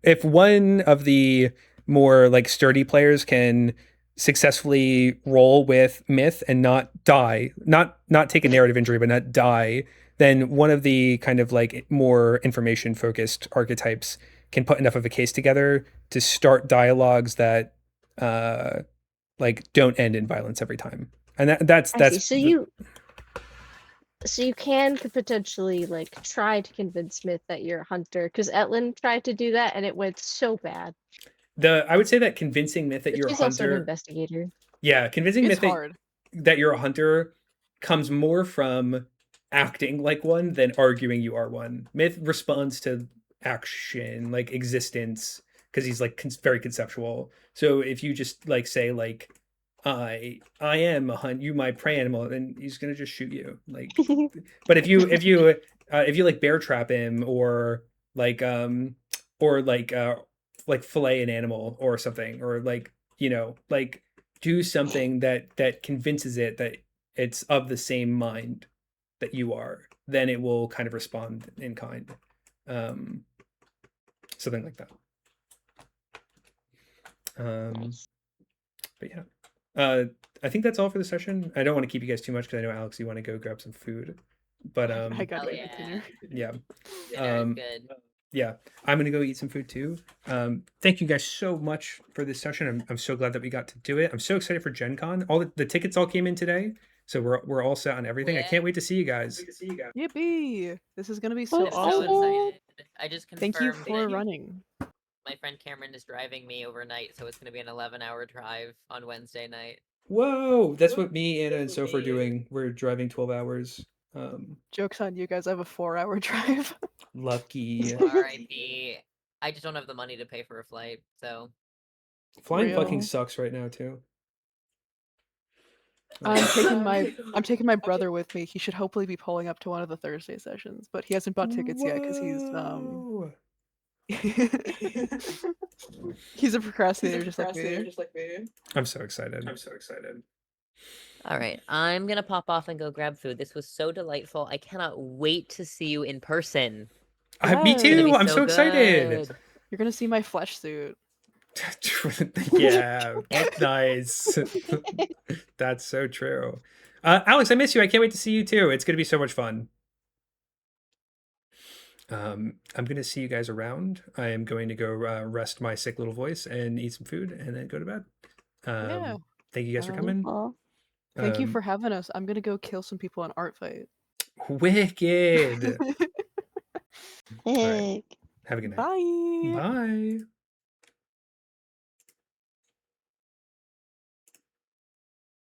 if one of the more like sturdy players can successfully roll with myth and not die, not take a narrative injury, but not die, then one of the kind of like more information focused archetypes can put enough of a case together to start dialogues that like don't end in violence every time. And that's so you can potentially like try to convince Smith that you're a hunter, because Etlin tried to do that and it went so bad. I would say that convincing Myth that you're a hunter. She's also an investigator. Yeah, convincing Myth that you're a hunter comes more from acting like one than arguing you are one. Myth responds to action, like existence, because he's like very conceptual. So if you just like say like I am a hunt, you my prey animal, then he's gonna just shoot you. Like, but if you like bear trap him or like fillet an animal or something, or like like do something that convinces it that it's of the same mind that you are, then it will kind of respond in kind. Something like that. But yeah. I think that's all for the session. I don't want to keep you guys too much because I know Alex, you want to go grab some food. But I got dinner. Yeah. Good. Yeah, I'm gonna go eat some food too. Thank you guys so much for this session. I'm so glad that we got to do it. I'm so excited for Gen Con. All the tickets all came in today, so we're all set on everything. I can't wait to see you guys. Yippee! This is gonna be so I'm awesome. so excited. I just confirmed. Thank you for running. My friend Cameron is driving me overnight, so it's going to be an 11-hour drive on Wednesday night. Whoa, that's what me, Anna, and Sof are doing. We're driving 12 hours. Joke's on you guys. I have a 4-hour drive. Lucky. R.I.P. I just don't have the money to pay for a flight, so. Flying fucking sucks right now too. I'm taking my brother with me. He should hopefully be pulling up to one of the Thursday sessions, but he hasn't bought tickets yet because he's a procrastinator just like me. I'm so excited. All right, I'm gonna pop off and go grab food. This was so delightful. I cannot wait to see you in person. Me too. I'm so excited. You're gonna see my flesh suit. Yeah, nice. That's so true. Alex, I miss you. I can't wait to see you too. It's gonna be so much fun. I'm gonna see you guys around. I am going to go rest my sick little voice and eat some food and then go to bed. Thank you guys for coming. Thank you for having us. I'm gonna go kill some people in art fight. Wicked. Right. Have a good night. Bye. Bye.